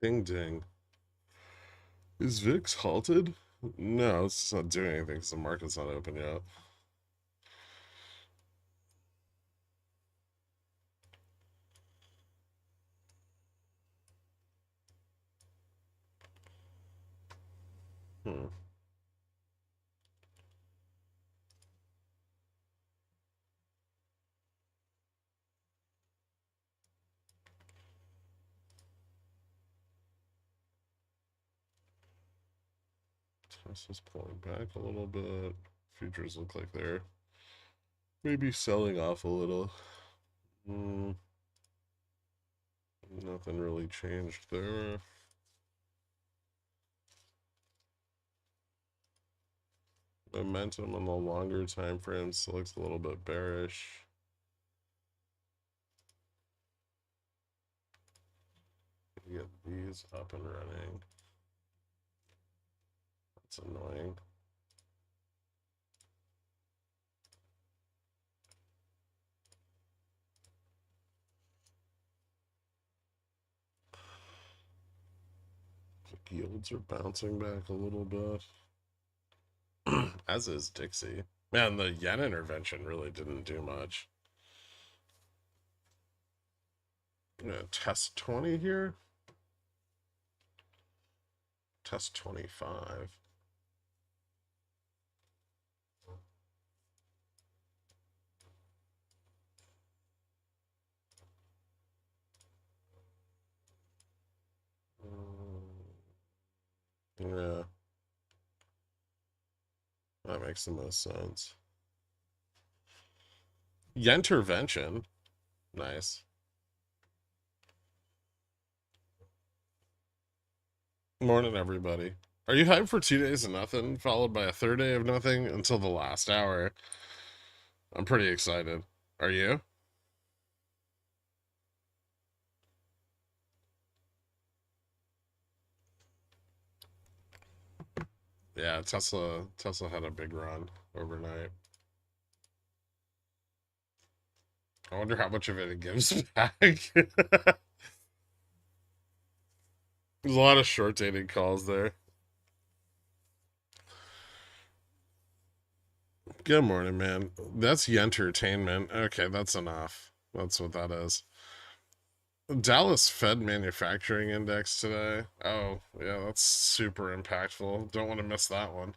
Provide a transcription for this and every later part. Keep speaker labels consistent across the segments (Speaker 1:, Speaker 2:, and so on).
Speaker 1: Ding ding. Is VIX halted? No, it's just not doing anything because the market's not open yet. Hmm. Tesla's pulling back a little bit. Futures look like they're maybe selling off a little. Nothing really changed there. Momentum on the longer time frame still looks a little bit bearish. Get these up and running. That's annoying. Yields are bouncing back a little bit. As is Dixie. Man, the yen intervention really didn't do much. I'm gonna test 20 here. Test 25. Yeah. That makes the most sense. Yentervention. Nice. Morning, everybody. Are you hyped for 2 days of nothing, followed by a third day of nothing until the last hour? I'm pretty excited. Are you? Yeah, Tesla had a big run overnight. I wonder how much of it gives back. There's a lot of short dating calls there. Good morning, man. That's entertainment. Okay, that's enough. That's what that is. Dallas Fed Manufacturing Index today. Oh, yeah, that's super impactful. Don't want to miss that one.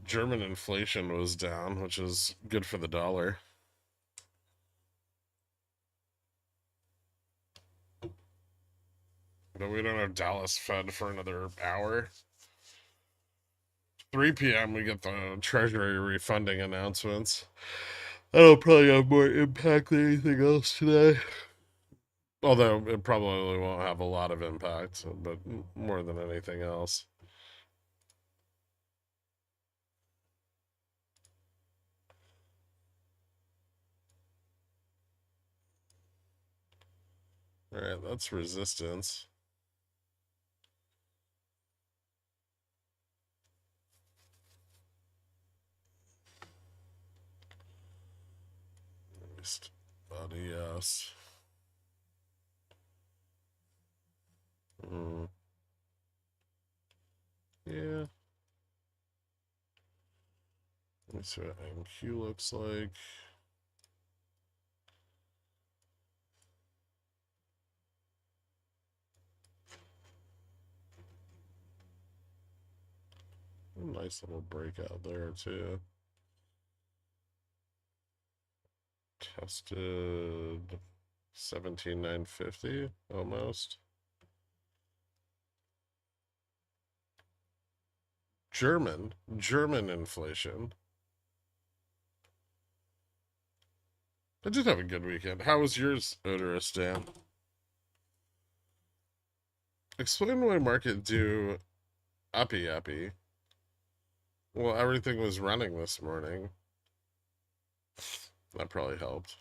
Speaker 1: German inflation was down, which is good for the dollar. But we don't have Dallas Fed for another hour. 3 p.m. we get the Treasury refunding announcements. That'll probably have more impact than anything else today. Although it probably won't have a lot of impact, but more than anything else. All right, that's resistance. Body, yes. Yeah. Let me see what MQ looks like. A nice little breakout there, too. Tested 17,950 almost. German inflation. I did have a good weekend. How was yours, Odorous Dan? Explain why market do uppy. Well, everything was running this morning. That probably helped.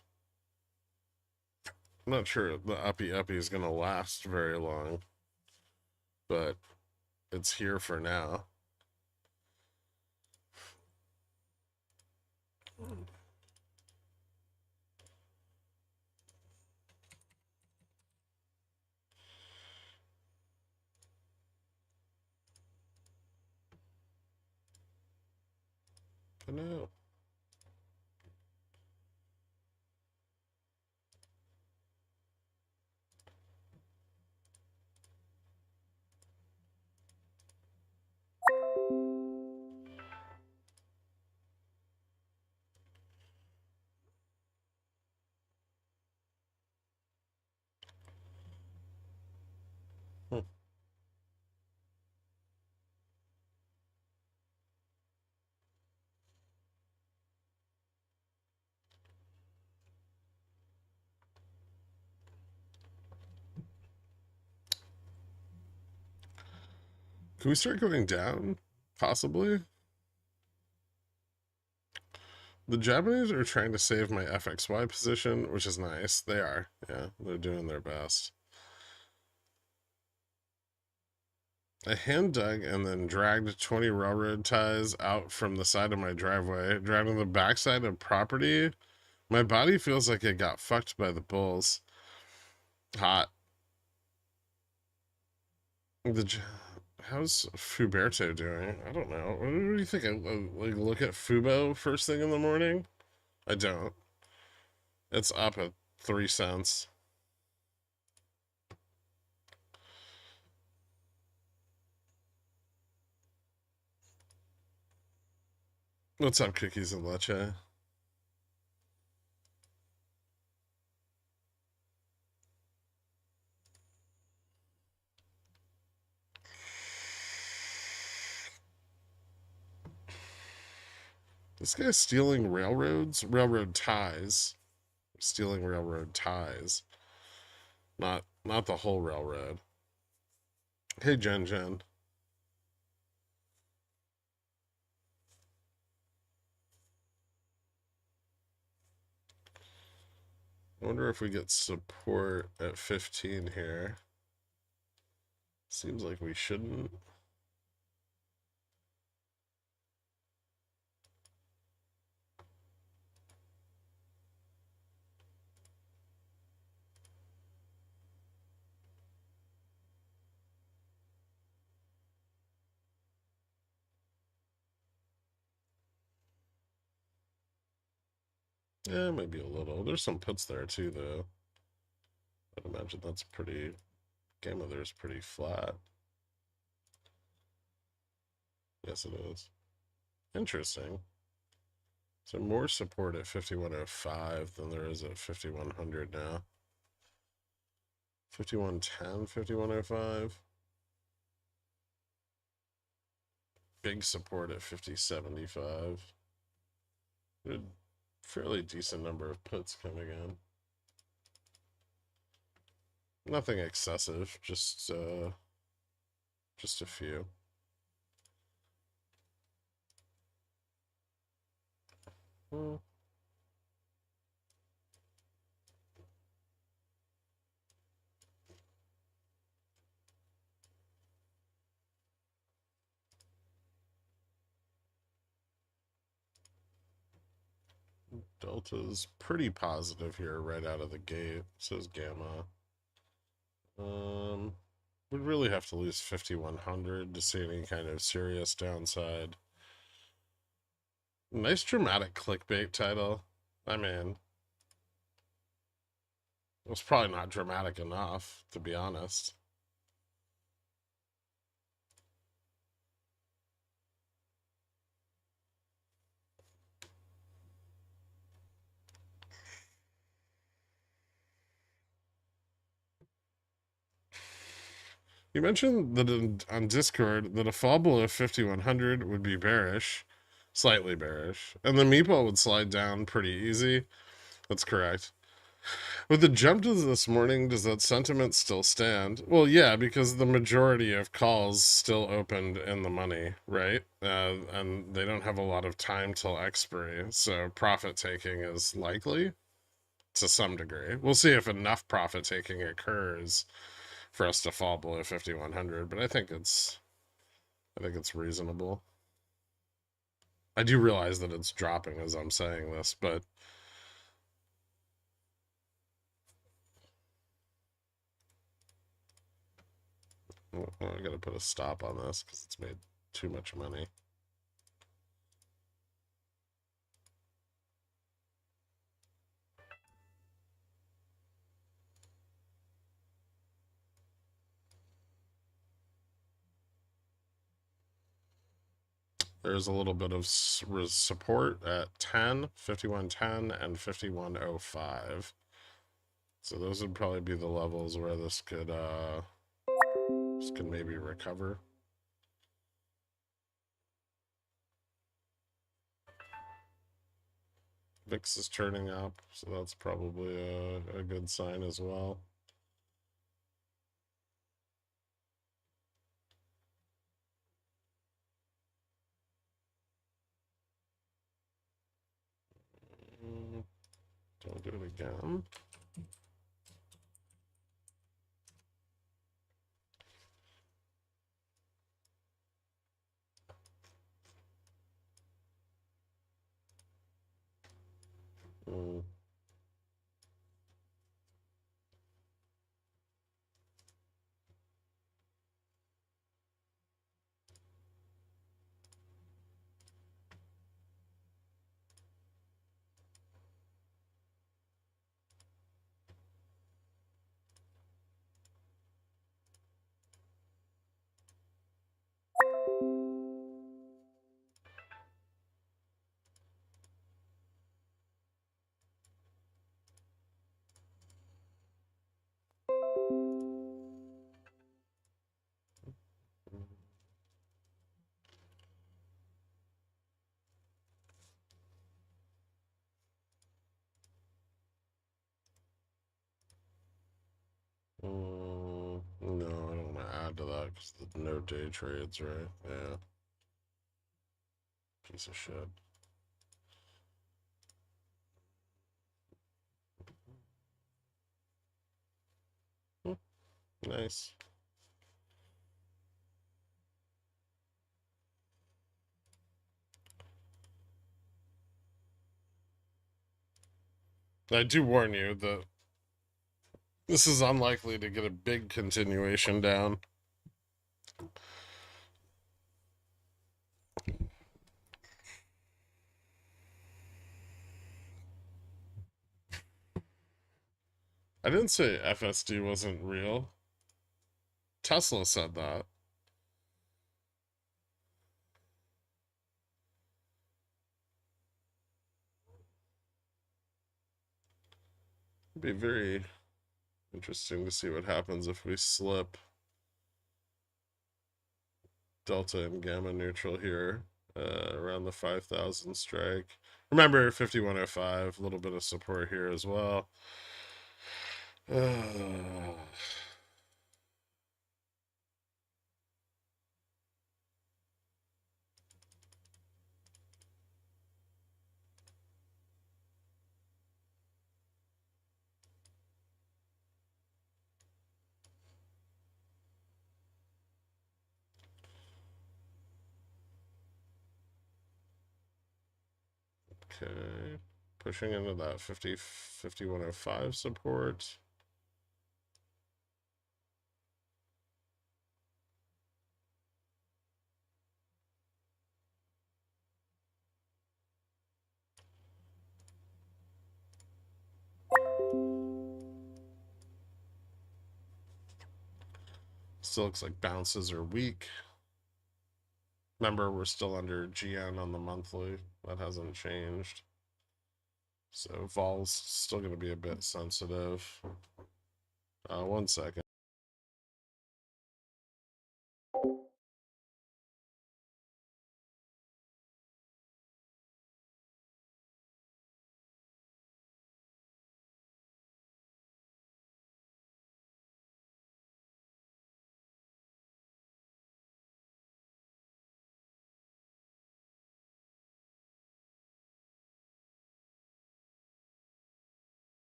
Speaker 1: I'm not sure the uppy is gonna last very long, but it's here for now. No. Hmm. Can we start going down? Possibly. The Japanese are trying to save my FXY position, which is nice. They are. Yeah, they're doing their best. I hand dug and then dragged 20 railroad ties out from the side of my driveway, driving the backside of property. My body feels like it got fucked by the bulls. Hot. The How's Fuberto doing? I don't know. What do you think? I like look at Fubo first thing in the morning? I don't. It's up at 3 cents. What's up, cookies and leche? This guy's stealing railroad ties. Stealing railroad ties. Not the whole railroad. Hey, Jen. I wonder if we get support at 15 here. Seems like we shouldn't. Yeah, maybe a little. There's some puts there too, though. I'd imagine that's pretty. Gamma there's pretty flat. Yes, it is. Interesting. So more support at 5105 than there is at 5100 now. 5110, 5105. Big support at 5075. A fairly decent number of puts coming in. Nothing excessive, just a few. Hmm. Delta's pretty positive here right out of the gate. So is Gamma. We'd really have to lose 5100 to see any kind of serious downside. Nice dramatic clickbait title. I mean, it was probably not dramatic enough, to be honest. You mentioned that on Discord that a fall below 5100 would be bearish, slightly bearish, and the meatball would slide down pretty easy. That's correct. With the jump to this morning, does that sentiment still stand? Well, yeah, because the majority of calls still opened in the money, right? And they don't have a lot of time till expiry, so profit taking is likely to some degree. We'll see if enough profit taking occurs for us to fall below 5100, but I think it's reasonable. I do realize that it's dropping as I'm saying this, but I gotta put a stop on this because it's made too much money. There's a little bit of support at 10, 51.10, and 51.05. So those would probably be the levels where this could maybe recover. VIX is turning up, so that's probably a good sign as well. Don't do it again. Mm. No, I don't want to add to that because the no day trades, right? Yeah. Piece of shit. Nice. I do warn you that this is unlikely to get a big continuation down. I didn't say FSD wasn't real. Tesla said that. It'd be very interesting to see what happens if we slip delta and gamma neutral here around the 5,000 strike. Remember 5105, a little bit of support here as well. Okay, pushing into that 5105 support. Still looks like bounces are weak. Remember, we're still under GN on the monthly. That hasn't changed. So vol's still going to be a bit sensitive. 1 second.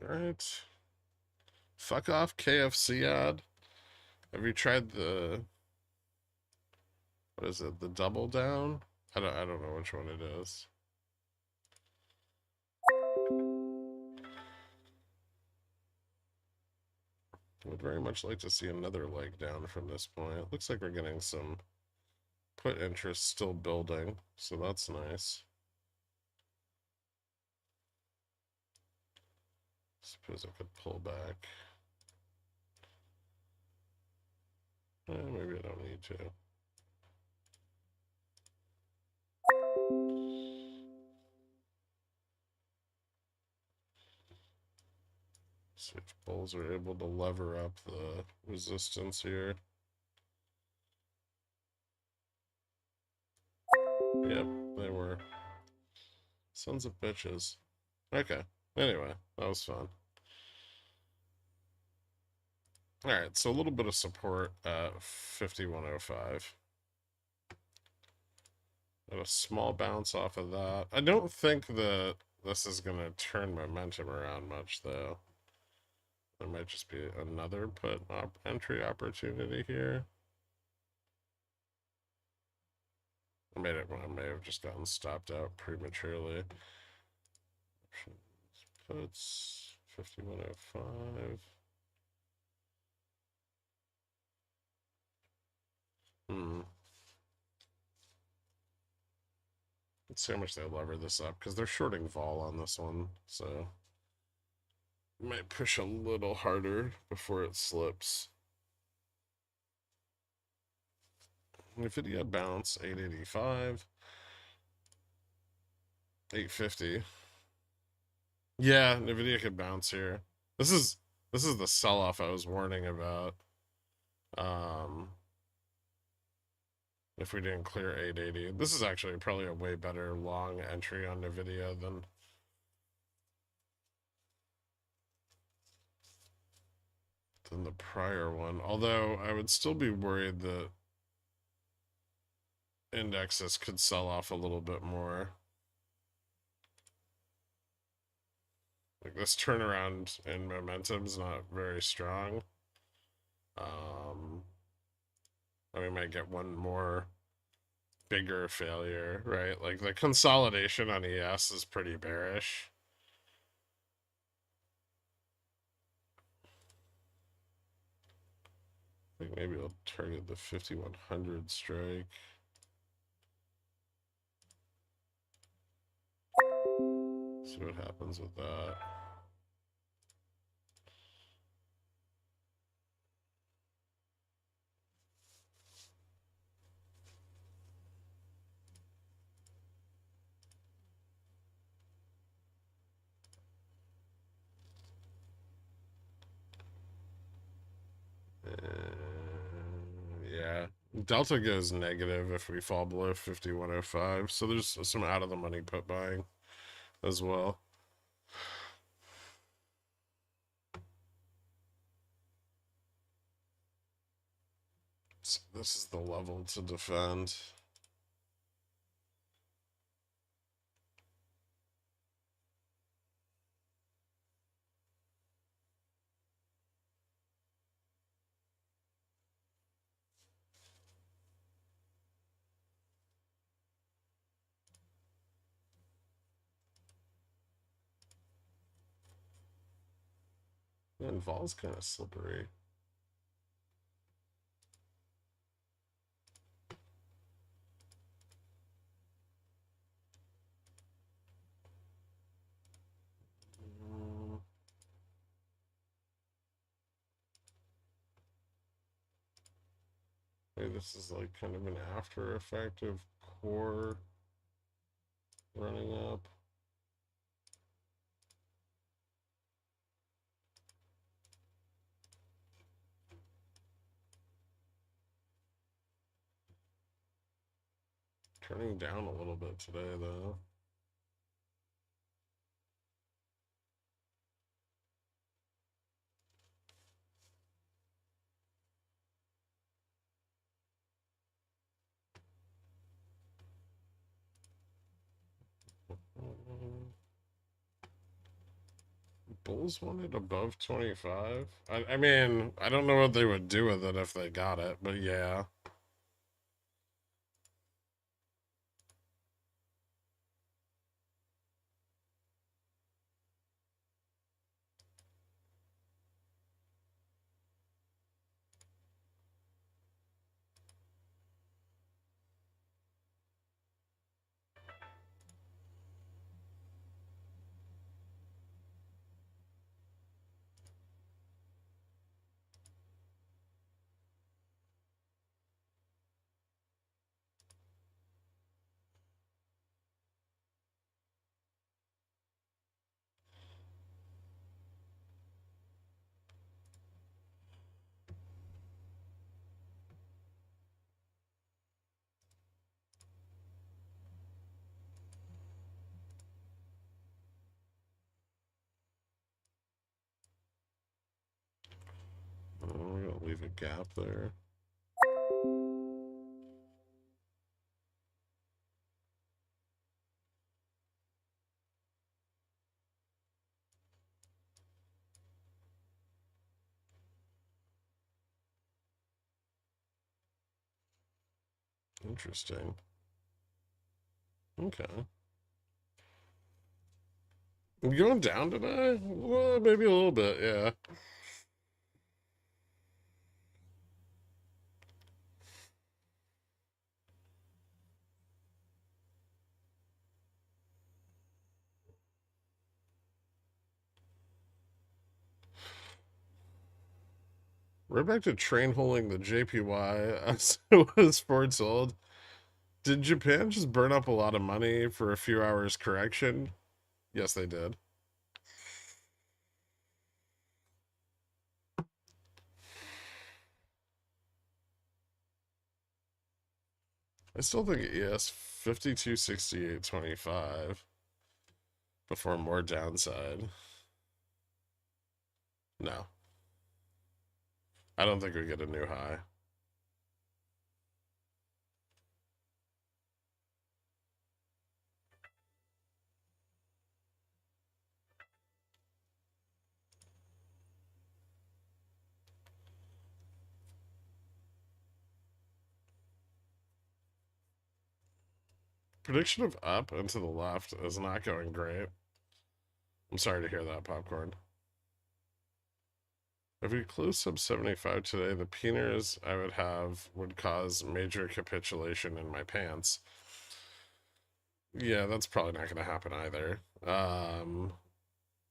Speaker 1: Alright. Fuck off, KFC ad. Have you tried the... What is it? The double down? I don't know which one it is. Would very much like to see another leg down from this point. Looks like we're getting some put interest still building, so that's nice. Suppose I could pull back. Maybe I don't need to. See if bulls are able to lever up the resistance here. Yep, they were. Sons of bitches. Okay. Anyway, that was fun. Alright, so a little bit of support at 5105. And a small bounce off of that. I don't think that this is going to turn momentum around much, though. There might just be another put entry opportunity here. I may have just gotten stopped out prematurely. Puts 5105. Let's see how much they lever this up, because they're shorting vol on this one, so might push a little harder before it slips. Nvidia bounce 885, 850. Yeah, Nvidia could bounce here. This is the sell-off I was warning about. If we didn't clear 880. This is actually probably a way better long entry on Nvidia than the prior one. Although I would still be worried that indexes could sell off a little bit more. Like this turnaround in momentum's not very strong. And we might get one more bigger failure, right? Like the consolidation on ES is pretty bearish. I think maybe I'll target the 5100 strike. See what happens with that. Yeah, Delta goes negative if we fall below 5105. So there's some out of the money put buying as well. So this is the level to defend. And vol's kind of slippery. Maybe this is like kind of an after effect of core running up. Turning down a little bit today, though. Bulls want it above 25. I mean, I don't know what they would do with it if they got it, but yeah. We're gonna leave a gap there. Interesting. Okay. We going down today? Well, maybe a little bit, yeah. We're back to train holing the JPY as it was foretold. Did Japan just burn up a lot of money for a few hours correction? Yes, they did. I still think ES 5268.25 before more downside. No, I don't think we get a new high. Prediction of up and to the left is not going great. I'm sorry to hear that, Popcorn. If we close sub 75 today, the peeners I would have would cause major capitulation in my pants. Yeah, that's probably not going to happen either.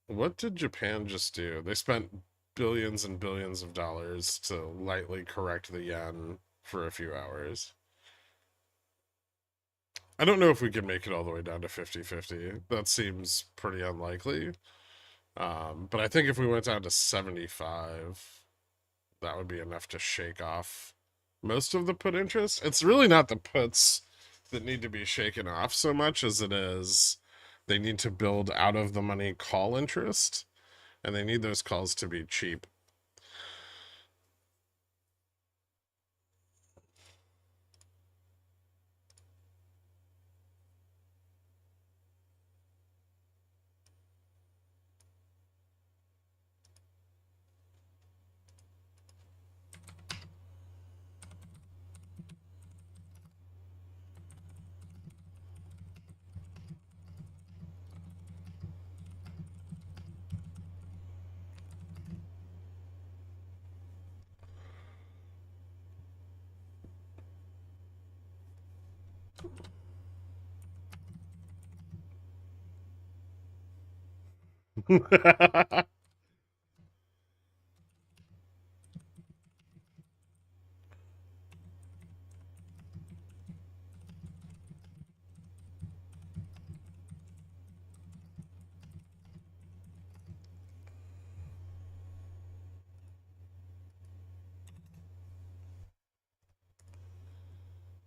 Speaker 1: What did Japan just do? They spent billions and billions of dollars to lightly correct the yen for a few hours. I don't know if we can make it all the way down to 50-50. That seems pretty unlikely. But I think if we went down to 75, that would be enough to shake off most of the put interest. It's really not the puts that need to be shaken off so much as it is they need to build out of the money call interest, and they need those calls to be cheap.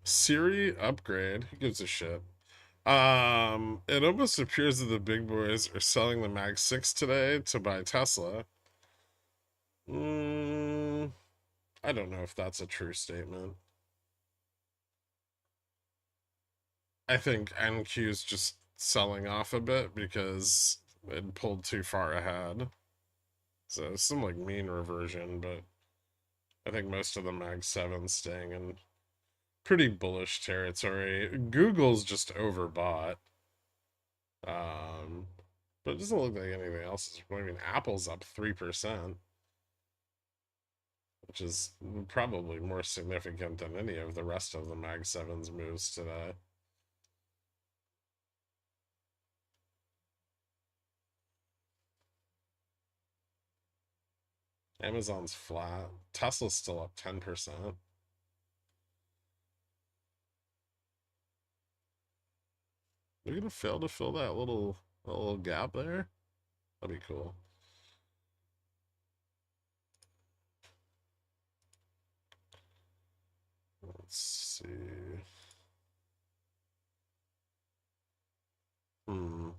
Speaker 1: Siri upgrade. Who gives a shit? It almost appears that the big boys are selling the Mag 6 today to buy Tesla. I don't know if that's a true statement. I think NQ is just selling off a bit because it pulled too far ahead. So some like mean reversion, but I think most of the Mag 7's staying in pretty bullish territory. Google's just overbought. But it doesn't look like anything else is. I mean, Apple's up 3%, which is probably more significant than any of the rest of the Mag 7's moves today. Amazon's flat. Tesla's still up 10%. They're gonna fail to fill that little gap there. That'd be cool. Let's see. Hmm.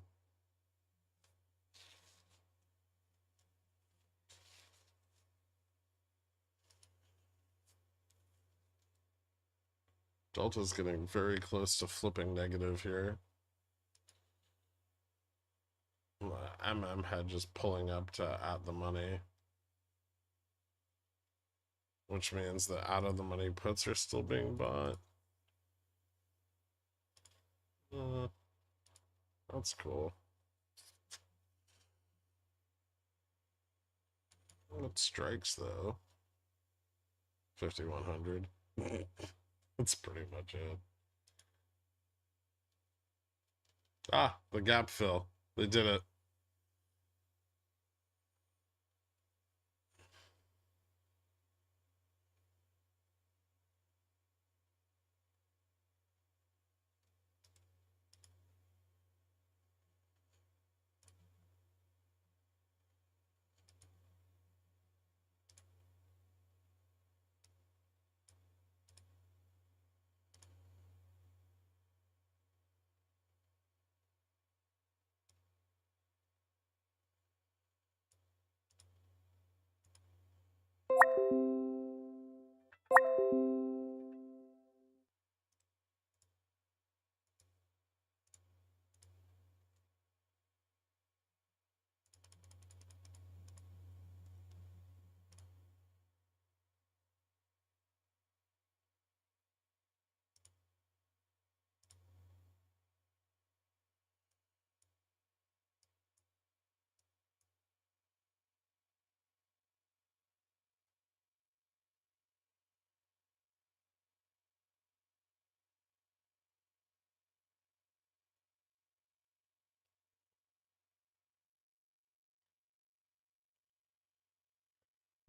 Speaker 1: Delta's getting very close to flipping negative here. MM had just pulling up to at the money, which means the out of the money puts are still being bought. That's cool. It strikes though. 5,100. That's pretty much it. Ah, the gap fill. They did it.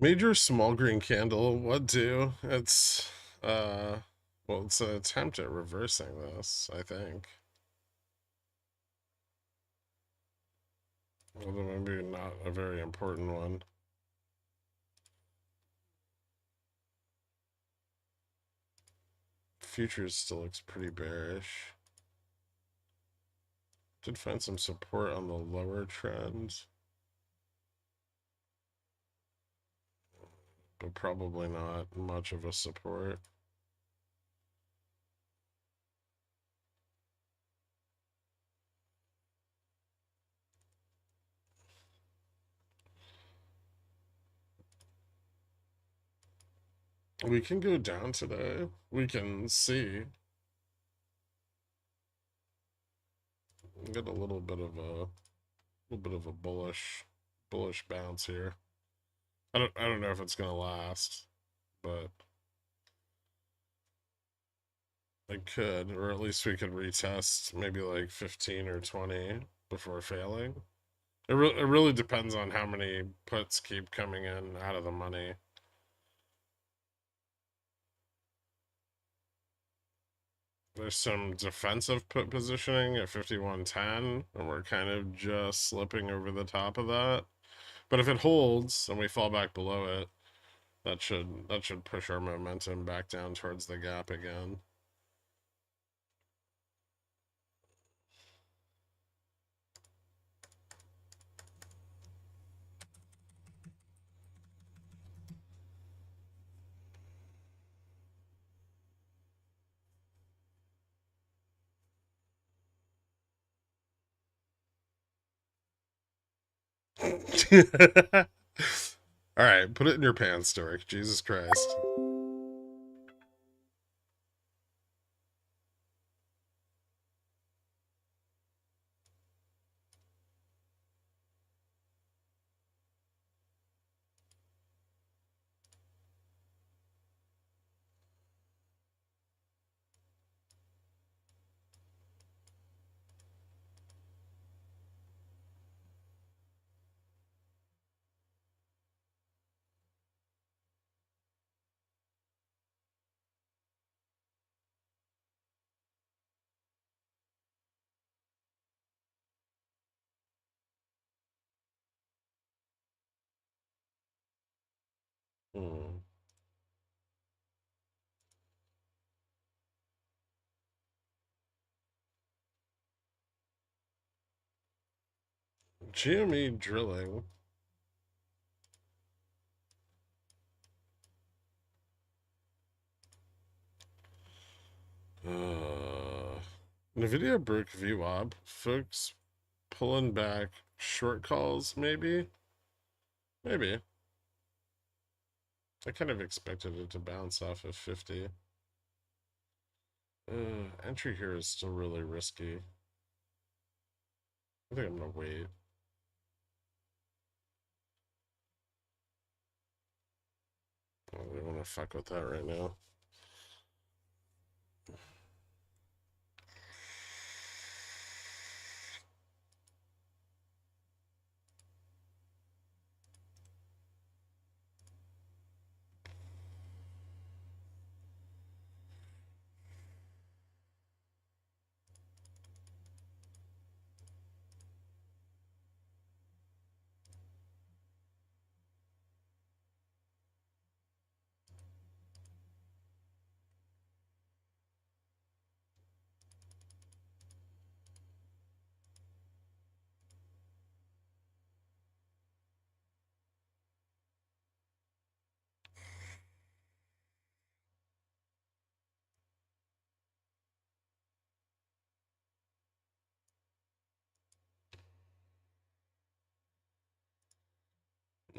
Speaker 1: Major small green candle. What do? It's well, it's an attempt at reversing this, I think. Although maybe not a very important one. Futures still looks pretty bearish. Did find some support on the lower trend, but probably not much of a support. We can go down today. We can see. Get a little bit of a bullish bounce here. I don't know if it's gonna last, but it could, or at least we could retest maybe like 15 or 20 before failing. It really depends on how many puts keep coming in out of the money. There's some defensive put positioning at 51.10, and we're kind of just slipping over the top of that. But if it holds and we fall back below it, that should push our momentum back down towards the gap again. All right, put it in your pants, Stork. Jesus Christ. Hmm. GME drilling. NVIDIA broke VWAP. Folks pulling back short calls, maybe? Maybe. I kind of expected it to bounce off of 50. Entry here is still really risky. I think I'm gonna wait. I don't want to fuck with that right now.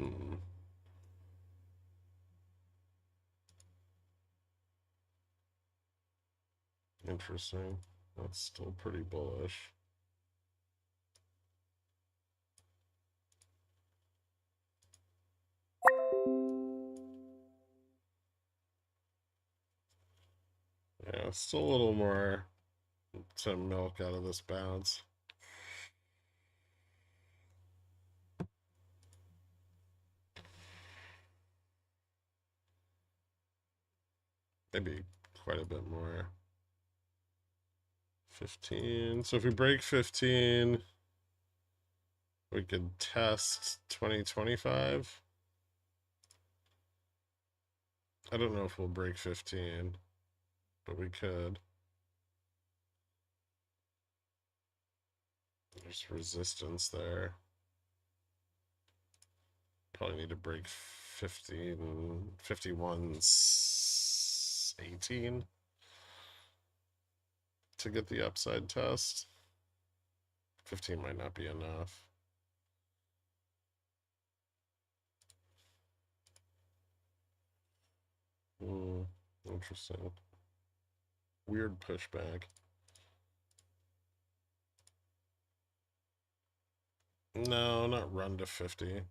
Speaker 1: Mm, interesting. That's still pretty bullish. Yeah, still a little more to milk out of this bounce. Maybe quite a bit more. 15. So if we break 15, we could test 2025. I don't know if we'll break 15, but we could. There's resistance there. Probably need to break 15, 51, 18 to get the upside test. 15 might not be enough. Interesting. Weird pushback. No, not run to 50.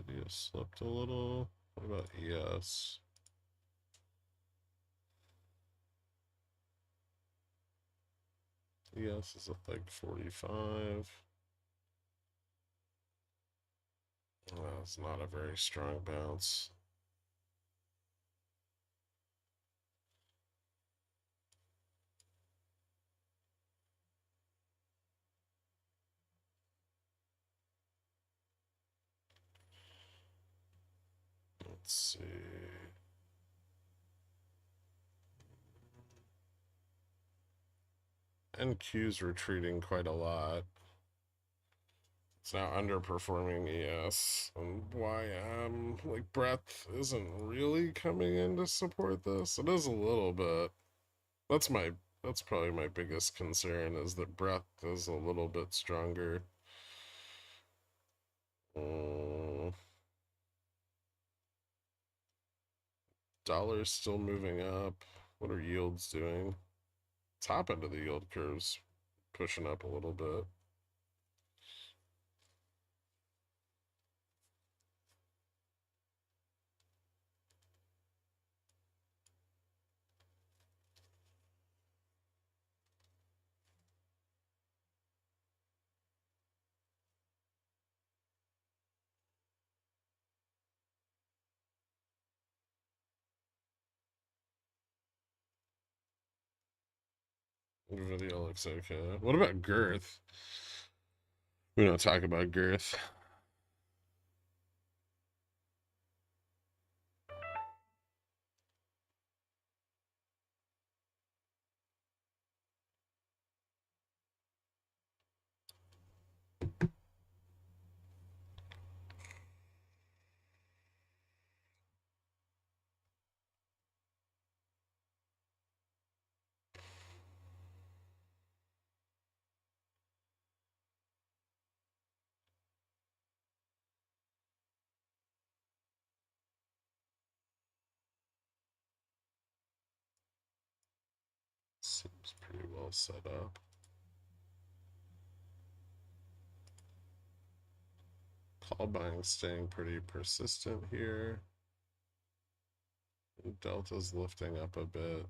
Speaker 1: Video slipped a little. What about ES? ES is up like 45. Well, it's not a very strong bounce. Let's see. NQ's retreating quite a lot. It's now underperforming ES, and YM, like, breadth isn't really coming in to support this. It is a little bit. That's probably my biggest concern, is that breadth is a little bit stronger. Dollar's still moving up. What are yields doing? Top end of the yield curve's pushing up a little bit. Video looks okay. What about girth? We don't talk about girth. Seems pretty well set up. Call buying staying pretty persistent here. Delta's lifting up a bit.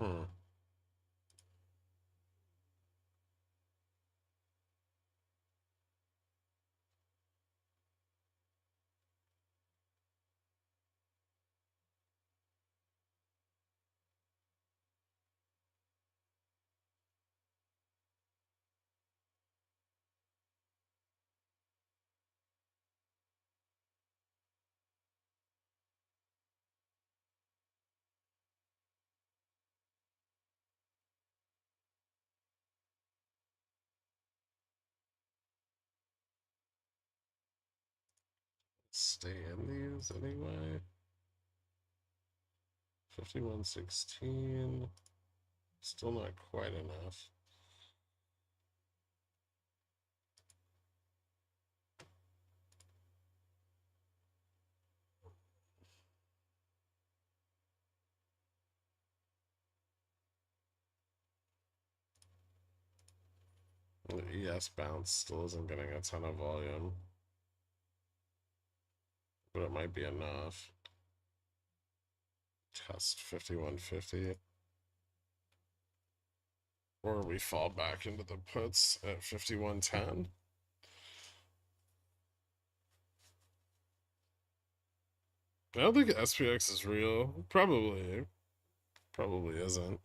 Speaker 1: Hmm. Stay in these anyway. 51.16. Still not quite enough. The ES bounce still isn't getting a ton of volume, but it might be enough. Test 51.50. Or we fall back into the puts at 51.10. I don't think SPX is real. Probably isn't.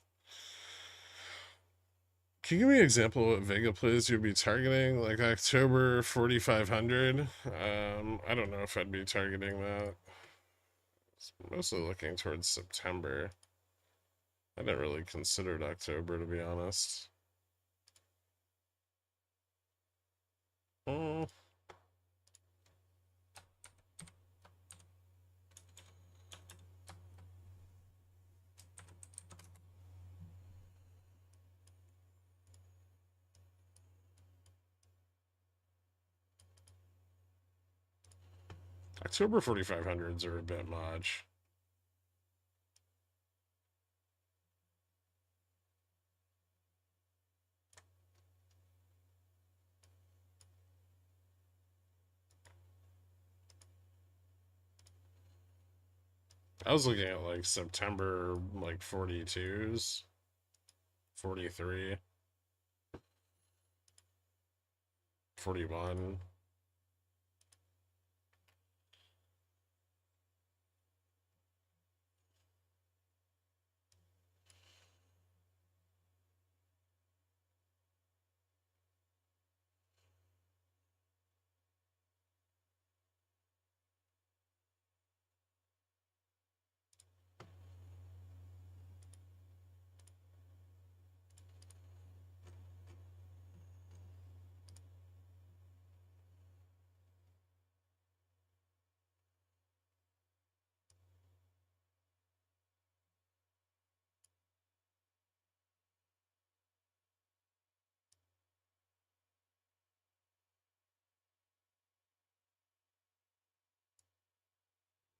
Speaker 1: Can you give me an example of what Vega plays you'd be targeting? Like October 4,500? I don't know if I'd be targeting that. It's mostly looking towards September. I didn't really consider October, to be honest. Mm. October 4,500s are a bit much. I was looking at like September, like 42s, 43, 41.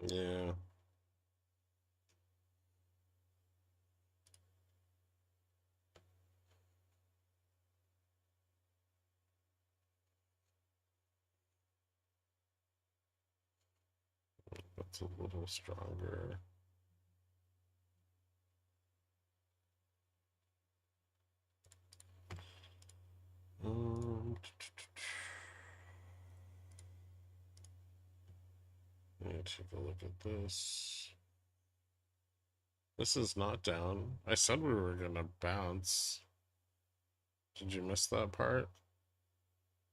Speaker 1: Yeah. That's a little stronger. Let me take a look at this. This is not down. I said we were gonna bounce. Did you miss that part?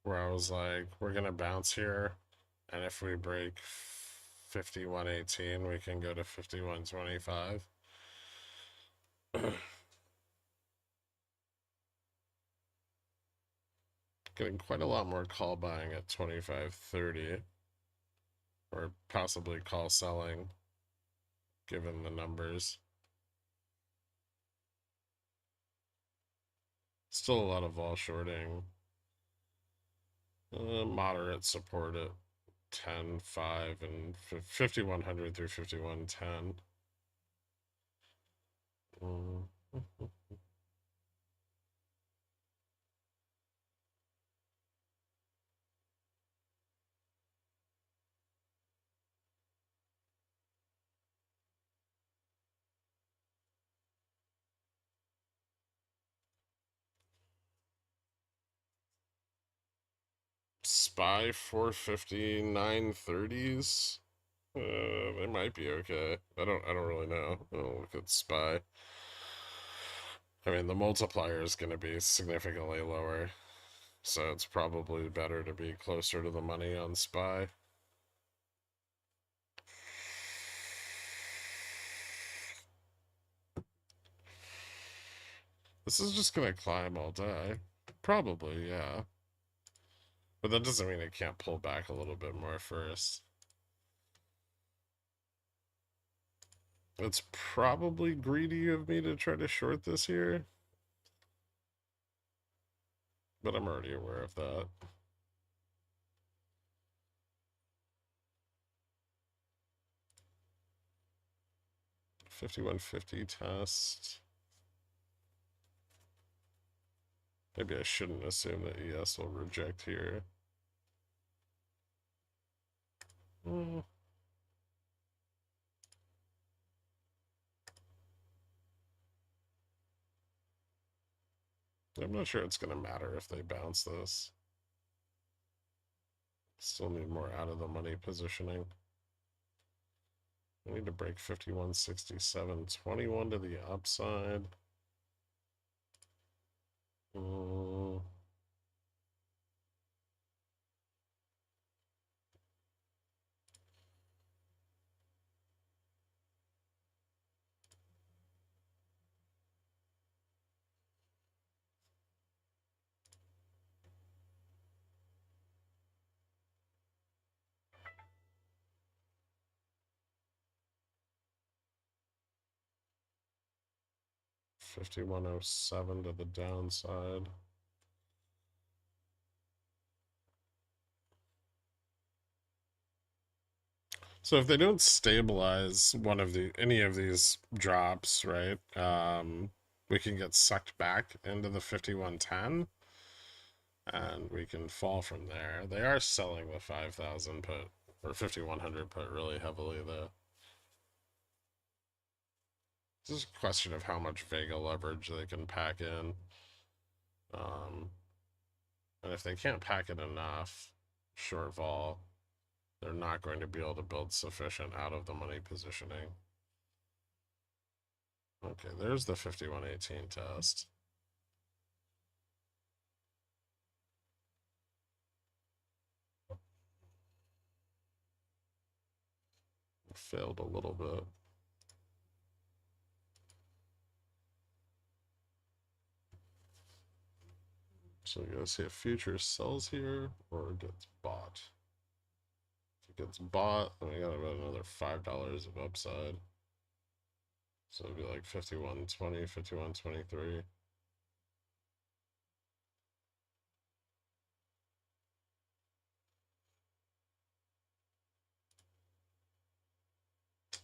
Speaker 1: Where I was like, we're gonna bounce here, and if we break 51.18, we can go to 51.25. Getting quite a lot more call buying at 25.30, or possibly call selling, given the numbers. Still a lot of vol shorting. Moderate support at 10.5 and 5100 through 5110. SPY 450 930s. They might be okay. I don't really know. I'll look at SPY. I mean, the multiplier is going to be significantly lower, so it's probably better to be closer to the money on SPY. This is just going to climb all day. Probably, yeah. But that doesn't mean it can't pull back a little bit more first. It's probably greedy of me to try to short this here, but I'm already aware of that. $51.50 test. Maybe I shouldn't assume that ES will reject here. I'm not sure it's going to matter if they bounce this. Still need more out of the money positioning. I need to break 51.67. 21 to the upside. 51.07 to the downside. So if they don't stabilize any of these drops, right? We can get sucked back into the 51.10 and we can fall from there. They are selling the 5,000 put or 5,100 put really heavily though. This is a question of how much Vega leverage they can pack in. And if they can't pack it enough, short vol, they're not going to be able to build sufficient out of the money positioning. Okay, there's the 51.18 test. Failed a little bit. So we gotta see if futures sells here or gets bought. If it gets bought, then we got about another $5 of upside. So it'd be like 51.20, 51.23.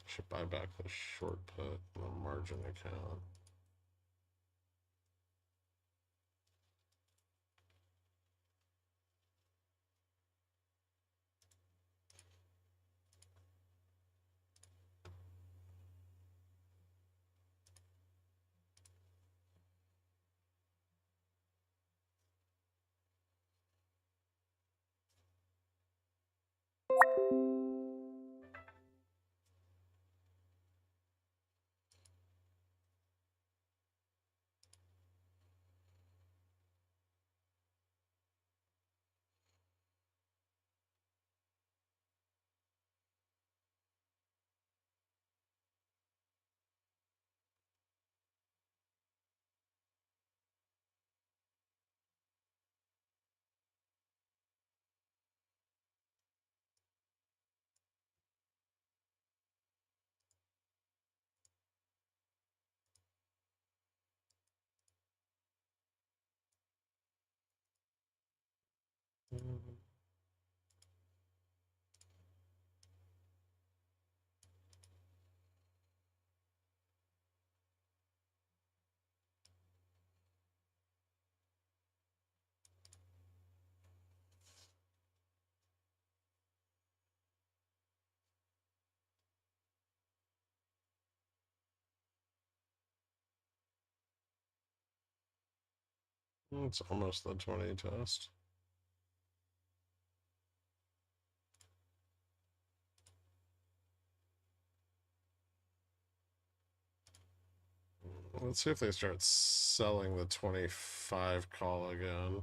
Speaker 1: Should buy back the short put in the margin account. It's almost the 20 test. Let's see if they start selling the 25 call again.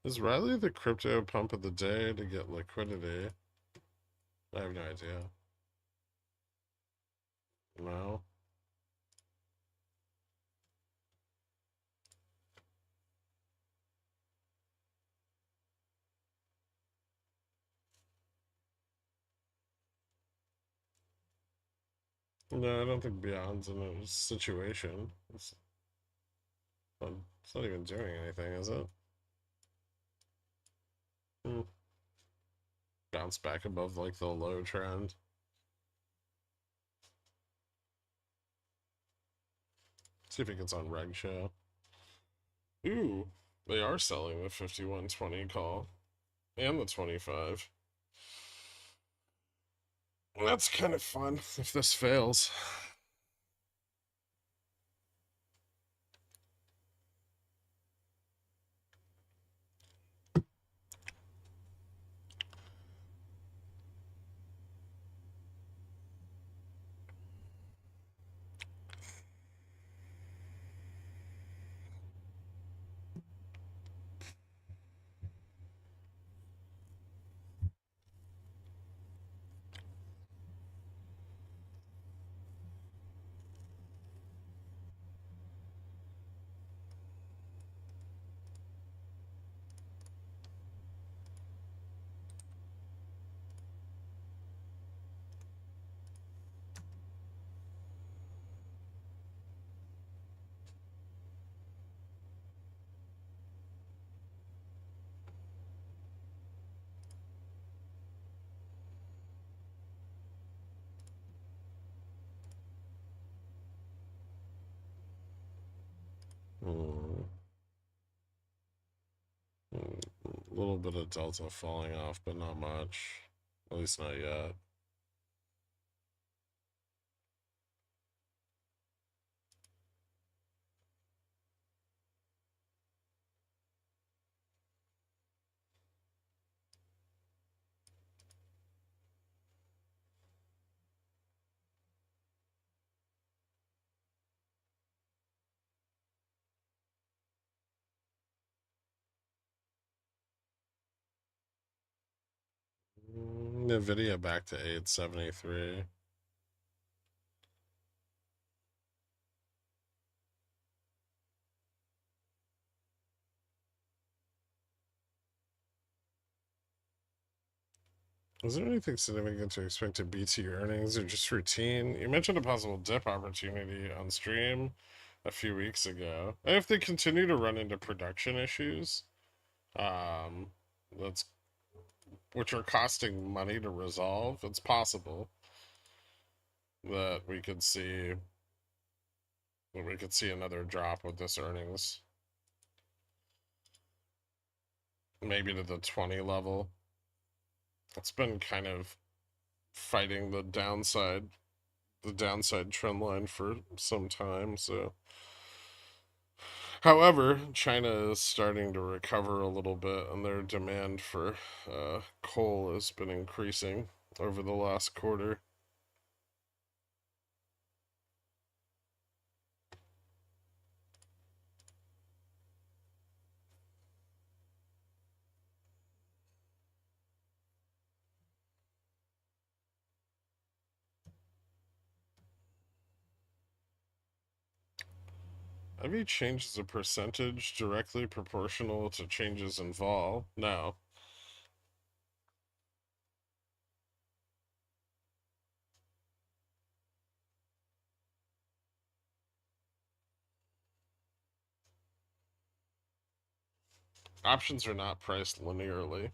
Speaker 1: Is Riley the crypto pump of the day to get liquidity? I have no idea. No. No, I don't think Beyond's in a situation. It's not even doing anything, is it? Hmm. Bounce back above like the low trend. See if it gets on reg show. Ooh, they are selling the 5120 call and the 25. That's kind of fun if this fails. Hmm. A little bit of delta falling off, but not much. At least not yet. Nvidia back to 873. Is there anything significant to expect to BT earnings or just routine? You mentioned a possible dip opportunity on stream a few weeks ago. And if they continue to run into production issues, that's which are costing money to resolve, it's possible that we could see another drop with this earnings, maybe to the 20 level. It's been kind of fighting the downside trend line for some time. So, however, China is starting to recover a little bit, and their demand for coal has been increasing over the last quarter. Every change is a percentage directly proportional to changes in vol. No. Options are not priced linearly.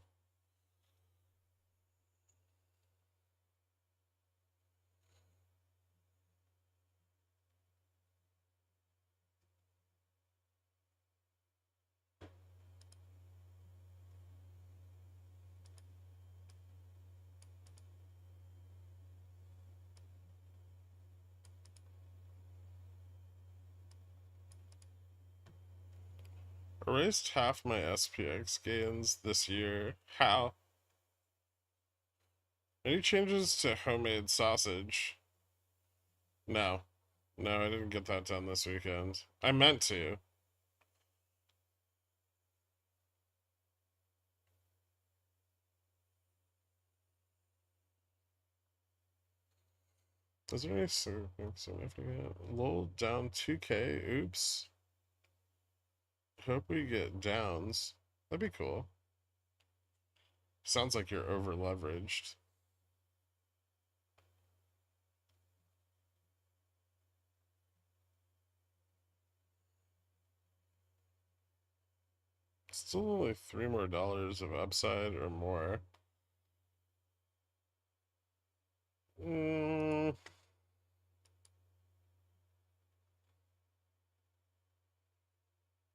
Speaker 1: Erased half my SPX gains this year. How? Any changes to homemade sausage? No. No, I didn't get that done this weekend. I meant to. Is there any significant? Lol down 2K. Oops. Hope we get downs. That'd be cool. Sounds like you're over leveraged. Still only $3 more of upside or more. Mm,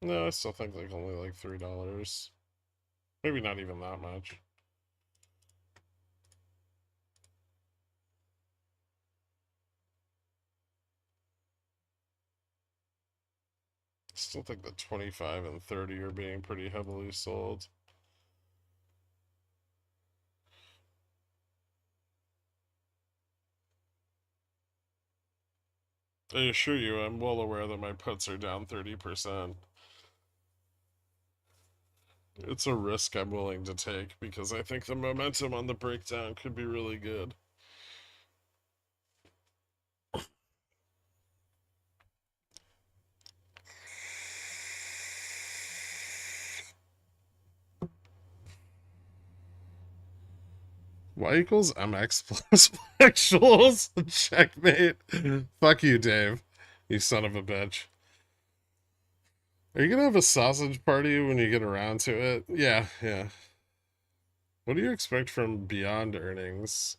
Speaker 1: no, I still think like only like $3. Maybe not even that much. Still think the 25 and 30 are being pretty heavily sold. I assure you, I'm well aware that my puts are down 30%. It's a risk I'm willing to take because I think the momentum on the breakdown could be really good. Y equals MX plus actuals. Checkmate. Fuck you, Dave. You son of a bitch. Are you gonna have a sausage party when you get around to it? Yeah, yeah. What do you expect from Beyond earnings?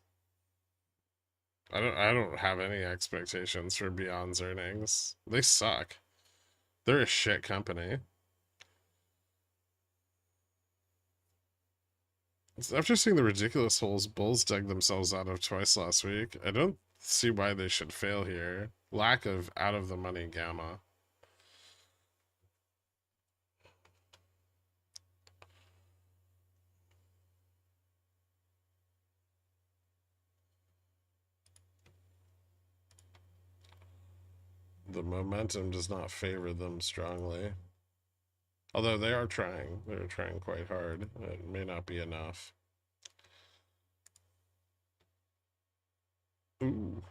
Speaker 1: I don't have any expectations for Beyond's earnings. They suck. They're a shit company. After seeing the ridiculous holes Bulls dug themselves out of twice last week, I don't see why they should fail here. Lack of out of the money gamma. The momentum does not favor them strongly. Although they are trying. They're trying quite hard. It may not be enough. Ooh.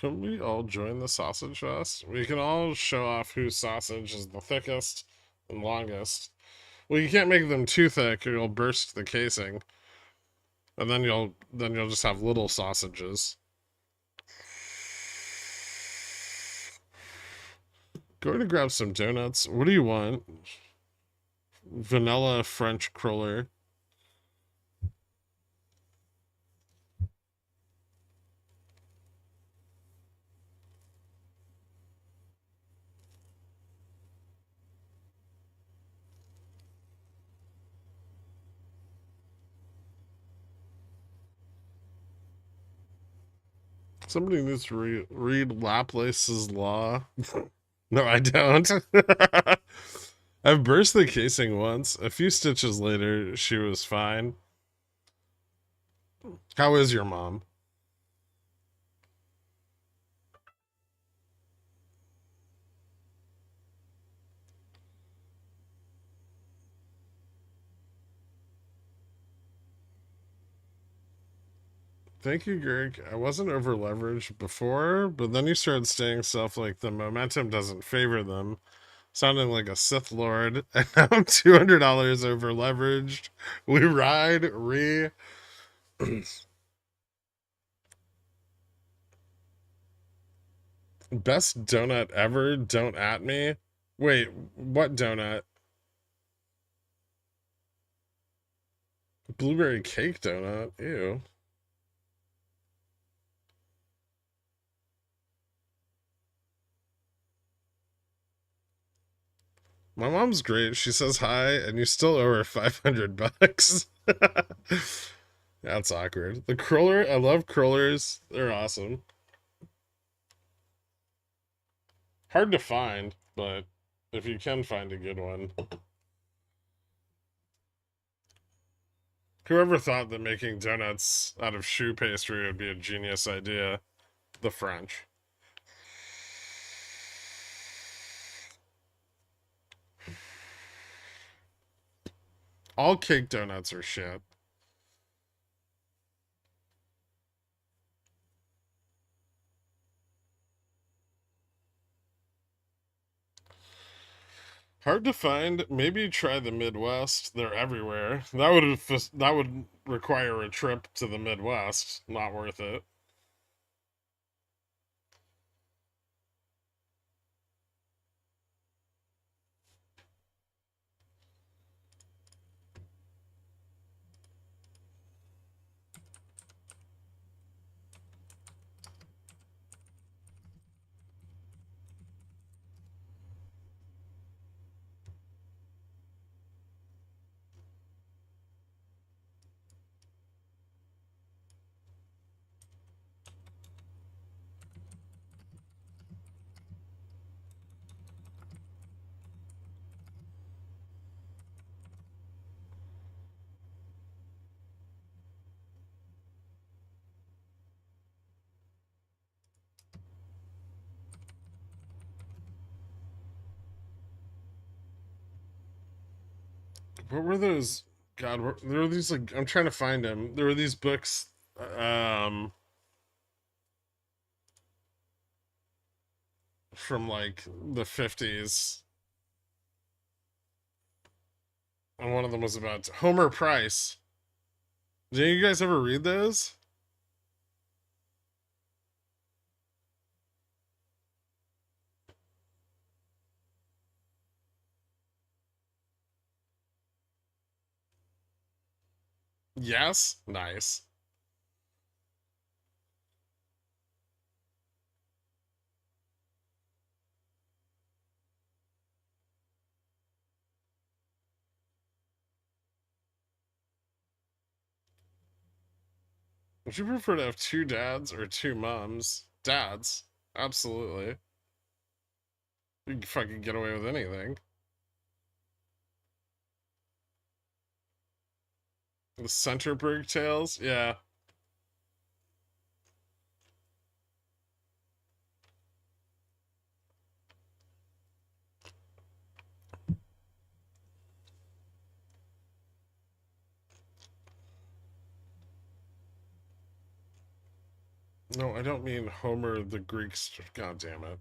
Speaker 1: Can we all join the sausage fest? We can all show off whose sausage is the thickest and longest. Well, you can't make them too thick or you'll burst the casing. And then you'll just have little sausages. Going to grab some donuts. What do you want? Vanilla French cruller. Somebody needs to read Laplace's law. No, I don't. I've burst the casing once. A few stitches later, she was fine. How is your mom? Thank you, Greg. I wasn't over leveraged before, but then you started saying stuff like the momentum doesn't favor them, sounding like a Sith Lord, and now I'm $200 over leveraged. We ride, Best donut ever, don't at me. Wait, what donut? Blueberry cake donut? Ew. My mom's great. She says hi, and you still owe her 500 bucks. That's awkward. The cruller, I love crullers. They're awesome. Hard to find, but if you can find a good one. Whoever thought that making donuts out of shoe pastry would be a genius idea? The French. All cake donuts are shit. Hard to find. Maybe try the Midwest. They're everywhere. That would require a trip to the Midwest. Not worth it. What were those? God, there were these like I'm trying to find them. There were these books, from like the 50s, and one of them was about Homer Price. Did you guys ever read those? Yes, nice. Would you prefer to have two dads or two moms? Dads, absolutely. You can fucking get away with anything. The Centerburg tales, yeah. No, I don't mean Homer the Greeks. God damn it.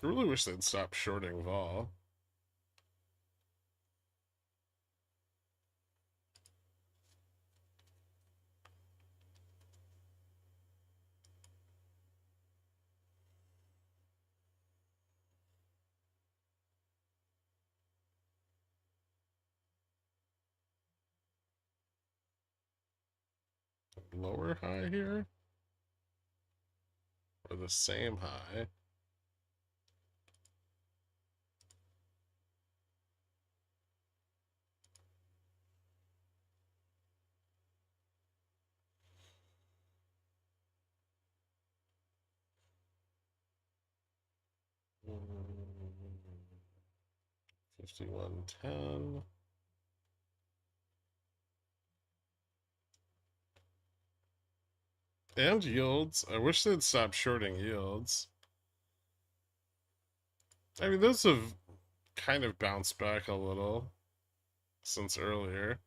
Speaker 1: I really wish they'd stop shorting Vol. Lower high here? Or the same high? Mm, 51.10. And yields. I wish they'd stop shorting yields. I mean, those have kind of bounced back a little since earlier.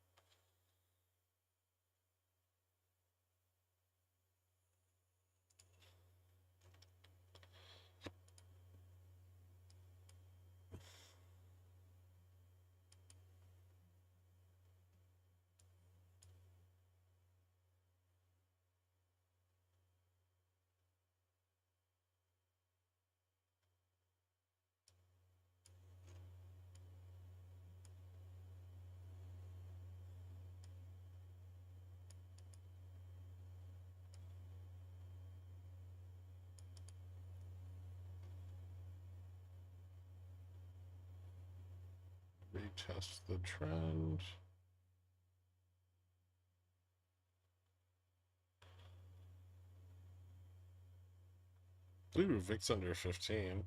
Speaker 1: Retest the trend. Ooh, VIX under 15.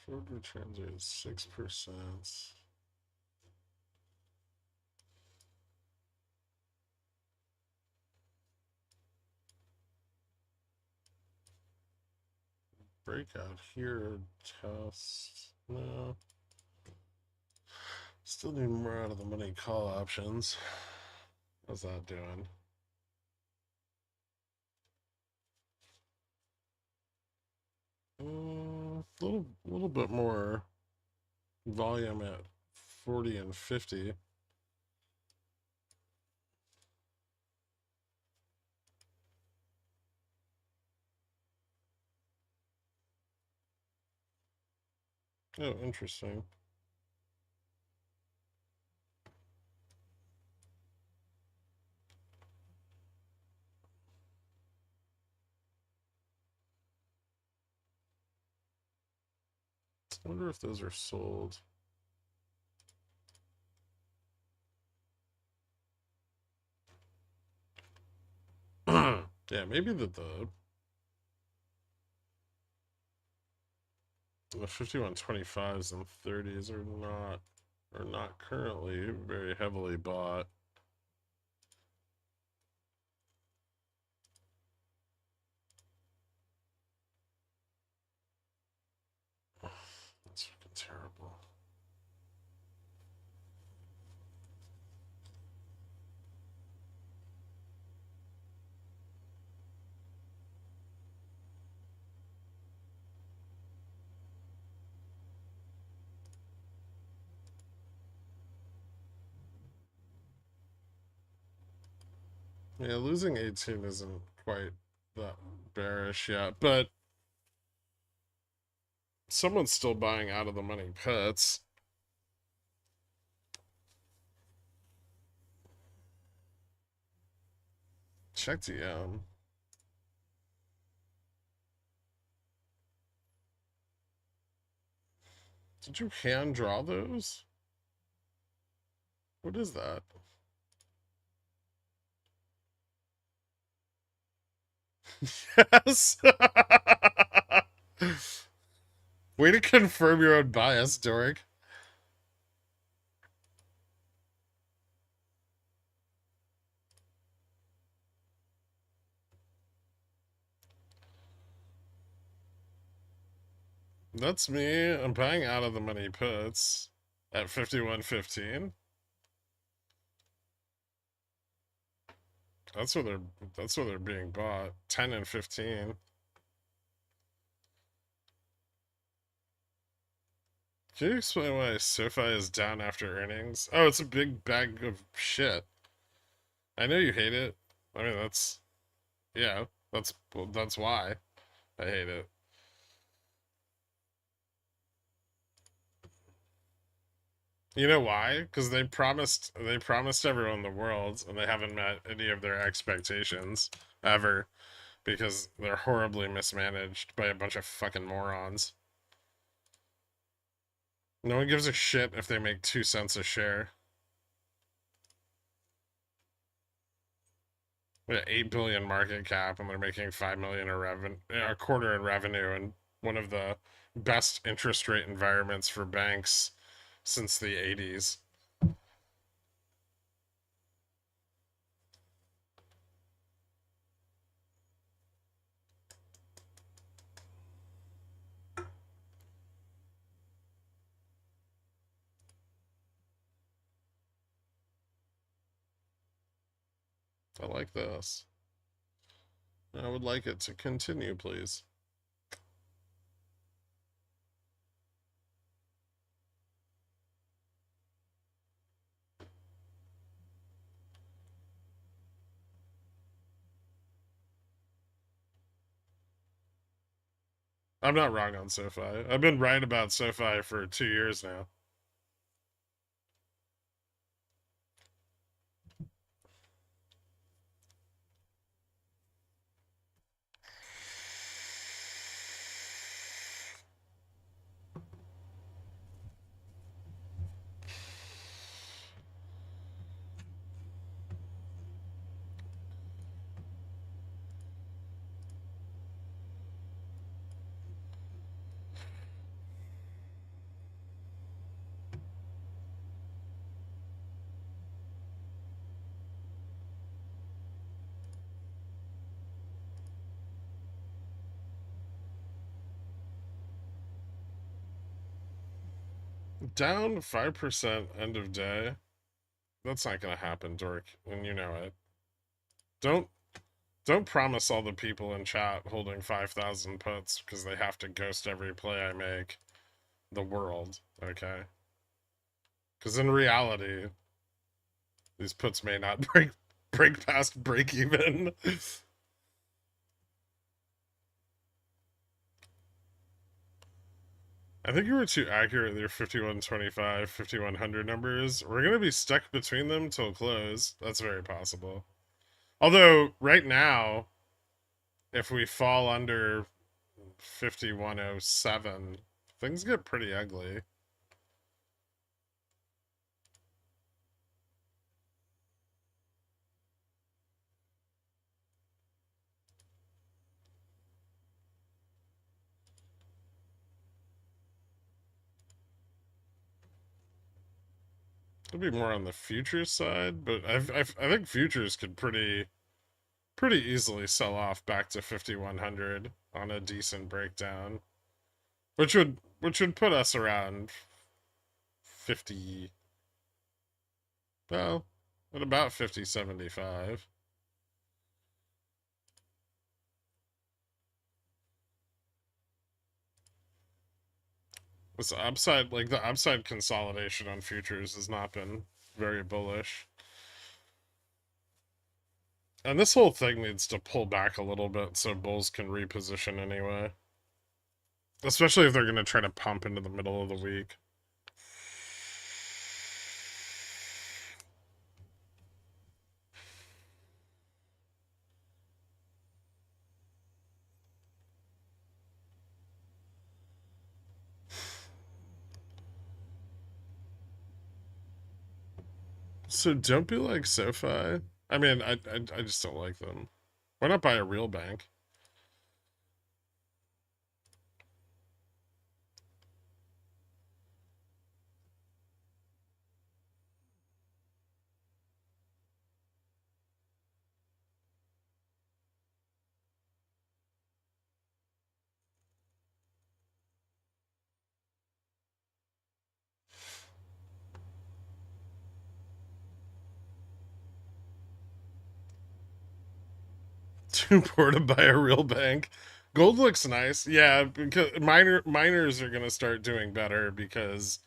Speaker 1: Short returns are 6%. Breakout here, test. No. Still need more out of the money call options. How's that doing? A little bit more volume at 40 and 50. Oh, interesting. I wonder if those are sold. Yeah, maybe the 51.25s and 30s are not Or not currently, very heavily bought. That's fucking terrible. Yeah, losing 18 isn't quite that bearish yet, but someone's still buying out of the money puts. Check DM. Did you hand draw those? What is that? Yes. Way to confirm your own bias, Doric. That's me. I'm buying out of the money puts at 51.15. That's where they're being bought. 10 and 15. Can you explain why SoFi is down after earnings? Oh, it's a big bag of shit. I know you hate it. I mean, yeah, that's why I hate it. You know why? Because they promised everyone the world, and they haven't met any of their expectations ever. Because they're horribly mismanaged by a bunch of fucking morons. No one gives a shit if they make 2 cents a share. We got 8 billion market cap, and they're making 5 million a quarter in revenue, and one of the best interest rate environments for banks since the 80s. I like this. I would like it to continue, please. I'm not wrong on SoFi. I've been right about SoFi for 2 years now. Down 5% end of day. That's not gonna happen, Dork, and you know it. Don't don't promise all the people in chat holding 5,000 puts because they have to ghost every play I make the world, okay? Because in reality, these puts may not break past break even. I think you were too accurate with your 5125, 5100 numbers. We're going to be stuck between them till close. That's very possible. Although, right now, if we fall under 5107, things get pretty ugly. It'll be more on the futures side, but I think futures could pretty easily sell off back to 5100 on a decent breakdown, which would put us around 50, well, at about 50.75. This upside, like the upside consolidation on futures has not been very bullish. And this whole thing needs to pull back a little bit so bulls can reposition anyway. Especially if they're going to try to pump into the middle of the week. So don't be like SoFi. I mean, I just don't like them. Why not buy a real bank? Too poor to buy a real bank. Gold looks nice. Yeah, because miners are gonna start doing better because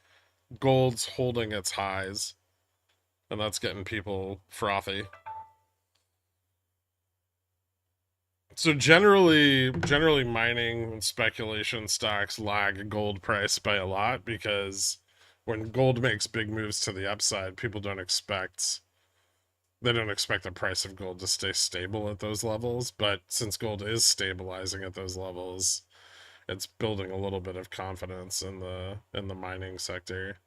Speaker 1: gold's holding its highs. And that's getting people frothy. So generally mining and speculation stocks lag gold price by a lot because when gold makes big moves to the upside, people don't expect the price of gold to stay stable at those levels, but since gold is stabilizing at those levels, it's building a little bit of confidence in the mining sector,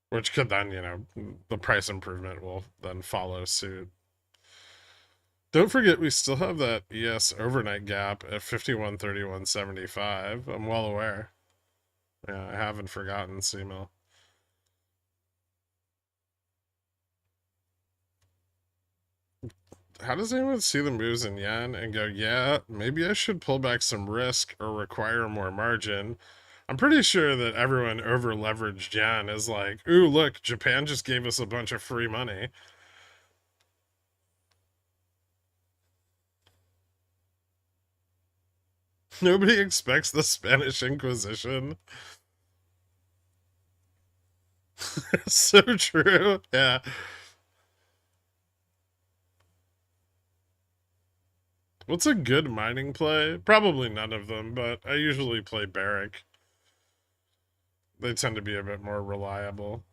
Speaker 1: which could then, the price improvement will then follow suit. Don't forget, we still have that ES overnight gap at 51.31.75. I'm well aware. Yeah, I haven't forgotten, CML. How does anyone see the moves in yen and go, yeah, maybe I should pull back some risk or require more margin? I'm pretty sure that everyone over leveraged yen is like, ooh, look, Japan just gave us a bunch of free money. Nobody expects the Spanish Inquisition. So true. Yeah. What's a good mining play? Probably none of them, but I usually play Barrack. They tend to be a bit more reliable.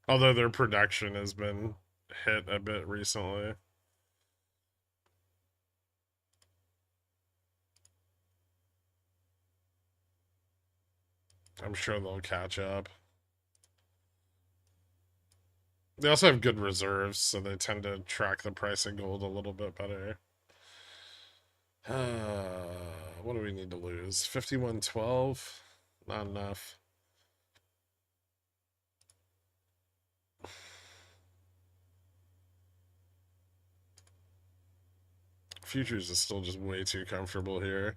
Speaker 1: Although their production has been hit a bit recently. I'm sure they'll catch up. They also have good reserves, so they tend to track the price of gold a little bit better. What do we need to lose? 51.12? Not enough. Futures is still just way too comfortable here.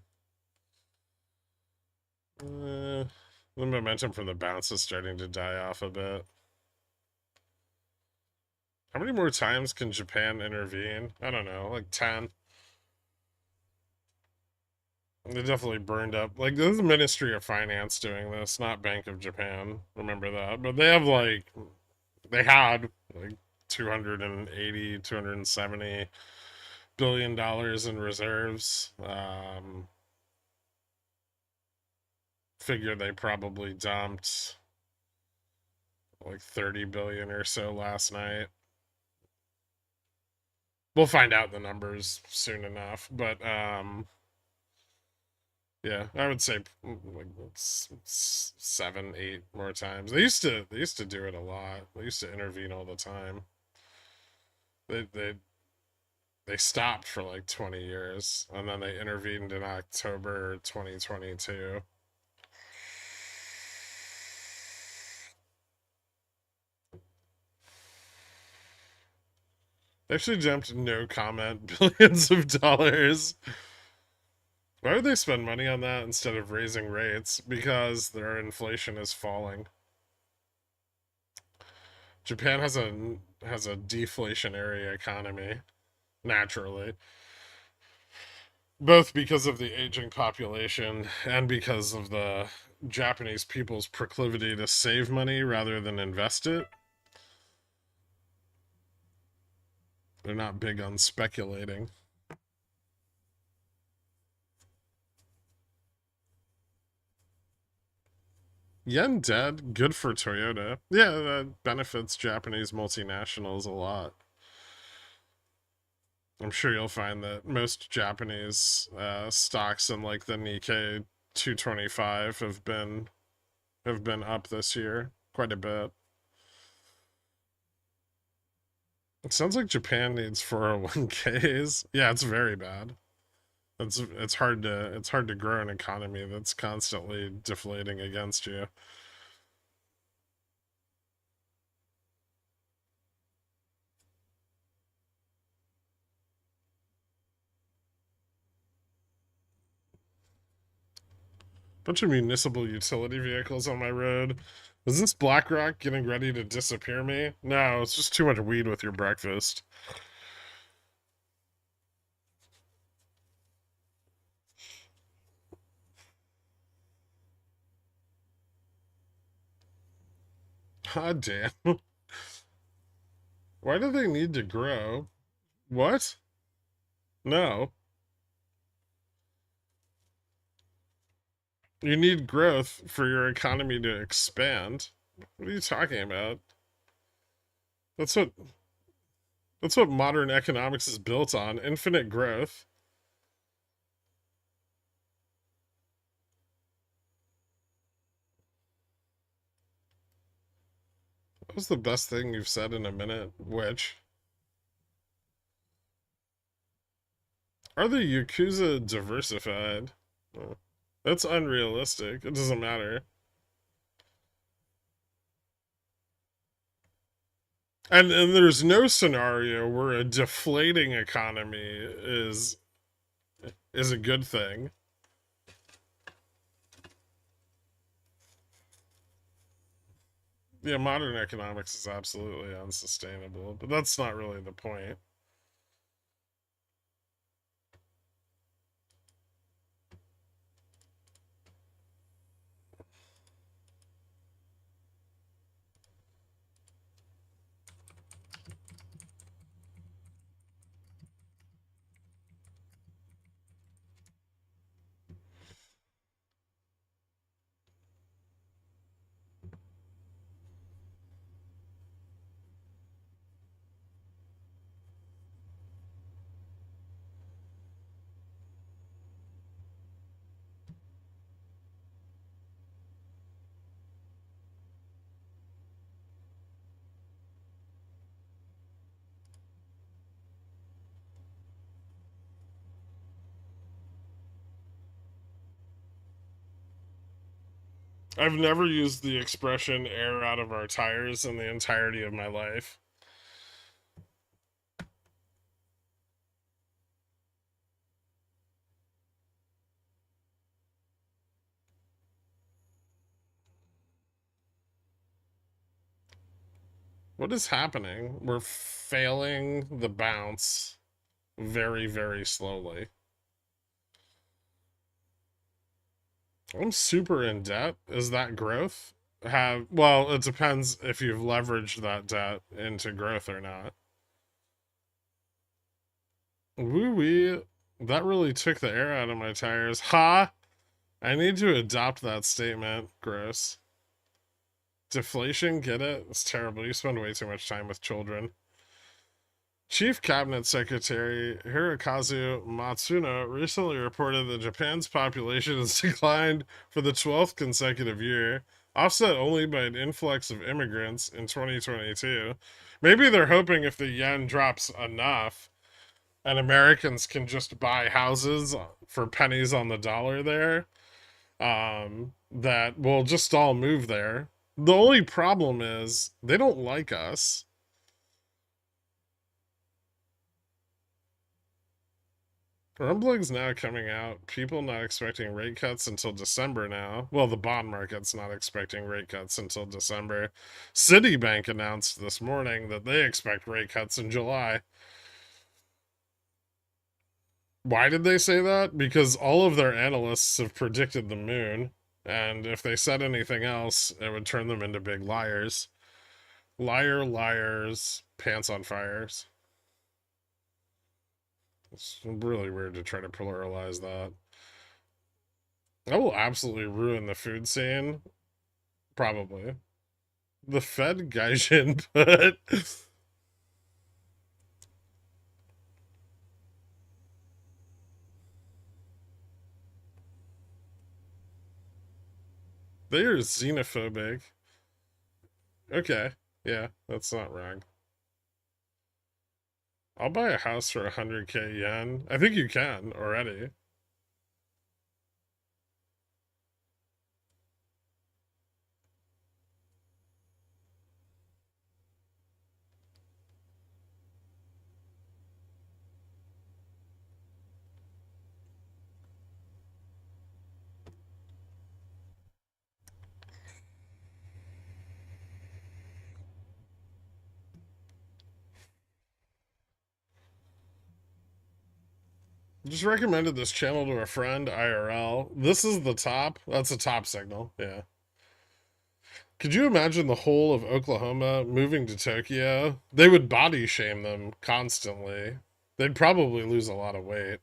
Speaker 1: The momentum for the bounce is starting to die off a bit. How many more times can Japan intervene? I don't know, like 10. They definitely burned up. Like, this is the Ministry of Finance doing this, not Bank of Japan. Remember that. But they had like 280, 270 billion dollars in reserves. Figure they probably dumped like 30 billion or so last night. We'll find out the numbers soon enough, but yeah, I would say like 7, 8 more times. They used to do it a lot. They used to intervene all the time. They stopped for like 20 years, and then they intervened in October 2022. Actually jumped no comment billions of dollars. Why would they spend money on that instead of raising rates? Because their inflation is falling. Japan has a deflationary economy, naturally. Both because of the aging population and because of the Japanese people's proclivity to save money rather than invest it. They're not big on speculating. Yen dead, good for Toyota. Yeah, that benefits Japanese multinationals a lot. I'm sure you'll find that most Japanese stocks in like the Nikkei 225 have been up this year quite a bit. It sounds like Japan needs 401ks. Yeah, it's very bad. It's hard to grow an economy that's constantly deflating against you. Bunch of municipal utility vehicles on my road. Is this BlackRock getting ready to disappear me? No, it's just too much weed with your breakfast. God damn. Why do they need to grow? What? No. You need growth for your economy to expand. What are you talking about? That's what that's what modern economics is built on, infinite growth. That was the best thing you've said in a minute. Which? Are the Yakuza diversified? Oh, that's unrealistic. It doesn't matter. And there's no scenario where a deflating economy is a good thing. Yeah, modern economics is absolutely unsustainable, but that's not really the point. I've never used the expression air out of our tires in the entirety of my life. What is happening? We're failing the bounce very, very slowly. I'm super in debt. Is that growth? Well, it depends if you've leveraged that debt into growth or not. Woo wee. That really took the air out of my tires. Ha! I need to adopt that statement. Gross. Deflation, get it? It's terrible. You spend way too much time with children. Chief Cabinet Secretary Hirokazu Matsuno recently reported that Japan's population has declined for the 12th consecutive year, offset only by an influx of immigrants in 2022. Maybe they're hoping if the yen drops enough and Americans can just buy houses for pennies on the dollar there, that we'll just all move there. The only problem is they don't like us. Rumblings now coming out. People not expecting rate cuts until December now. Well, the bond market's not expecting rate cuts until December. Citibank announced this morning that they expect rate cuts in July. Why did they say that? Because all of their analysts have predicted the moon, and if they said anything else, it would turn them into big liars. Liar, liars, pants on fires. It's really weird to try to pluralize that. That will absolutely ruin the food scene. Probably. The Fed Gaijin put. They are xenophobic. Okay. Yeah, that's not wrong. I'll buy a house for 100k yen. I think you can already. Just recommended this channel to a friend, IRL. This is the top. That's a top signal. Yeah. Could you imagine the whole of Oklahoma moving to Tokyo? They would body shame them constantly. They'd probably lose a lot of weight.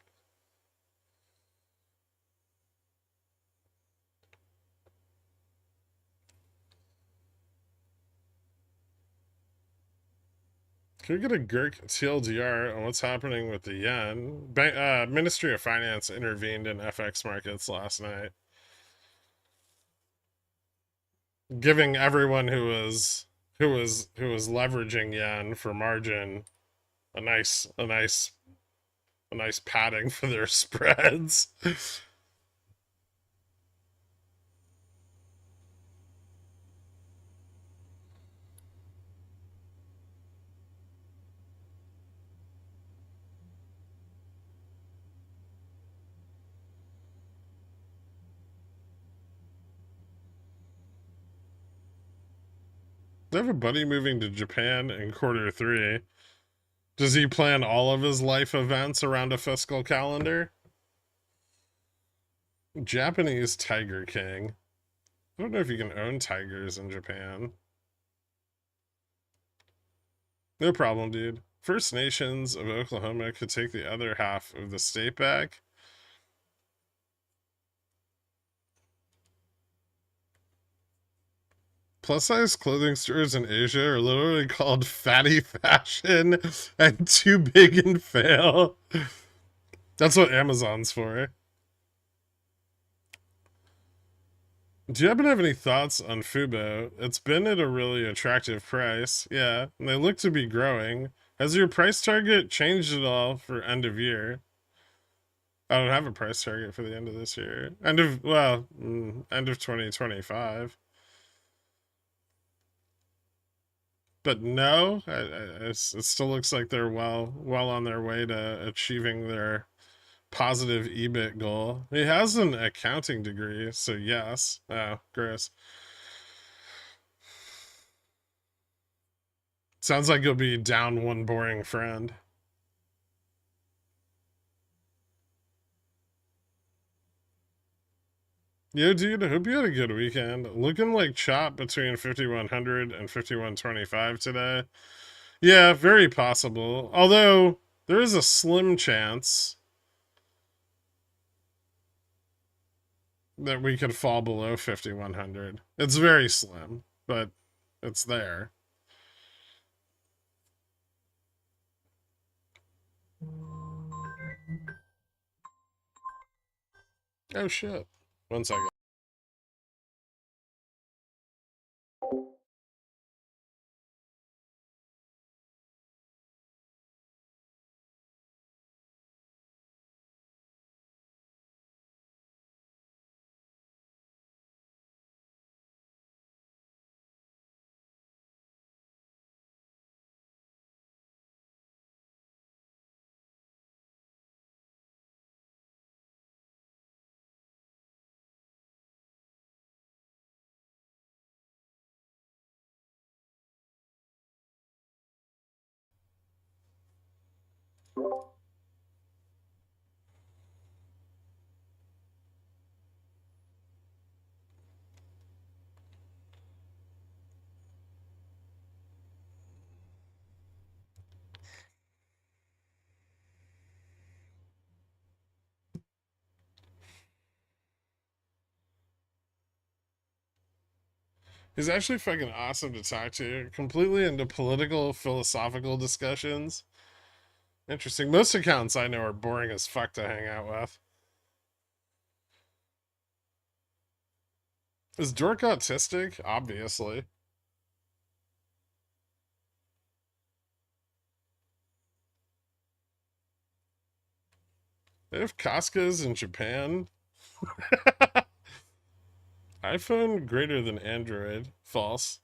Speaker 1: Can we get a Gherkin TLDR on what's happening with the yen? Ministry of Finance intervened in FX markets last night, giving everyone who was leveraging yen for margin a nice padding for their spreads. I have a buddy moving to Japan in Q3. Does he plan all of his life events around a fiscal calendar? Japanese Tiger King. I don't know if you can own tigers in Japan. No problem, dude. First Nations of Oklahoma could take the other half of the state back. Plus size clothing stores in Asia are literally called fatty fashion and too big and fail. That's what Amazon's for. Do you happen to have any thoughts on Fubo? It's been at a really attractive price. Yeah, and they look to be growing. Has your price target changed at all for end of year? I don't have a price target for the end of this year. End of, well, end of 2025. But no, it still looks like they're well on their way to achieving their positive EBIT goal. He has an accounting degree, so yes. Oh, gross. Sounds like you'll be down one boring friend. Yo, dude, I hope you had a good weekend. Looking like chop between 5100 and 5125 today. Yeah, very possible. Although, there is a slim chance that we could fall below 5100. It's very slim, but it's there. Oh shit. One second. He's actually fucking awesome to talk to. Completely into political, philosophical discussions. Interesting. Most accounts I know are boring as fuck to hang out with. Is Dork autistic? Obviously. They have Costco's in Japan. iPhone greater than Android. False.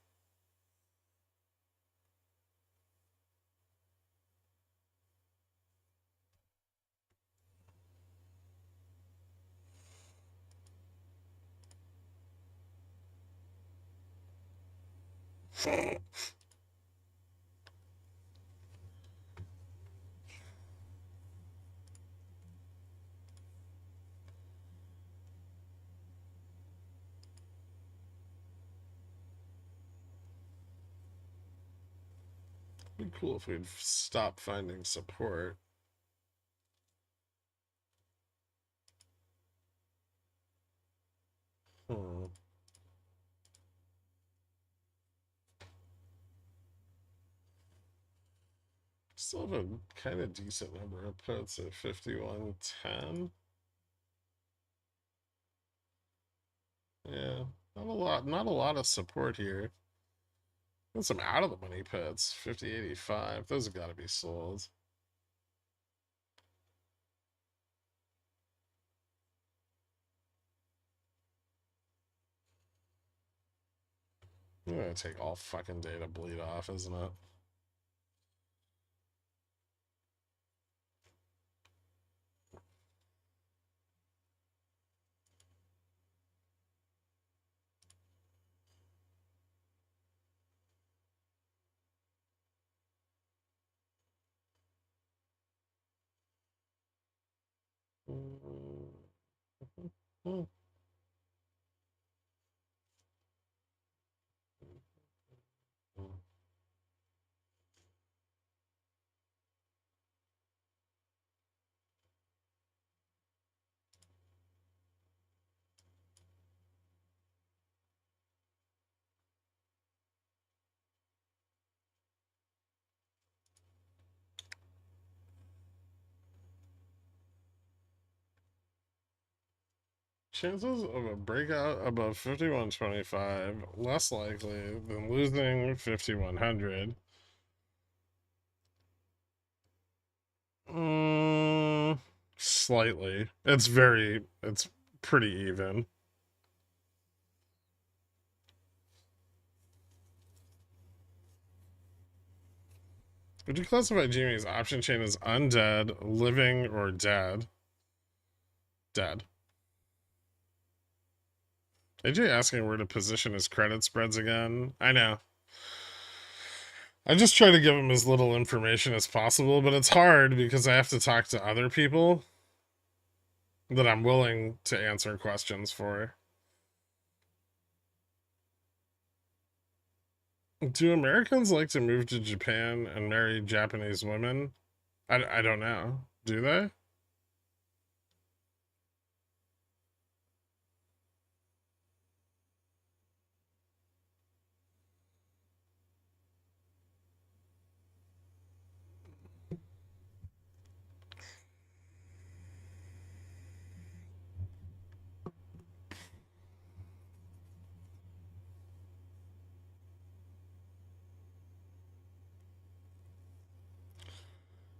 Speaker 1: It'd be cool if we'd stop finding support. Hmm. Still have a kind of decent number of puts at 51.10. Yeah, not a lot of support here. And some out of the money puts, 50.85. Those have got to be sold. I'm gonna take all fucking day to bleed off, isn't it? Chances of a breakout above 51.25 less likely than losing 5100. Slightly. It's pretty even. Would you classify Jimmy's option chain as undead, living, or dead? Dead. AJ asking where to position his credit spreads again. I know. I just try to give him as little information as possible, but it's hard because I have to talk to other people that I'm willing to answer questions for. Do Americans like to move to Japan and marry Japanese women? I don't know. Do they?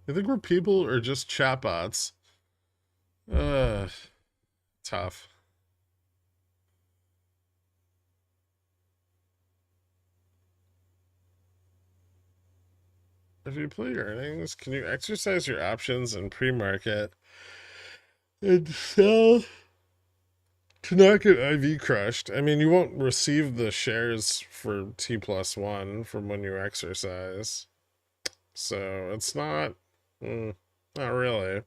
Speaker 1: I think we're people or just chatbots. Uh, Tough. If you play your earnings, can you exercise your options in pre-market and sell to not get IV crushed? I mean, you won't receive the shares for T+1 from when you exercise. So it's not really.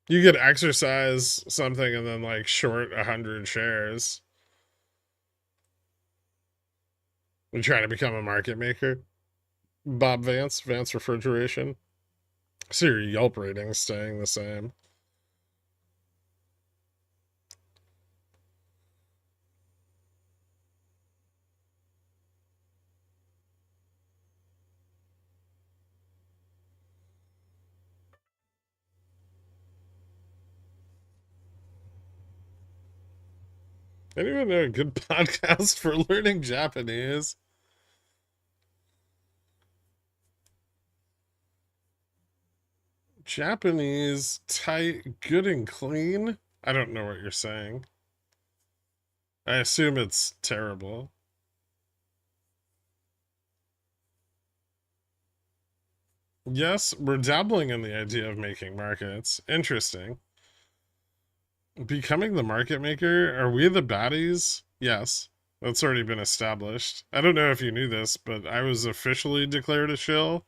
Speaker 1: You could exercise something and then like short 100 shares. You trying to become a market maker? Bob Vance Refrigeration. I see your Yelp rating's staying the same. Anyone know a good podcast for learning Japanese? Japanese, tight, good and clean? I don't know what you're saying. I assume it's terrible. Yes, we're dabbling in the idea of making markets. Interesting. Becoming the market maker? Are we the baddies? Yes. That's already been established. I don't know if you knew this, but I was officially declared a shill.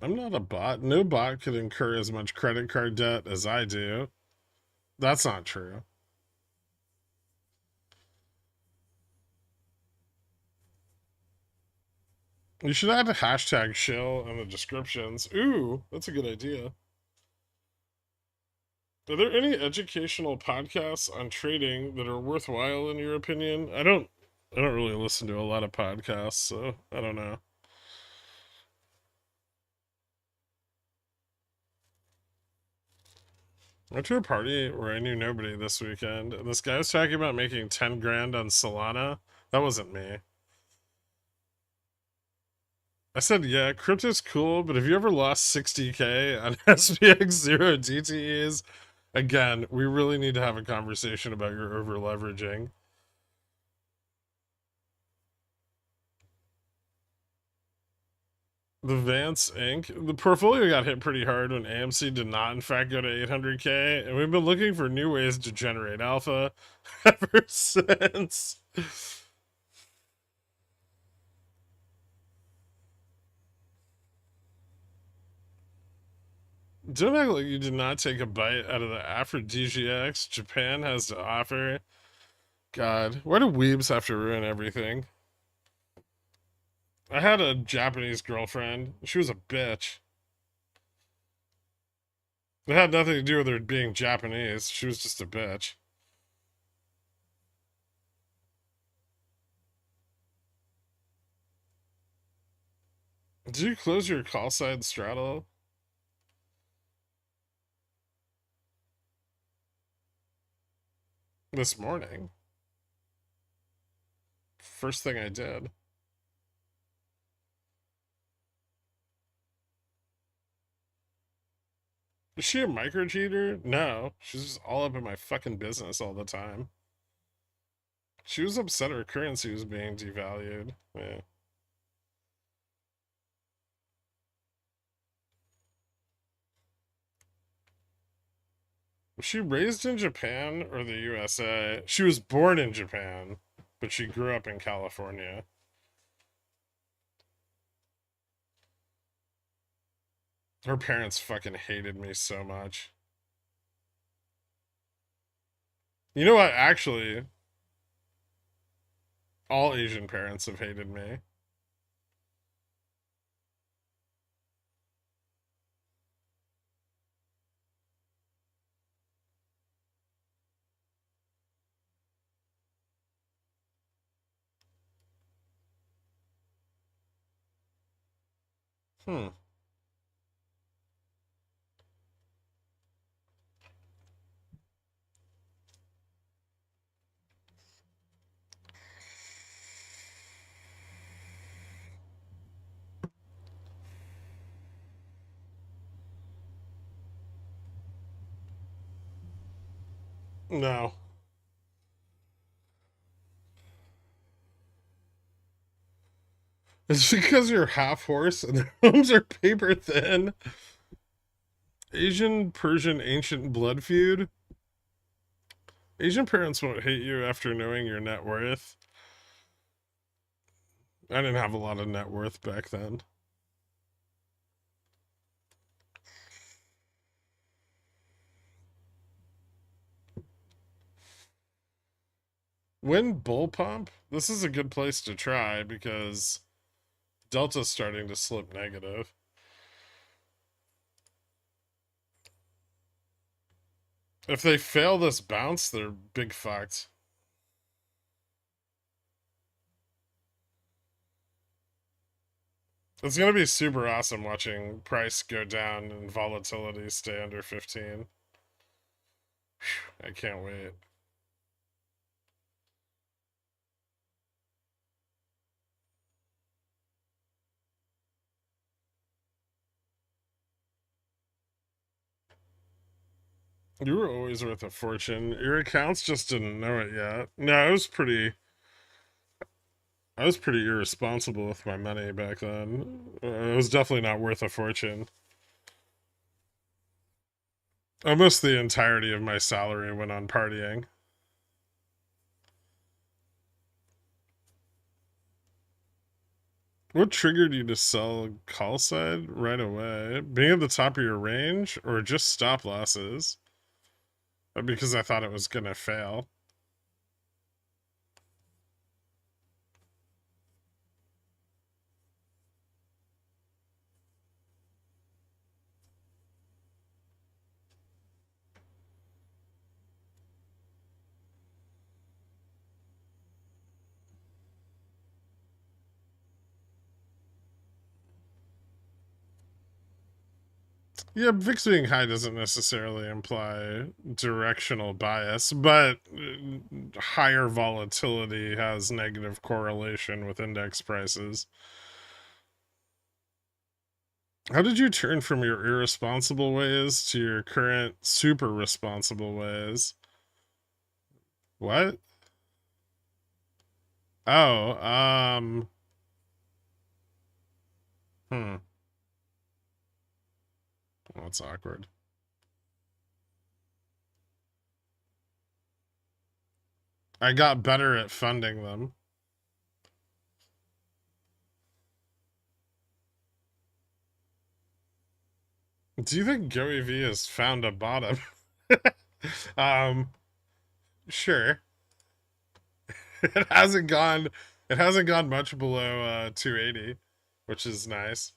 Speaker 1: I'm not a bot. No bot could incur as much credit card debt as I do. That's not true. You should add a hashtag shill in the descriptions. Ooh, that's a good idea. Are there any educational podcasts on trading that are worthwhile in your opinion? I don't really listen to a lot of podcasts, so I don't know. I went to a party where I knew nobody this weekend, and this guy was talking about making 10 grand on Solana. That wasn't me. I said, yeah, crypto's cool, but have you ever lost 60K on SPX zero DTEs? Again, we really need to have a conversation about your over leveraging. The Vance Inc. The portfolio got hit pretty hard when AMC did not, in fact, go to 800K, and we've been looking for new ways to generate alpha ever since. Don't act like you did not take a bite out of the aphrodisiacs Japan has to offer. God, why do weebs have to ruin everything? I had a Japanese girlfriend. She was a bitch. It had nothing to do with her being Japanese. She was just a bitch. Did you close your call side straddle this morning? First thing I did. Is she a micro cheater? No. She's just all up in my fucking business all the time. She was upset her currency was being devalued. Yeah. Was she raised in Japan or the USA? She was born in Japan, but she grew up in California. Her parents fucking hated me so much. You know what? Actually, all Asian parents have hated me. Hmm. No. It's because you're half horse and their homes are paper thin. Asian Persian ancient blood feud. Asian parents won't hate you after knowing your net worth. I didn't have a lot of net worth back then. When bull pump, this is a good place to try because Delta's starting to slip negative. If they fail this bounce, they're big fucked. It's going to be super awesome watching price go down and volatility stay under 15. Whew, I can't wait. You were always worth a fortune. Your accounts just didn't know it yet. No, I was pretty irresponsible with my money back then. It was definitely not worth a fortune. Almost the entirety of my salary went on partying. What triggered you to sell call side right away? Being at the top of your range or just stop losses? Because I thought it was gonna fail. Yeah, VIX being high doesn't necessarily imply directional bias, but higher volatility has negative correlation with index prices. How did you turn from your irresponsible ways to your current super responsible ways? What? Oh, hmm. Well, that's awkward. I got better at funding them. Do you think GoEV has found a bottom? um, sure. It hasn't gone it hasn't gone much below 280, which is nice.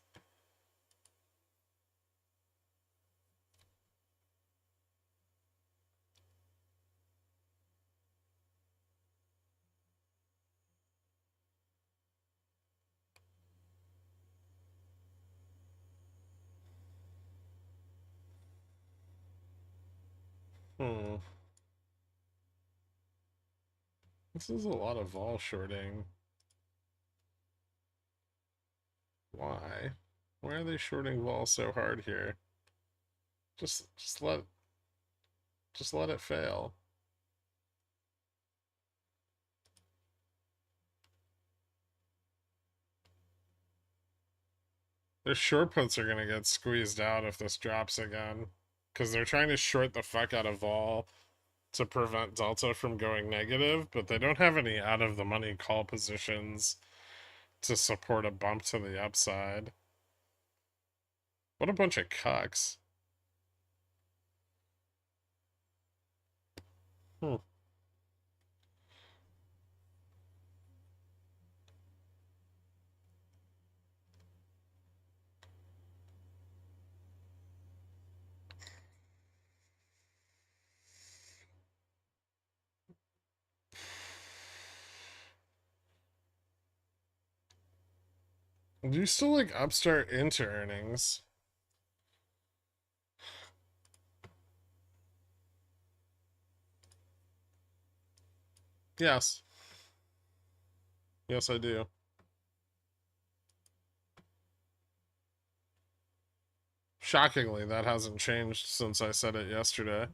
Speaker 1: Hmm. This is a lot of vol shorting. Why? Why are they shorting vol so hard here? Just let it fail. Their short puts are gonna get squeezed out if this drops again. Because they're trying to short the fuck out of vol to prevent Delta from going negative, but they don't have any out of the money call positions to support a bump to the upside. What a bunch of cucks. Hmm. Do you still like Upstart into earnings? Yes. Yes, I do. Shockingly, that hasn't changed since I said it yesterday.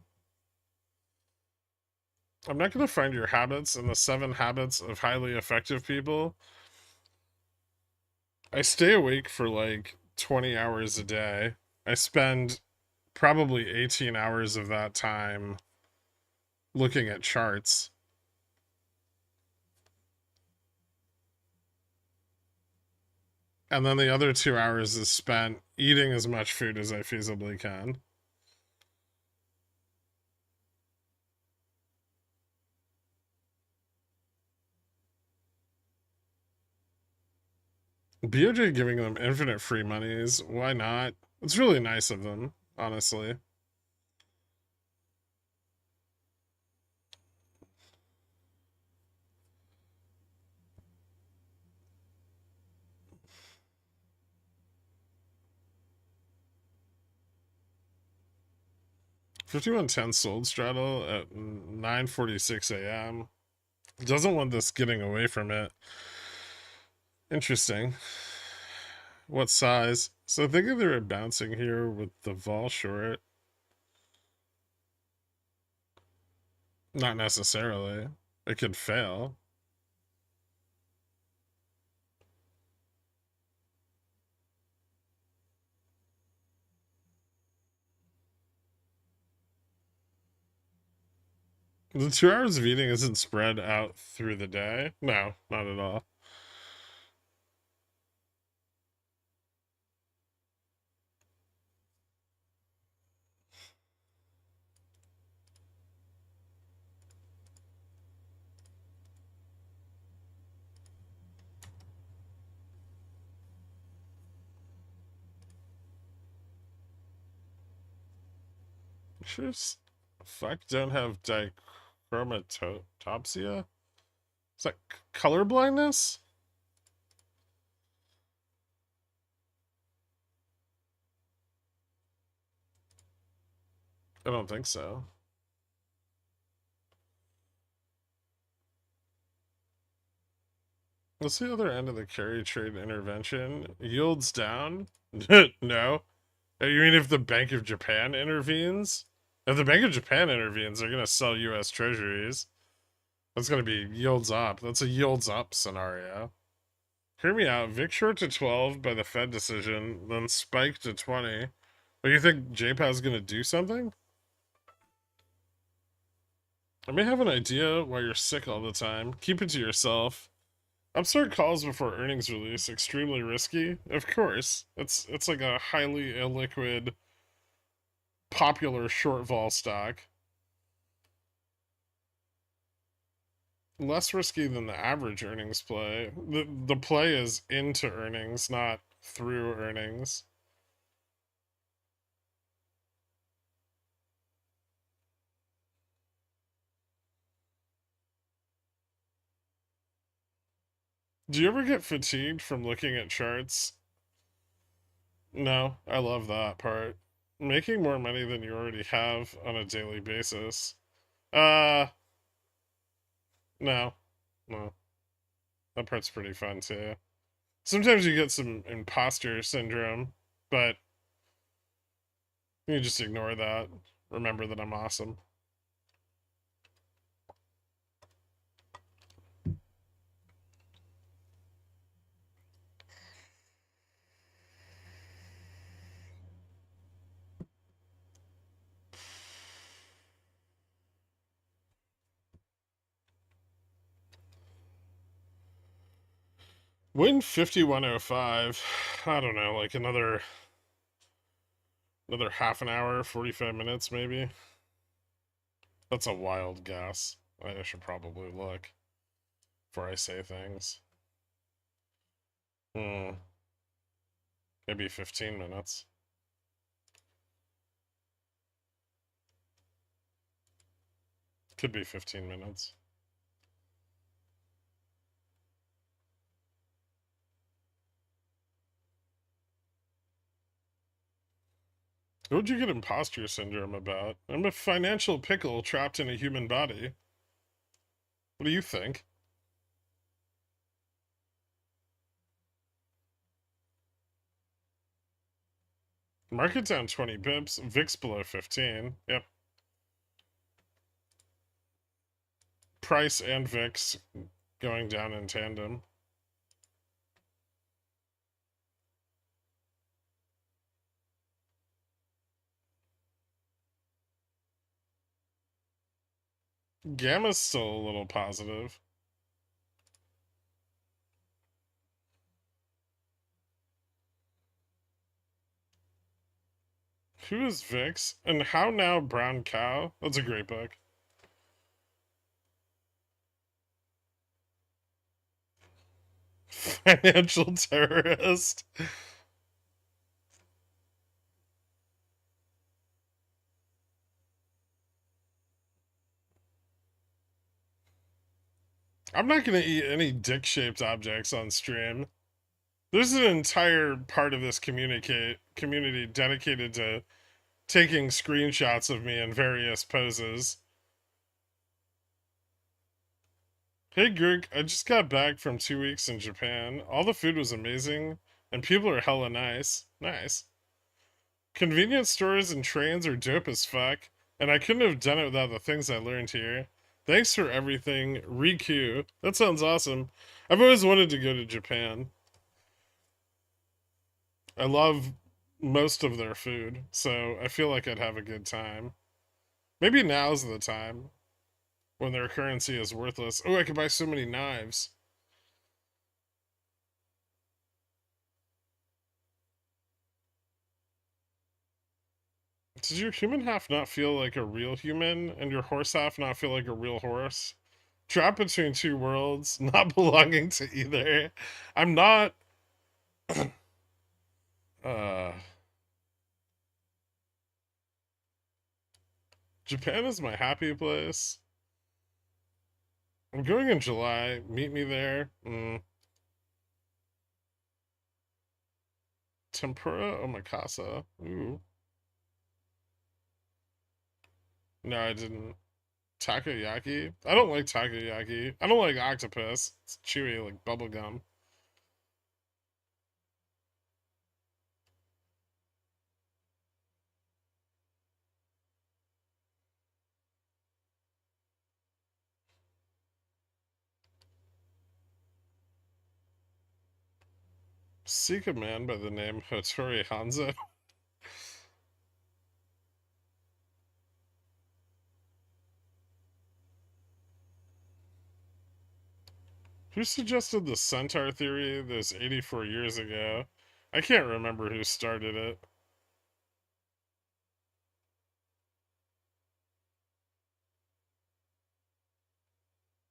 Speaker 1: I'm not going to find your habits in the 7 habits of highly effective people. I stay awake for like 20 hours a day. I spend probably 18 hours of that time looking at charts. And then the other 2 hours is spent eating as much food as I feasibly can. BOJ giving them infinite free monies. Why not? It's really nice of them, honestly. $51.10 sold straddle at 9:46 a.m. Doesn't want this getting away from it. Interesting. What size? So I think if they're bouncing here with the vol short. Not necessarily. It could fail. The 2 hours of eating isn't spread out through the day. No, not at all. Just fuck don't have dichromatopsia? Is that color blindness? I don't think so. What's the other end of the carry trade intervention? Yields down? No. You mean if the Bank of Japan intervenes? If the Bank of Japan intervenes, they're going to sell US Treasuries. That's going to be yields up. That's a yields up scenario. Hear me out. VIX short to 12 by the Fed decision, then spike to 20. What, you think JPA's going to do something? I may have an idea why you're sick all the time. Keep it to yourself. Upstart calls before earnings release, extremely risky. Of course. It's like a highly illiquid, popular short vol stock. Less risky than the average earnings play. The play is into earnings, not through earnings. Do you ever get fatigued from looking at charts? No, I love that part. Making more money than you already have on a daily basis. Uh, no. No. That part's pretty fun too. Sometimes you get some imposter syndrome, but you just ignore that. Remember that I'm awesome. Win 5105. I don't know, like another half an hour, 45 minutes maybe. That's a wild guess. I should probably look before I say things. Maybe 15 minutes. Could be 15 minutes. What would you get imposter syndrome about? I'm a financial pickle trapped in a human body. What do you think? Market down 20 pips. VIX below 15. Yep. Price and VIX going down in tandem. Gamma's still a little positive. Who is VIX? And How Now Brown Cow? That's a great book. Financial terrorist. I'm not gonna eat any dick-shaped objects on stream. There's an entire part of this community dedicated to taking screenshots of me in various poses. Hey Greg, I just got back from 2 weeks in Japan. All the food was amazing, and people are hella nice. Nice. Convenience stores and trains are dope as fuck, and I couldn't have done it without the things I learned here. Thanks for everything, Riku. That sounds awesome. I've always wanted to go to Japan. I love most of their food, so I feel like I'd have a good time. Maybe now's the time when their currency is worthless. Oh, I could buy so many knives. Does your human half not feel like a real human, and your horse half not feel like a real horse? Trapped between two worlds, not belonging to either. I'm not. uh, Japan is my happy place. I'm going in July. Meet me there. Tempura omakase. Ooh. No, I didn't. Takoyaki? I don't like takoyaki. I don't like octopus. It's chewy like bubblegum. Seek a man by the name Hotori Hanzo. Who suggested the centaur theory those 84 years ago? I can't remember who started it.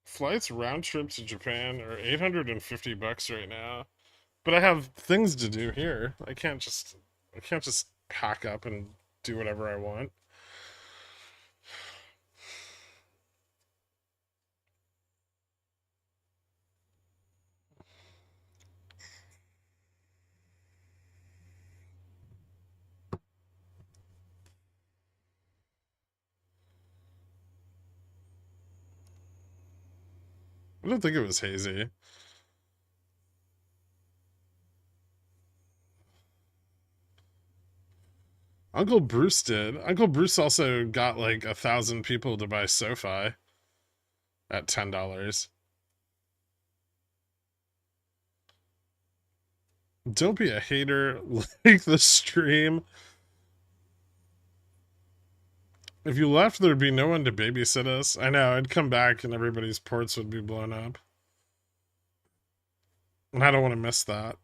Speaker 1: Flights round trip to Japan are 850 bucks right now. But I have things to do here. I can't just pack up and do whatever I want. I don't think it was hazy. Uncle Bruce did. Uncle Bruce also got like 1,000 people to buy SoFi at $10. Don't be a hater. Like the stream. If you left, there'd be no one to babysit us. I know, I'd come back and everybody's ports would be blown up. And I don't want to miss that.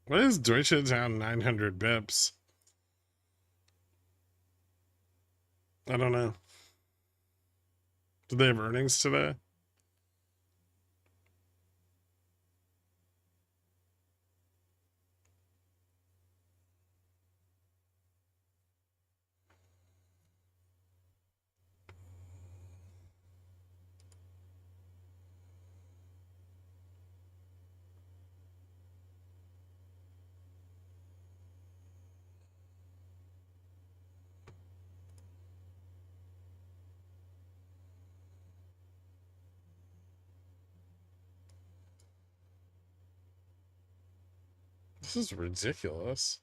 Speaker 1: Why is Deutsche down 900 bips? I don't know. Did they have earnings today? This is ridiculous.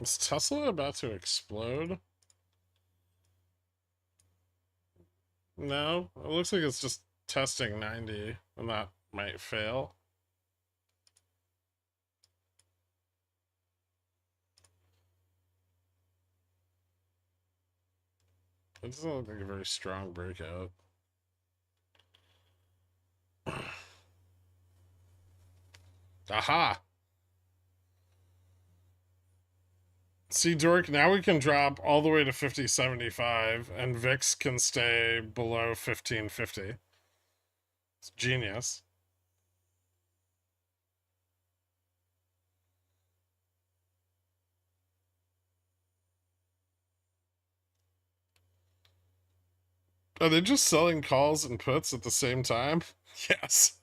Speaker 1: Is Tesla about to explode? No, it looks like it's just testing 90, and that might fail. It doesn't look like a very strong breakout. Aha! See, Dork, now we can drop all the way to 50.75, and VIX can stay below 15.50. It's genius. Are they just selling calls and puts at the same time? Yes.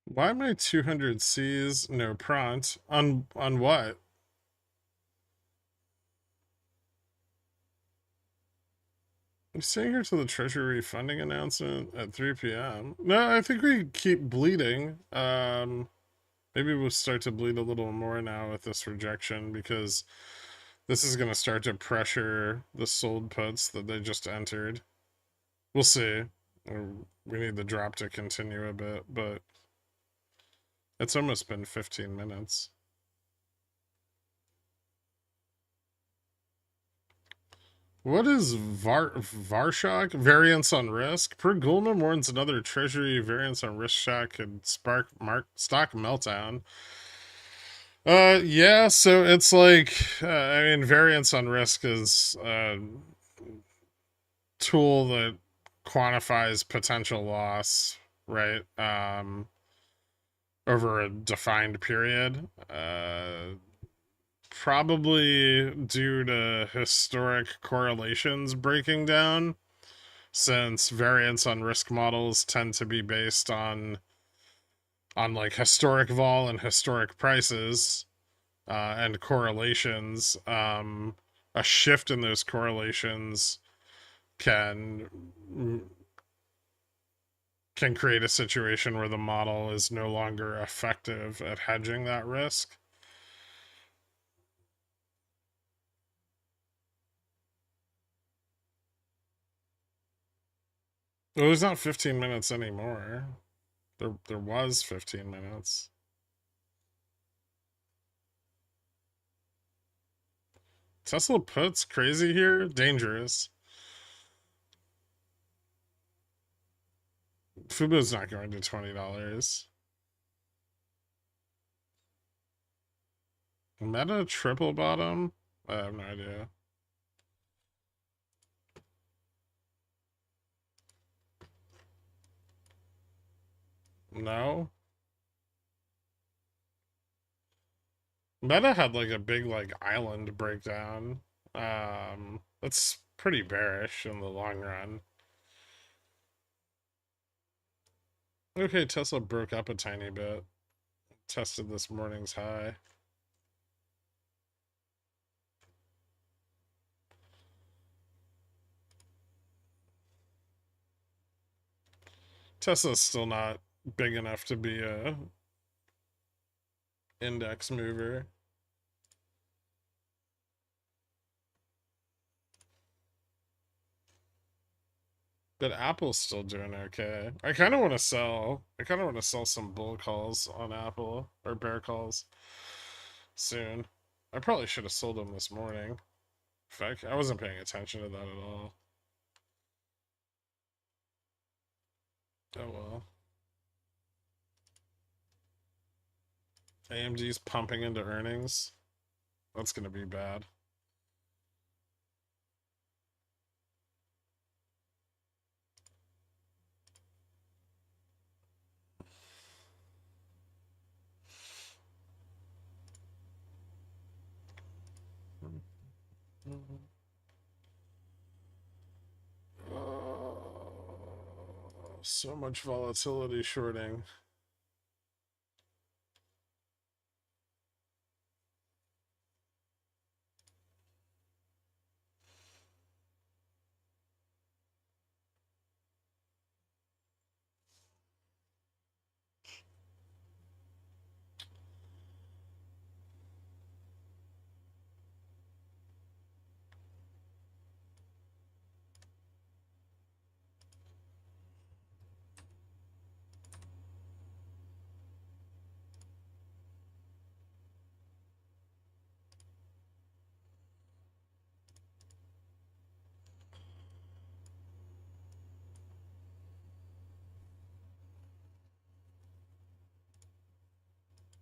Speaker 1: Why am I 200 C's no prompt? On what? I'm staying here till the Treasury funding announcement at 3 p.m. No, I think we keep bleeding. Maybe we'll start to bleed a little more now with this rejection, because this is going to start to pressure the sold puts that they just entered. We'll see. We need the drop to continue a bit, but it's almost been 15 minutes. What is Varshok? Variance on risk? Per Goldman warns another Treasury variance on risk shock could spark stock meltdown. Yeah, so it's like, I mean, variance on risk is a tool that quantifies potential loss, right? Over a defined period. Probably due to historic correlations breaking down, since variance on risk models tend to be based on like historic vol and historic prices, and correlations. A shift in those correlations can create a situation where the model is no longer effective at hedging that risk. Well, there's not 15 minutes anymore. There was 15 minutes. Tesla puts crazy here, dangerous. Fubo's not going to $20. Meta triple bottom? I have no idea. No. Meta had like a big like island breakdown. That's pretty bearish in the long run. Okay, Tesla broke up a tiny bit. Tested this morning's high. Tesla's still not big enough to be a index mover. But Apple's still doing okay. I kind of want to sell. I kind of want to sell some bull calls on Apple or bear calls soon. I probably should have sold them this morning. In fact, I wasn't paying attention to that at all. Oh well. AMD's pumping into earnings. That's gonna be bad. So much volatility shorting.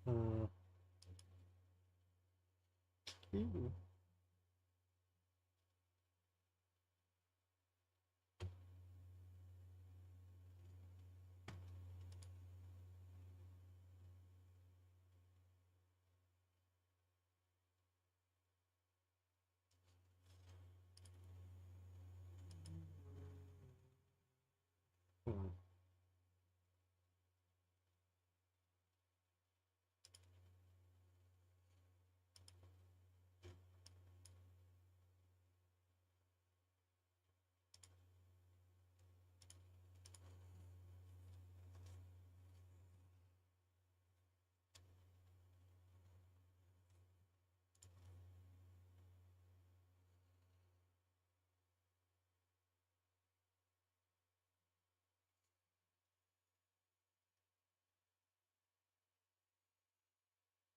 Speaker 1: Hmm. Ooh. Hmm.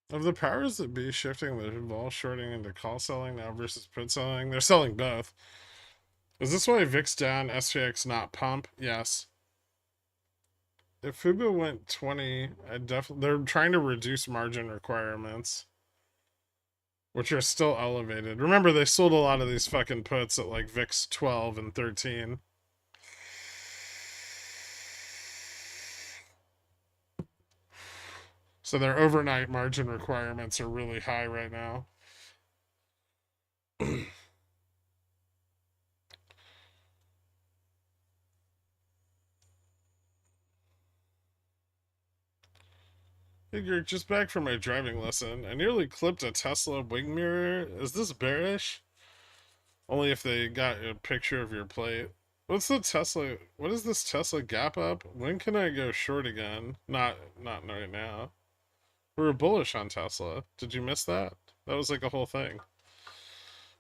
Speaker 1: Of the powers that be shifting the vol shorting into call selling now versus put selling, they're selling both. Is this why VIX down, SPX not pump? Yes. If Fubo went 20, I definitely they're trying to reduce margin requirements, which are still elevated. Remember, they sold a lot of these fucking puts at like VIX 12 and 13. So their overnight margin requirements are really high right now. Hey Greg, just back from my driving lesson. I nearly clipped a Tesla wing mirror. Is this bearish? Only if they got a picture of your plate. What's the Tesla? What is this Tesla gap up? When can I go short again? Not right now. We were bullish on Tesla. Did you miss that? That was like a whole thing.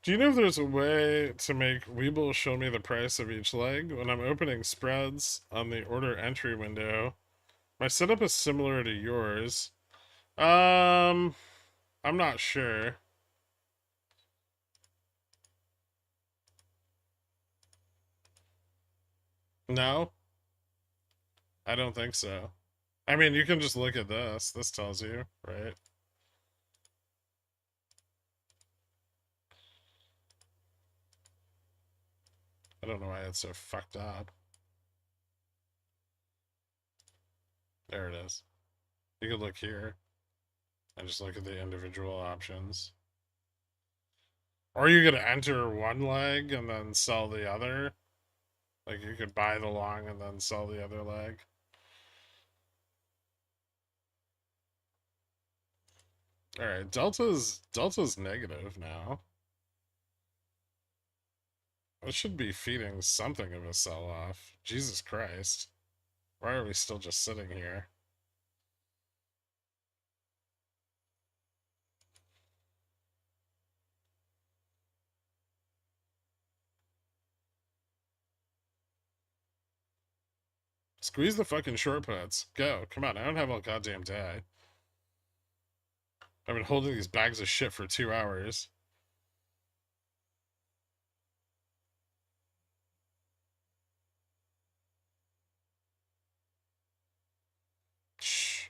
Speaker 1: Do you know if there's a way to make WeBull show me the price of each leg when I'm opening spreads on the order entry window? My setup is similar to yours. I'm not sure. No, I don't think so. I mean, you can just look at this. This tells you, right? I don't know why it's so fucked up. There it is. You could look here and just look at the individual options. Or you could enter one leg and then sell the other. Like you could buy the long and then sell the other leg. Alright, Delta's negative now. It should be feeding something of a sell-off. Jesus Christ. Why are we still just sitting here? Squeeze the fucking short puts. Go. Come on, I don't have all goddamn day. I've been holding these bags of shit for 2 hours. Shh.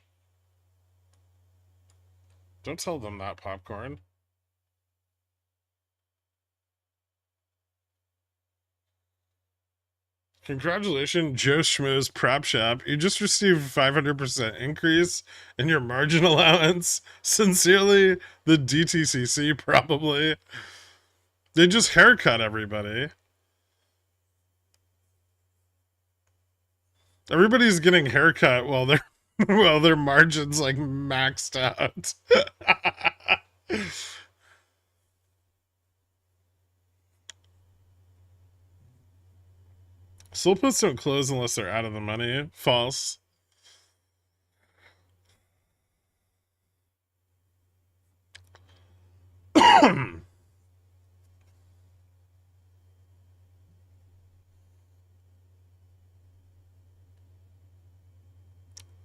Speaker 1: Don't tell them that, Popcorn. Congratulations, Joe Schmo's Prop Shop. You just received a 500% increase in your margin allowance. Sincerely, the DTCC, probably. They just haircut everybody. Everybody's getting haircut while their margins like maxed out. Still puts don't close unless they're out of the money. False.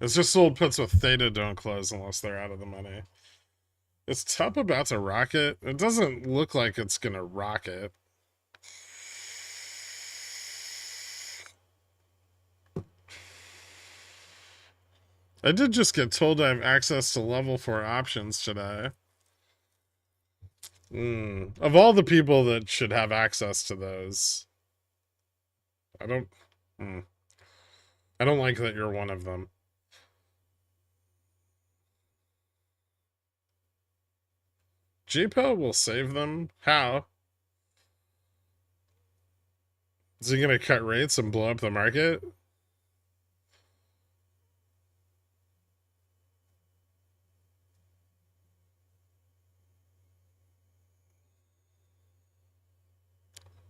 Speaker 1: It's just sold puts with theta don't close unless they're out of the money. Is Tup about to rocket? It doesn't look like it's gonna rocket. I did just get told I have access to level 4 options today. Of all the people that should have access to those, I don't... I don't like that you're one of them. JPO will save them? How? Is he gonna cut rates and blow up the market?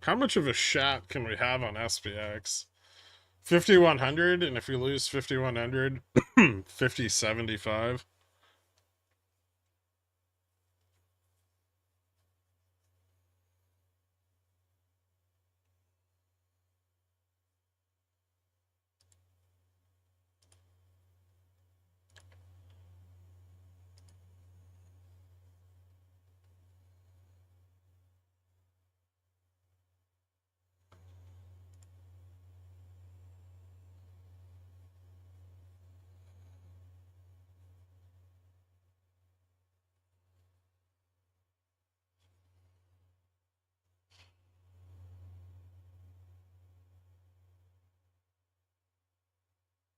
Speaker 1: How much of a shot can we have on SPX? 5,100, and if we lose 5,100, 50.75.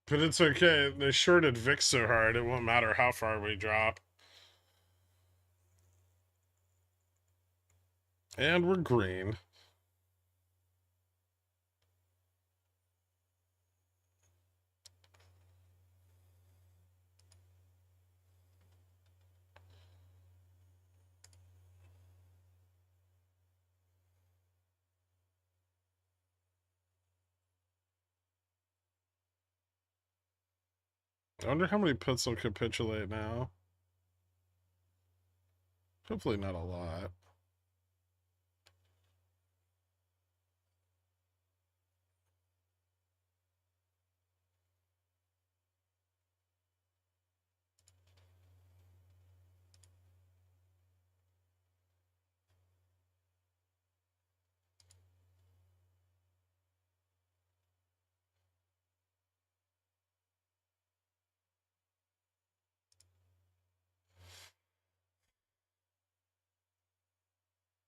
Speaker 1: But it's okay. They shorted VIX so hard, it won't matter how far we drop. And we're green. I wonder how many puts will capitulate now. Hopefully not a lot.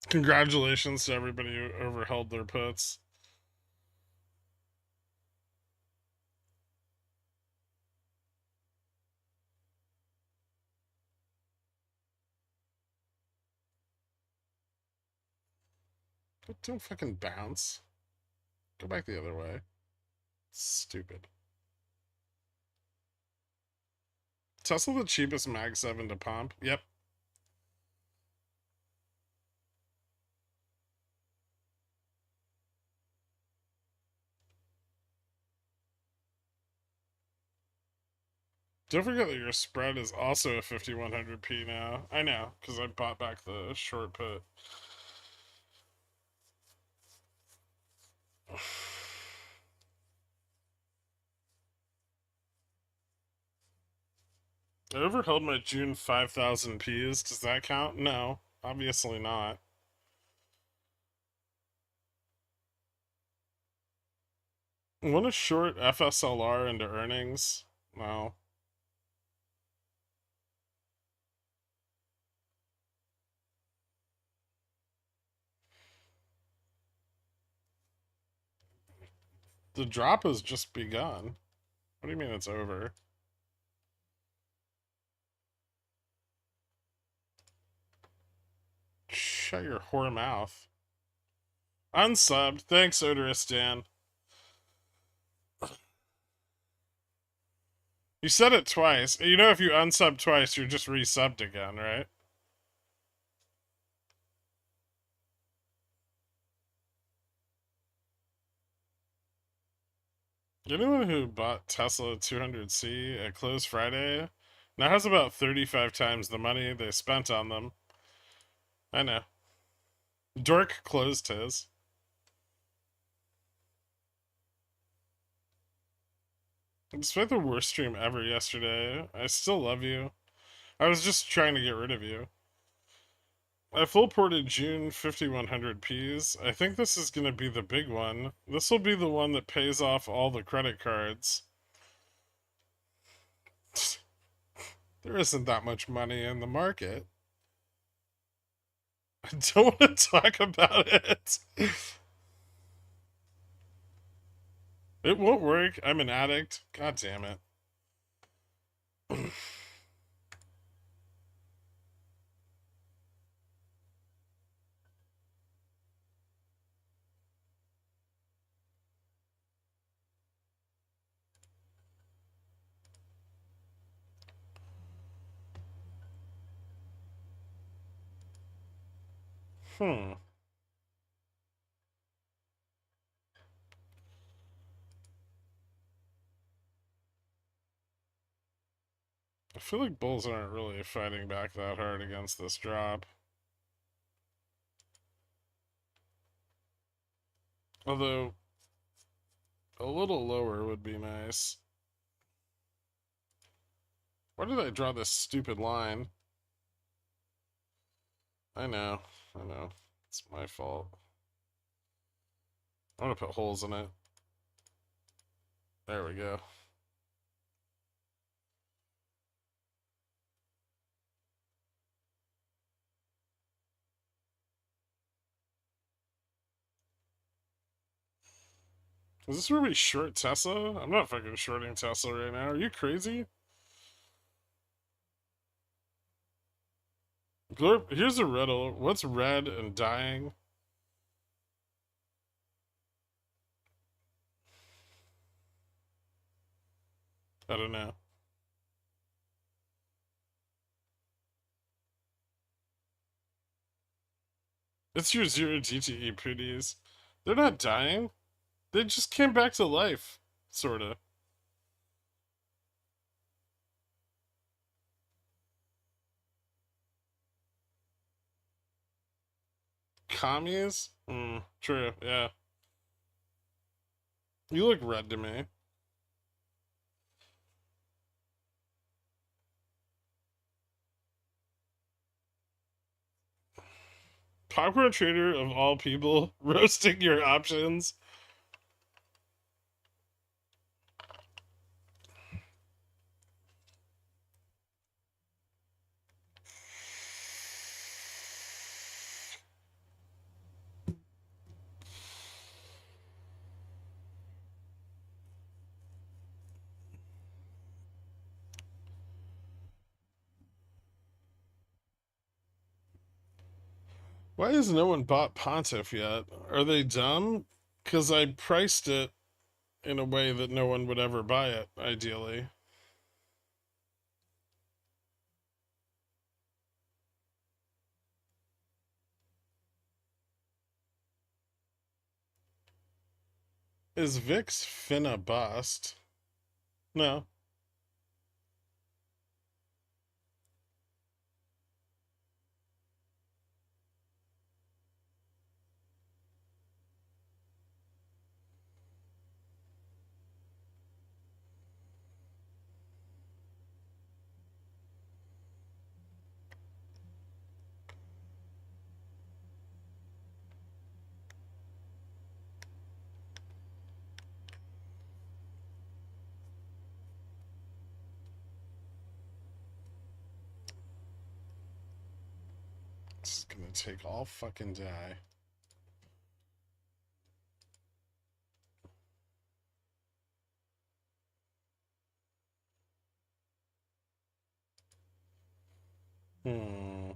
Speaker 1: Congratulations to everybody who overheld their puts. Don't fucking bounce. Go back the other way. Stupid. Tesla the cheapest Mag 7 to pump? Yep. Don't forget that your spread is also a 5100p now. I know, because I bought back the short put. I overheld my June 5,000 Ps. Does that count? No, obviously not. Want to short FSLR into earnings? No. The drop has just begun. What do you mean it's over? Shut your whore mouth. Unsubbed. Thanks, Odorous Dan. You said it twice. You know if you unsub twice, you're just resubbed again, right? Anyone who bought Tesla 200C at close Friday now has about 35 times the money they spent on them. I know. Dork closed his. Despite the worst stream ever yesterday, I still love you. I was just trying to get rid of you. I full ported June 5100 Ps. I think this is going to be the big one. This will be the one that pays off all the credit cards. There isn't that much money in the market. I don't want to talk about it. It won't work. I'm an addict. God damn it. Hmm. I feel like bulls aren't really fighting back that hard against this drop. Although, a little lower would be nice. Why did I draw this stupid line? I know. It's my fault. I'm gonna put holes in it. There we go. Is this where we short Tesla? I'm not fucking shorting Tesla right now. Are you crazy? Glorp, here's a riddle. What's red and dying? I don't know. It's your zero GTE pooties. They're not dying. They just came back to life. Sorta. Commies? True, yeah. You look red to me. Popcorn trader of all people, roasting your options. Why has no one bought Pontiff yet? Are they dumb? Because I priced it in a way that no one would ever buy it, ideally. Is VIX finna bust? No. It's gonna take all fucking day. Hmm.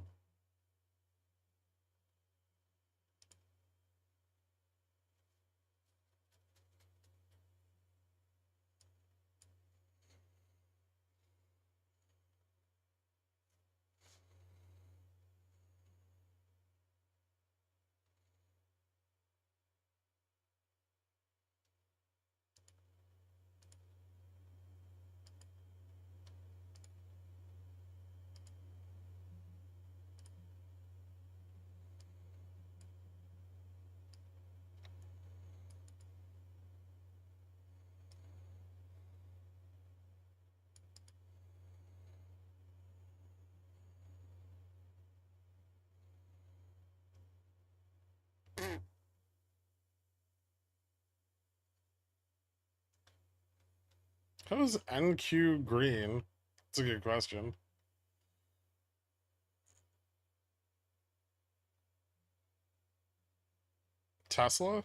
Speaker 1: How is NQ green? That's a good question. Tesla?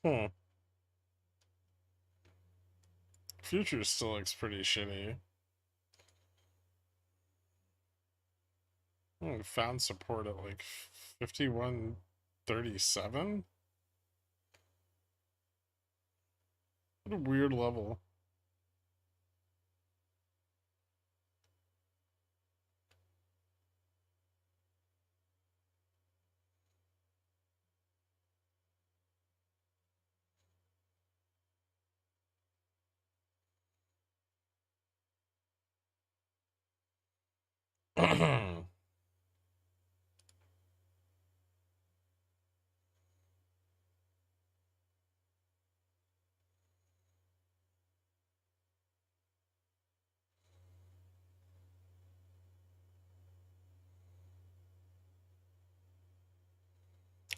Speaker 1: Hmm. Futures still looks pretty shitty. Found support at like 51.37? What a weird level.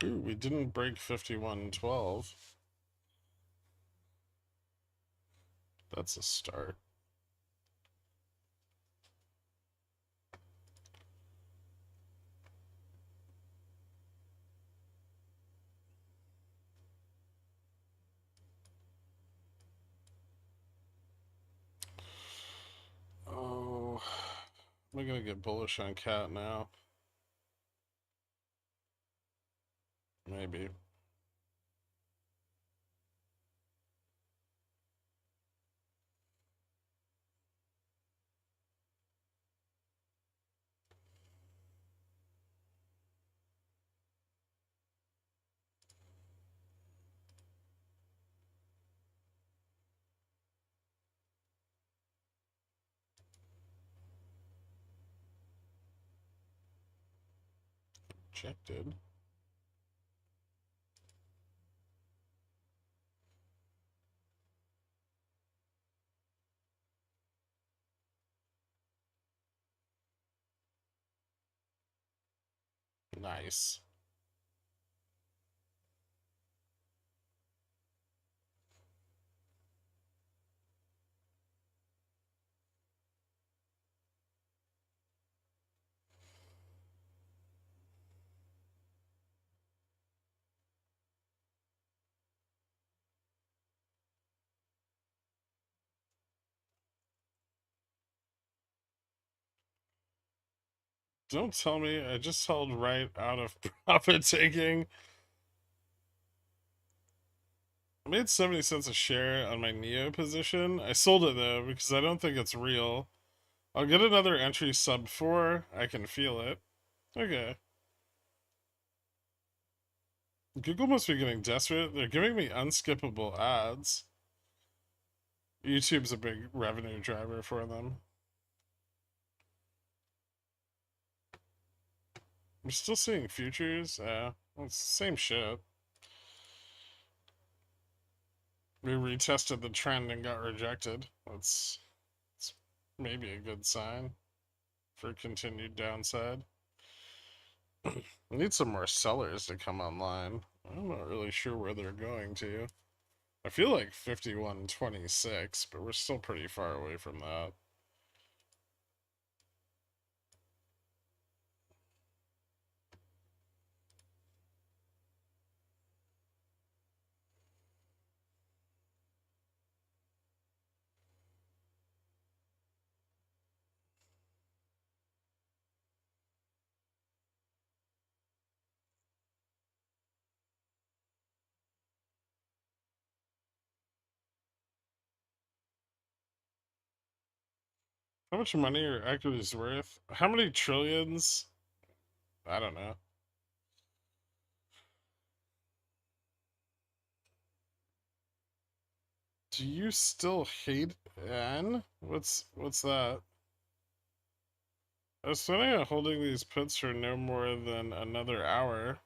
Speaker 1: Ooh, we didn't break 51.12. That's a start. Oh, am I gonna get bullish on cat now? Maybe. Rejected. Nice. Don't tell me I just held right out of profit taking. I made 70 cents a share on my Neo position. I sold it though because I don't think it's real. I'll get another entry sub 4. I can feel it. Okay. Google must be getting desperate. They're giving me unskippable ads. YouTube's a big revenue driver for them. I'm still seeing futures. Well, it's the same shit. We retested the trend and got rejected. That's maybe a good sign for continued downside. We need some more sellers to come online. I'm not really sure where they're going to. I feel like 51.26, but we're still pretty far away from that. How much money are equities worth? How many trillions? I don't know. Do you still hate N? What's that? I was planning on holding these puts for no more than another hour.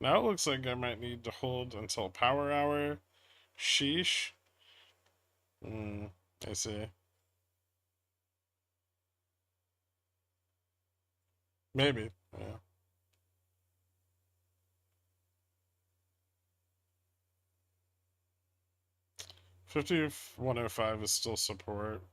Speaker 1: Now it looks like I might need to hold until power hour. Sheesh. Hmm, I see. Maybe. Yeah. 5105 is still support.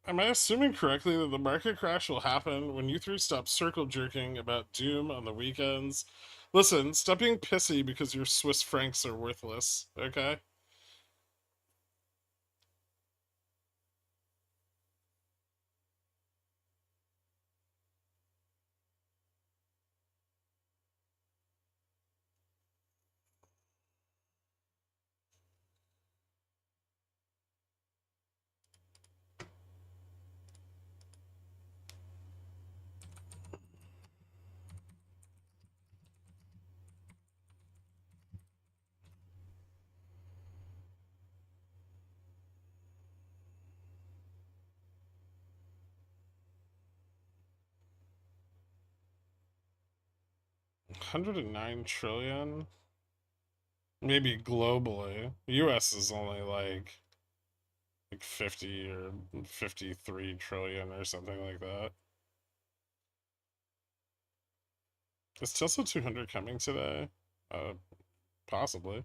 Speaker 1: Am I assuming correctly that the market crash will happen when you three stop circle jerking about doom on the weekends? Listen, stop being pissy because your Swiss francs are worthless, okay? $109 trillion? Maybe globally. US is only like 50 or 53 trillion or something like that. Is Tesla 200 coming today? Possibly.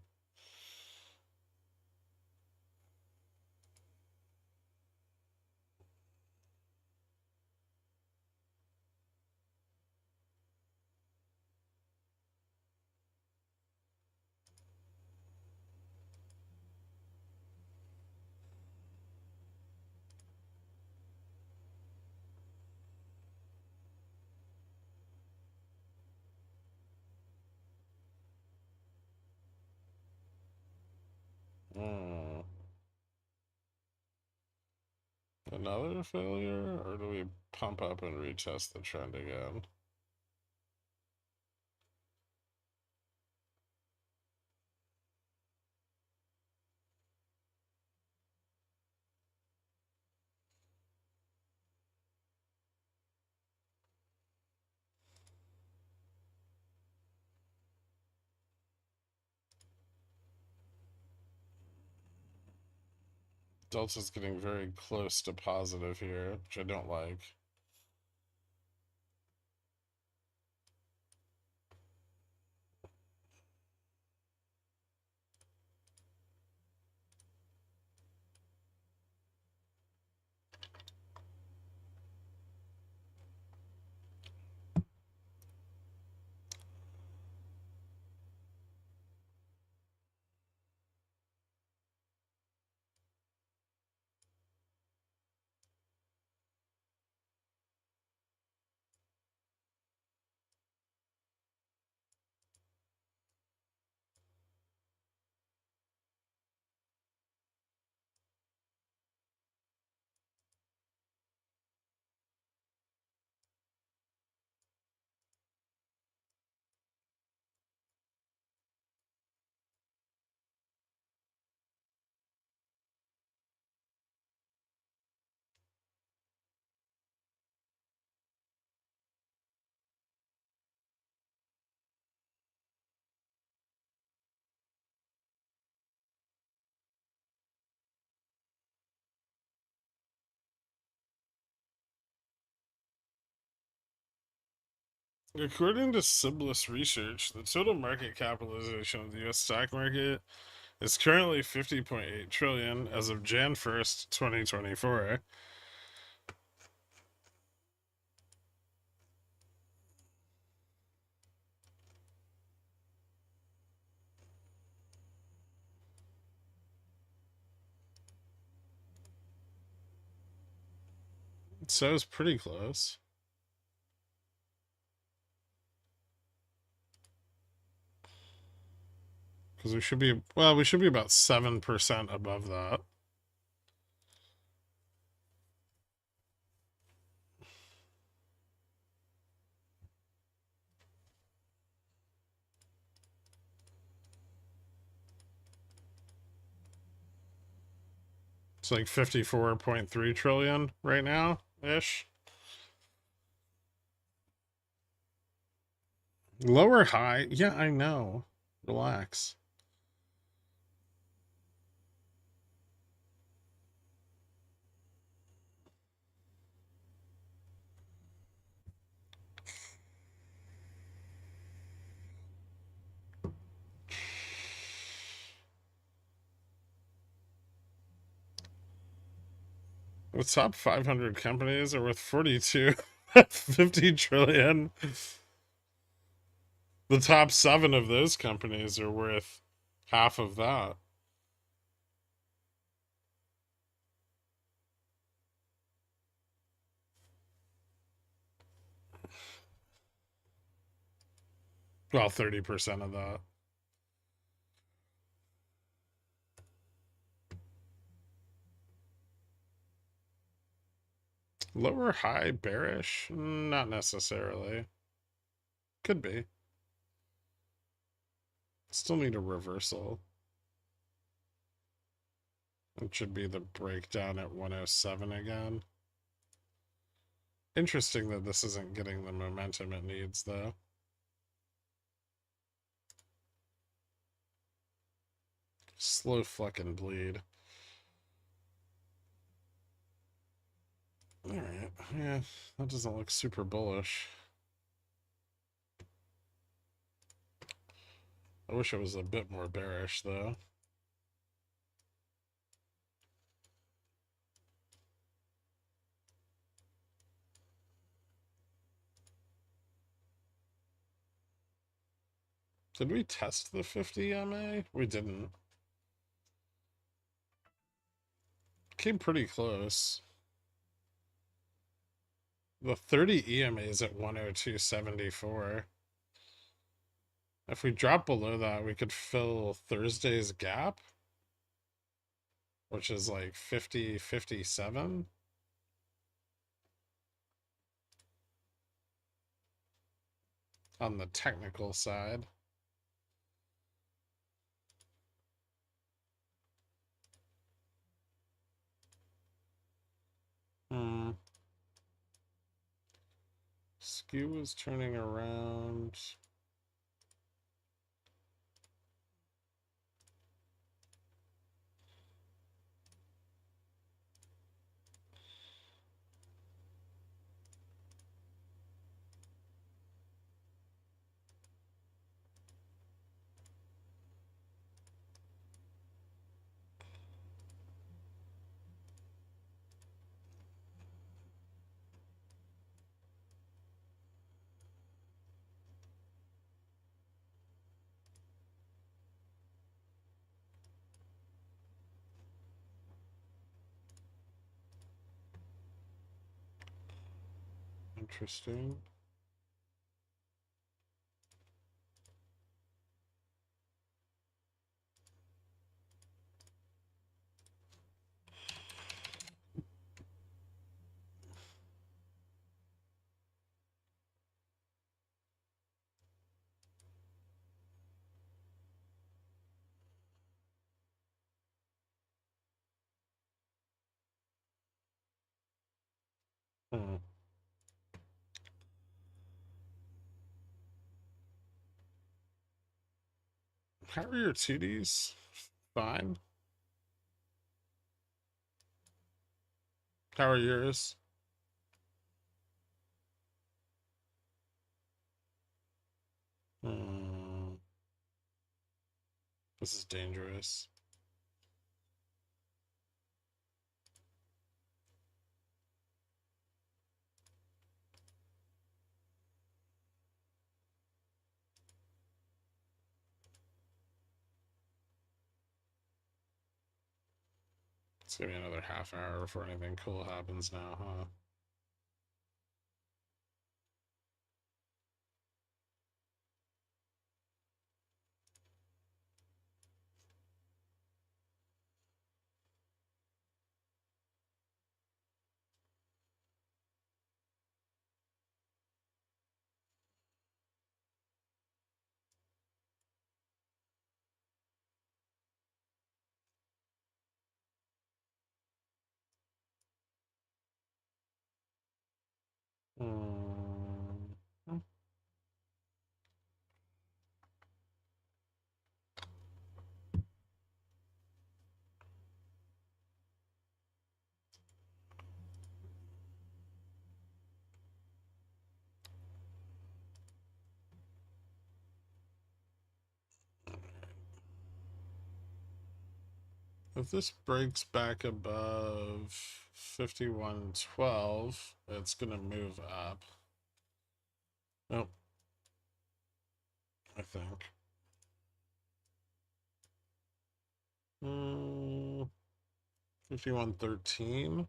Speaker 1: Hmm. Another failure? Or do we pump up and retest the trend again? Delta's getting very close to positive here, which I don't like. According to Siblis Research, the total market capitalization of the U.S. stock market is currently 50.8 trillion as of Jan 1st, 2024. So it's pretty close. Because we should be, well, we should be about 7% above that. It's like 54.3 trillion right now ish. Lower high. Yeah, I know. Relax. The top 500 companies are worth 42, 50 trillion. The top 7 of those companies are worth half of that. Well, 30% of that. Lower high bearish? Not necessarily. Could be. Still need a reversal. It should be the breakdown at 107 again. Interesting that this isn't getting the momentum it needs, though. Slow fucking bleed. Alright, yeah, that doesn't look super bullish. I wish it was a bit more bearish, though. Did we test the 50 MA? We didn't. Came pretty close. The 30 EMA is at 102.74. If we drop below that, we could fill Thursday's gap, which is like 50.57 on the technical side. Skew is turning around. Interesting. Hmm. How are your 2Ds? Fine. How are yours? This is dangerous. It's gonna be another half hour before anything cool happens now, huh? If this breaks back above 51.12, it's gonna move up. Nope. I think. 51.13.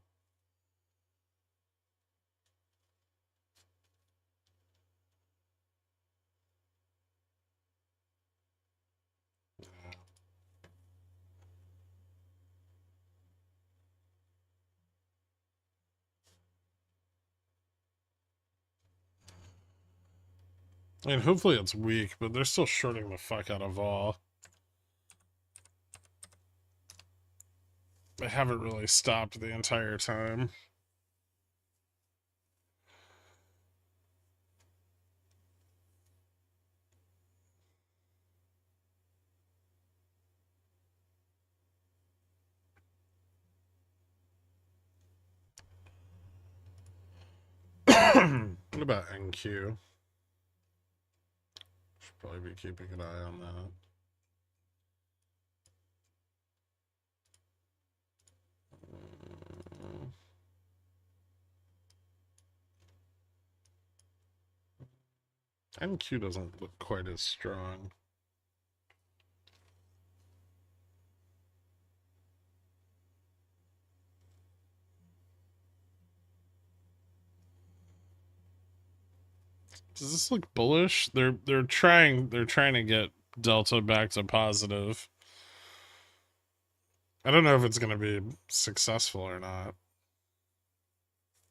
Speaker 1: I mean, hopefully it's weak, but they're still shorting the fuck out of Vol. They haven't really stopped the entire time. What about NQ? Should probably be keeping an eye on that. NQ doesn't look quite as strong. Does this look bullish? They're trying to get Delta back to positive. I don't know if it's gonna be successful or not.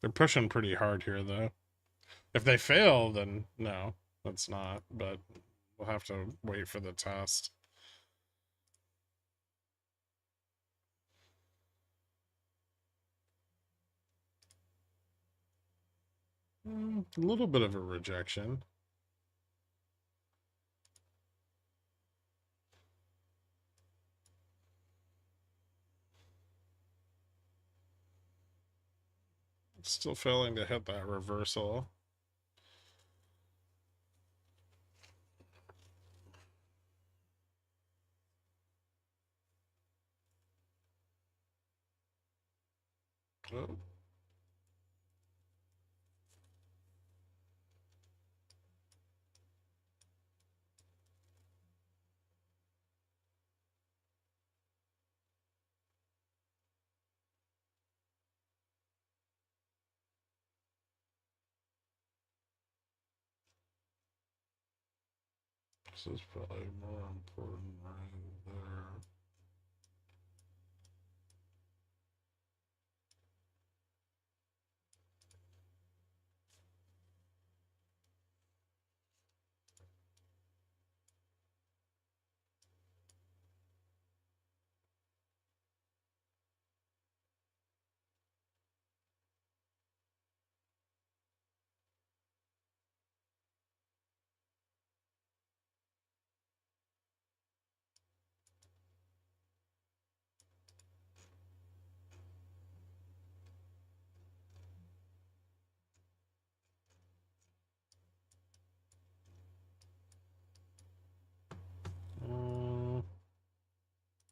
Speaker 1: They're pushing pretty hard here though. If they fail, then no, that's not. But we'll have to wait for the test. A little bit of a rejection. Still failing to hit that reversal. Oh. This is probably more important right there.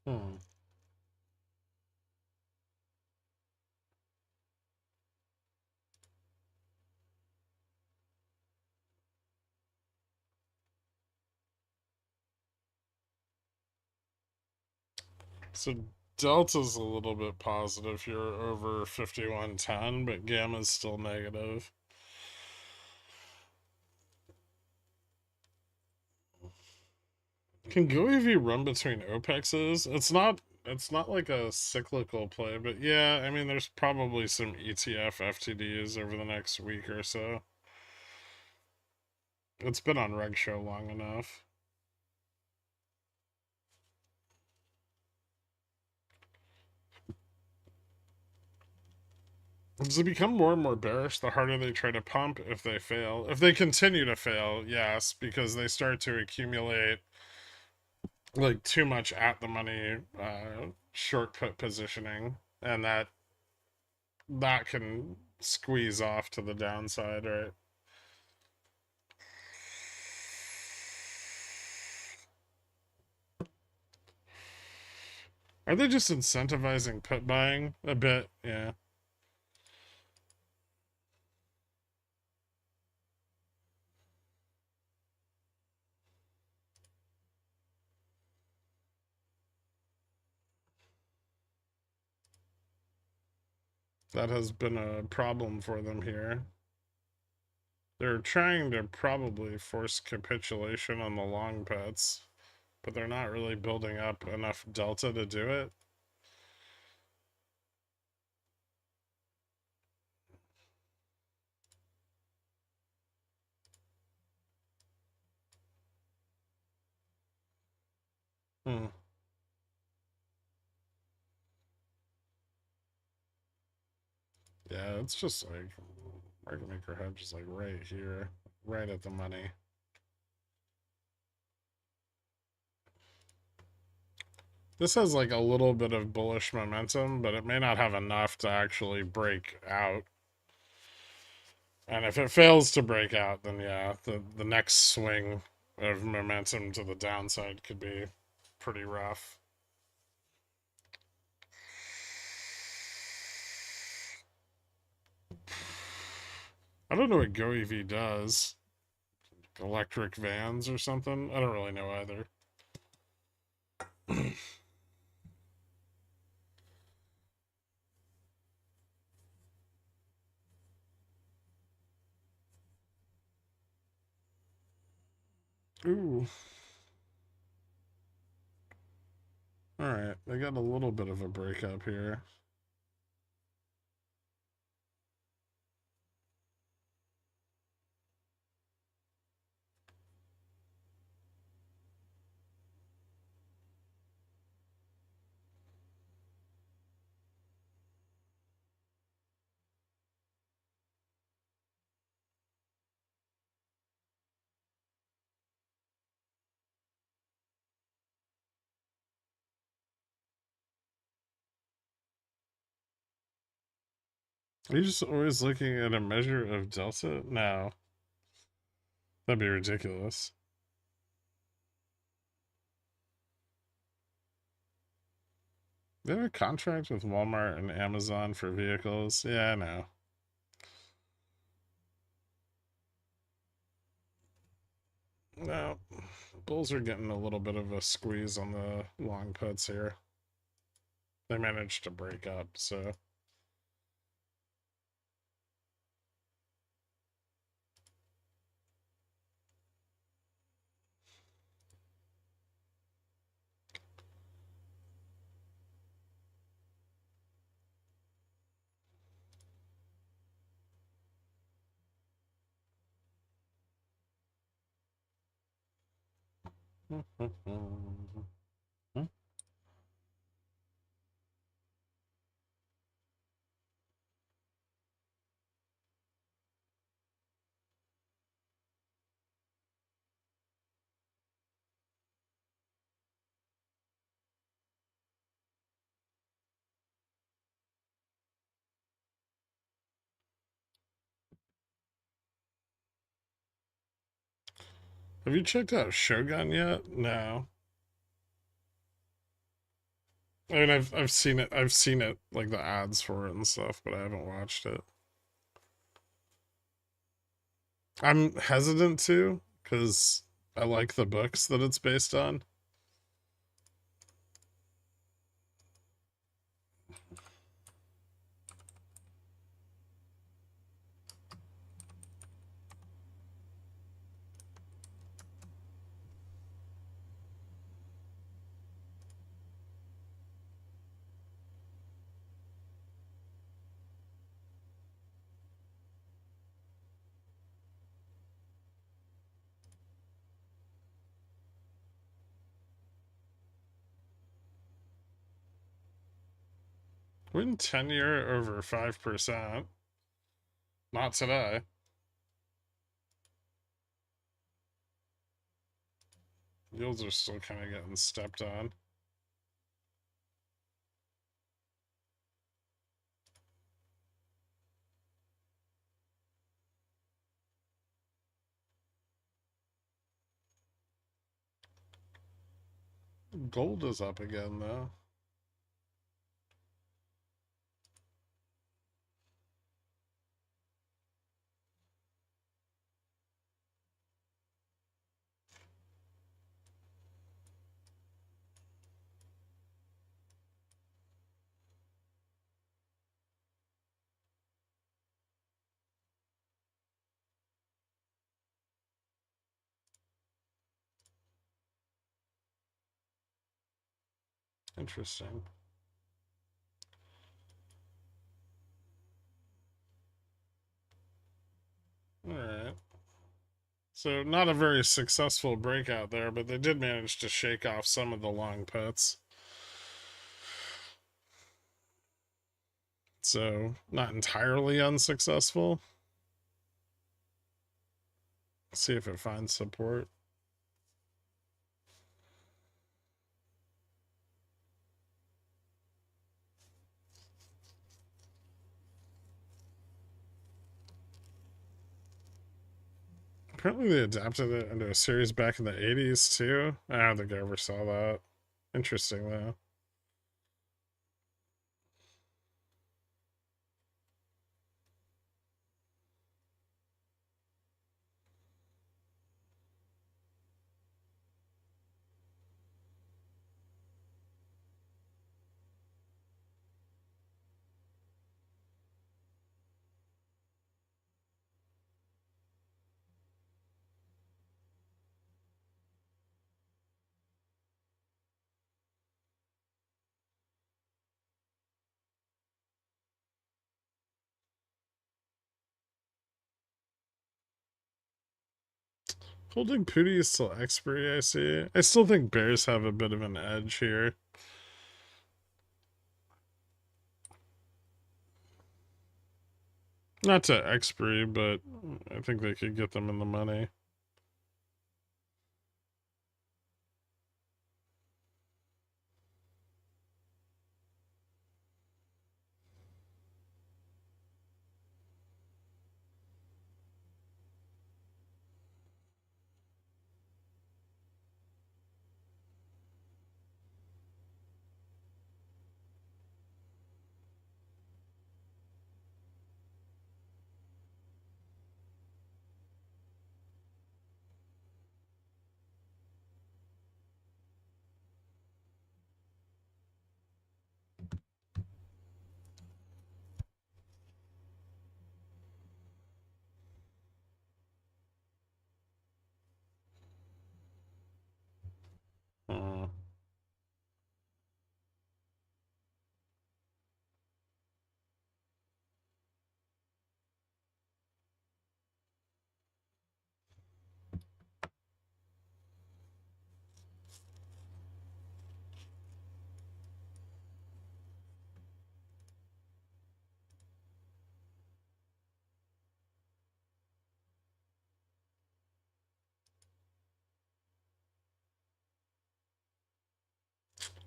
Speaker 1: Hmm. So delta's a little bit positive here over 5110, but gamma's still negative. Can GoEV run between OPEXs? It's not like a cyclical play, but yeah, I mean there's probably some ETF FTDs over the next week or so. It's been on Reg Show long enough. As they become more and more bearish, the harder they try to pump if they fail. If they continue to fail, yes, because they start to accumulate like too much at the money short put positioning, and that can squeeze off to the downside, right? Are they just incentivizing put buying a bit? Yeah. That has been a problem for them here. They're trying to probably force capitulation on the long puts, but they're not really building up enough delta to do it. Hmm. Yeah, it's just like market maker hedge is like right here, right at the money. This has like a little bit of bullish momentum, but it may not have enough to actually break out. And if it fails to break out, then yeah, the next swing of momentum to the downside could be pretty rough. I don't know what GoEV does. Electric vans or something? I don't really know either. Ooh. Alright, they got a little bit of a breakup here. Are you just always looking at a measure of delta? No. That'd be ridiculous. They have a contract with Walmart and Amazon for vehicles. Yeah, I know. No. Bulls are getting a little bit of a squeeze on the long puts here. They managed to break up, so. Have you checked out Shogun yet? No. I mean, I've seen it. I've seen it, like the ads for it and stuff, but I haven't watched it. I'm hesitant to because I like the books that it's based on. Wouldn't 10-year over 5%? Not today. Yields are still kind of getting stepped on. Gold is up again, though. Interesting. All right. So, not a very successful breakout there, but they did manage to shake off some of the long puts. So, not entirely unsuccessful. See if it finds support. Apparently, they adapted it into a series back in the 80s, too. I don't think I ever saw that. Interesting, though. Holding Pooties till expiry, I see. I still think bears have a bit of an edge here. Not to expiry, but I think they could get them in the money. Uh,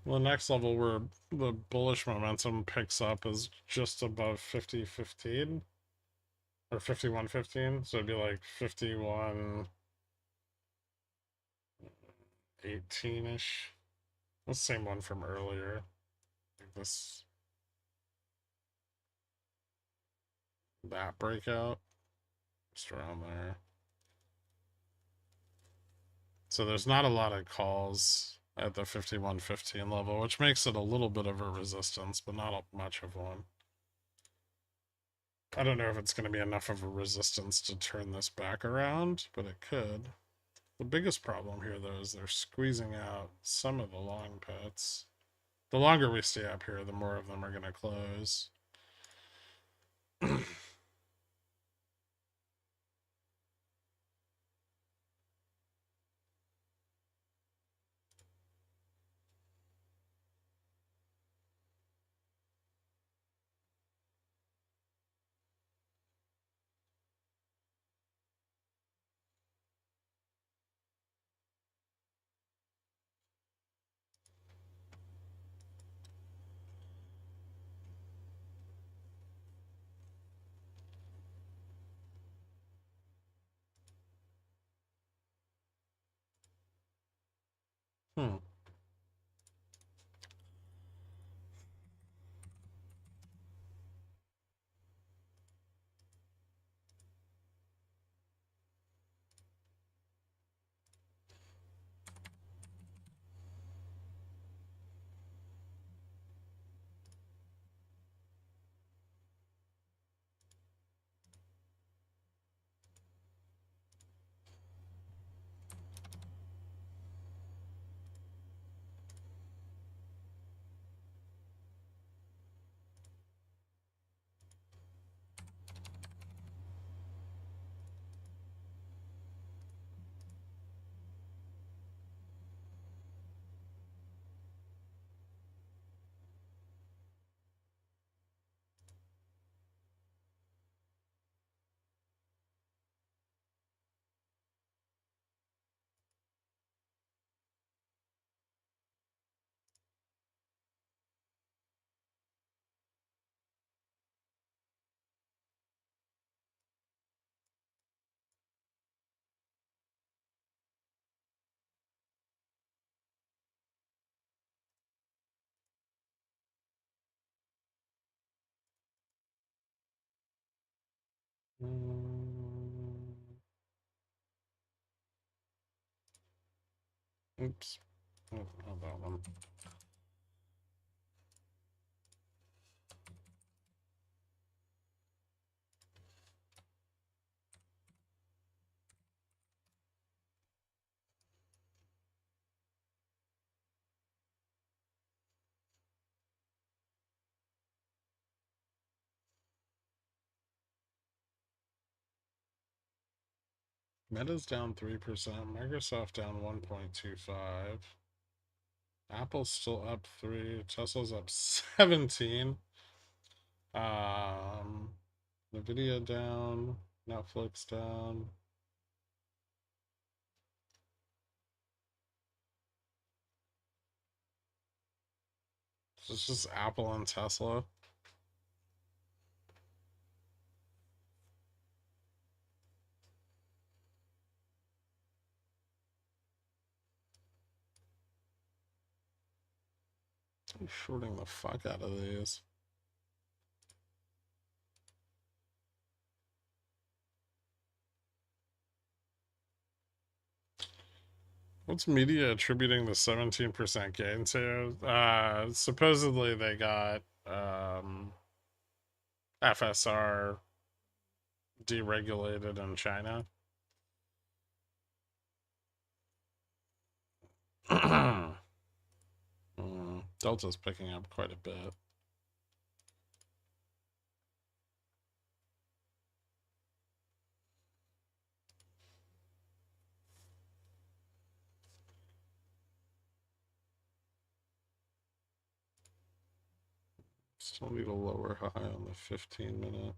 Speaker 1: the next level where the bullish momentum picks up is just above 50.15 or 51.15. So it'd be like 51.18 ish. The same one from earlier. this, that breakout, just around there. So there's not a lot of calls at the 51.15 level, which makes it a little bit of a resistance, but not much of one. I don't know if it's going to be enough of a resistance to turn this back around, but it could. The biggest problem here, though, is they're squeezing out some of the long puts. The longer we stay up here, the more of them are going to close. Hmm. Oops. Oh, not that one. Meta's down 3%, Microsoft down 1.25. Apple's still up 3, Tesla's up 17. Nvidia down, Netflix down. It's just Apple and Tesla. I'm shorting the fuck out of these. What's media attributing the 17% gain to? Supposedly they got FSR deregulated in China. Delta's picking up quite a bit. Still need a lower high on the 15-minute.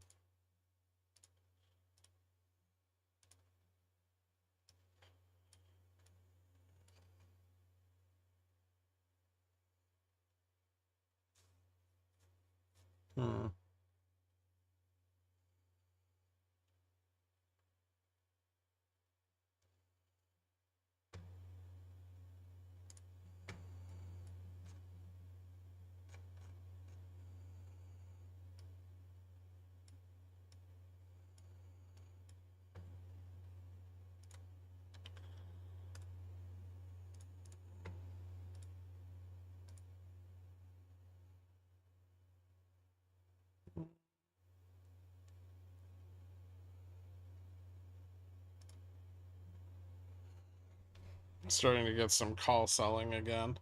Speaker 1: Starting to get some call selling again.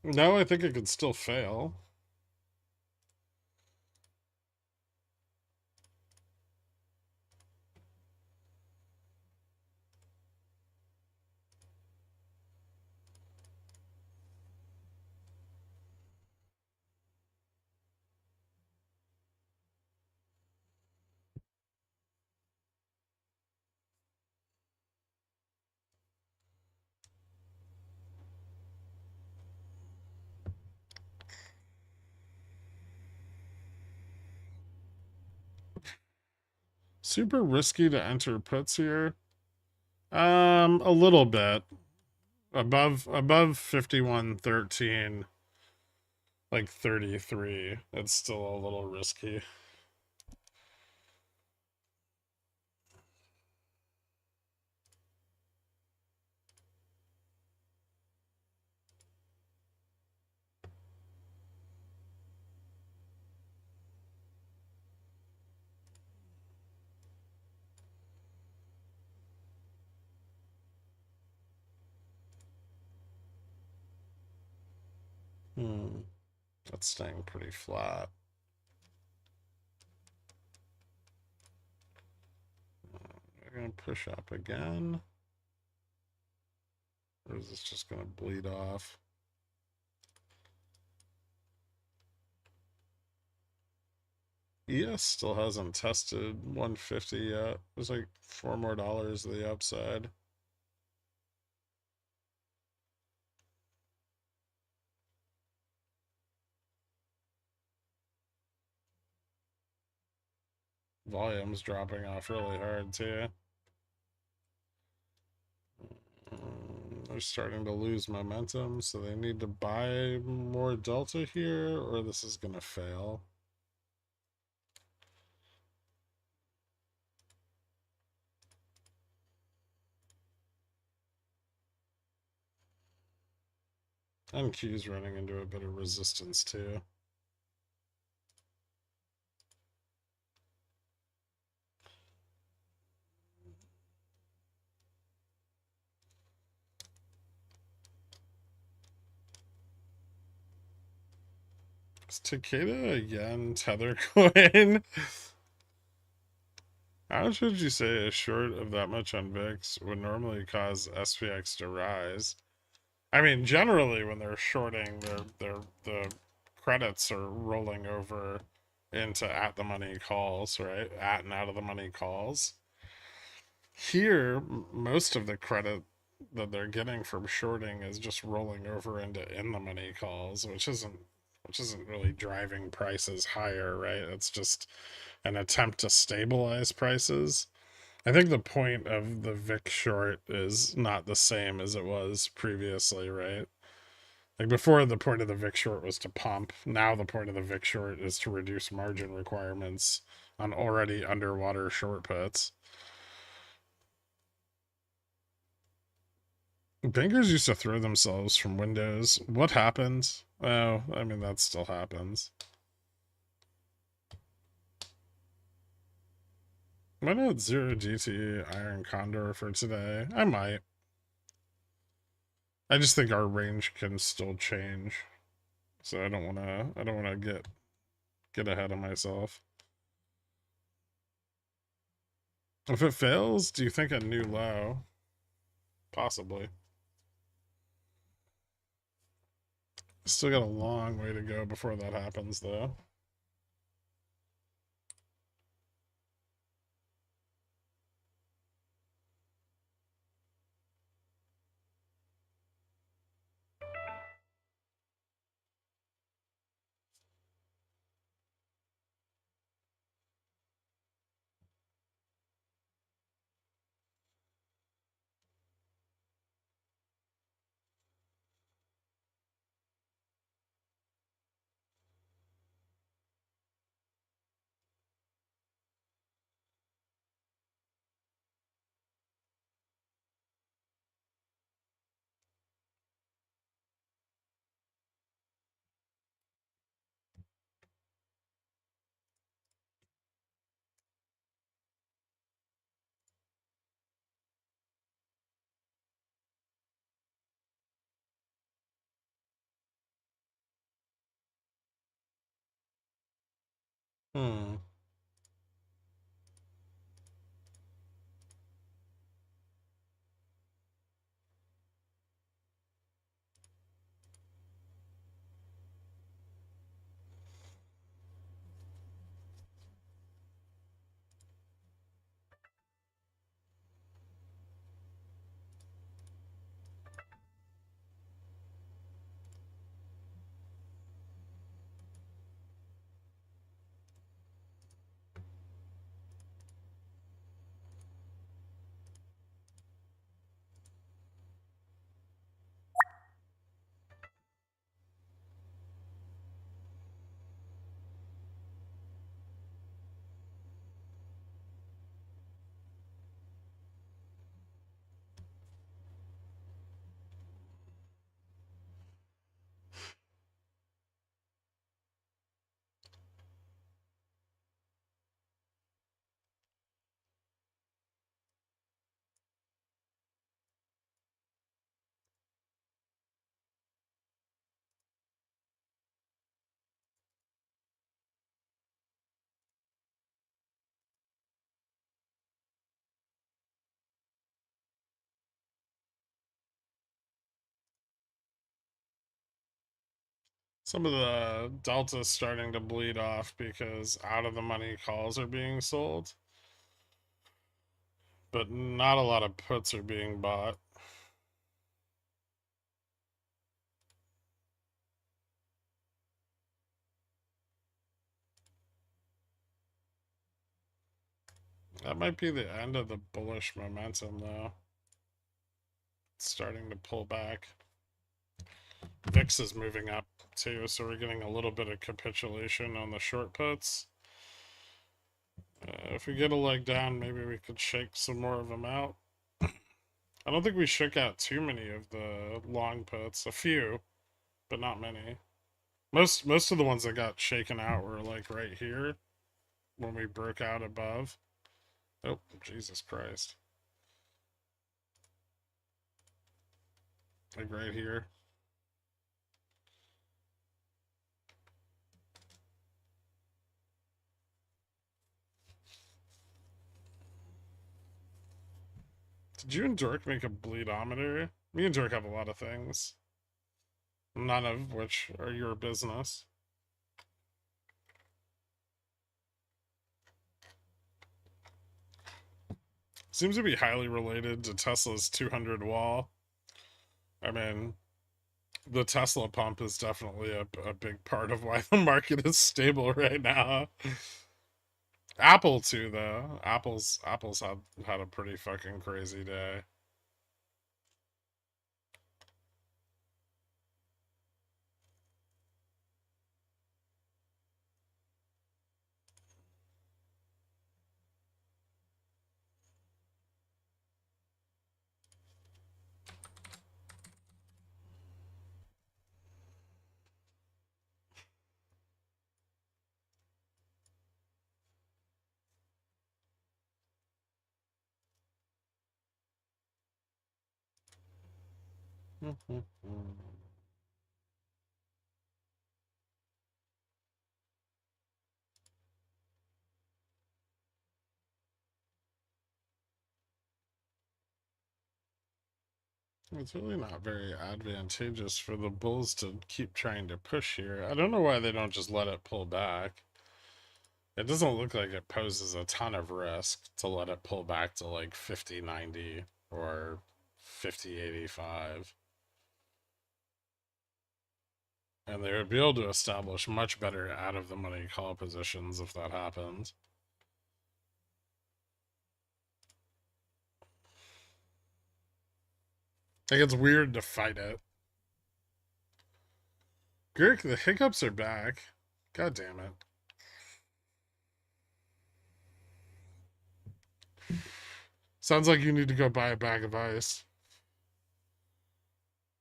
Speaker 1: No, I think it could still fail. Super risky to enter puts here. A little bit. Above 51.13, like 33. It's still a little risky. That's staying pretty flat. We're gonna push up again. Or is this just gonna bleed off? ES still hasn't tested 150 yet. There's like $4 more to the upside. Volume's dropping off really hard too. They're starting to lose momentum, so they need to buy more delta here, or this is gonna fail. NQ's running into a bit of resistance too. Is Takeda again tether coin? How much would you say a short of that much on VIX would normally cause SPX to rise? I mean, generally when they're shorting, the credits are rolling over into at the money calls, right? At and out of the money calls. Here, most of the credit that they're getting from shorting is just rolling over into in the money calls, which isn't really driving prices higher, right? It's just an attempt to stabilize prices. I think the point of the VIX short is not the same as it was previously, right? Like before, the point of the VIX short was to pump. Now the point of the VIX short is to reduce margin requirements on already underwater short puts. Bankers used to throw themselves from windows. What happened? Oh, I mean, that still happens. Why not zero GT Iron Condor for today? I might. I just think our range can still change. So I don't wanna get ahead of myself. If it fails, do you think a new low? Possibly. Still got a long way to go before that happens, though. Hmm. Some of the delta's starting to bleed off because out of the money calls are being sold, but not a lot of puts are being bought. That might be the end of the bullish momentum, though. It's starting to pull back. VIX is moving up, too, so we're getting a little bit of capitulation on the short puts. If we get a leg down, maybe we could shake some more of them out. I don't think we shook out too many of the long puts. A few, but not many. Most of the ones that got shaken out were like right here when we broke out above. Oh, Jesus Christ. Like right here. Did you and Dork make a bleedometer? Me and Dork have a lot of things. None of which are your business. Seems to be highly related to Tesla's 200 wall. I mean, the Tesla pump is definitely a big part of why the market is stable right now. Apple too, though. Apple's had a pretty fucking crazy day. It's really not very advantageous for the bulls to keep trying to push here. I don't know why they don't just let it pull back. It doesn't look like it poses a ton of risk to let it pull back to like 50.90 or 50.85. And they would be able to establish much better out of the money call positions if that happened. Like, it's weird to fight it. Gherk, the hiccups are back. God damn it. Sounds like you need to go buy a bag of ice.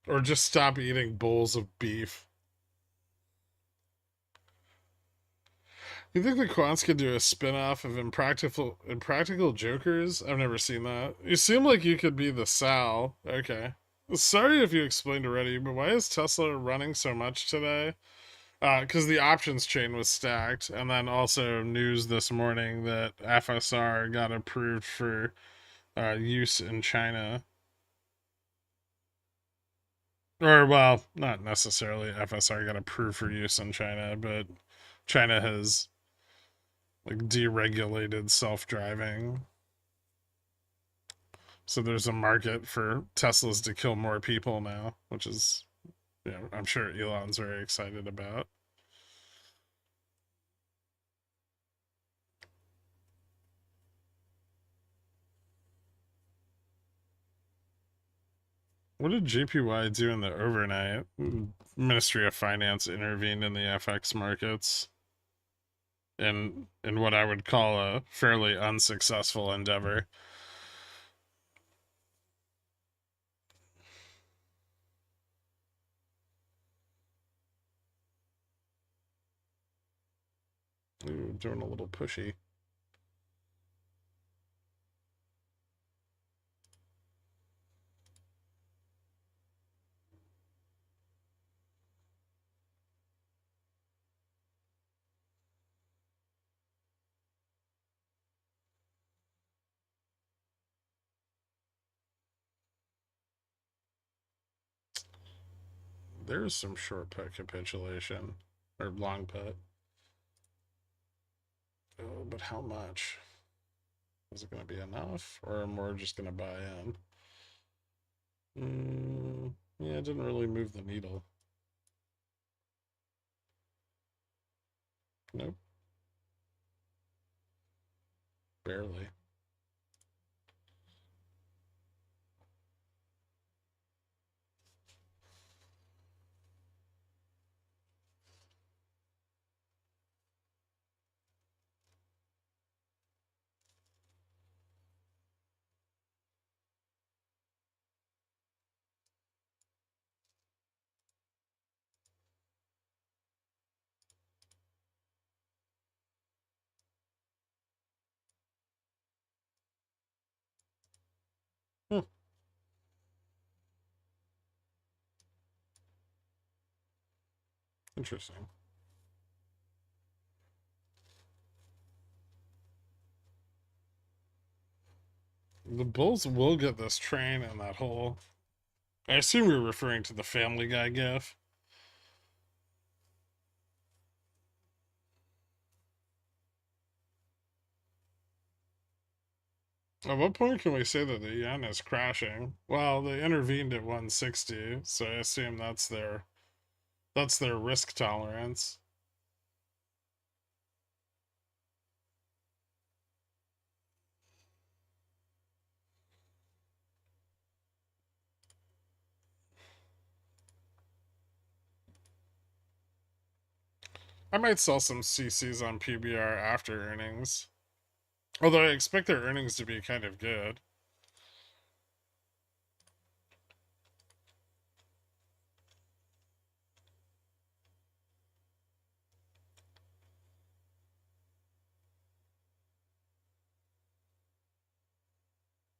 Speaker 1: Or just stop eating bowls of beef. You think the Quants could do a spin-off of Impractical Jokers? I've never seen that. You seem like you could be the Sal. Okay. Sorry if you explained already, but why is Tesla running so much today? Because the options chain was stacked, and then also news this morning that FSR got approved for use in China. Or, well, not necessarily FSR got approved for use in China, but China has like deregulated self-driving. So there's a market for Teslas to kill more people now, which is, yeah, I'm sure Elon's very excited about. What did JPY do in the overnight? Ministry of Finance intervened in the FX markets in what I would call a fairly unsuccessful endeavor. Ooh, doing a little pushy. There's some short put capitulation or long put. Oh, but how much? Is it going to be enough, or am I just going to buy in? Yeah, it didn't really move the needle. Nope, barely. Hmm, interesting. The Bulls will get this train in that hole. I assume you're referring to the Family Guy gif. At what point can we say that the yen is crashing? Well, they intervened at 160, so I assume that's their risk tolerance. I might sell some CCs on PBR after earnings. Although I expect their earnings to be kind of good.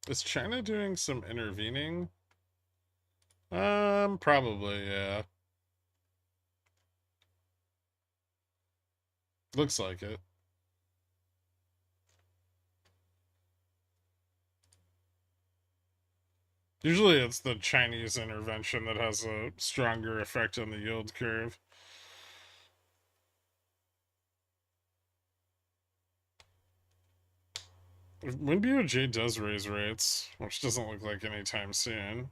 Speaker 1: Is China doing some intervening? Probably, yeah. Looks like it. Usually it's the Chinese intervention that has a stronger effect on the yield curve. When BOJ does raise rates, which doesn't look like anytime soon,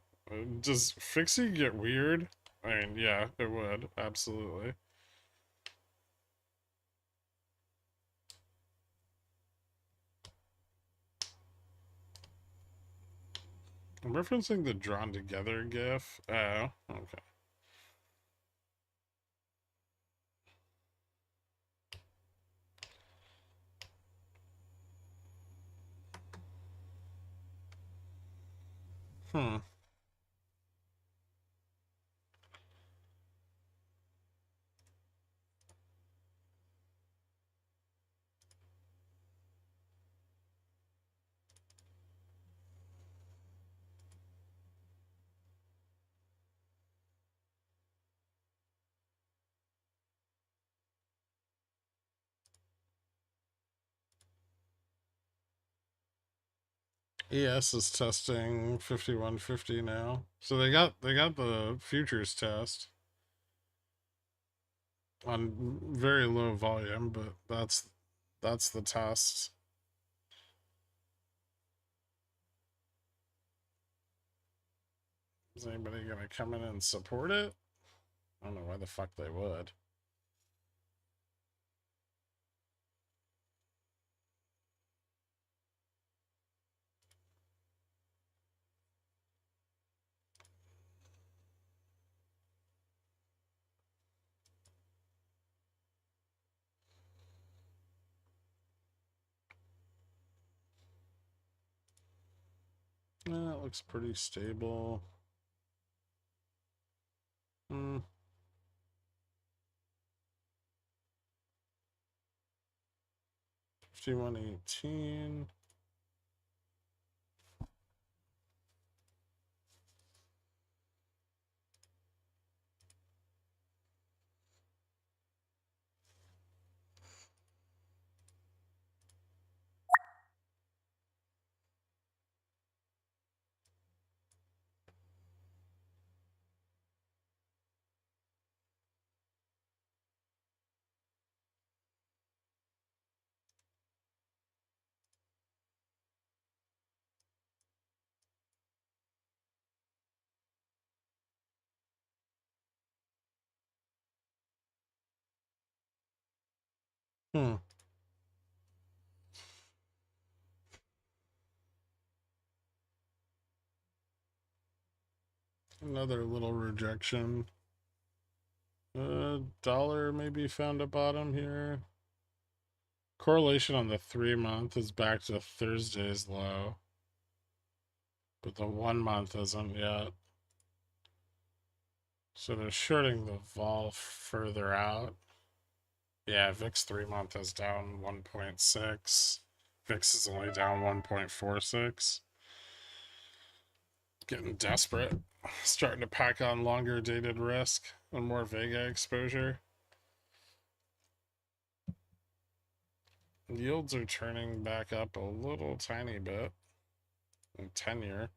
Speaker 1: does Fixie get weird? I mean, yeah, it would, absolutely. I'm referencing the drawn together GIF. Oh, okay. Hmm. ES is testing 5150 now. So they got the futures test on very low volume, but that's the test. Is anybody gonna come in and support it? I don't know why the fuck they would. Yeah, it looks pretty stable. 5118. Hmm. Another little rejection. Dollar maybe found a bottom here. Correlation on the 3-month is back to Thursday's low, but the 1-month isn't yet. So they're shorting the vol further out. Yeah, VIX 3-month is down 1.6. VIX is only down 1.46. Getting desperate. Starting to pack on longer dated risk and more Vega exposure. Yields are turning back up a little tiny bit in 10-year.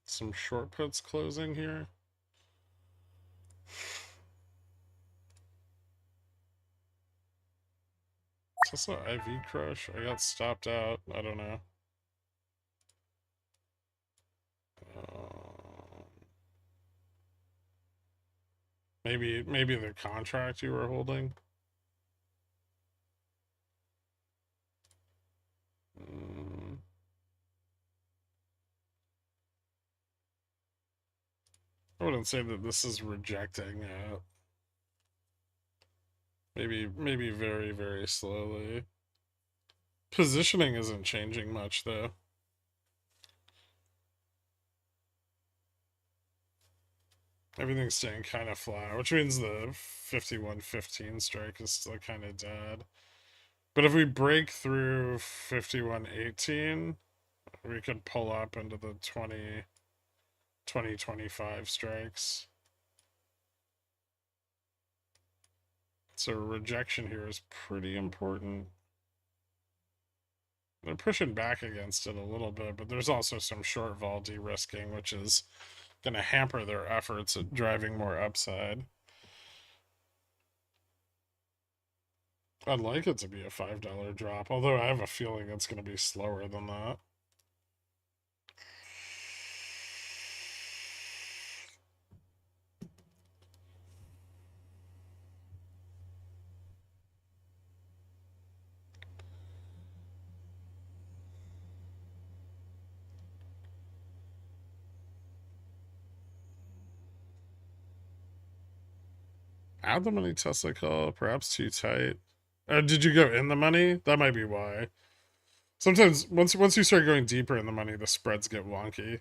Speaker 1: Some short puts closing here. Is this an IV crush? I got stopped out. I don't know. Maybe the contract you were holding. I wouldn't say that this is rejecting. Maybe very very slowly. Positioning isn't changing much though. Everything's staying kind of flat, which means the 5115 strike is still kind of dead. But if we break through 5118, we could pull up into the 2025 strikes. So rejection here is pretty important. They're pushing back against it a little bit, but there's also some short vol de-risking, which is going to hamper their efforts at driving more upside. I'd like it to be a $5 drop, although I have a feeling it's going to be slower than that. Add the money Tesla call, perhaps too tight. Did you go in the money? That might be why. Sometimes once you start going deeper in the money, the spreads get wonky.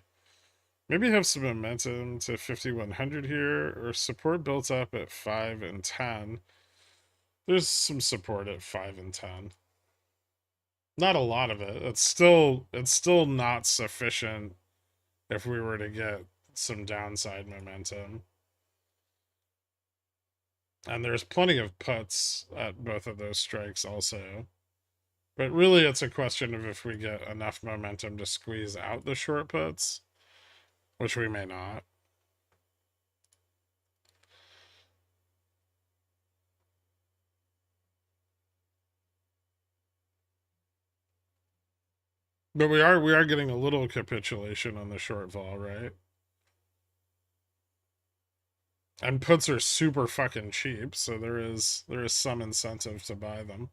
Speaker 1: Maybe have some momentum to 5100 here, or support built up at 5 and 10. There's some support at 5 and 10. Not a lot of it. It's still not sufficient if we were to get some downside momentum. And there's plenty of puts at both of those strikes also. But really, it's a question of if we get enough momentum to squeeze out the short puts, which we may not. But we are getting a little capitulation on the short vol, right? And puts are super fucking cheap, so there is some incentive to buy them.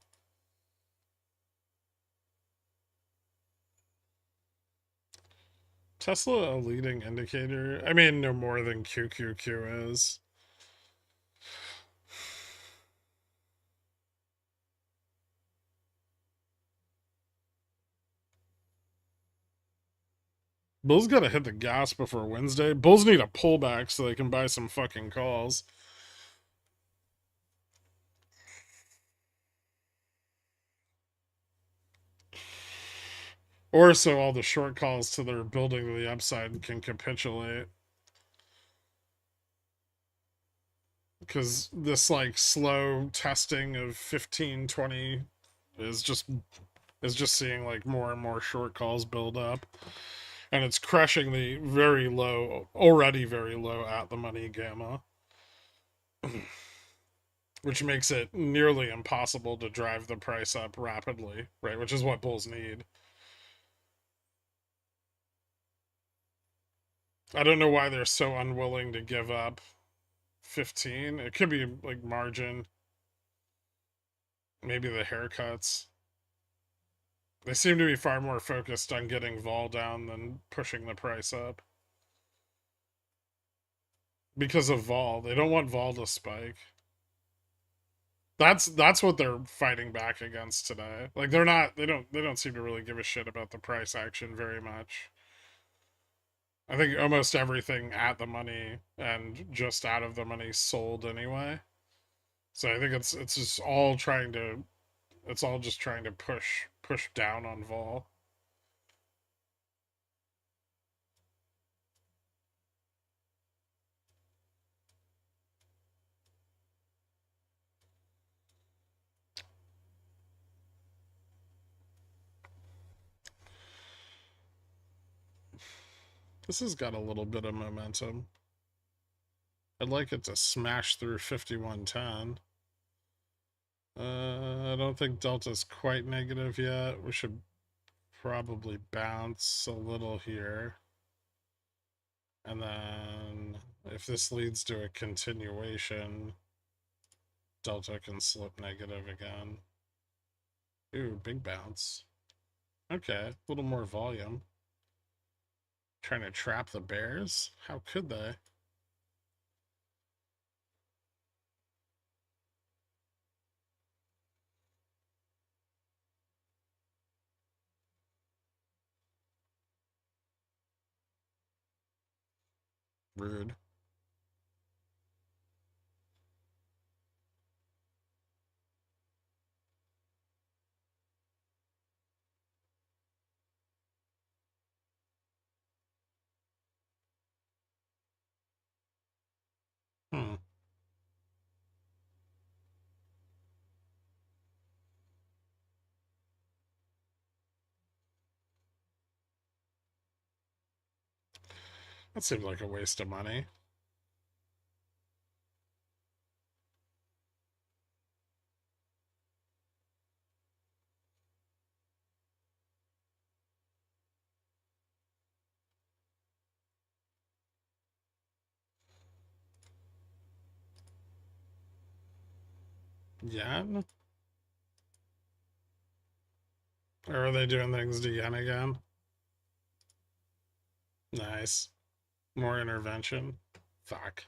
Speaker 1: Tesla a leading indicator? I mean, no more than QQQ is. Bulls gotta hit the gas before Wednesday. Bulls need a pullback so they can buy some fucking calls. Or so all the short calls to their building to the upside can capitulate. Because this like slow testing of 15, 20 is just seeing like more and more short calls build up. And it's crushing the very low, already very low at the money gamma. Which makes it nearly impossible to drive the price up rapidly, right? Which is what bulls need. I don't know why they're so unwilling to give up 15. It could be like margin. Maybe the haircuts. They seem to be far more focused on getting vol down than pushing the price up. Because of vol. They don't want vol to spike. That's what they're fighting back against today. Like they don't seem to really give a shit about the price action very much. I think almost everything at the money and just out of the money sold anyway. So I think it's just all trying to it's all just trying to push down on vol. This has got a little bit of momentum. I'd like it to smash through 5110. I don't think Delta's quite negative yet. We should probably bounce a little here. And then if this leads to a continuation, Delta can slip negative again. Ooh, big bounce. Okay, a little more volume. Trying to trap the bears? How could they? Rude. Hmm. That seemed like a waste of money. Yen? Or are they doing things to yen again? Nice. More intervention. Fuck.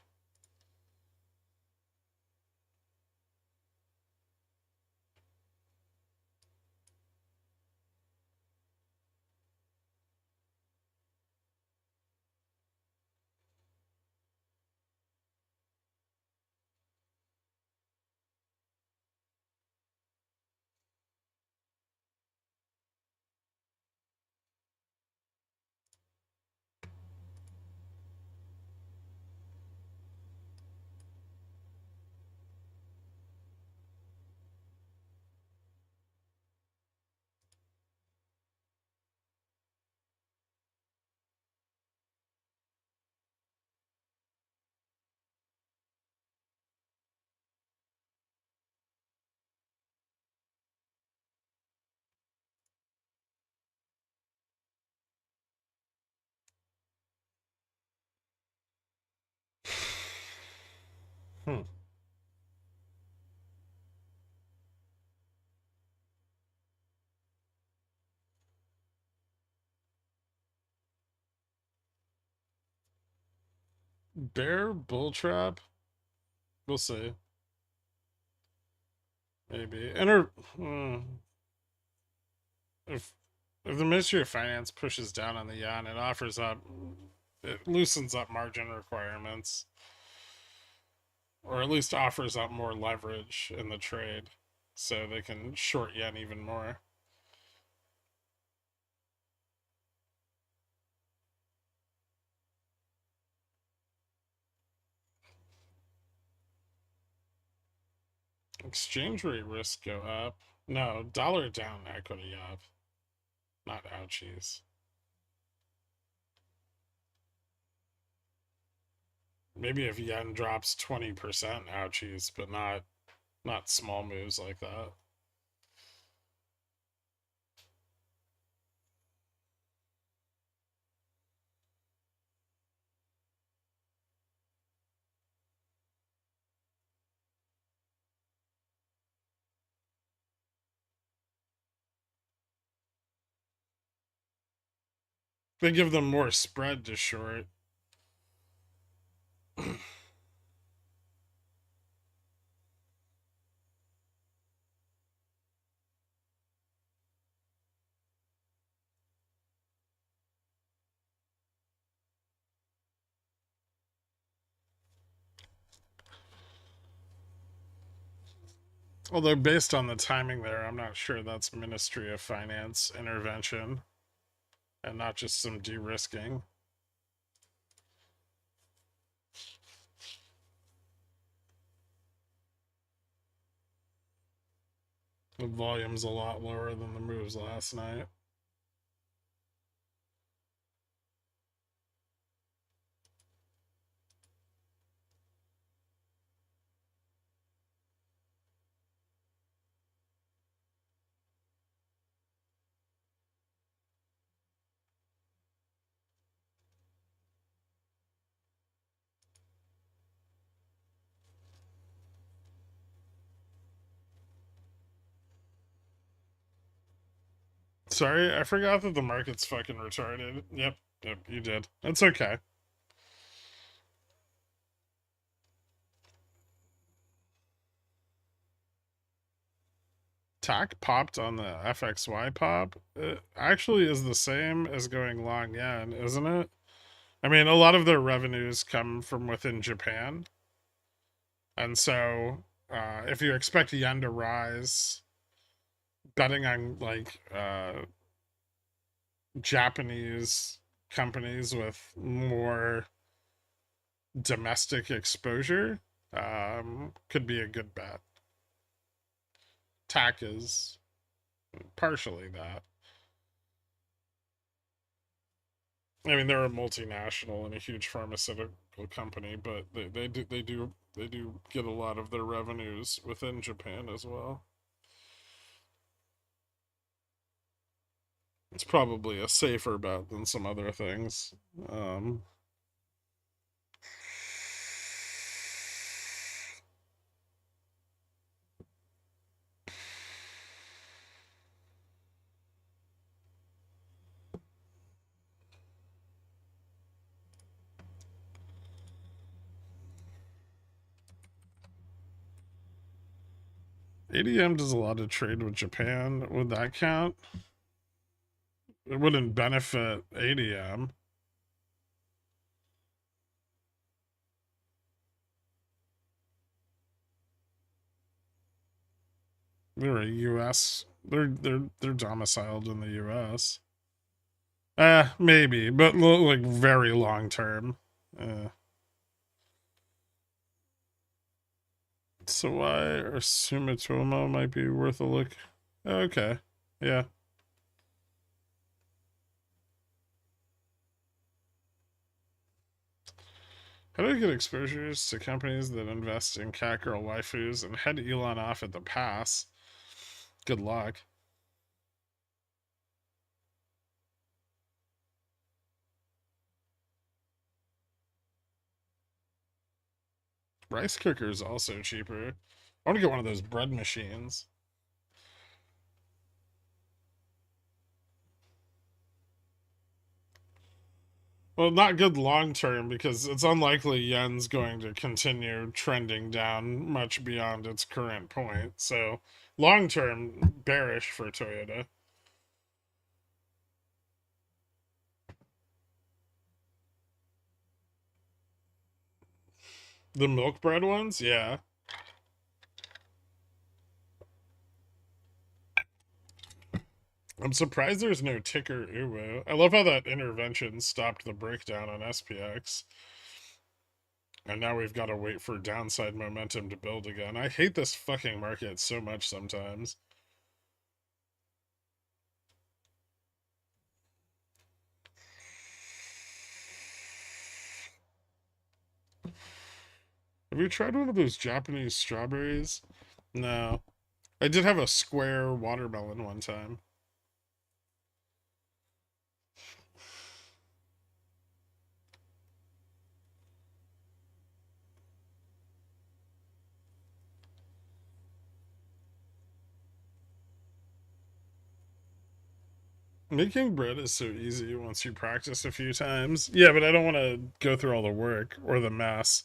Speaker 1: Hmm. Bear bull trap? We'll see. Maybe. If if the Ministry of Finance pushes down on the yen, it loosens up margin requirements, or at least offers up more leverage in the trade, so they can short yen even more. Exchange rate risk go up. No, dollar down, equity up. Not ouchies. Maybe if yen drops 20%, ouchies, but not small moves like that. They give them more spread to short. Although based on the timing there, I'm not sure that's Ministry of Finance intervention and not just some de-risking. The volume's a lot lower than the moves last night. Sorry, I forgot that the market's fucking retarded. Yep, you did. That's okay. TAC popped on the FXY pop. It actually is the same as going long yen, isn't it? I mean, a lot of their revenues come from within Japan. And so if you expect yen to rise, betting on like Japanese companies with more domestic exposure could be a good bet. TAC is partially that. I mean, they're a multinational and a huge pharmaceutical company, but they do get a lot of their revenues within Japan as well. It's probably a safer bet than some other things. ADM does a lot of trade with Japan. Would that count? It wouldn't benefit ADM. They're a U.S. They're domiciled in the U.S. Maybe, but like very long term. So why or Sumitomo might be worth a look. Okay, yeah. How do I get exposures to companies that invest in cat girl waifus and head Elon off at the pass? Good luck. Rice cooker is also cheaper. I want to get one of those bread machines. Well, not good long term because it's unlikely yen's going to continue trending down much beyond its current point. So, long term, bearish for Toyota. The milk bread ones, yeah. I'm surprised there's no ticker uwu. I love how that intervention stopped the breakdown on SPX. And now we've got to wait for downside momentum to build again. I hate this fucking market so much sometimes. Have you tried one of those Japanese strawberries? No. I did have a square watermelon one time. Making bread is so easy once you practice a few times. Yeah, but I don't want to go through all the work or the mess.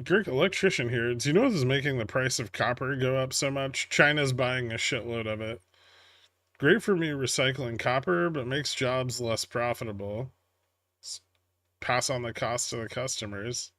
Speaker 1: Greek electrician here. Do you know what is making the price of copper go up so much? China's buying a shitload of it. Great for me recycling copper, but makes jobs less profitable. Pass on the cost to the customers.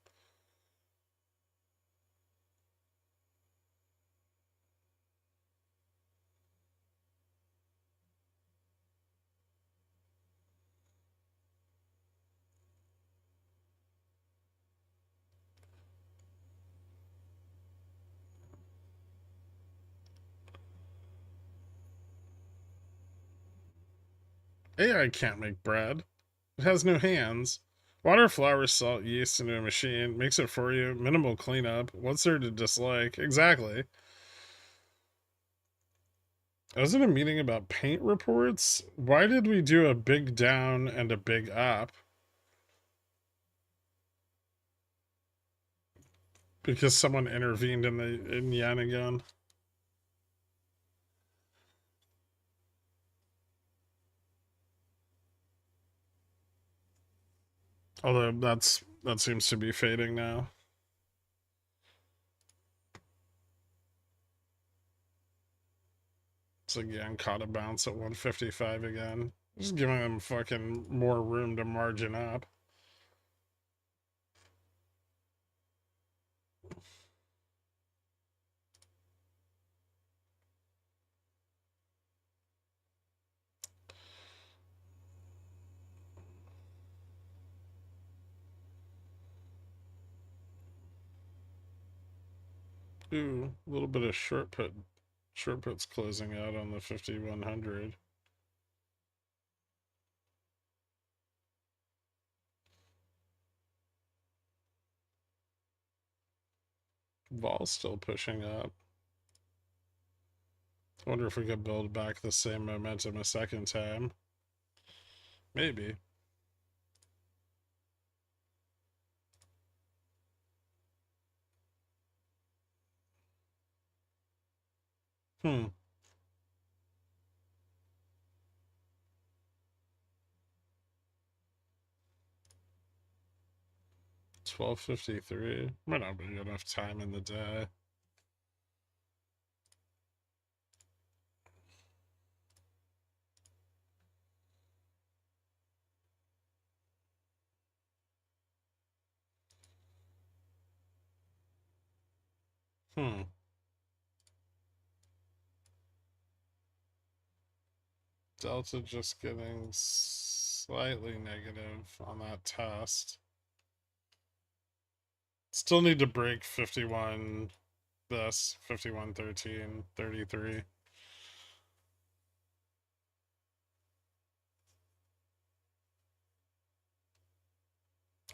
Speaker 1: AI can't make bread. It has no hands. Water, flour, salt, yeast into a machine, makes it for you, minimal cleanup. What's there to dislike? Exactly. I was in a meeting about paint reports. Why did we do a big down and a big up? Because someone intervened in yen again. Although that seems to be fading now. It's again caught a bounce at 155 again. Just giving them fucking more room to margin up. Ooh, a little bit of short put. Short put's closing out on the 5100. Vol's still pushing up. I wonder if we could build back the same momentum a second time. Maybe. Hmm. 1253. Might not be enough time in the day. Hmm. Delta just getting slightly negative on that test. Still need to break 51, this, 5113, 33.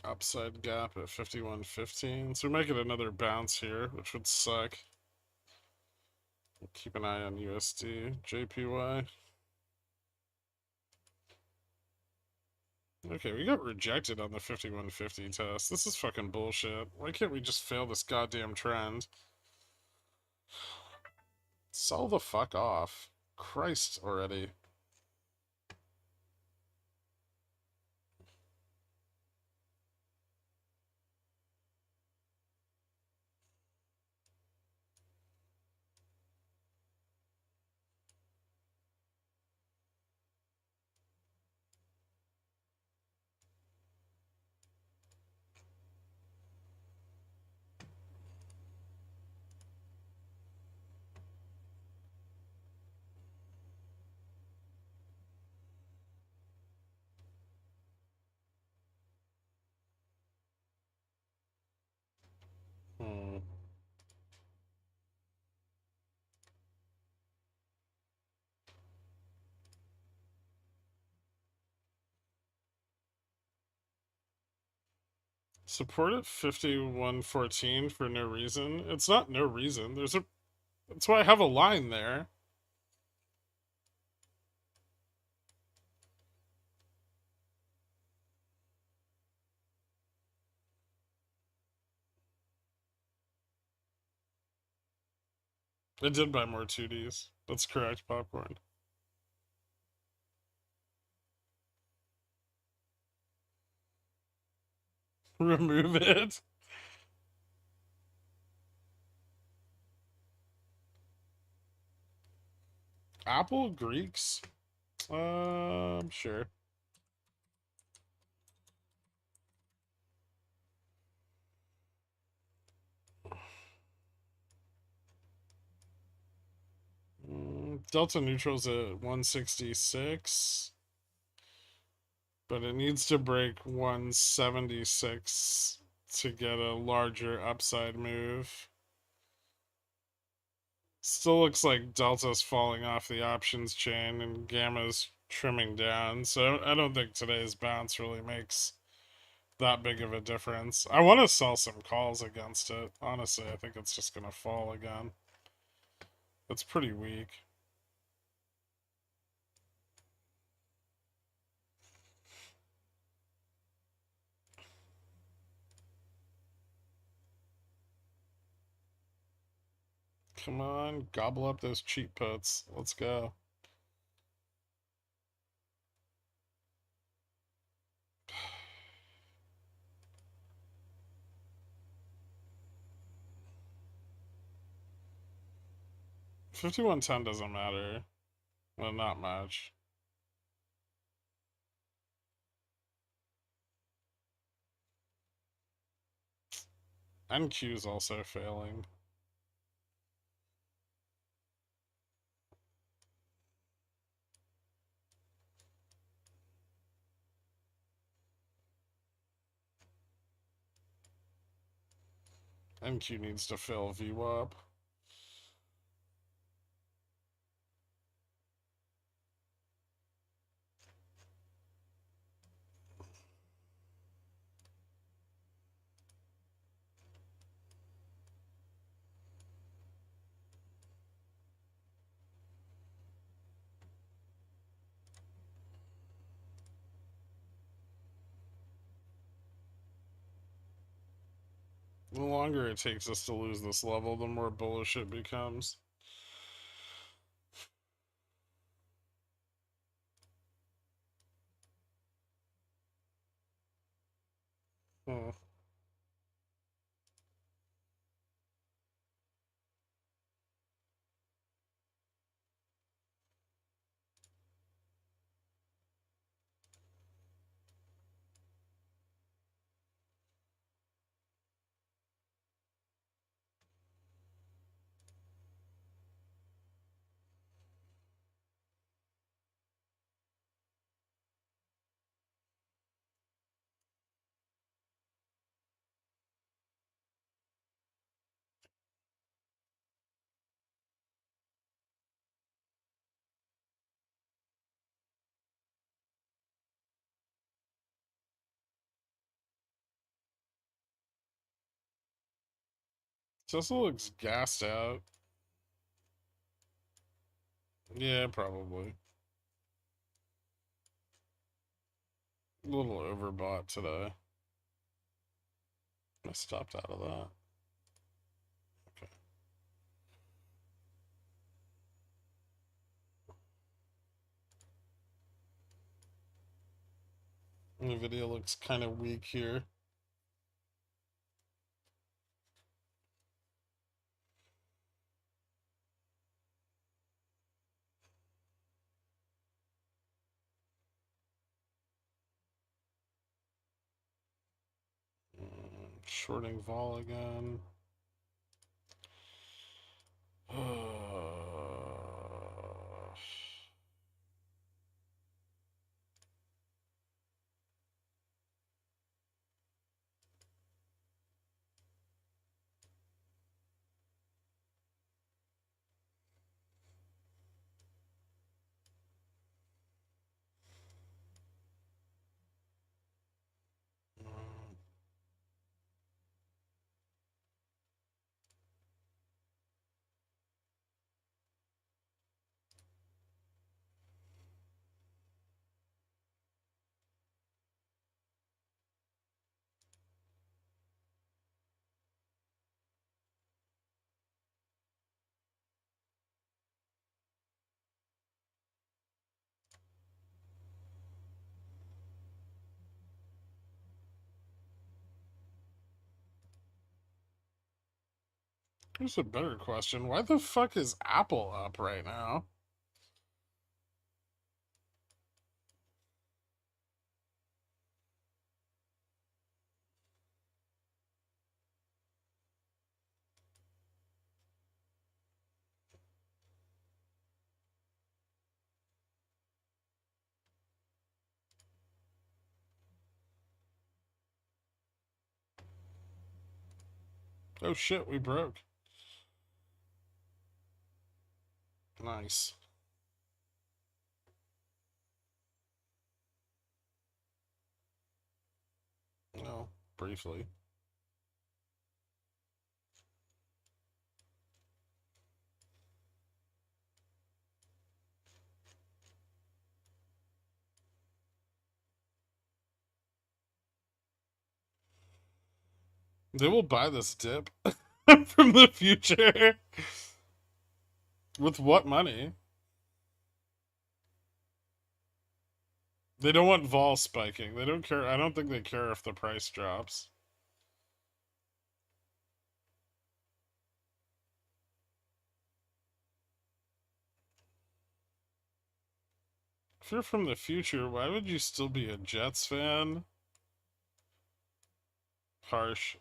Speaker 1: Upside gap at 5115. So we might get another bounce here, which would suck. Keep an eye on USD, JPY. Okay, we got rejected on the 5150 test. This is fucking bullshit. Why can't we just fail this goddamn trend? Sell the fuck off. Christ already. Hmm. Support at 5114 for no reason. It's not no reason. That's why I have a line there. I did buy more 2Ds. That's correct, Popcorn. Remove it. Apple Greeks? Sure. Delta neutral's at 166. But it needs to break 176 to get a larger upside move. Still looks like Delta's falling off the options chain and Gamma's trimming down. So I don't think today's bounce really makes that big of a difference. I want to sell some calls against it. Honestly, I think it's just going to fall again. It's pretty weak. Come on, gobble up those cheap puts. Let's go. $51.10 doesn't matter. Well, not much. NQ is also failing. NQ needs to fail VWAP. The longer it takes us to lose this level, the more bullish it becomes. Hmm. Tesla looks gassed out. Yeah, probably. A little overbought today. I stopped out of that. Okay. NVIDIA looks kind of weak here. Shorting vol again. Here's a better question. Why the fuck is Apple up right now? Oh shit, we broke. Nice. No, briefly. They will buy this dip from the future. With what money? They don't want vol spiking. They don't care. I don't think they care if the price drops. If you're from the future, why would you still be a Jets fan? Harsh.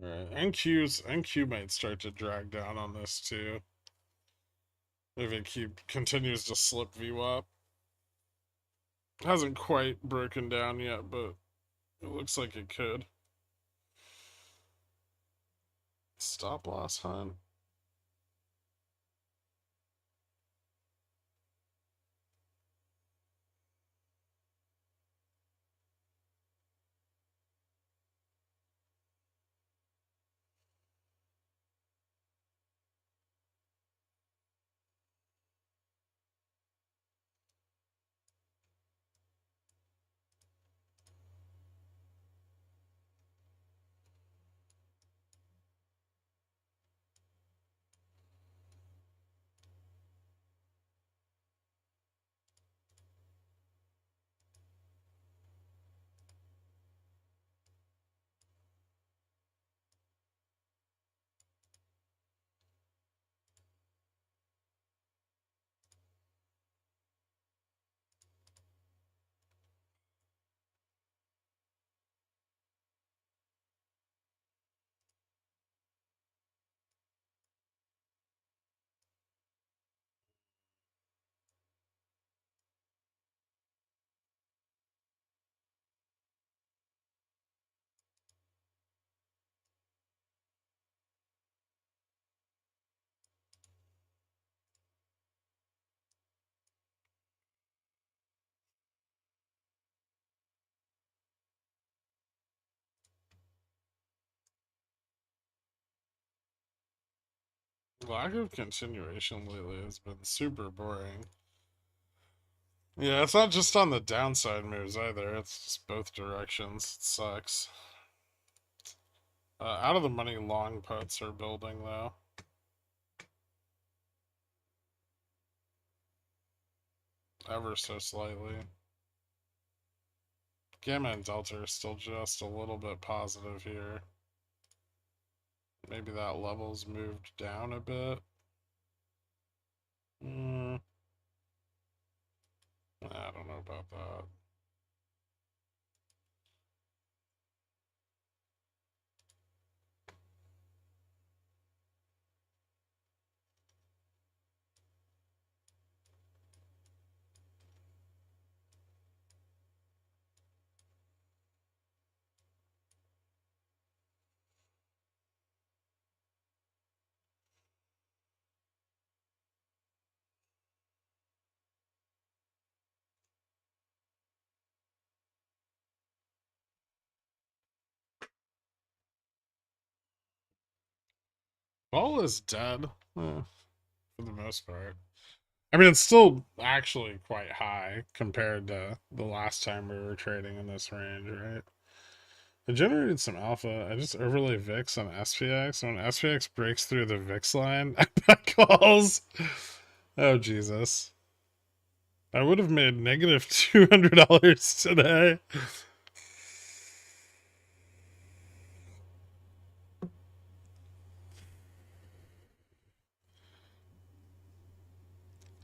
Speaker 1: Right. NQ might start to drag down on this too. If it continues to slip VWAP. Hasn't quite broken down yet, but it looks like it could. Stop loss hunt. Lack of continuation lately has been super boring. Yeah, it's not just on the downside moves either. It's just both directions. It sucks. Out of the money long puts are building though. Ever so slightly. Gamma and Delta are still just a little bit positive here. Maybe that level's moved down a bit. I don't know about that. Vol is dead, for the most part. I mean, it's still actually quite high compared to the last time we were trading in this range, right? I generated some alpha. I just overlay VIX on SPX. When SPX breaks through the VIX line, I bet calls. Oh, Jesus. I would have made negative $200 today.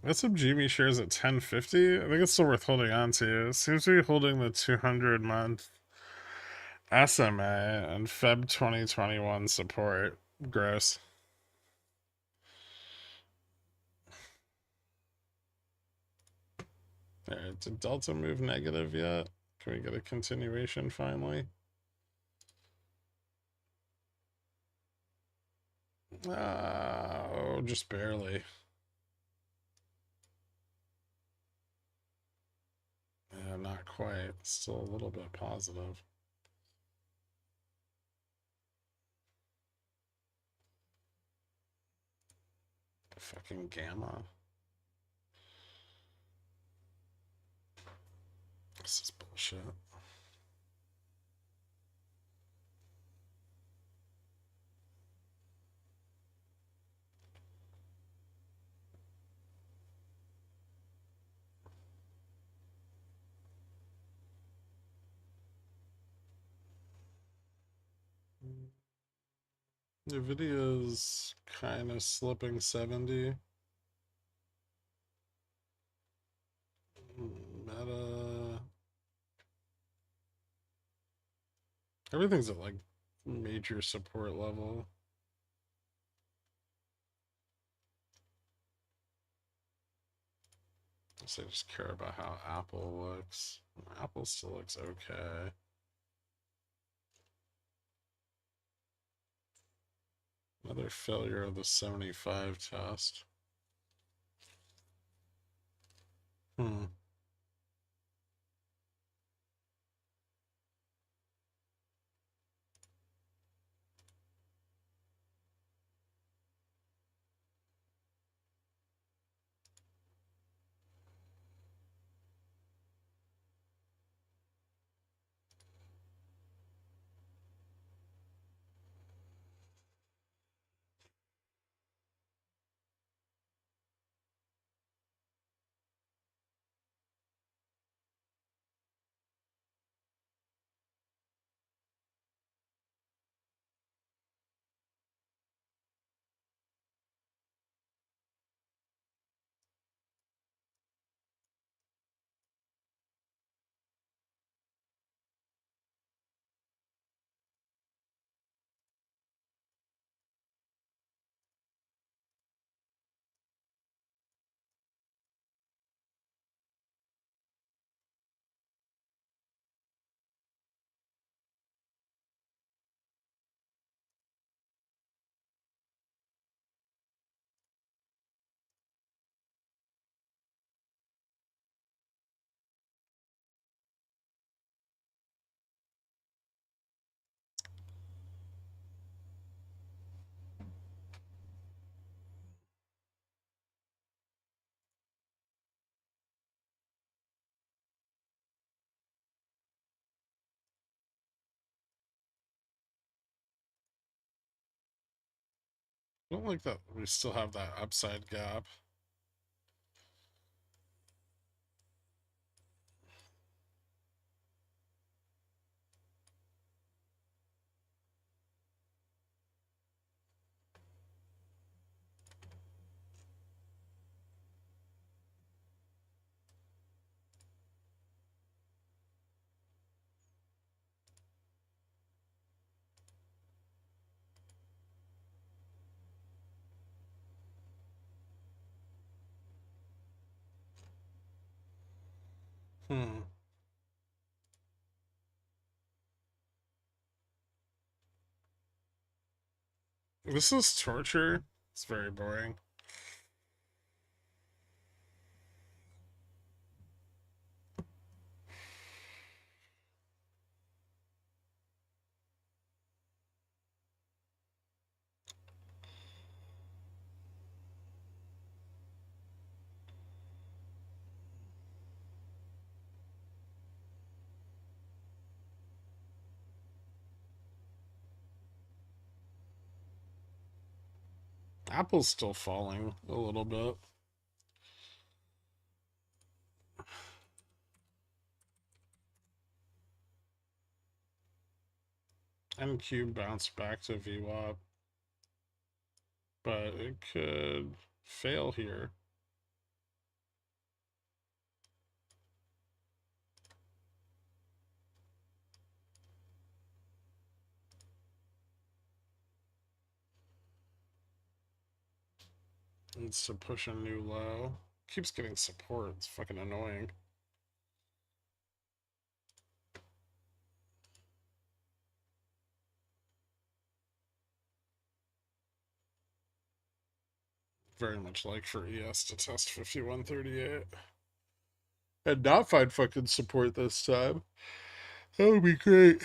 Speaker 1: SMGB shares at 1050. I think it's still worth holding on to. It seems to be holding the 200 month SMA and Feb 2021 support. Gross. Alright, did Delta move negative yet? Can we get a continuation finally? Oh, just barely. Yeah, not quite. Still a little bit positive. Fucking gamma. This is bullshit. Nvidia's kind of slipping 70. Meta. Everything's at like major support level. So I just care about how Apple looks. Apple still looks okay. Another failure of the 75 test. Hmm. I don't like that we still have that upside gap. Hmm. This is torture. It's very boring. Apple's still falling a little bit. NQ bounced back to VWAP, but it could fail here. Needs to push a new low. Keeps getting support. It's fucking annoying. Very much like for ES to test 5138. And not find fucking support this time. That would be great.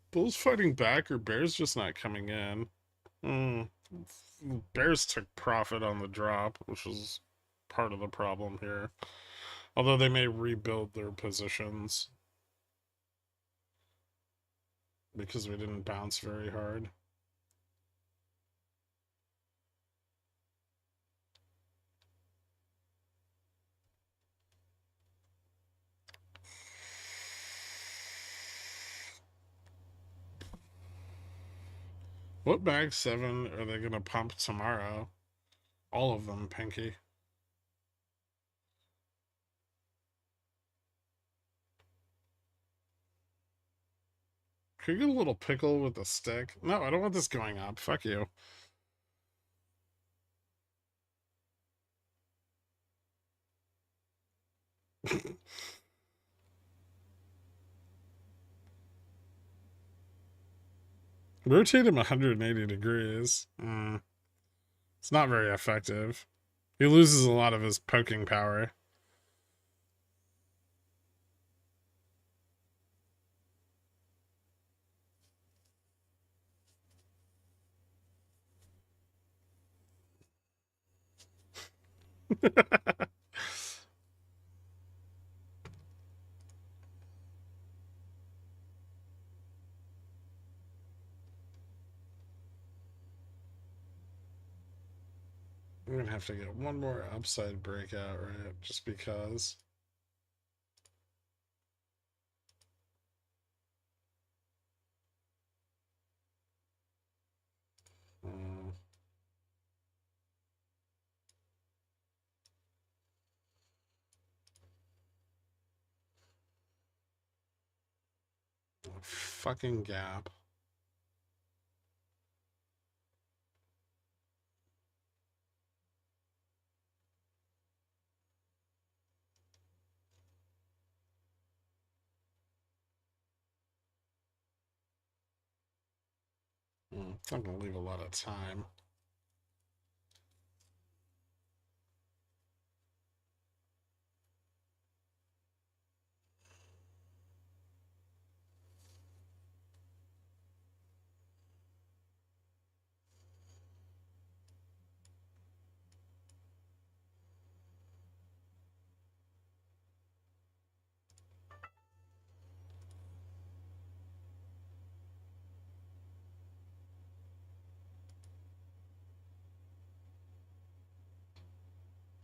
Speaker 1: Bulls fighting back or Bears just not coming in? Bears took profit on the drop, which was part of the problem here. Although they may rebuild their positions because we didn't bounce very hard. What bag 7 are they going to pump tomorrow? All of them, Pinky. Could you get a little pickle with a stick? No, I don't want this going up. Fuck you. Rotate him 180 degrees. It's not very effective. He loses a lot of his poking power. I'm gonna have to get one more upside breakout, right? Just because. Mm. Fucking gap. It's not gonna leave a lot of time.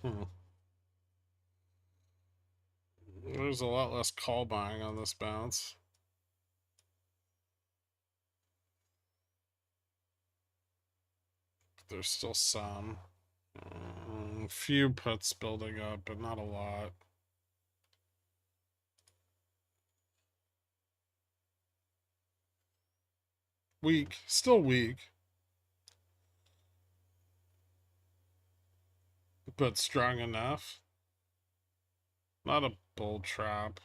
Speaker 1: Hmm. There's a lot less call buying on this bounce. But there's still some. Few puts building up, but not a lot. Weak. Still weak. But strong enough. Not a bull trap.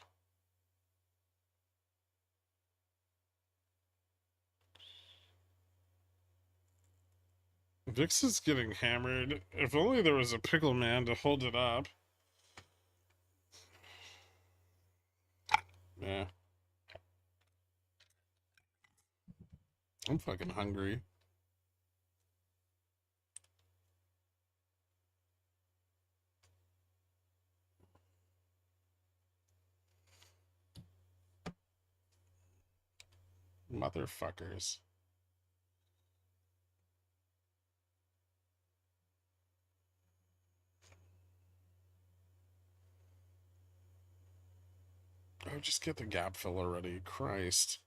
Speaker 1: VIX is getting hammered. If only there was a pickle man to hold it up. Yeah. I'm fucking hungry. Motherfuckers. Oh, just get the gap fill already. Christ.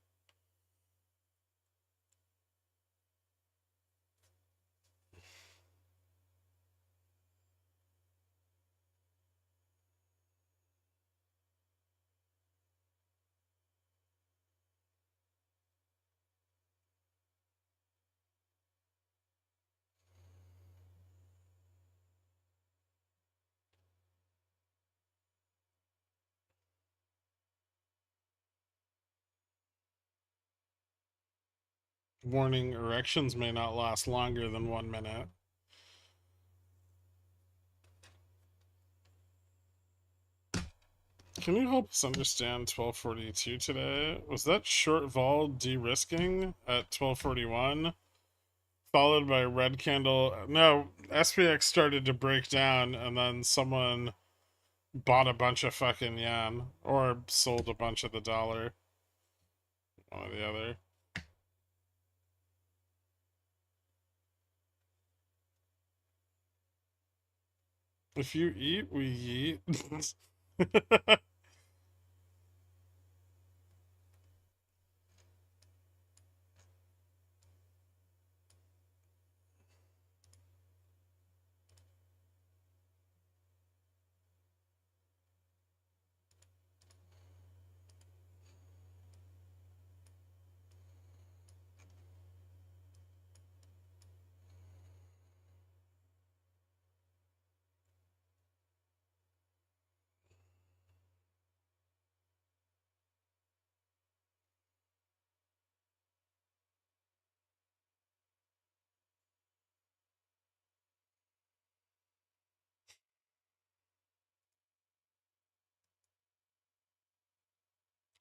Speaker 1: Warning, erections may not last longer than 1 minute. Can you help us understand 1242 today? Was that short vol de-risking at 1241? Followed by red candle. No, SPX started to break down and then someone bought a bunch of fucking yen or sold a bunch of the dollar. One or the other. If you eat, we eat.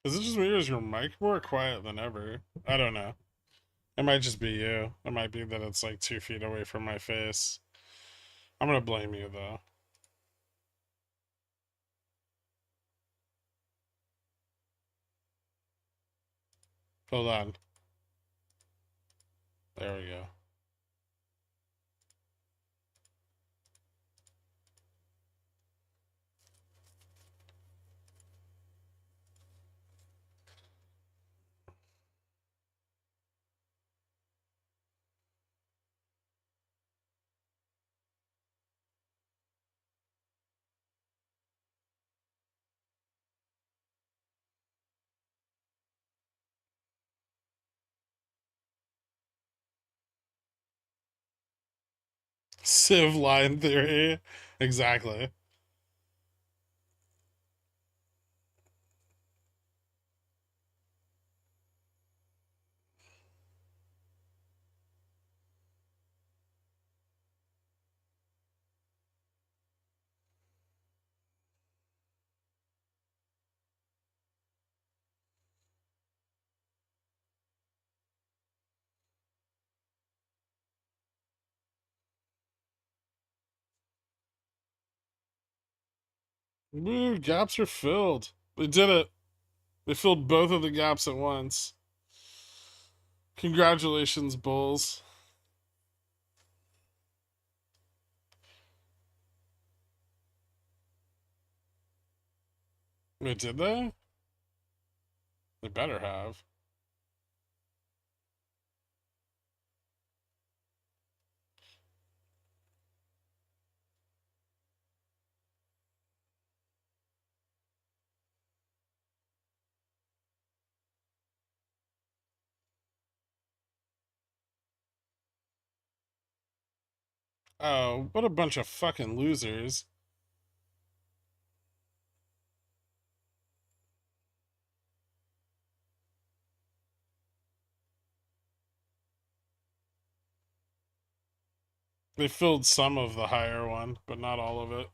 Speaker 1: Is it just me or is your mic more quiet than ever? I don't know. It might just be you. It might be that it's like 2 feet away from my face. I'm gonna blame you though. Hold on. There we go. Civ line theory. Exactly. Woo, gaps are filled. They did it. They filled both of the gaps at once. Congratulations, Bulls. Wait, did they? They better have. Oh, what a bunch of fucking losers. They filled some of the higher one, but not all of it.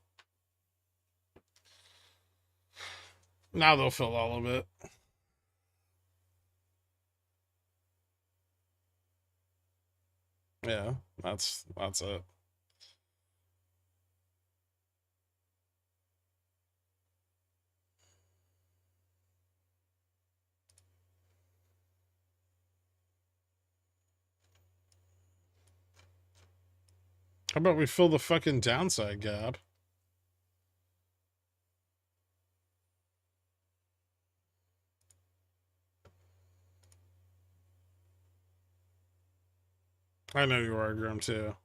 Speaker 1: Now they'll fill all of it. Yeah, that's it. How about we fill the fucking downside gap? I know you are, Grim, too.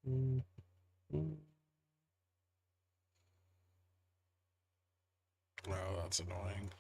Speaker 1: Mm-hmm. Oh, that's annoying.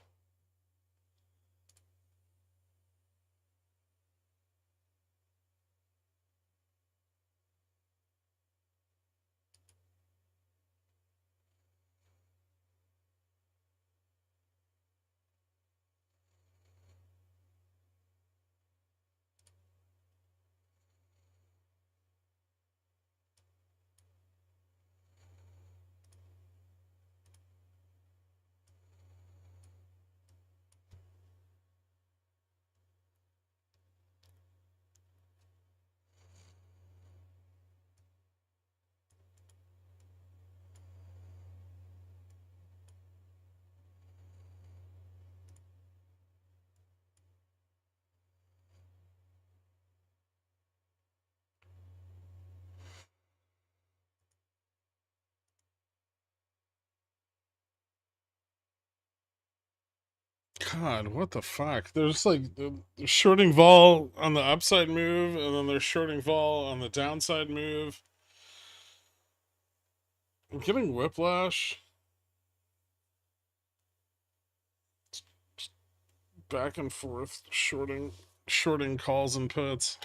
Speaker 1: God, what the fuck? There's like shorting vol on the upside move, and then there's shorting vol on the downside move. I'm getting whiplash. Back and forth, shorting calls and puts.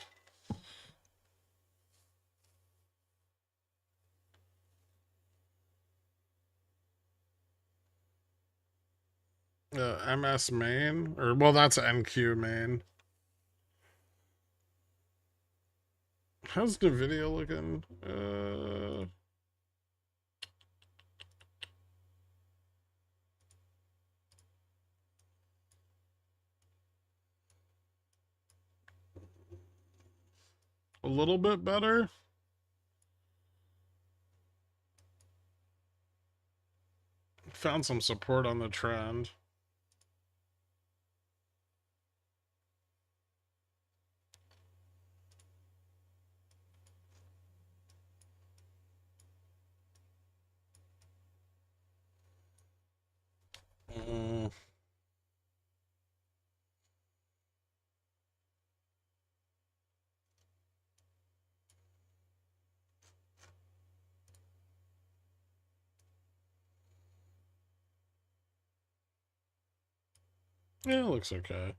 Speaker 1: MS main, or well, that's NQ main. How's the video looking? A little bit better. Found some support on the trend. Mm, yeah, it looks okay.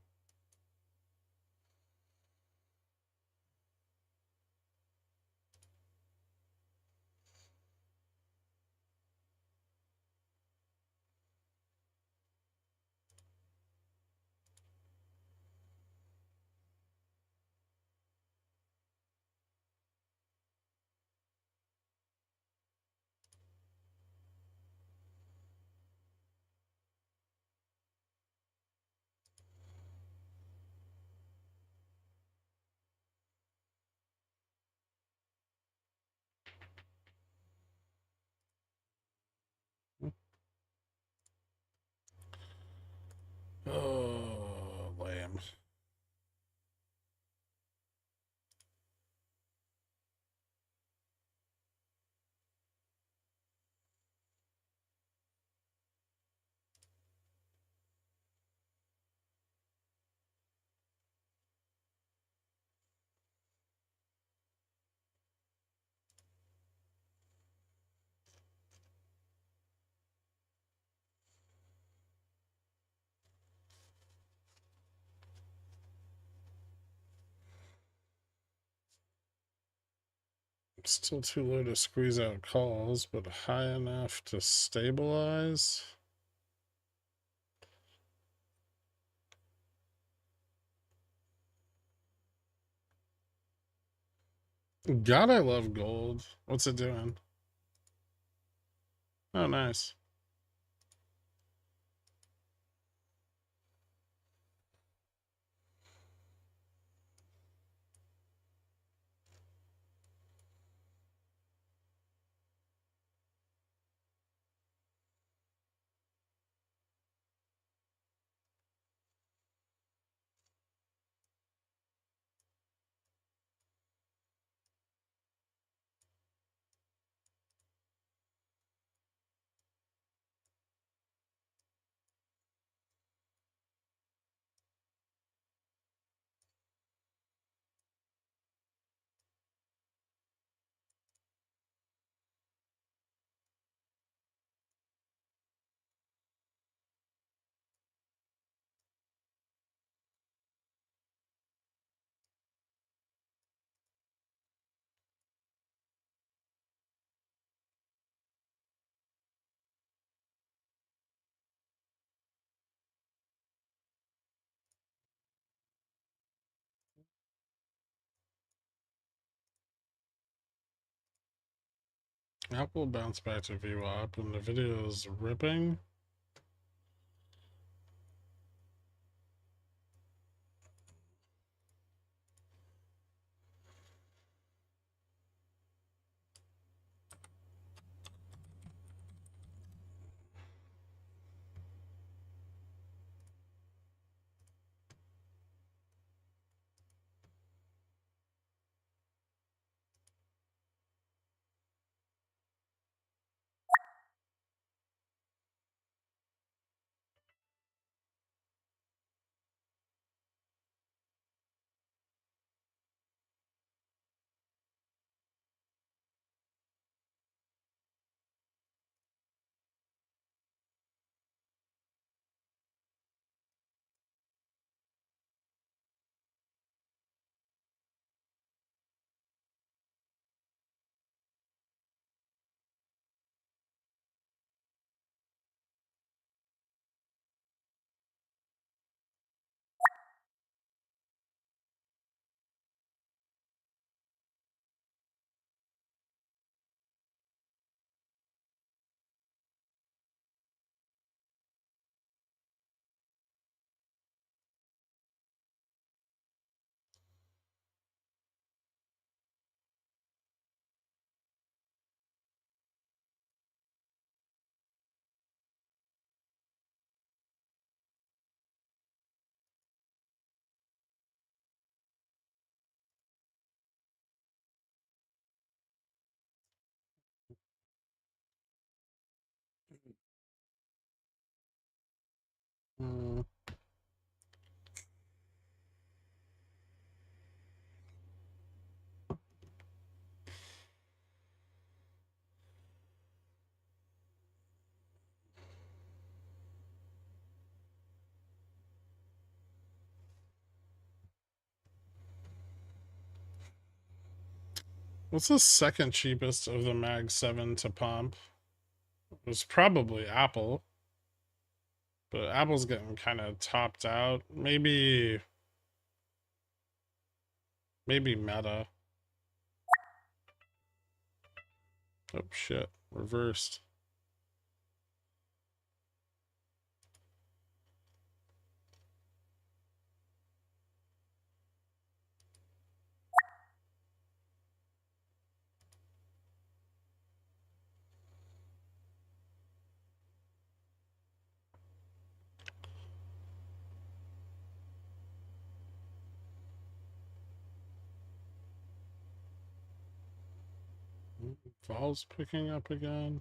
Speaker 1: Still too low to squeeze out calls, but high enough to stabilize. God, I love gold. What's it doing? Oh, nice. Apple bounced back to VWAP and the video is ripping. Hmm. What's the second cheapest of the Mag 7 to pump? It was probably Apple. But Apple's getting kind of topped out. Maybe Meta. Oh shit. Reversed. Vol's picking up again.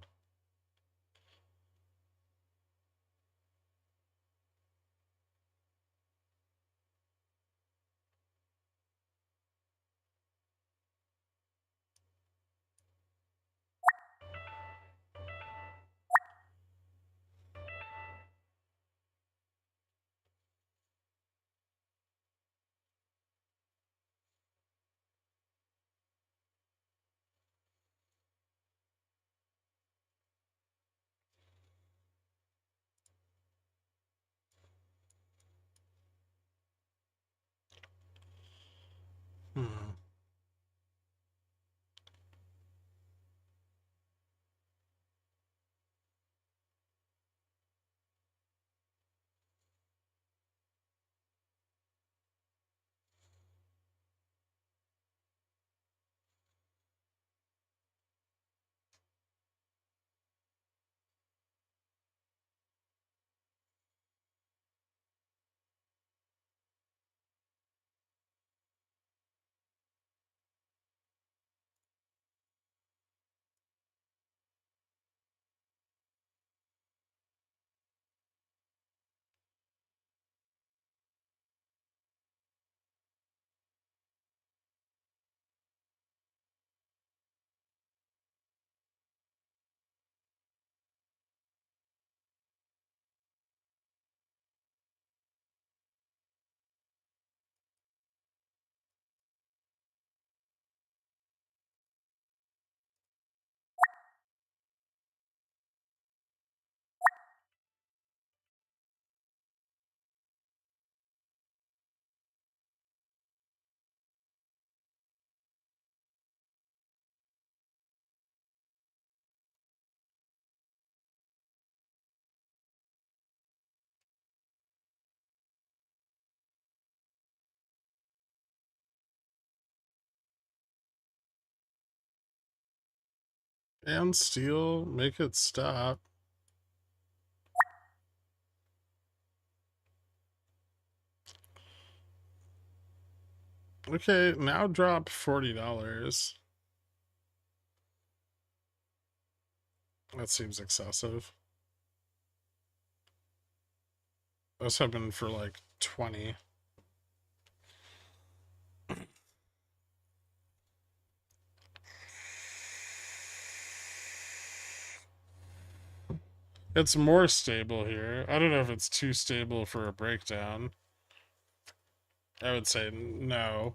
Speaker 1: And steal, make it stop. Okay, now drop $40. That seems excessive. I was hoping for like 20. It's more stable here. I don't know if it's too stable for a breakdown. I would say no.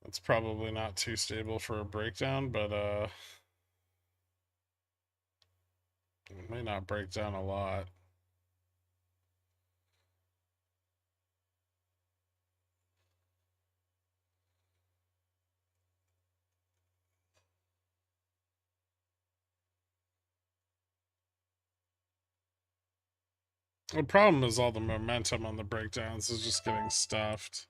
Speaker 1: It's probably not too stable for a breakdown, but it may not break down a lot. The problem is all the momentum on the breakdowns is just getting stuffed.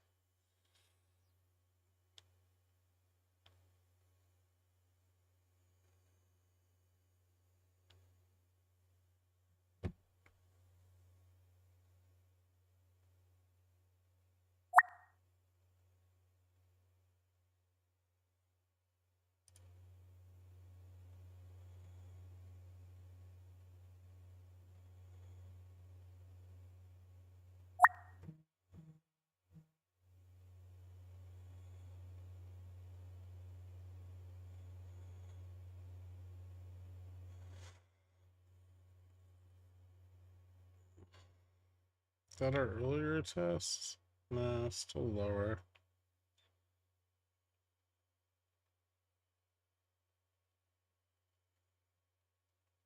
Speaker 1: Is that our earlier test? No, still lower.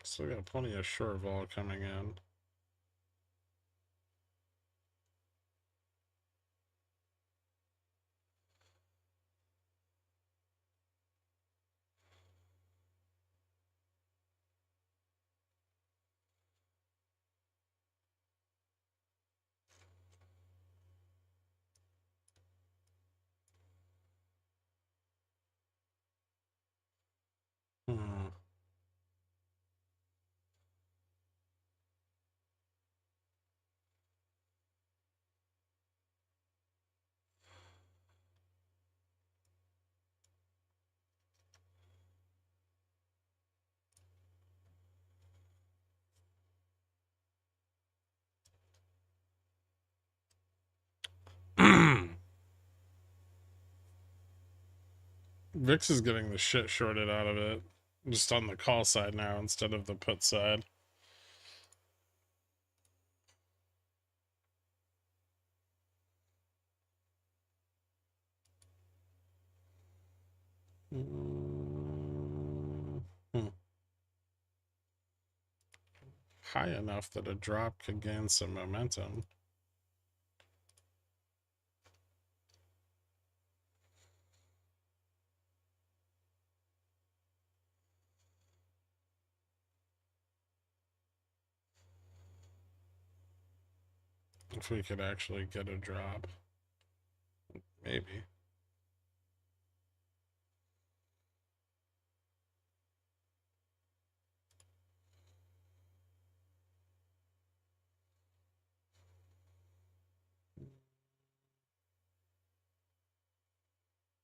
Speaker 1: Still got plenty of short vol coming in. Hmm. VIX is getting the shit shorted out of it. Just on the call side now instead of the put side. Hmm. High enough that a drop could gain some momentum. If we could actually get a drop. Maybe.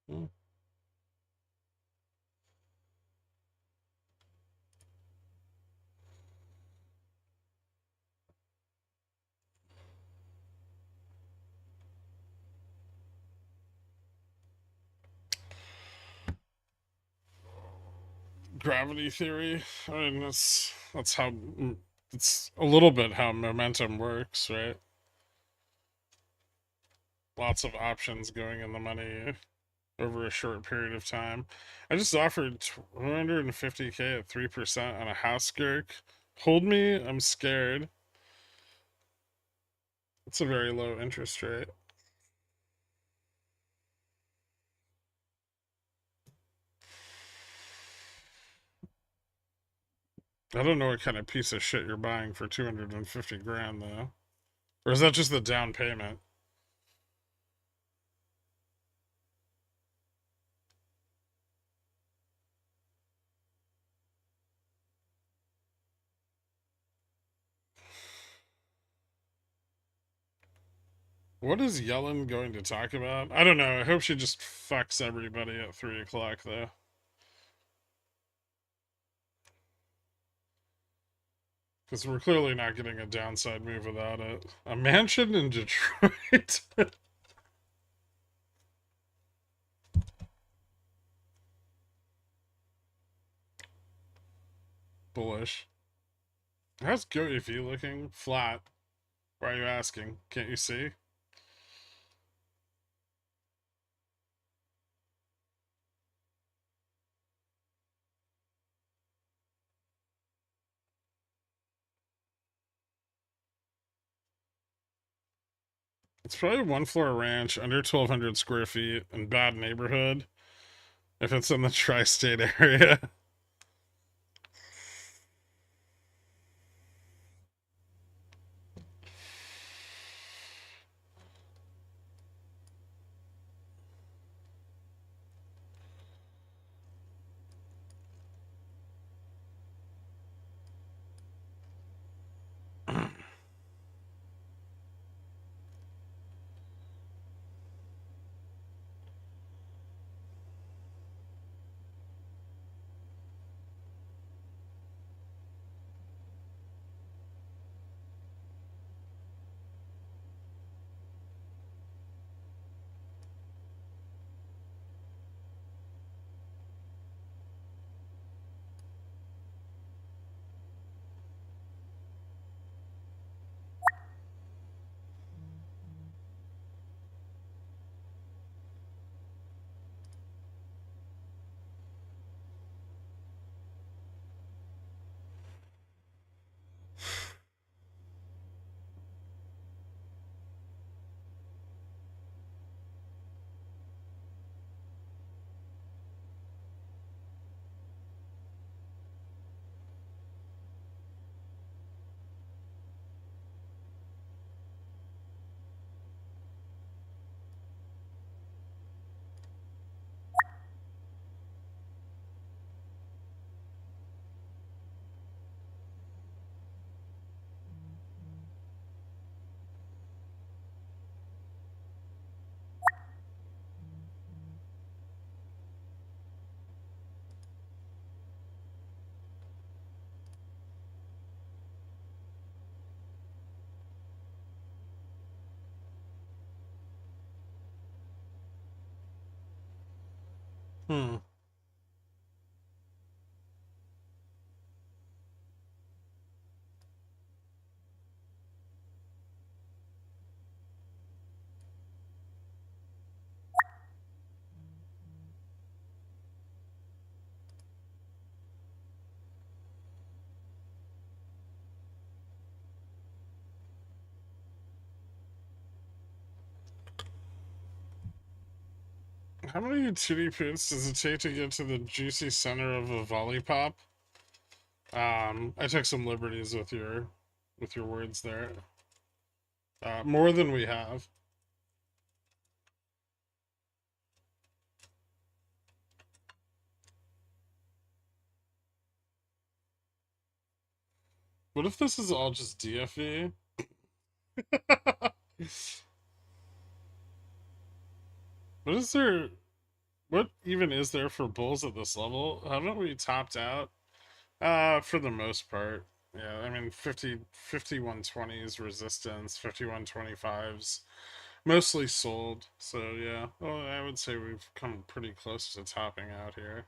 Speaker 1: Hmm. Gravity theory. I mean, that's how it's a little bit how momentum works, right? Lots of options going in the money over a short period of time. I just offered 250K at 3% on a house Gherk. Hold me, I'm scared. It's a very low interest rate. I don't know what kind of piece of shit you're buying for 250 grand though. Or is that just the down payment? What is Yellen going to talk about? I don't know. I hope she just fucks everybody at 3 o'clock, though. Because we're clearly not getting a downside move without it. A mansion in Detroit? Bullish. How's GoEV looking? Flat. Why are you asking? Can't you see? It's probably one floor ranch, under 1,200 square feet, in bad neighborhood. If it's in the tri-state area. Hmm. How many titty poots does it take to get to the juicy center of a volley-pop? I took some liberties with your words there. More than we have. What if this is all just DFE? What is there? What even is there for bulls at this level? Haven't we topped out? For the most part. Yeah, I mean 5120s resistance, 5125s mostly sold. So yeah, well, I would say we've come pretty close to topping out here.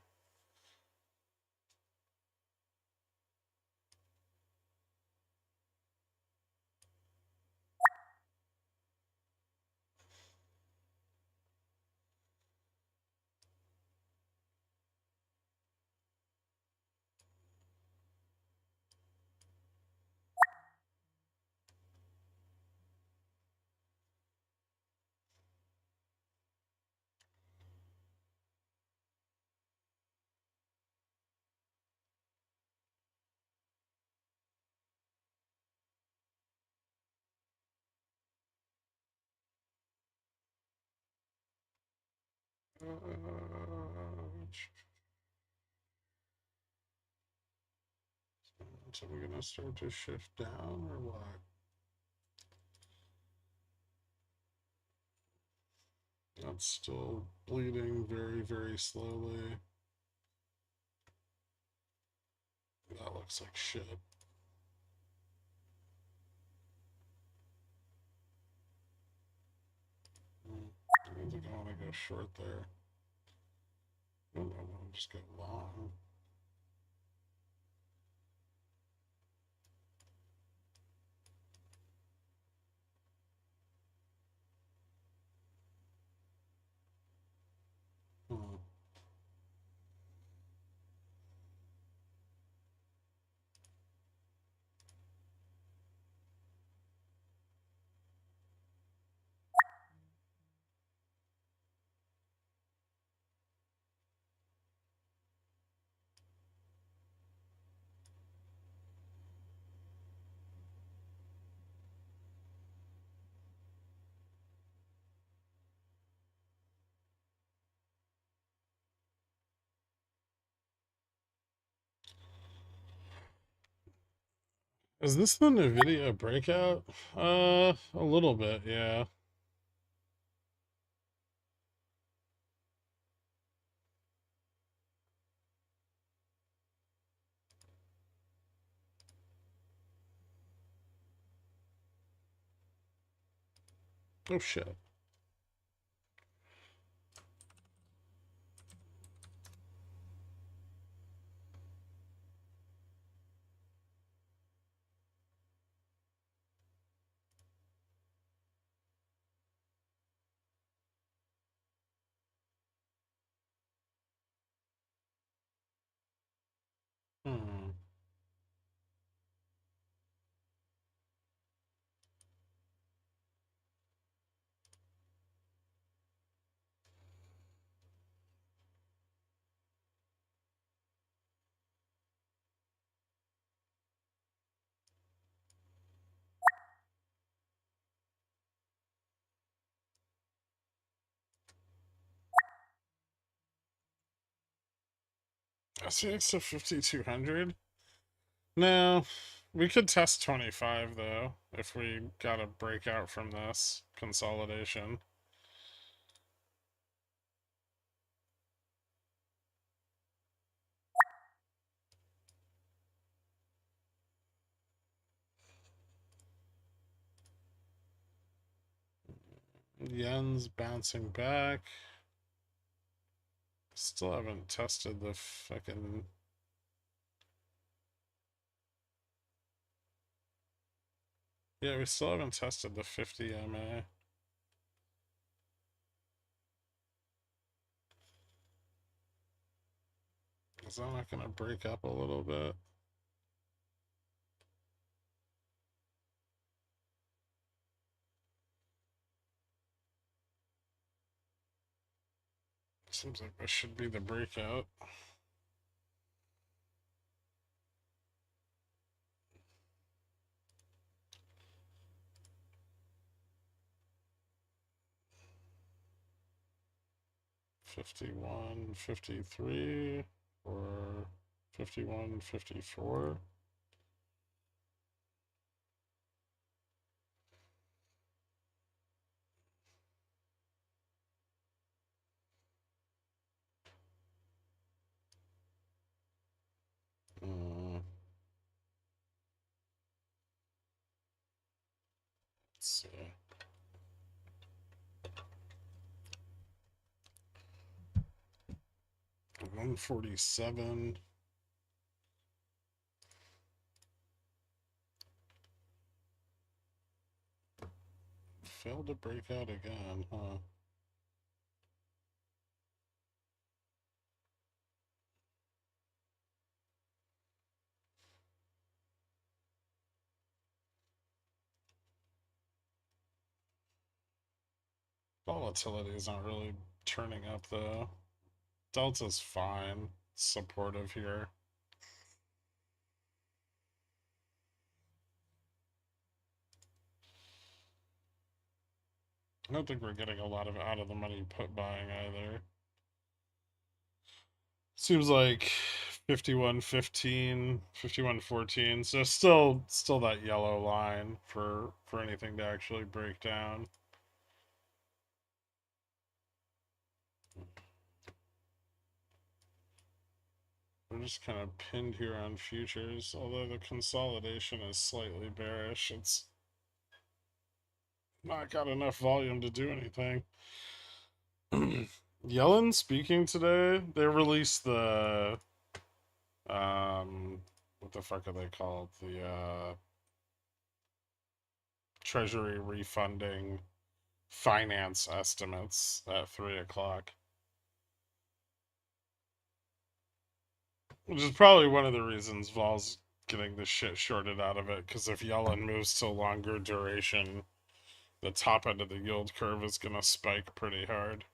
Speaker 1: So we're gonna start to shift down or what? It's still bleeding very, very slowly. That looks like shit. I don't think I want to go short there. I want to just go long. Hmm. Is this the NVIDIA breakout? A little bit, yeah. Oh shit. Hmm. SPX to 5200? No. We could test 25 though, if we got a breakout from this consolidation. Yen's bouncing back. Still haven't tested the fucking... Yeah, we still haven't tested the 50 MA. Is that not gonna break up a little bit? Seems like this should be the breakout. $51, $53, or $51, $54. Let's see. 147. Failed to break out again, huh? Volatility is not really turning up though. Delta's fine. Supportive here. I don't think we're getting a lot of out of the money put buying either. Seems like 51.15, 51.14. So still that yellow line for anything to actually break down. We're just kind of pinned here on futures, although the consolidation is slightly bearish. It's not got enough volume to do anything. Yellen speaking today. They released the what the fuck are they called? The Treasury refunding finance estimates at 3 o'clock. Which is probably one of the reasons Vol's getting the shit shorted out of it, because if Yellen moves to longer duration, the top end of the yield curve is going to spike pretty hard.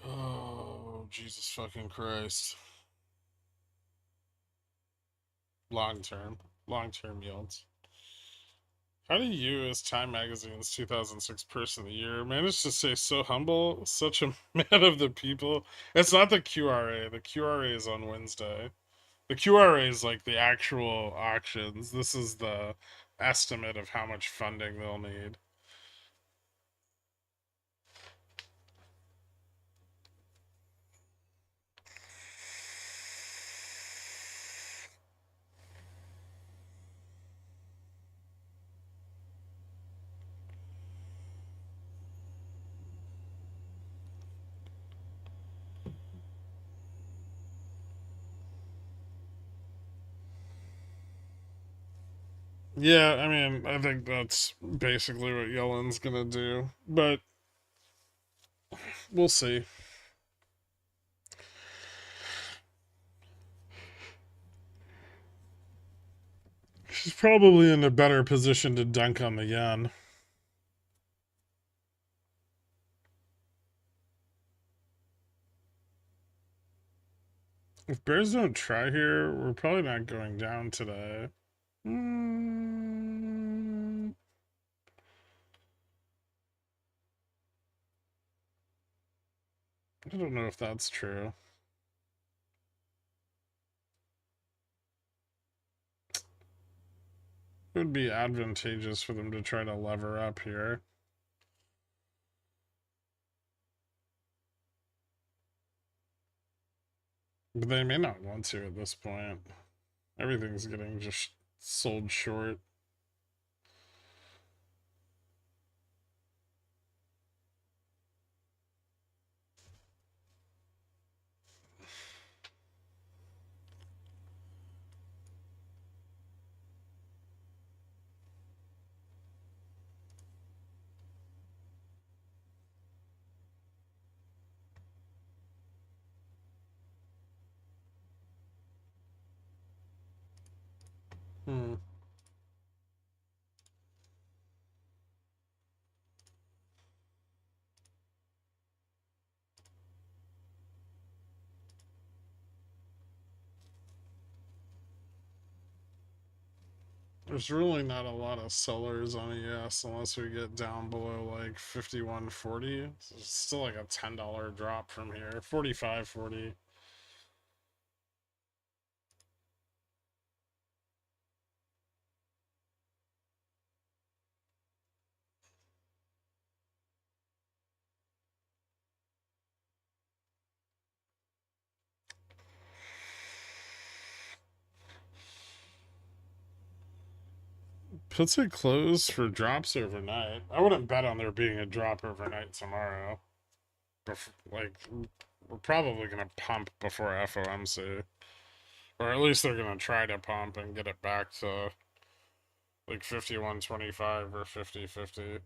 Speaker 1: Oh, Jesus fucking Christ. Long term yields. How do you, as Time Magazine's 2006 Person of the Year, manage to stay so humble, such a man of the people? It's not the QRA. The QRA is on Wednesday. The QRA is like the actual auctions. This is the estimate of how much funding they'll need. Yeah, I mean, I think that's basically what Yellen's gonna do, but we'll see. She's probably in a better position to dunk on the yen. If bears don't try here, we're probably not going down today. Mm, I don't know if that's true. It would be advantageous for them to try to lever up here. But they may not want to at this point. Everything's getting just sold short. Hmm. There's really not a lot of sellers on ES unless we get down below like 51.40. So it's still like a $10 drop from here. 45.40. Puts it closed for drops overnight. I wouldn't bet on there being a drop overnight tomorrow. Like, we're probably going to pump before FOMC. Or at least they're going to try to pump and get it back to like 51.25 or 50.50,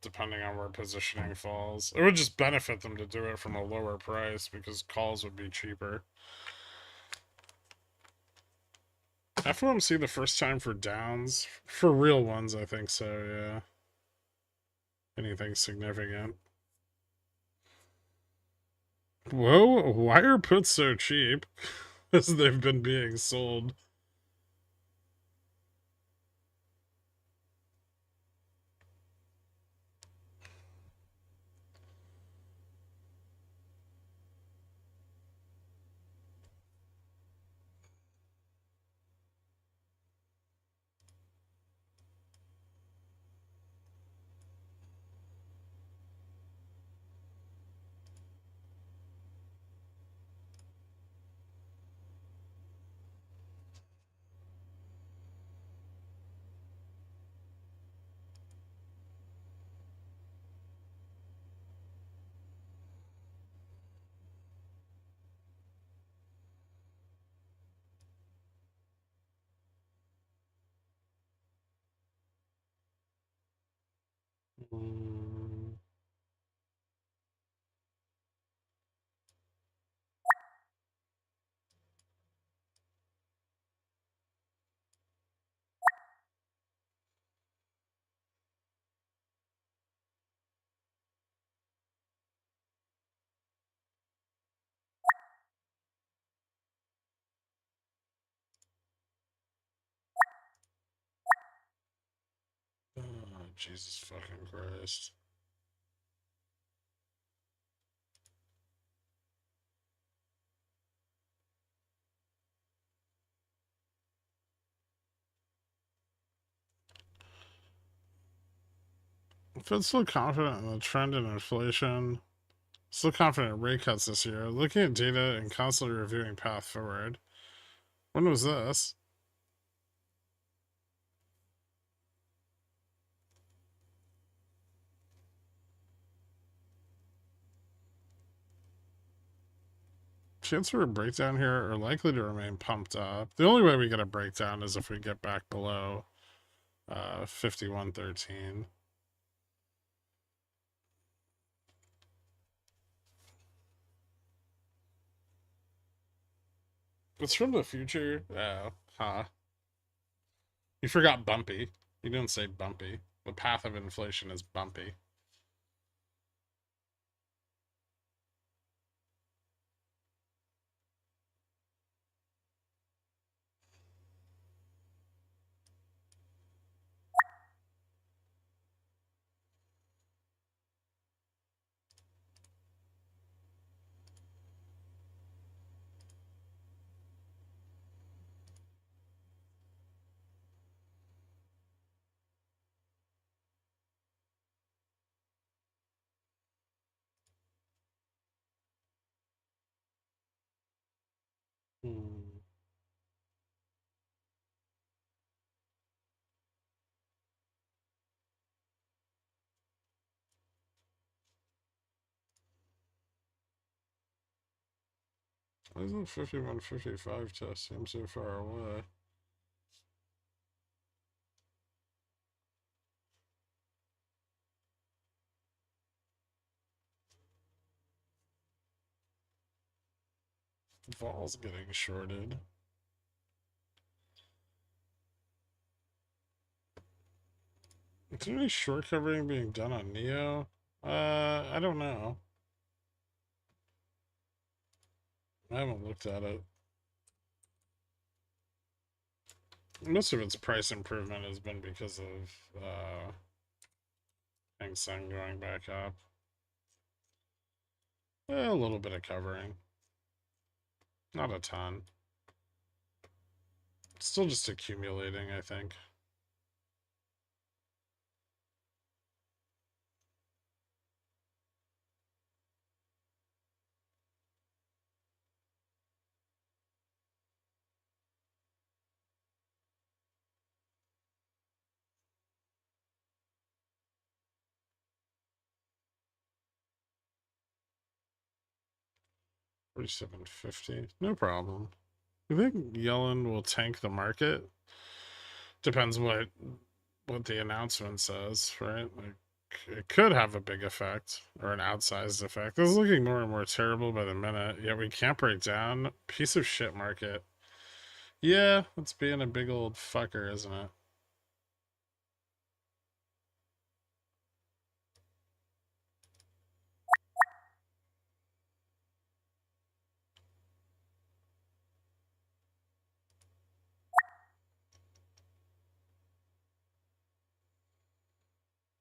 Speaker 1: depending on where positioning falls. It would just benefit them to do it from a lower price because calls would be cheaper. FOMC the first time for downs? For real ones, I think so, yeah. Anything significant. Whoa, why are puts so cheap? As they've been being sold. Mm. Oh, Jesus fucking Christ. Fed's still confident in the trend in inflation. Still confident in rate cuts this year. Looking at data and constantly reviewing path forward. When was this? Chance for a breakdown here are likely to remain pumped up. The only way we get a breakdown is if we get back below 51.13. It's from the future. Oh, huh. You forgot bumpy. You didn't say bumpy. The path of inflation is bumpy. Hmm. Why isn't 51.55 test seem so far away? Vol's getting shorted. Is there any short covering being done on Neo? I don't know. I haven't looked at it. Most of its price improvement has been because of Hang Seng going back up. A little bit of covering. Not a ton. Still just accumulating, I think. $47.50. No problem. You think Yellen will tank the market? Depends what the announcement says, right? Like, it could have a big effect or an outsized effect. This is looking more and more terrible by the minute. Yet we can't break down. Piece of shit market. Yeah, it's being a big old fucker, isn't it?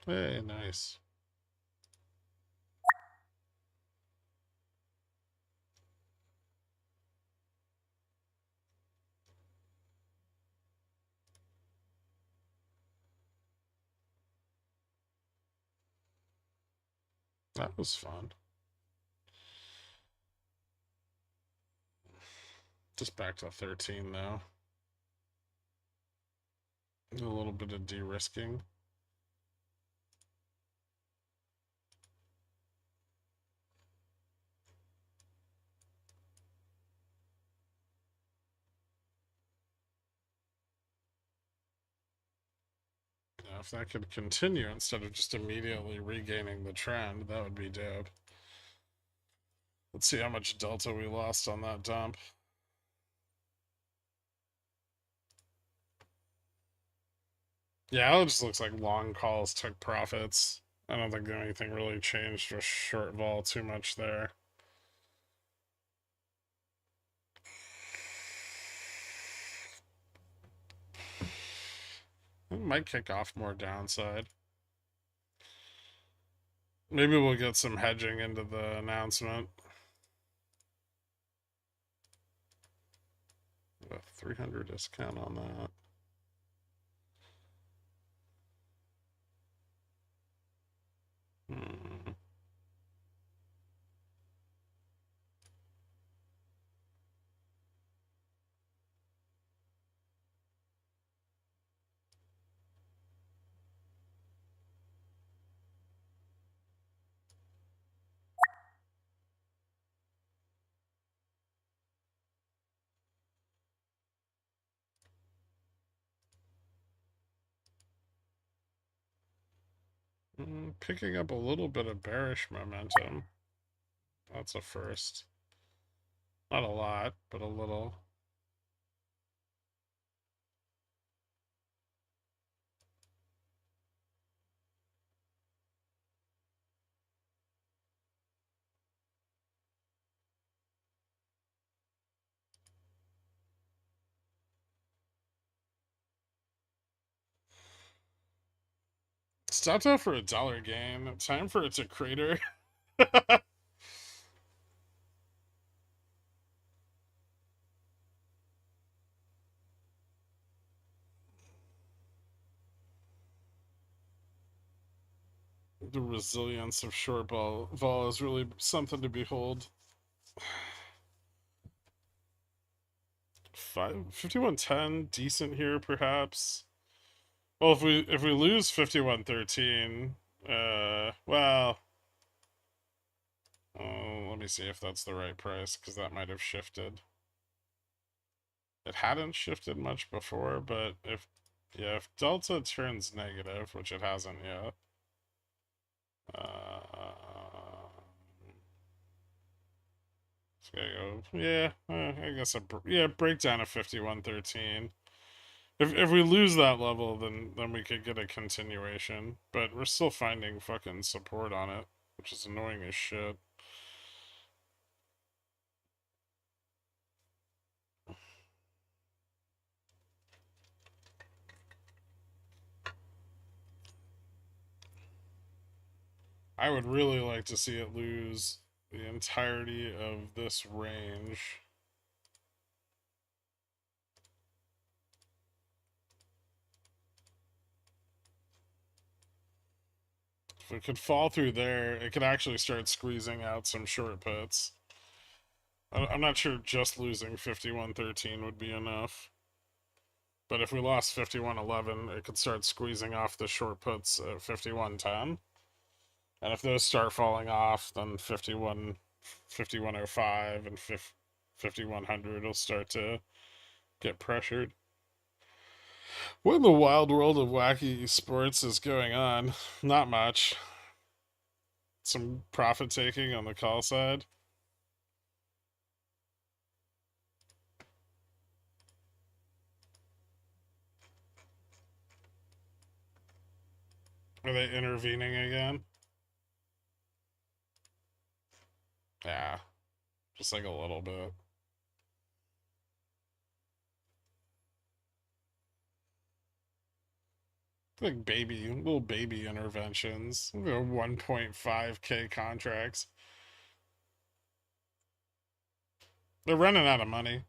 Speaker 1: Hey, nice. That was fun. Just back to 13 now. A little bit of de-risking. Now, if that could continue instead of just immediately regaining the trend, that would be dope. Let's see how much delta we lost on that dump. Yeah, it just looks like long calls took profits. I don't think anything really changed with short vol too much there. It might kick off more downside. Maybe we'll get some hedging into the announcement. A 300 discount on that. Hmm. Picking up a little bit of bearish momentum. That's a first. Not a lot, but a little. Stopped out for a dollar gain. Time for it to crater. The resilience of short vol is really something to behold. 5110, decent here perhaps. Well, if we lose 5113, well, let me see if that's the right price because that might have shifted. It hadn't shifted much before, but if delta turns negative, which it hasn't yet, it's gonna go, yeah, I guess yeah, breakdown of 5113. If we lose that level, then we could get a continuation. But we're still finding fucking support on it, which is annoying as shit. I would really like to see it lose the entirety of this range. If it could fall through there, it could actually start squeezing out some short puts. I'm not sure just losing 51.13 would be enough. But if we lost 51.11, it could start squeezing off the short puts at 51.10. And if those start falling off, then 51.05 and 5100 will start to get pressured. What in the wild world of wacky sports is going on? Not much. Some profit taking on the call side. Are they intervening again? Yeah, just like a little bit. Like little baby interventions. 1.5K contracts. They're running out of money.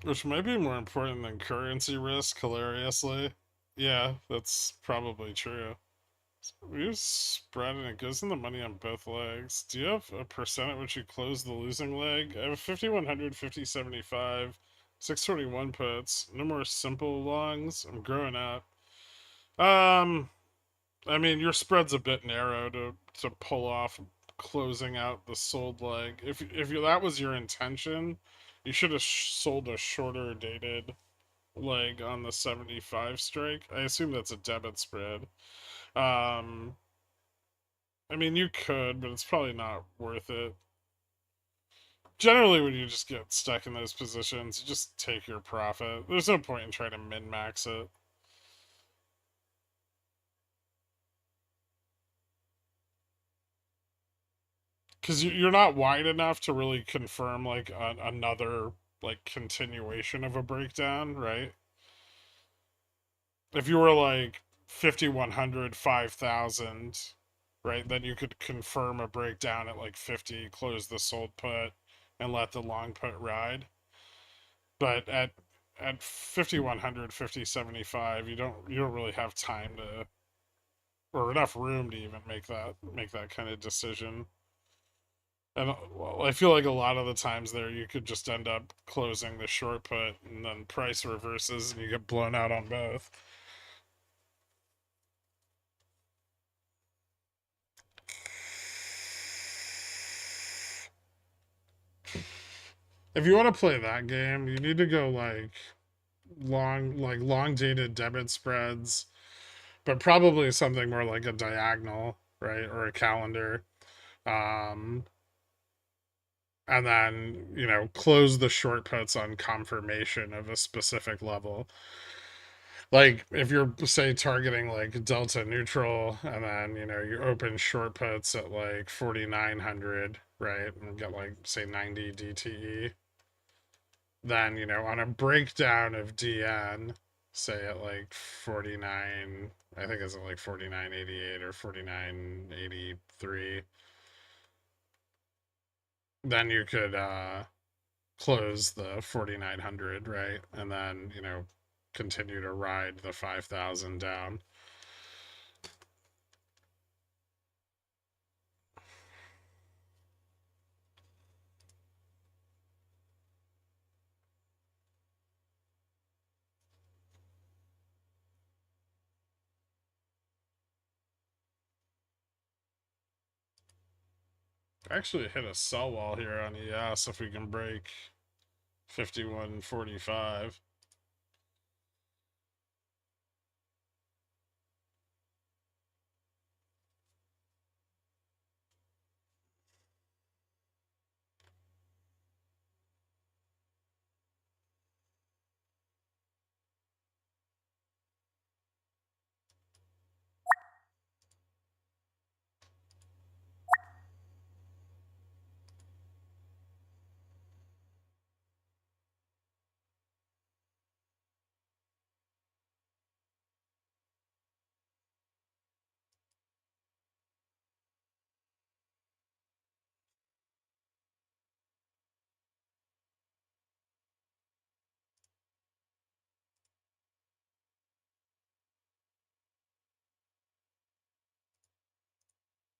Speaker 1: Which might be more important than currency risk, hilariously. Yeah, that's probably true. We use spread and it goes in the money on both legs. Do you have a percent at which you close the losing leg? I have 5100, 5075, 621 puts. No more simple longs. I'm growing up. Um, I mean, your spread's a bit narrow to pull off closing out the sold leg. If that was your intention, you should have sold a shorter dated leg on the 75 strike. I assume that's a debit spread. Um, I mean, you could, but it's probably not worth it. Generally, when you just get stuck in those positions, you just take your profit. There's no point in trying to min max it. Because you're not wide enough to really confirm like another like continuation of a breakdown, right? If you were like 5100, 5000, right, then you could confirm a breakdown at like 50, close the sold put, and let the long put ride. But at 5100, 5075, you don't really have time to, or enough room to even make that kind of decision. And well, I feel like a lot of the times there you could just end up closing the short put and then price reverses and you get blown out on both. If you want to play that game, you need to go long dated debit spreads, but probably something more like a diagonal, right? Or a calendar. Um and then, close the short puts on confirmation of a specific level. Like if you're say targeting like delta neutral and then you open short puts at like 4900, right, and get like say 90 DTE, then on a breakdown of DN, say at like 49, I think it's at like 49.88 or 49.83, then you could close the 4900, right, and then continue to ride the 5000 down. actually hit a sell wall here on ES if we can break 51.45.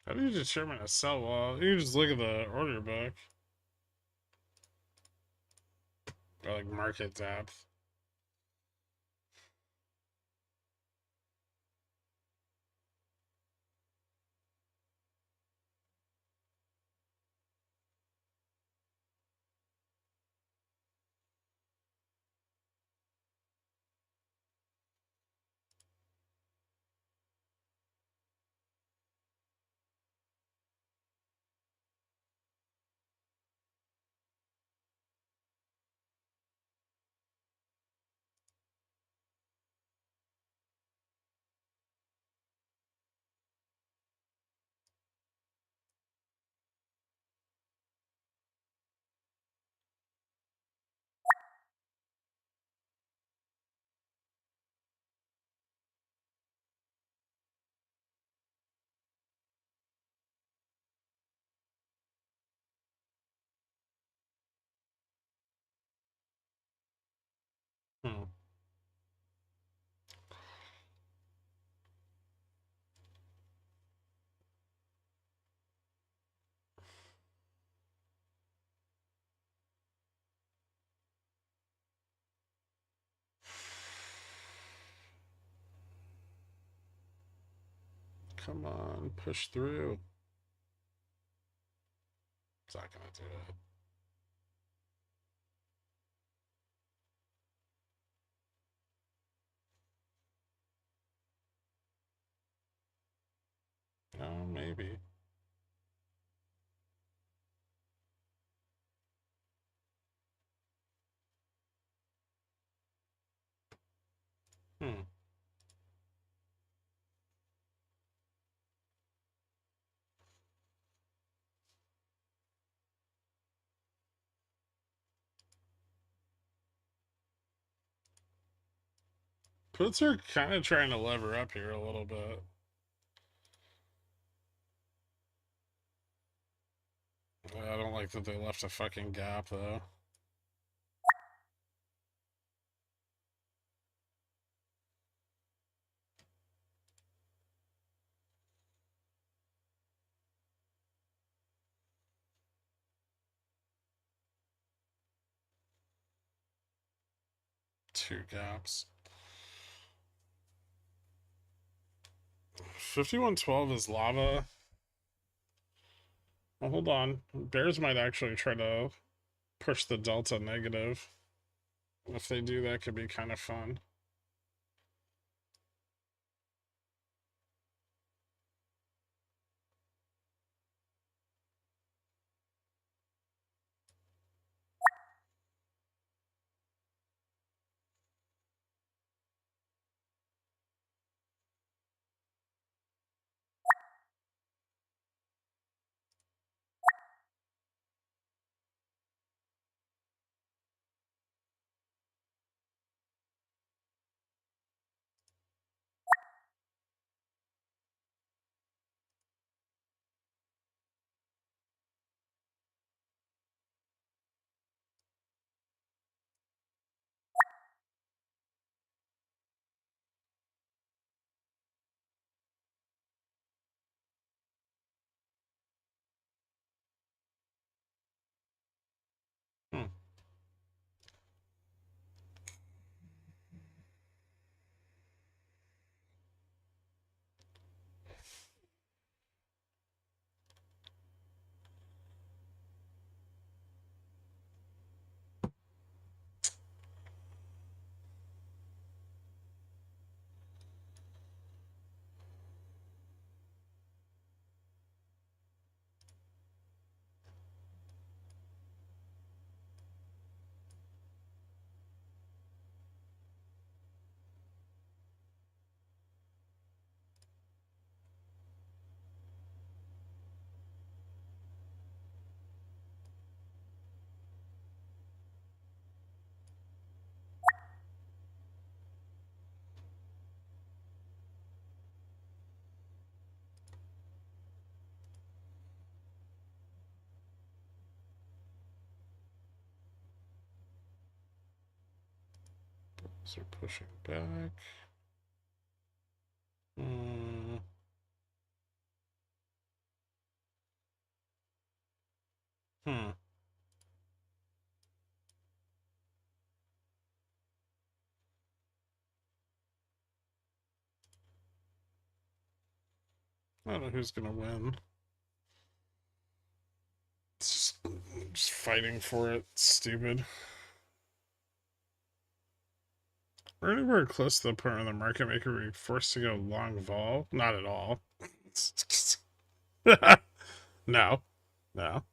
Speaker 1: How do you determine a sell wall? You can just look at the order book. Or like market depth. Hmm. Come on, push through. It's not gonna do it. Oh, maybe. Hmm. Puts are kind of trying to lever up here a little bit. I don't like that they left a fucking gap though. Two gaps. 51.12 is lava. Well, hold on. Bears might actually try to push the delta negative. If they do, that could be kind of fun. So pushing back. Hmm. Hmm. I don't know who's gonna win. It's just fighting for it. Stupid. We're anywhere close to the point where the market maker would be forced to go long vol. Not at all. No. No.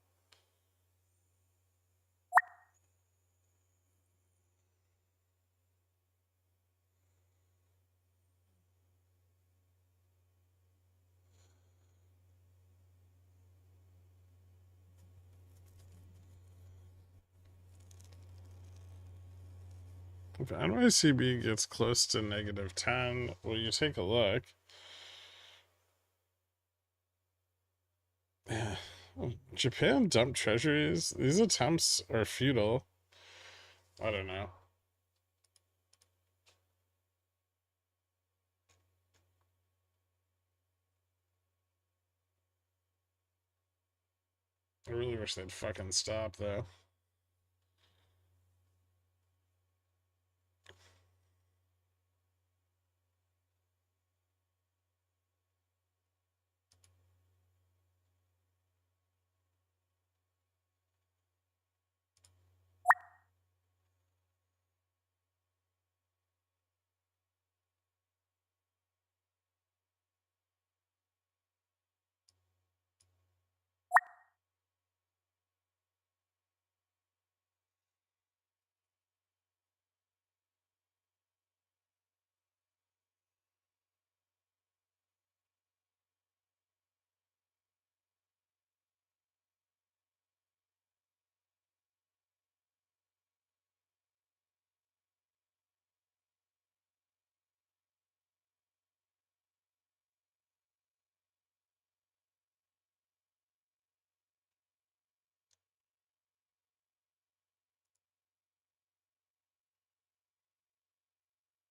Speaker 1: If NYCB gets close to -10, will you take a look? Yeah. Japan dumped treasuries. These attempts are futile. I don't know. I really wish they'd fucking stop, though.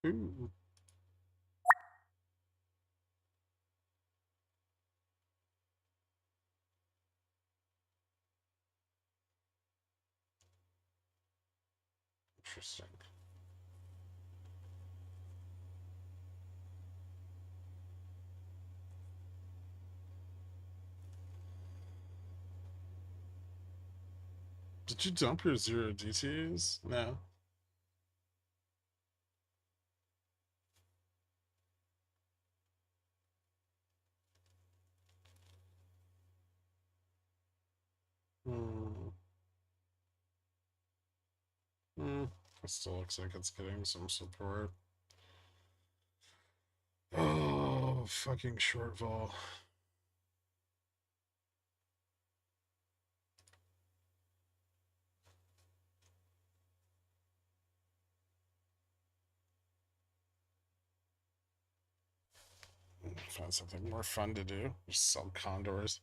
Speaker 1: Ooh. Interesting. Did you dump your zero DTs? No. Hmm. Hmm. It still looks like it's getting some support. Oh, fucking short vol. Find something more fun to do. Just sell condors.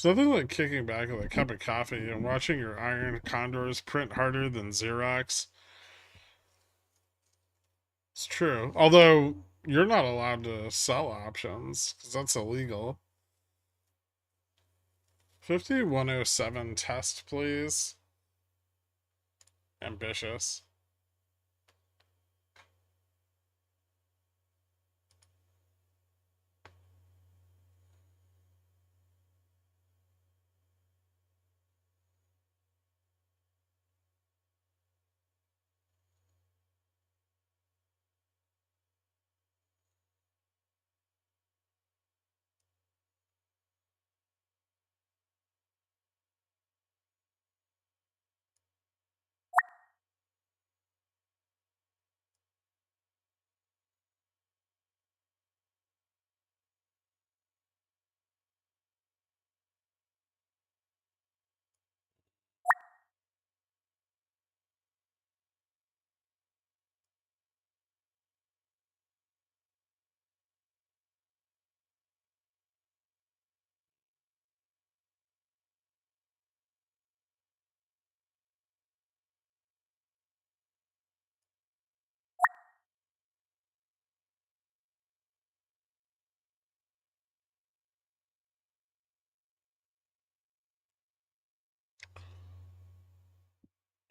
Speaker 1: There's nothing like kicking back with a cup of coffee and watching your iron condors print harder than Xerox. It's true. Although you're not allowed to sell options because that's illegal. 5107 test, please. Ambitious.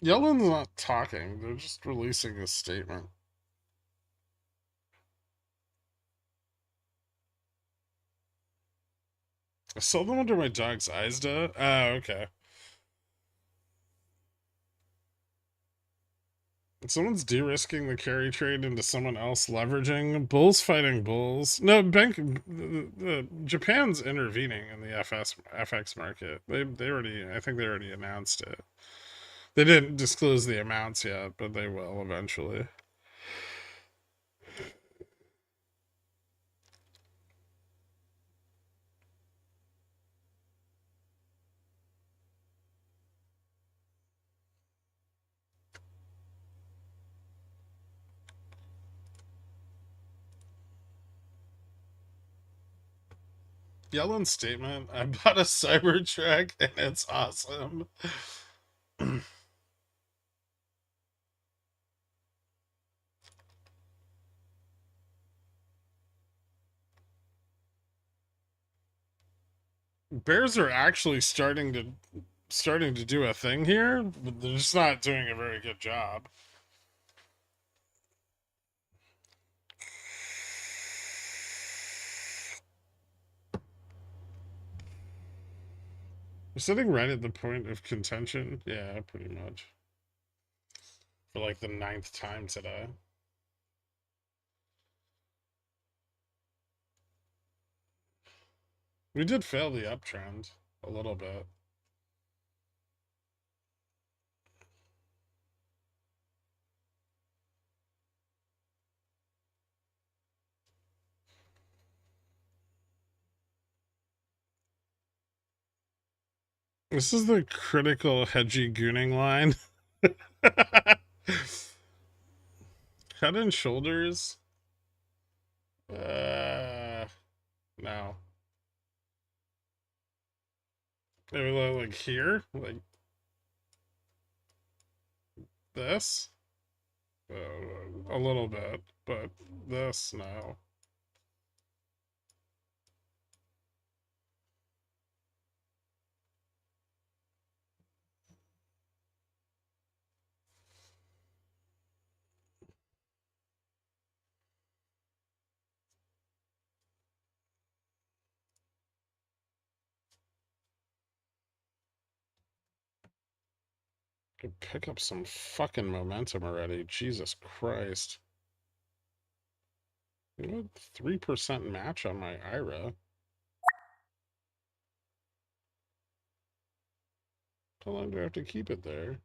Speaker 1: Yellen's not talking. They're just releasing a statement. I sold them under my dog's eyes, duh? Oh, okay. Someone's de-risking the carry trade into someone else leveraging. Bulls fighting bulls. No, Japan's intervening in the FX market. They already, I think they already announced it. They didn't disclose the amounts yet, but they will eventually. Yellen's statement, I bought a Cybertruck and it's awesome. Bears are actually starting to do a thing here, but they're just not doing a very good job. We're sitting right at the point of contention. Yeah, pretty much. For like the 9th time today. We did fail the uptrend a little bit. This is the critical hedgy gooning line. Head and shoulders. No. Maybe like here, like this. A little bit, but this no. Could pick up some fucking momentum already. Jesus Christ. 3% match on my IRA. How long do I have to keep it there?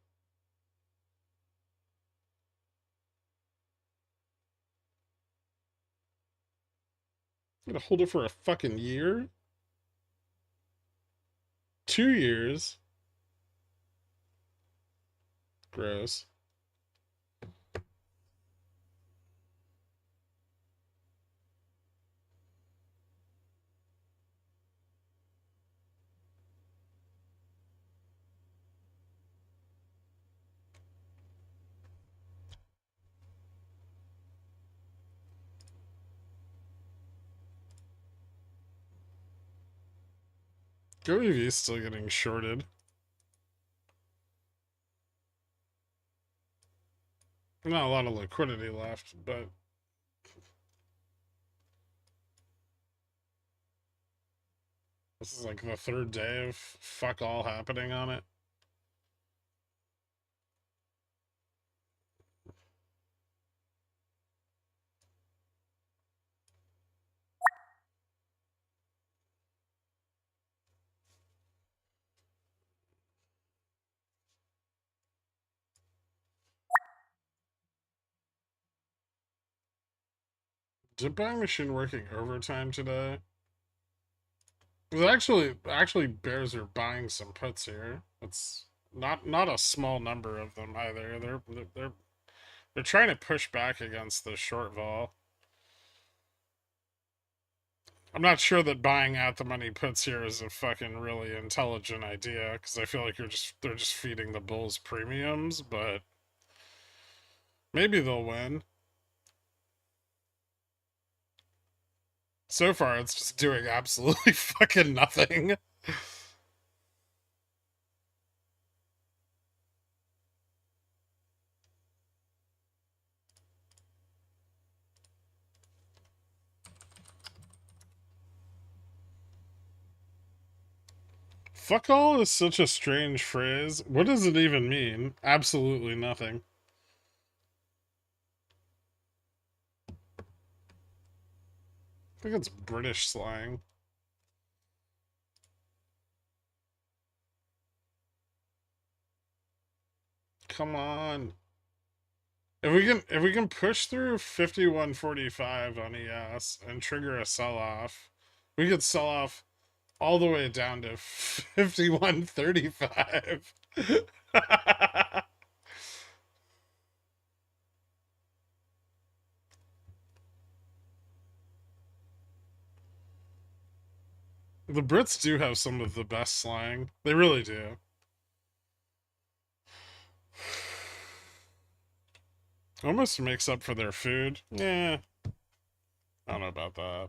Speaker 1: I'm gonna hold it for a fucking year? 2 years? Gross. GoEV is still getting shorted. Not a lot of liquidity left, but this is like the 3rd day of fuck all happening on it. Did buying machine working overtime today? Well, actually bears are buying some puts here. It's not a small number of them either. They're trying to push back against the short vol. I'm not sure that buying at the money puts here is a fucking really intelligent idea because I feel like they're just feeding the bulls premiums, but maybe they'll win. So far, it's just doing absolutely fucking nothing. Fuck all is such a strange phrase. What does it even mean? Absolutely nothing. I think it's British slang. Come on. If we can push through 5145 on ES and trigger a sell off, we could sell off all the way down to 5135. The Brits do have some of the best slang. They really do. Almost makes up for their food. Yeah, I don't know about that.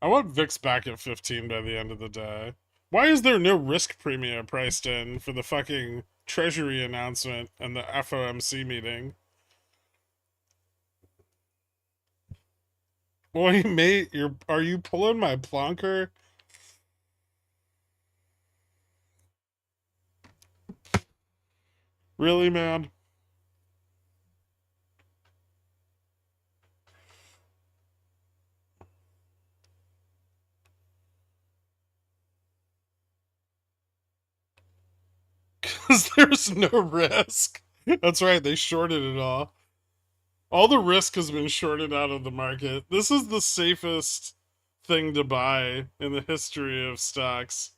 Speaker 1: I want VIX back at 15 by the end of the day. Why is there no risk premium priced in for the fucking Treasury announcement and the FOMC meeting? Boy, mate, are you pulling my plonker? Really, man? Because there's no risk. That's right, they shorted it all. All the risk has been shorted out of the market. This is the safest thing to buy in the history of stocks.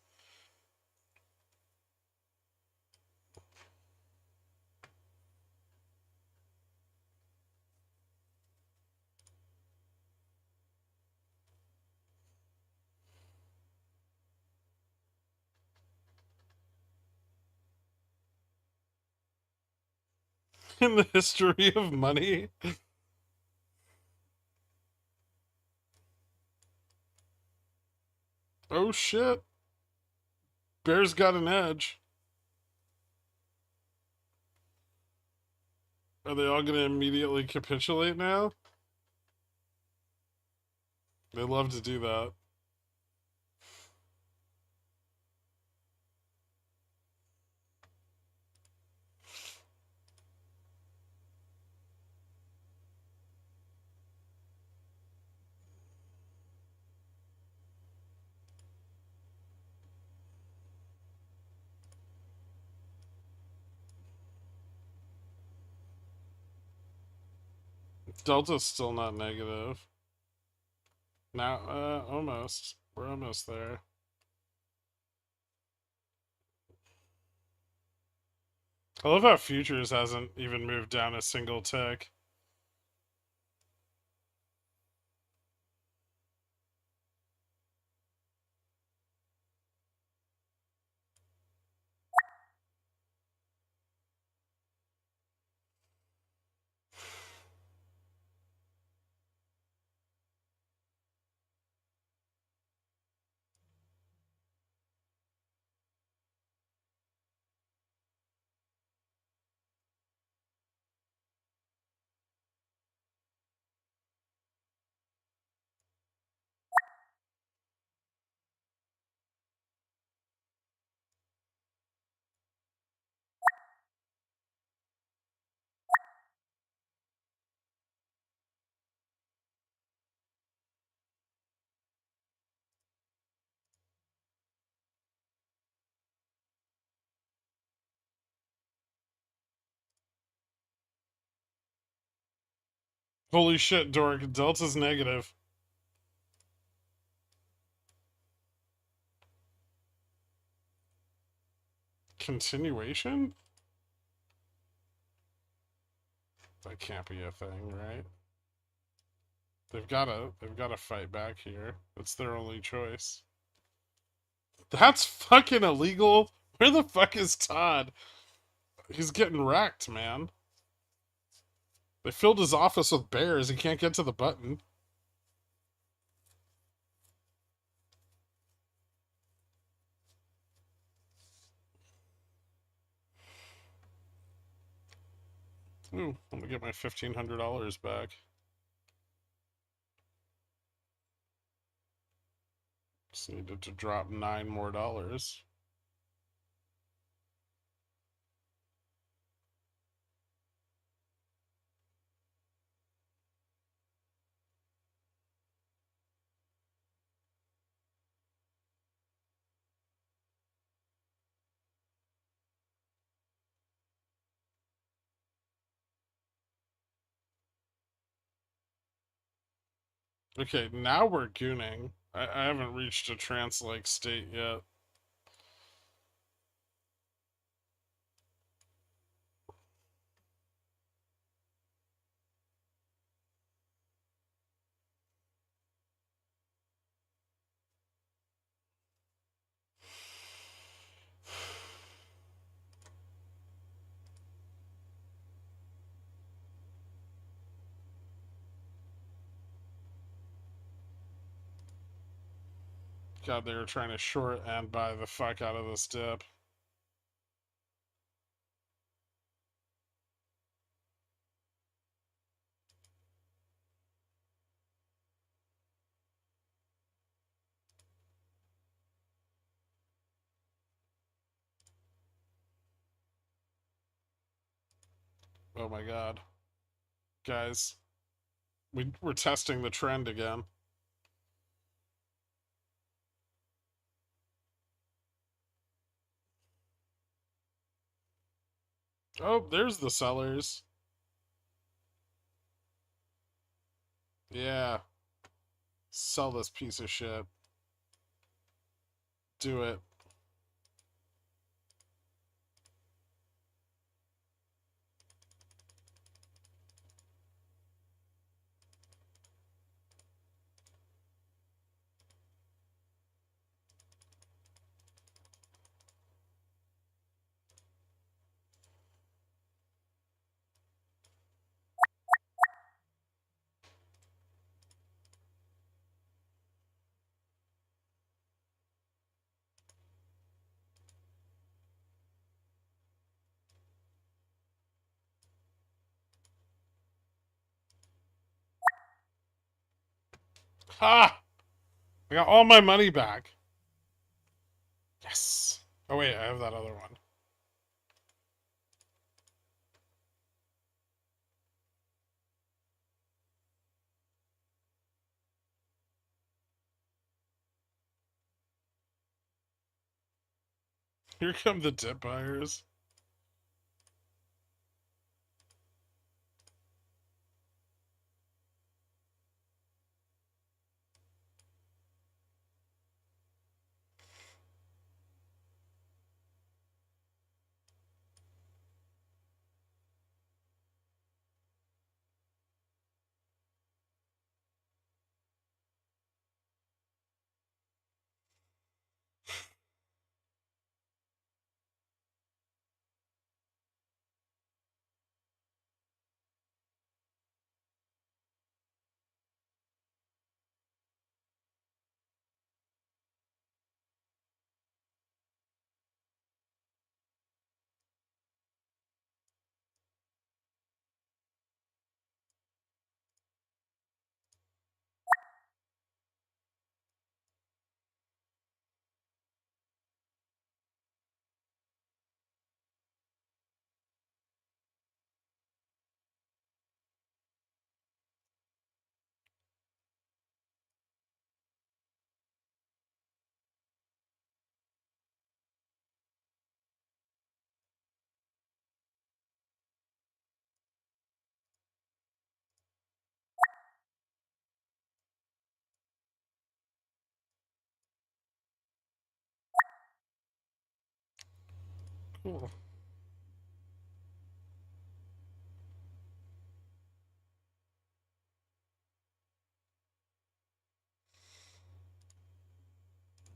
Speaker 1: In the history of money. Oh shit. Bears got an edge. Are they all going to immediately capitulate now? They love to do that. Delta's still not negative. Now, almost. We're almost there. I love how futures hasn't even moved down a single tick. Holy shit, Dork. Delta's negative. Continuation? That can't be a thing, right? They've gotta fight back here. It's their only choice. That's fucking illegal. Where the fuck is Todd? He's getting wrecked, man. They filled his office with bears. He can't get to the button. Ooh, I'm gonna get my $1,500 back. Just needed to drop $9 more. Okay, now we're gooning. I haven't reached a trance-like state yet. God, they were trying to short and buy the fuck out of this dip. Oh my god. Guys, we're testing the trend again. Oh, there's the sellers. Yeah. Sell this piece of shit. Do it. Ha! I got all my money back. Yes. Oh wait, I have that other one. Here come the dip buyers. Cool.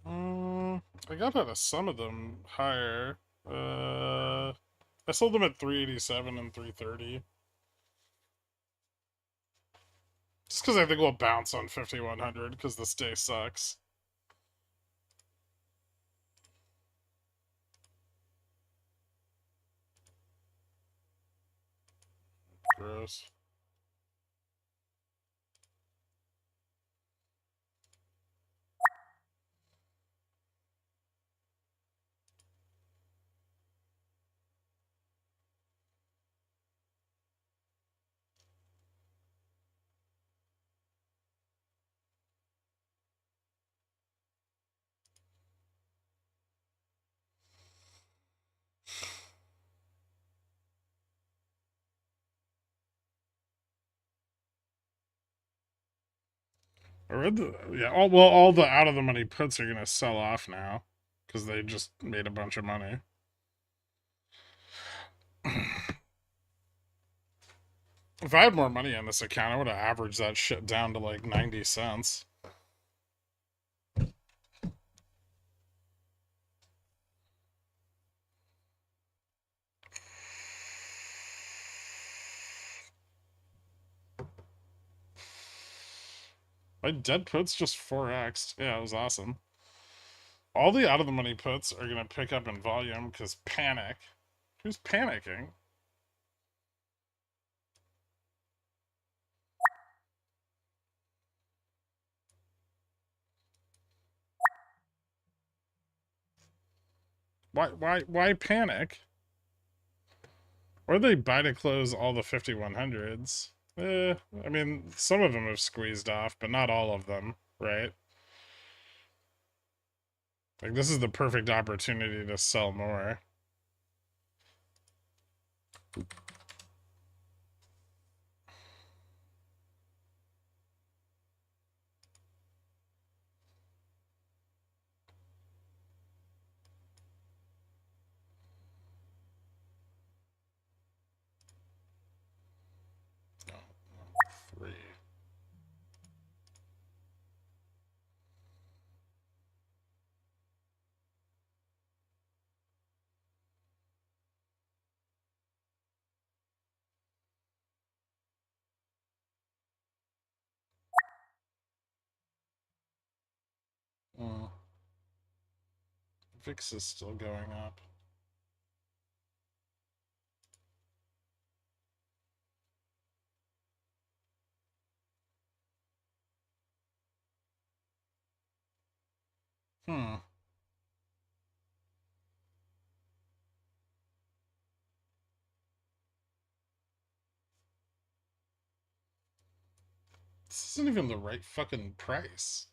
Speaker 1: I got out of some of them higher. I sold them at 387 and 330. Just because I think we'll bounce on 5100 because this day sucks. Gross. I read the yeah. All the out of the money puts are gonna sell off now because they just made a bunch of money. If I had more money on this account, I would have averaged that shit down to like 90 cents. My dead puts just 4x'd. Yeah, it was awesome. All the out of the money puts are gonna pick up in volume because panic. Who's panicking? Why panic? Or they buy to close all the 5100s. I mean, some of them have squeezed off, but not all of them, right? Like, this is the perfect opportunity to sell more. No, 3. Mm. VIX is still going up. Hmm. This isn't even the right fucking price.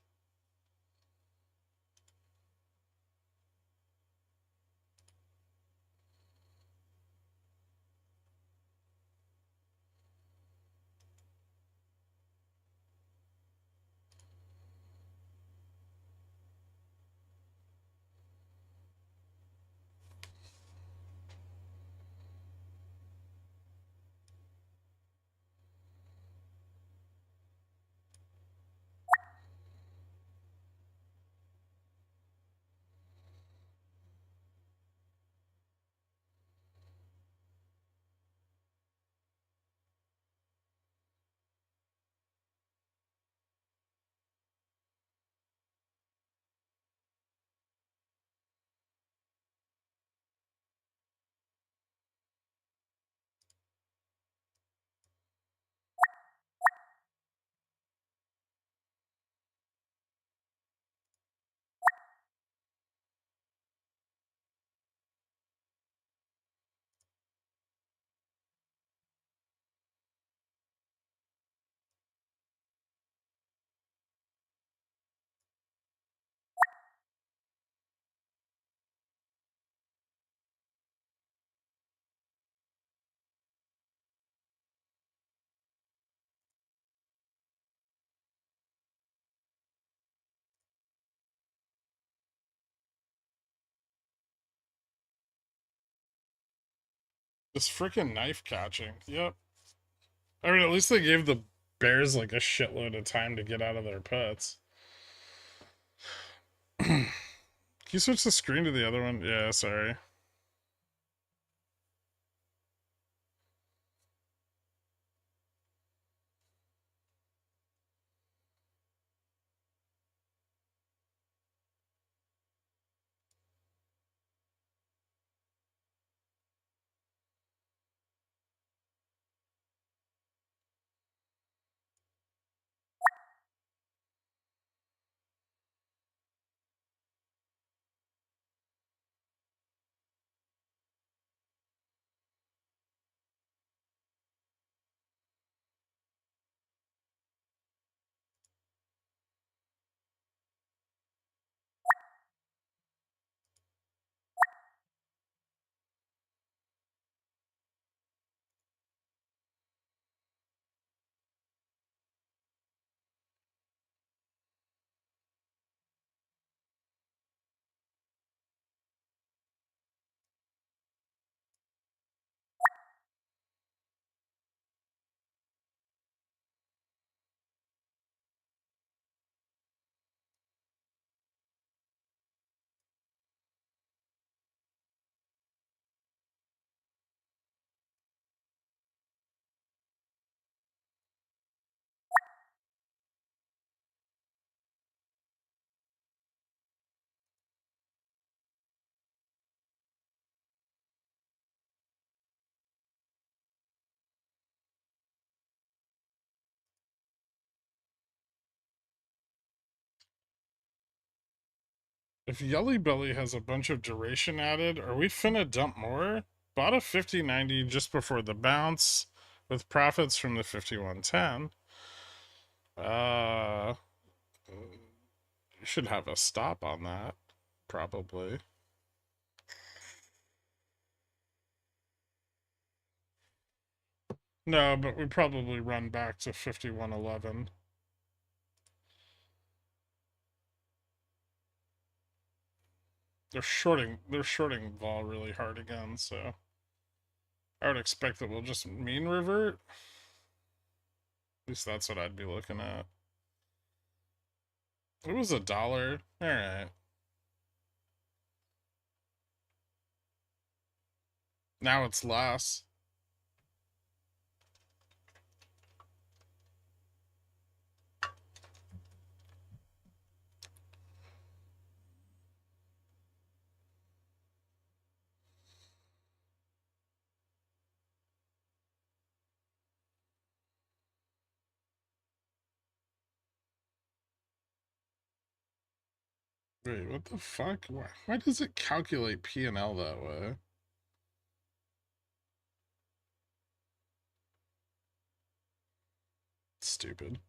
Speaker 1: This freaking knife catching. Yep. I mean, at least they gave the bears like a shitload of time to get out of their puts. Can you switch the screen to the other one? Yeah, sorry. If Yelly Belly has a bunch of duration added, are we finna dump more? Bought a 50.90 just before the bounce with profits from the 51.10. You should have a stop on that, probably. No, but we probably run back to 51.11. They're shorting vol really hard again, so I would expect that we'll just mean revert. At least that's what I'd be looking at. It was $1. Alright. Now it's less. Wait, what the fuck? Why does it calculate P&L that way? Stupid.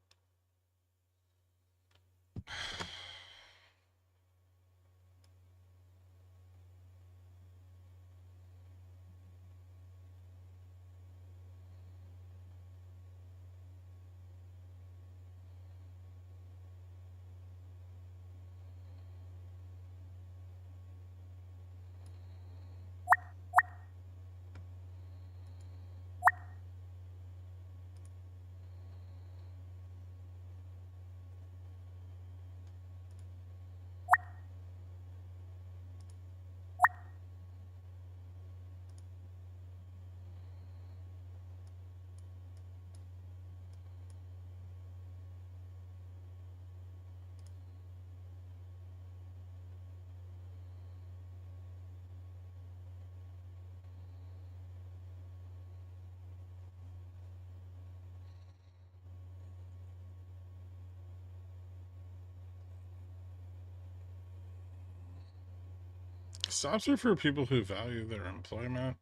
Speaker 1: Stops are for people who value their employment.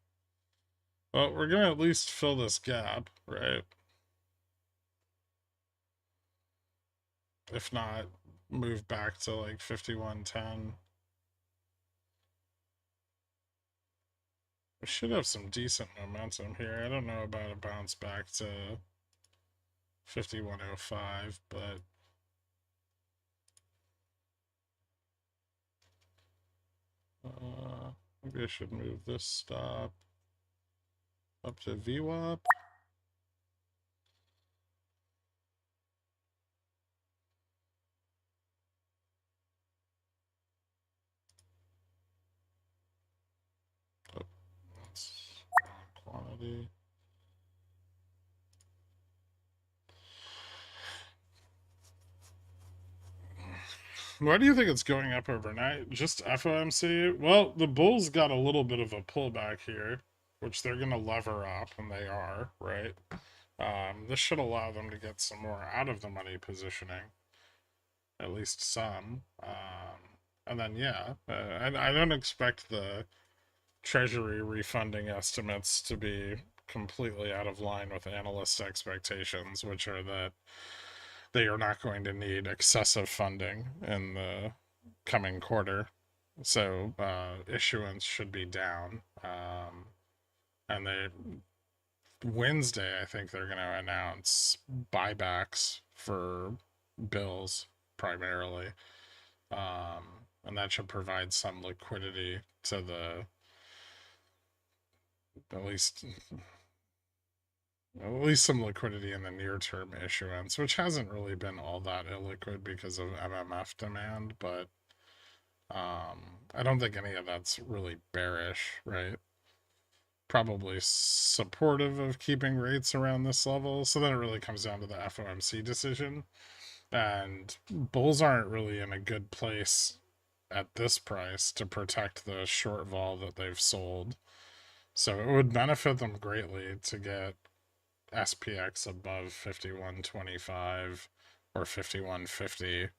Speaker 1: Well, we're gonna at least fill this gap, right? If not, move back to like 51.10. We should have some decent momentum here. I don't know about a bounce back to 51.05, but maybe I should move this stop up to VWAP. Oh, that's quantity. Why do you think it's going up overnight? Just FOMC? Well, the bulls got a little bit of a pullback here, which they're going to lever up, and they are, right? This should allow them to get some more out of the money positioning, at least some. And then, yeah, I don't expect the Treasury refunding estimates to be completely out of line with analyst expectations, which are that they are not going to need excessive funding in the coming quarter. So issuance should be down. And they Wednesday, I think they're going to announce buybacks for bills primarily. And that should provide some liquidity to the at least some liquidity in the near term issuance, which hasn't really been all that illiquid because of MMF demand, but I don't think any of that's really bearish, right? Probably supportive of keeping rates around this level. So then it really comes down to the FOMC decision. And bulls aren't really in a good place at this price to protect the short vol that they've sold. So it would benefit them greatly to get SPX above 51.25 or 51.50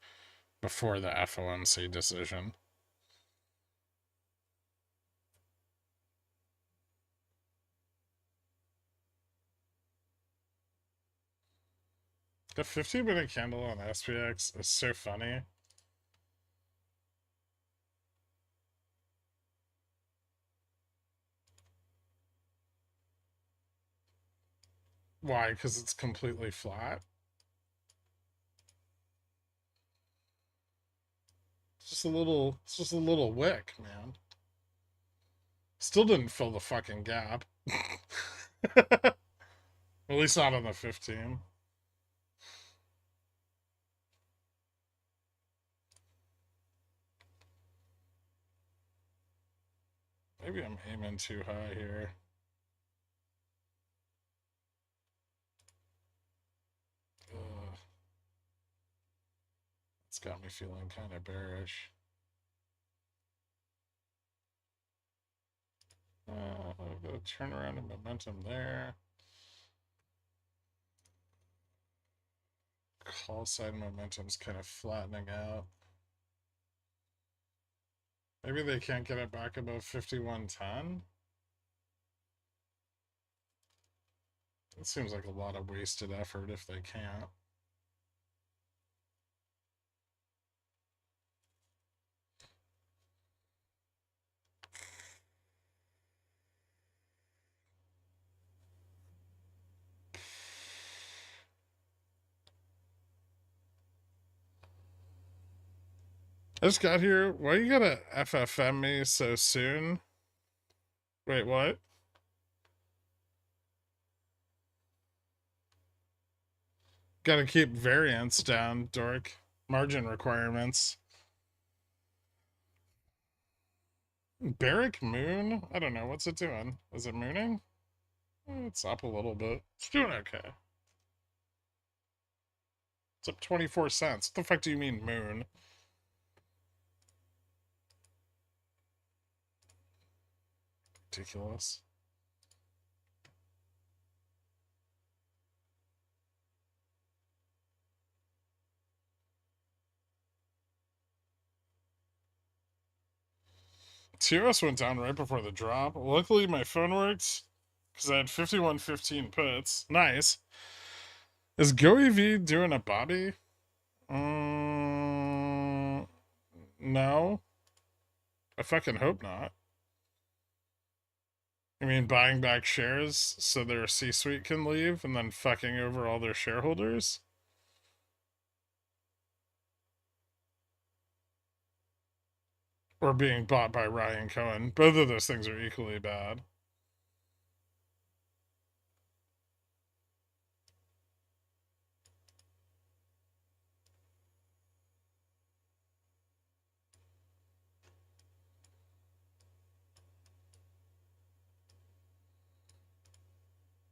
Speaker 1: before the FOMC decision. The 15-minute candle on SPX is so funny. Why? Because it's completely flat? It's just a little wick, man. Still didn't fill the fucking gap. At least not on the 15. Maybe I'm aiming too high here. Ugh. It's got me feeling kind of bearish. I've got a turnaround in momentum there. Call side momentum's kind of flattening out. Maybe they can't get it back above 51.10. It seems like a lot of wasted effort if they can't. I just got here. Why you gotta FFM me so soon? Wait, what? Gotta keep variance down, dork. Margin requirements. Barrack Moon? I don't know. What's it doing? Is it mooning? It's up a little bit. It's doing okay. It's up 24 cents. What the fuck do you mean, moon? Ridiculous. TOS went down right before the drop. Luckily, my phone worked because I had 51.15 puts. Nice. Is GoEV doing a Bobby? No. I fucking hope not. I mean, buying back shares so their C-suite can leave and then fucking over all their shareholders? Or being bought by Ryan Cohen. Both of those things are equally bad.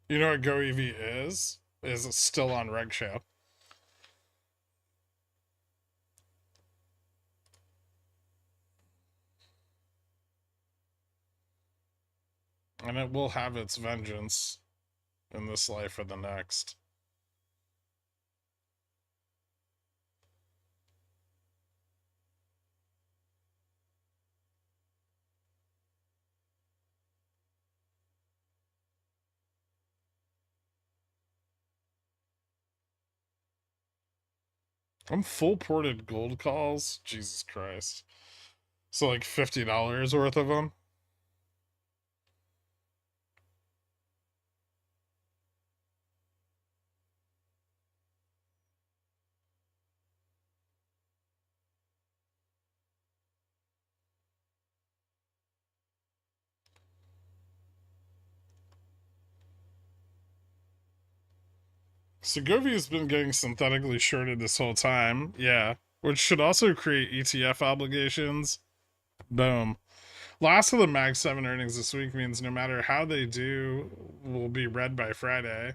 Speaker 1: You know what GoEV is? Is it still on Reg Show? And it will have its vengeance in this life or the next. I'm full ported gold calls. Jesus Christ. So like $50 worth of them. Segovia has been getting synthetically shorted this whole time. Yeah. Which should also create ETF obligations. Boom. Last of the Mag 7 earnings this week means no matter how they do, will be read by Friday.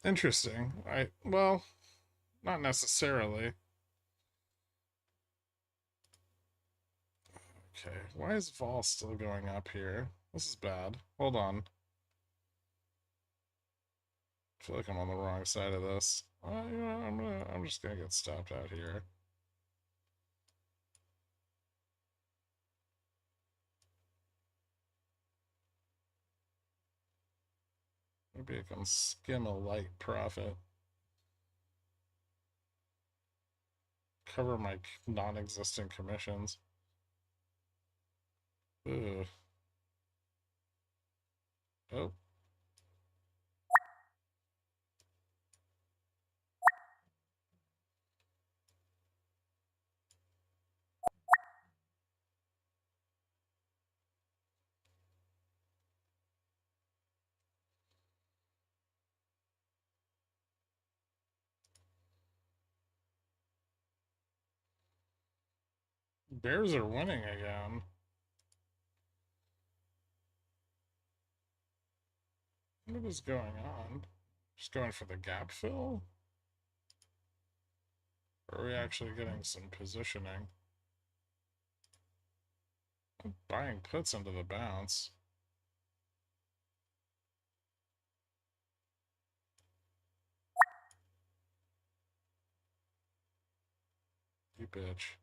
Speaker 1: Interesting. Well, not necessarily. Okay, why is Vol still going up here? This is bad. Hold on. I feel like I'm on the wrong side of this. You know, I'm just gonna get stopped out here. Maybe maybe I can skim a light profit. Cover my non-existent commissions. Ugh. Oh. Bears are winning again. What is going on? Just going for the gap fill? Or are we actually getting some positioning? I'm buying puts into the bounce. You bitch.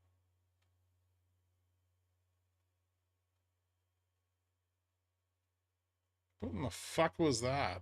Speaker 1: What in the fuck was that?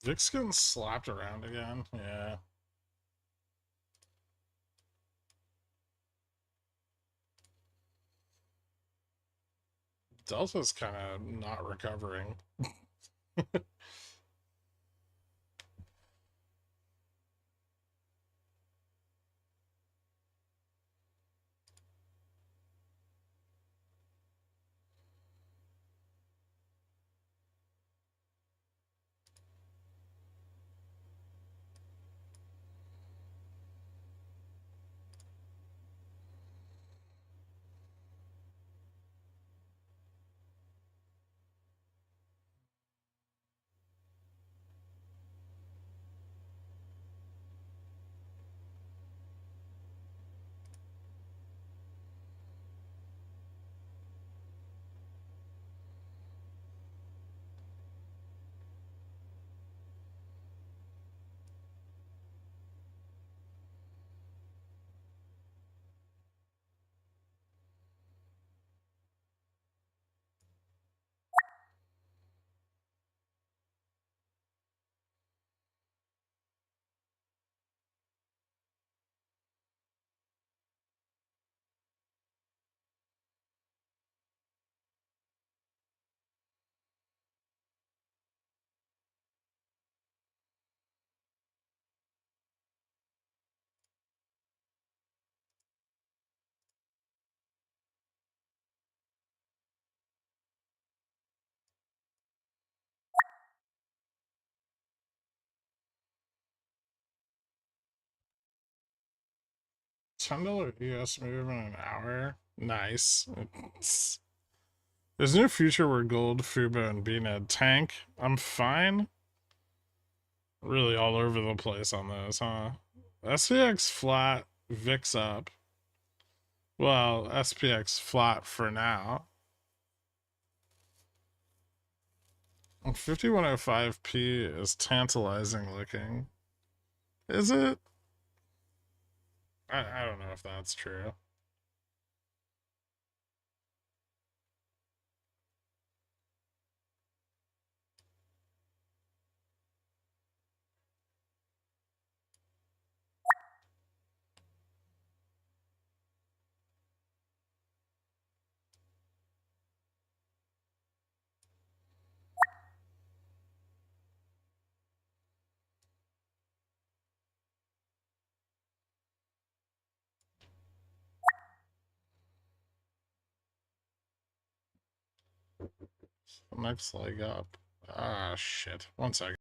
Speaker 1: Vic's getting slapped around again. Yeah. Delta's kind of not recovering. $10 US move in an hour. Nice. There's no future where gold, FUBO, and BNED tank. I'm fine. Really all over the place on those, huh? SPX flat, VIX up. Well, SPX flat for now. 5105p is tantalizing looking. Is it? I don't know if that's true. Next leg up. Ah, shit. 1 second.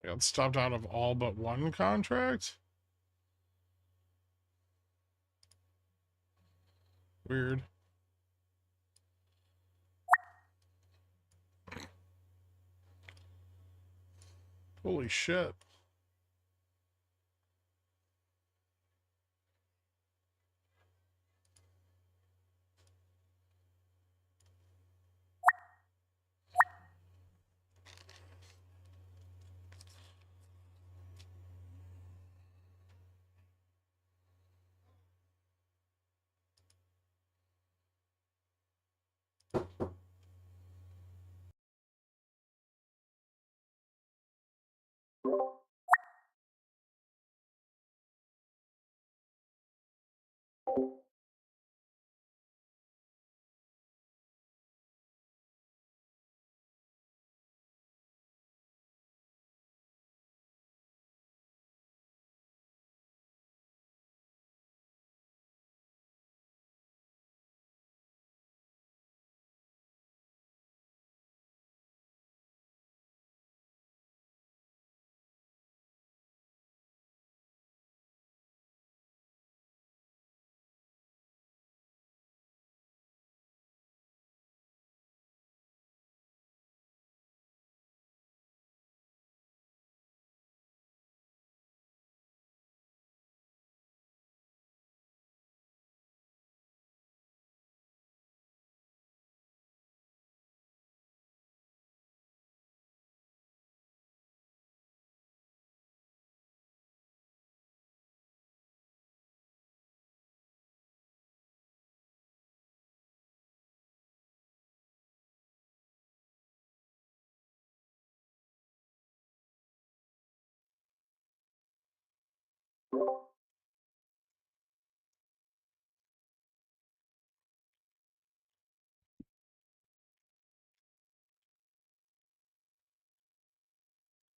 Speaker 1: Got stopped out of all but one contract? Weird. Holy shit.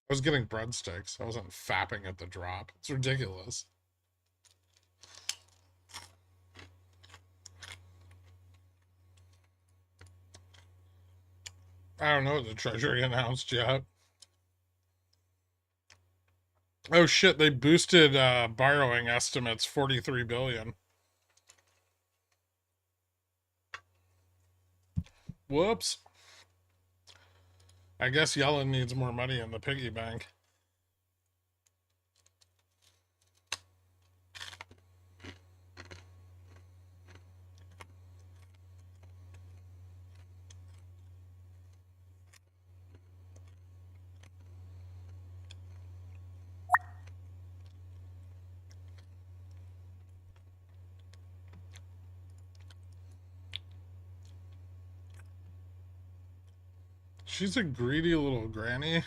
Speaker 1: I was getting breadsticks. I wasn't fapping at the drop. It's ridiculous. I don't know what the Treasury announced yet. Oh shit, they boosted borrowing estimates 43 billion. Whoops. I guess Yellen needs more money in the piggy bank. She's a greedy little granny.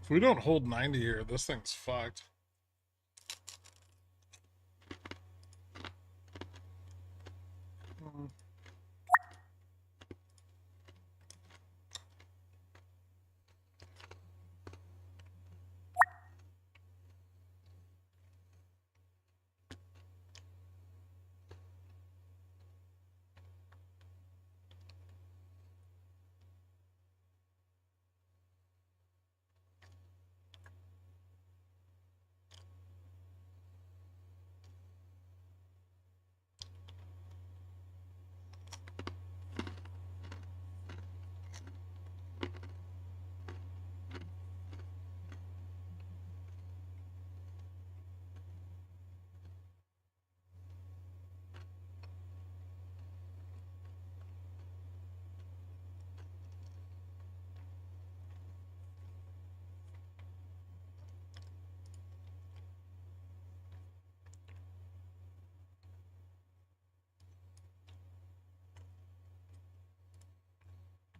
Speaker 1: If we don't hold 90 here, this thing's fucked.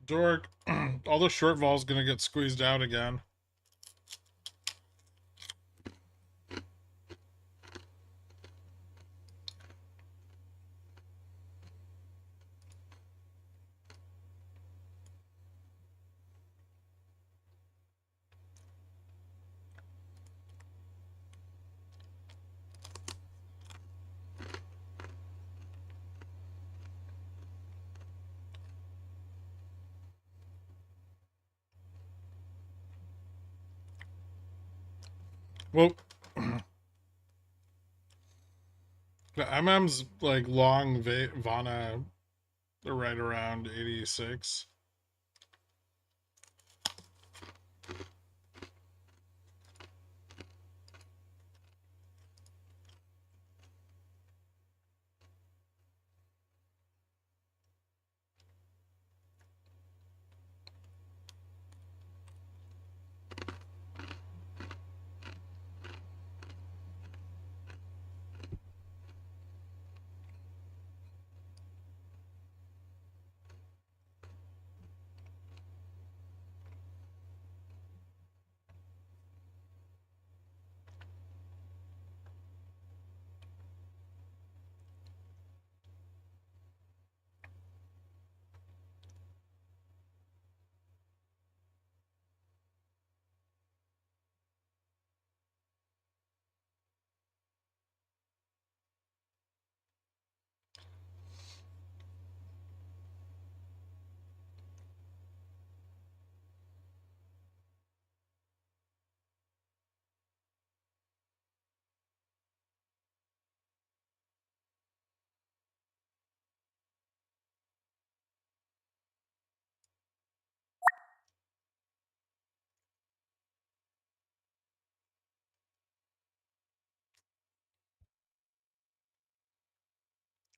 Speaker 2: Dork, all the short vol's gonna get squeezed out again. Well, the MM's like long Vana right around 86.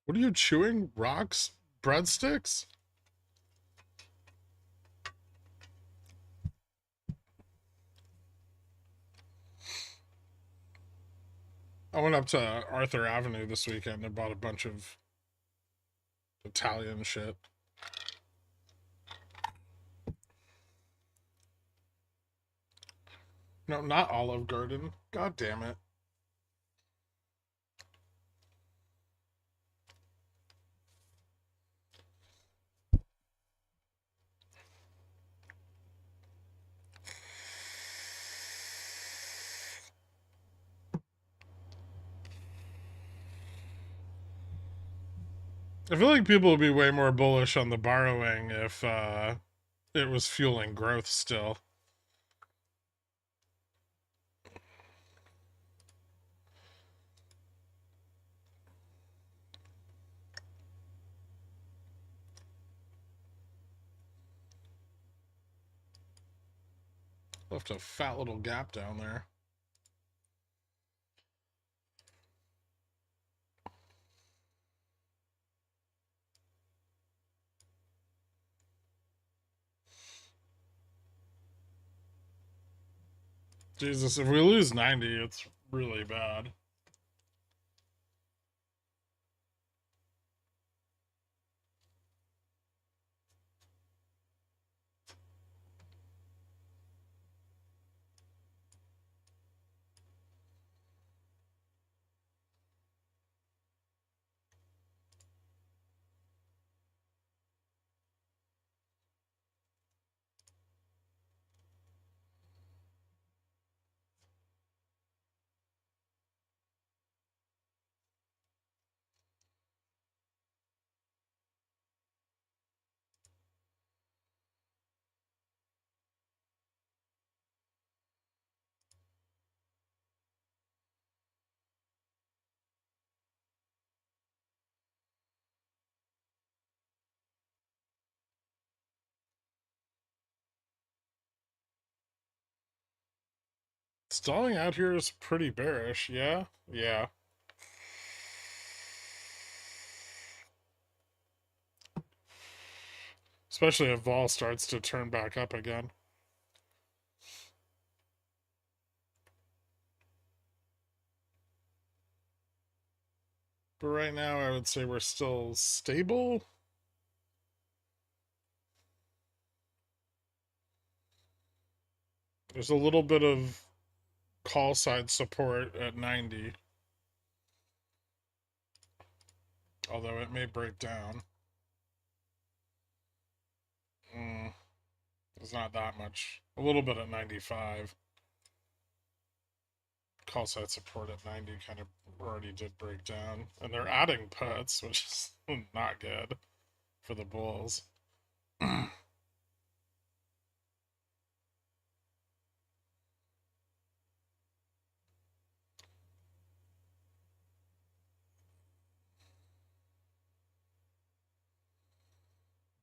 Speaker 2: What are you chewing? Rocks? Breadsticks? I went up to Arthur Avenue this weekend and bought a bunch of Italian shit. No, not Olive Garden. God damn it. I feel like people would be way more bullish on the borrowing if it was fueling growth still. Left a fat little gap down there. Jesus, if we lose 90, it's really bad. Stalling out here is pretty bearish, yeah? Yeah. Especially if vol starts to turn back up again. But right now, I would say we're still stable. There's a little bit of call side support at 90. Although it may break down. It's not that much. A little bit at 95. Call side support at 90 kind of already did break down. And they're adding puts, which is not good for the bulls.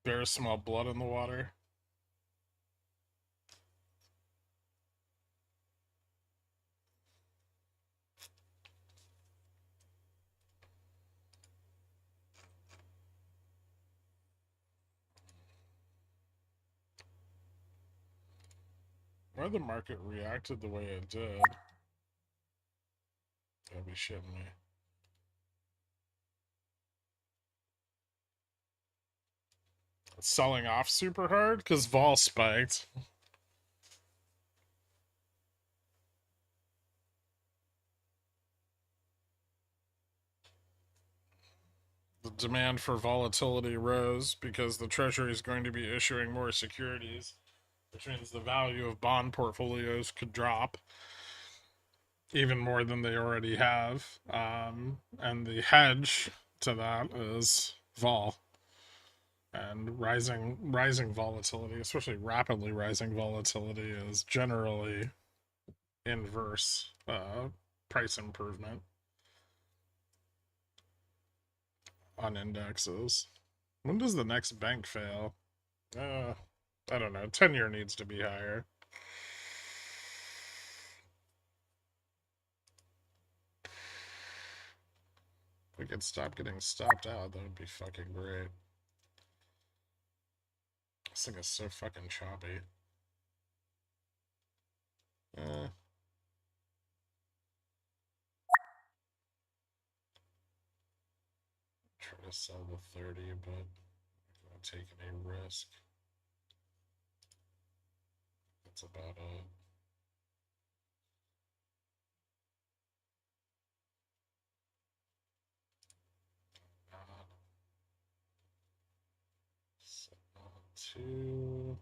Speaker 2: Bears smell blood in the water. Why the market reacted the way it did? Gotta be shitting me. It's selling off super hard because vol spiked. The demand for volatility rose because the Treasury is going to be issuing more securities, which means the value of bond portfolios could drop even more than they already have. And the hedge to that is vol and rising volatility, especially rapidly rising volatility, is generally inverse price improvement on indexes. When does the next bank fail? I don't know. 10-year needs to be higher. If we could stop getting stopped out, that would be fucking great. This thing is so fucking choppy. Try to sell the 30, but I'm not taking a risk. That's about it. Two,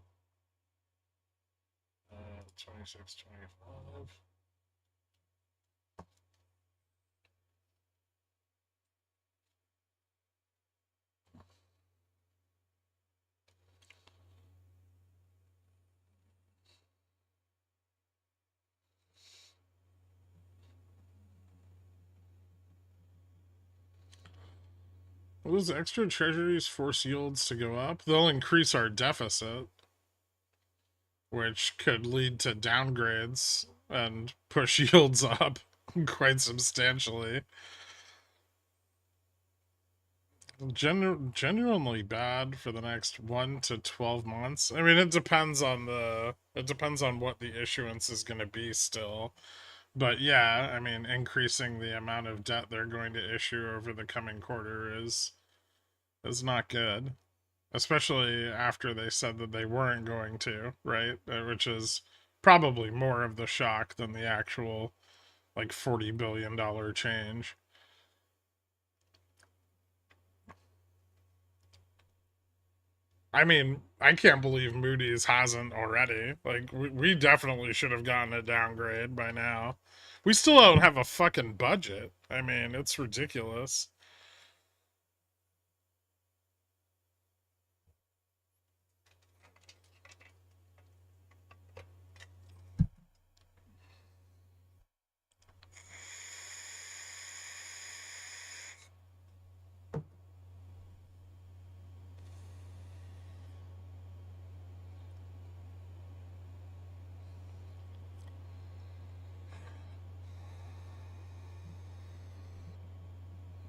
Speaker 2: 26, 25. Will those extra treasuries force yields to go up? They'll increase our deficit, which could lead to downgrades and push yields up quite substantially. Genuinely bad for the next 1 to 12 months. I mean, it depends on what the issuance is going to be still. But yeah, I mean, increasing the amount of debt they're going to issue over the coming quarter is not good, especially after they said that they weren't going to, right? Which is probably more of the shock than the actual like $40 billion change. I mean, I can't believe Moody's hasn't already. Like, we definitely should have gotten a downgrade by now. We still don't have a fucking budget. I mean, it's ridiculous.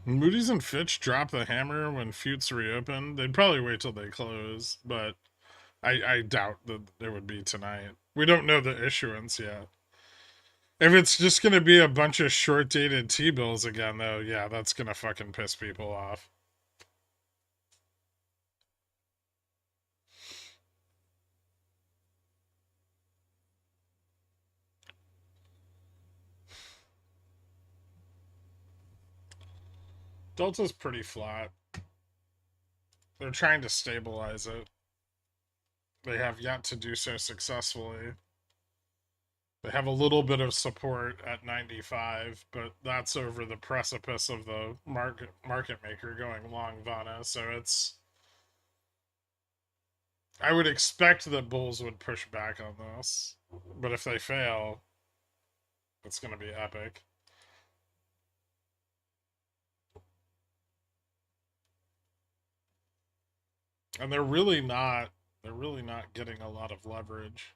Speaker 2: Moody's and Fitch drop the hammer when Fute's reopened. They'd probably wait till they close, but I doubt that it would be tonight. We don't know the issuance yet. If it's just going to be a bunch of short-dated T-bills again, though, yeah, that's going to fucking piss people off. Delta's pretty flat. They're trying to stabilize it. They have yet to do so successfully. They have a little bit of support at 95, but that's over the precipice of the market maker going long Vana. So it's, I would expect that bulls would push back on this, but if they fail, it's going to be epic. And they're really not getting a lot of leverage.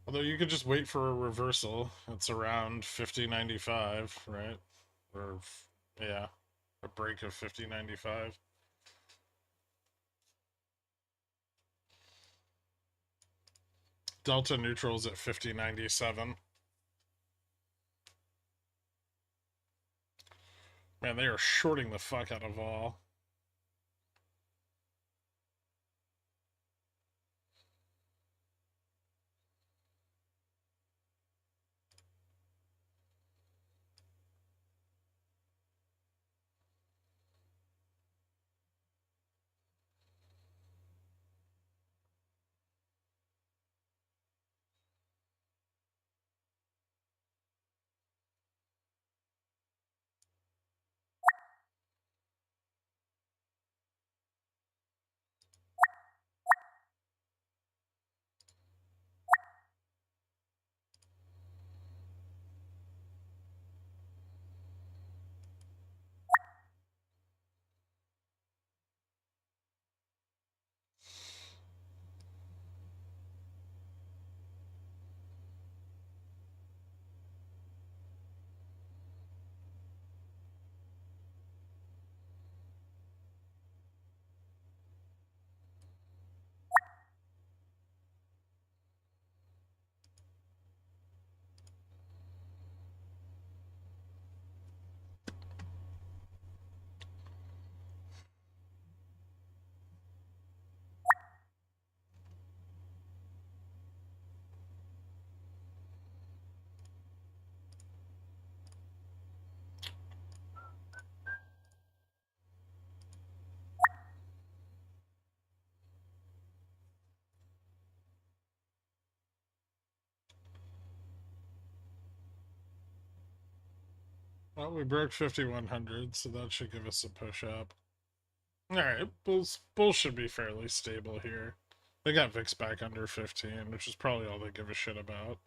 Speaker 2: Although you could just wait for a reversal. It's around 50.95, right? Or yeah, a break of 50.95. Delta neutrals at 50.97. Man, they are shorting the fuck out of all. Well, we broke 5100, so that should give us a push up. Alright, bulls should be fairly stable here. They got VIX back under 15, which is probably all they give a shit about.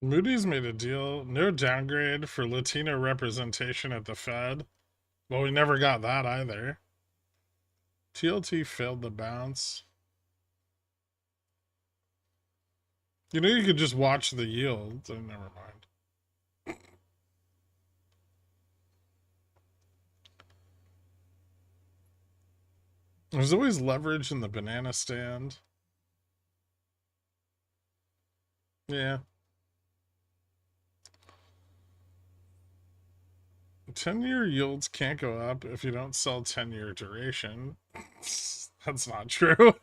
Speaker 2: Moody's made a deal. No downgrade for Latino representation at the Fed. Well, we never got that either. TLT failed the bounce. You know, you could just watch the yield. Oh, never mind. There's always leverage in the banana stand. Yeah. 10-year yields can't go up if you don't sell 10-year duration. That's not true.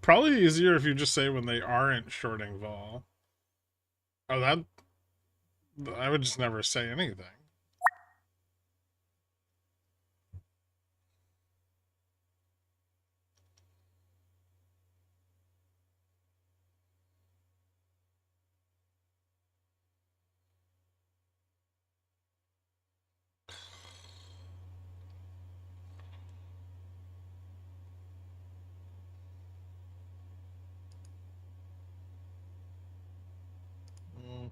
Speaker 2: Probably easier if you just say when they aren't shorting vol. Oh, I would just never say anything. Mm.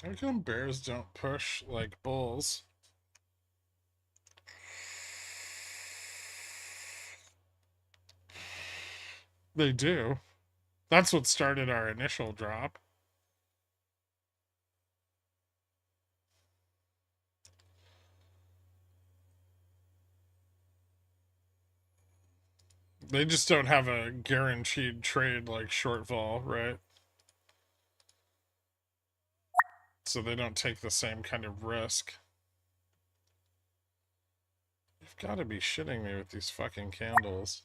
Speaker 2: How come bears don't push like bulls? They do. That's what started our initial drop. They just don't have a guaranteed trade like short vol, right? So they don't take the same kind of risk. You've got to be shitting me with these fucking candles.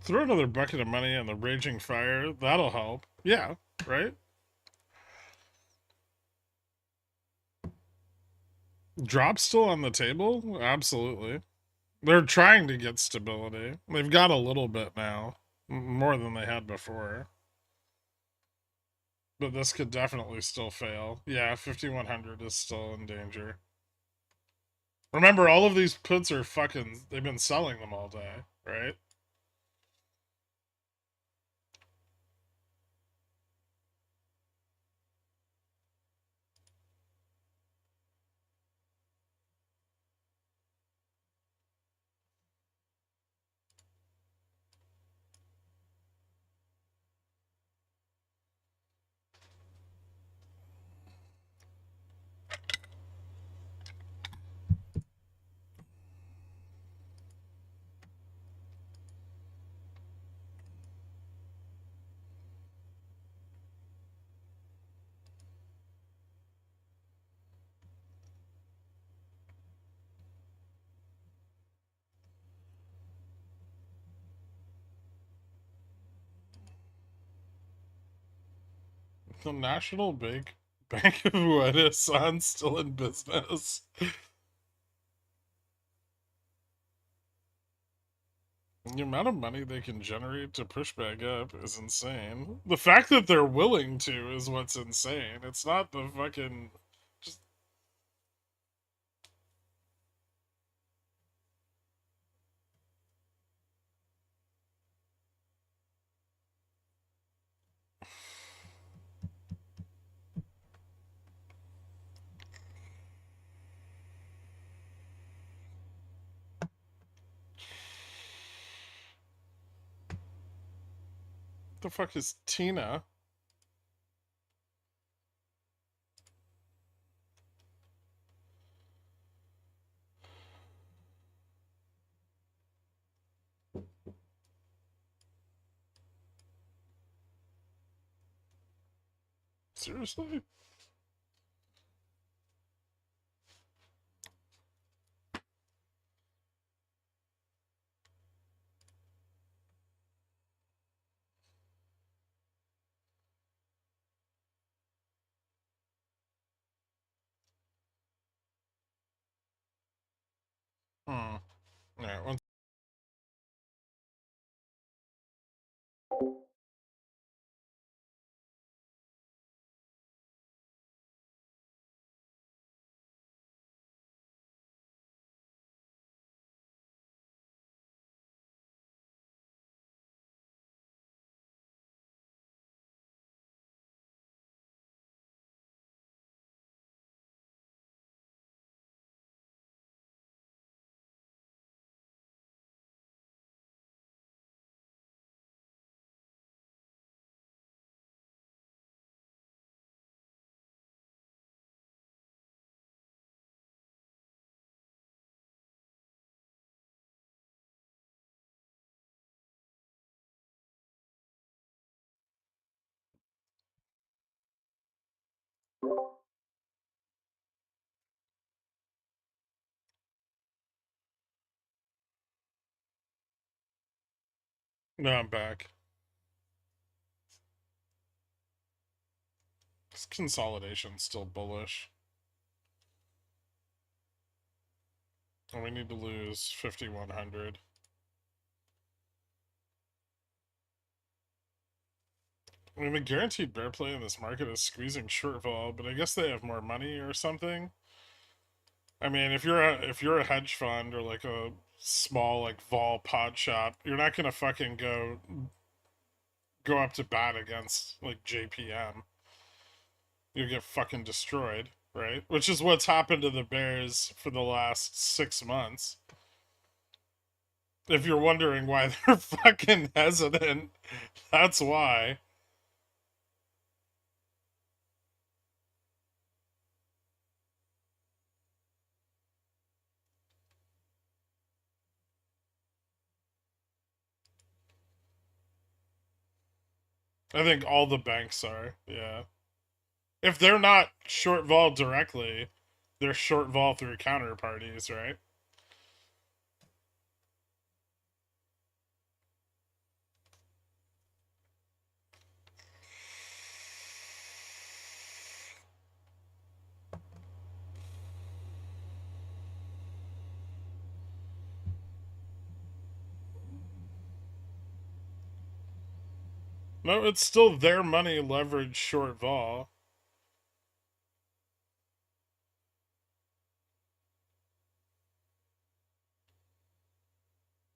Speaker 2: Throw another bucket of money on the raging fire. That'll help. Yeah, right? Drop still on the table? Absolutely. They're trying to get stability. They've got a little bit now, more than they had before. But this could definitely still fail. Yeah, 5100 is still in danger. Remember, all of these puts are fucking. They've been selling them all day, right? The National Bank of WeBull still in business. The amount of money they can generate to push back up is insane. The fact that they're willing to is what's insane. It's not the fucking. Just. The fuck is Tina? Seriously? Hmm. Alright, one. No, I'm back. This consolidation's still bullish. And we need to lose 5,100. I mean, the guaranteed bear play in this market is squeezing short vol, but I guess they have more money or something. I mean, if you're a hedge fund or like a small like vol pod shop, you're not gonna fucking go up to bat against like JPM. You'll get fucking destroyed, right? Which is what's happened to the Bears for the last 6 months. If you're wondering why they're fucking hesitant, that's why. I think all the banks are, yeah. If they're not short vol directly, they're short vol through counterparties, right? No, it's still their money leveraged short vol.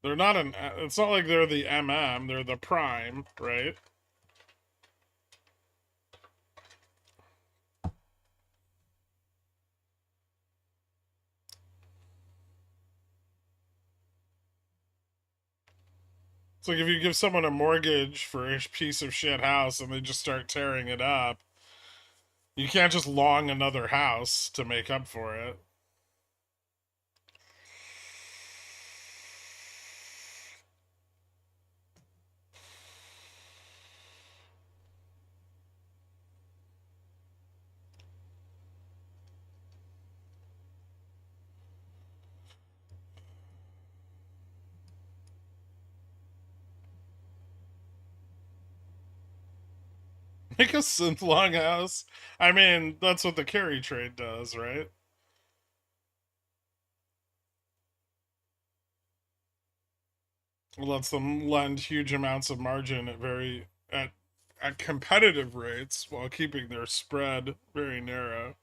Speaker 2: They're not an. It's not like they're the MM. They're the prime, right? It's like if you give someone a mortgage for a piece of shit house and they just start tearing it up, you can't just long another house to make up for it. Make a synth long house. I mean, that's what the carry trade does, right? It lets them lend huge amounts of margin at competitive rates while keeping their spread very narrow.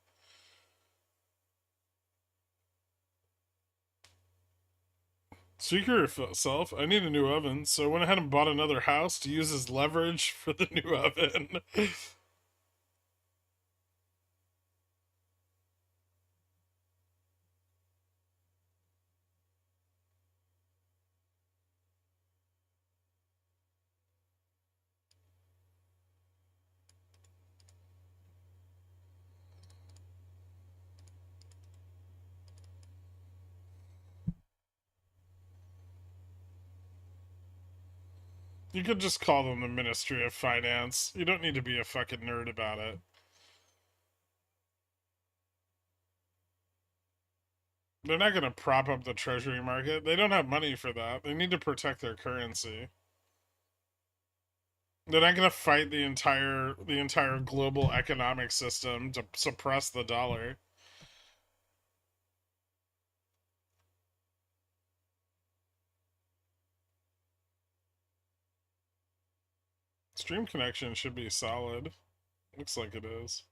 Speaker 2: Speak for yourself. I need a new oven, so I went ahead and bought another house to use as leverage for the new oven. You could just call them the Ministry of Finance. You don't need to be a fucking nerd about it. They're not going to prop up the Treasury market. They don't have money for that. They need to protect their currency. They're not going to fight the entire global economic system to suppress the dollar. Stream connection should be solid. Looks like it is.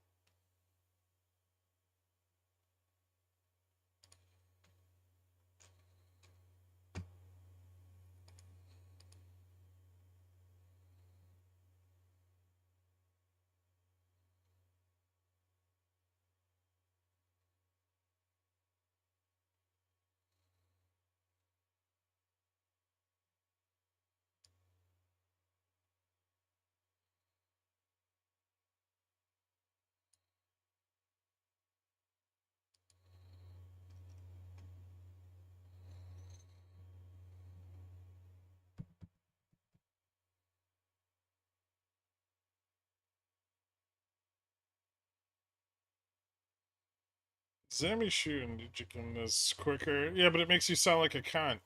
Speaker 2: Zami Shu and Jikin is quicker. Yeah, but it makes you sound like a cunt.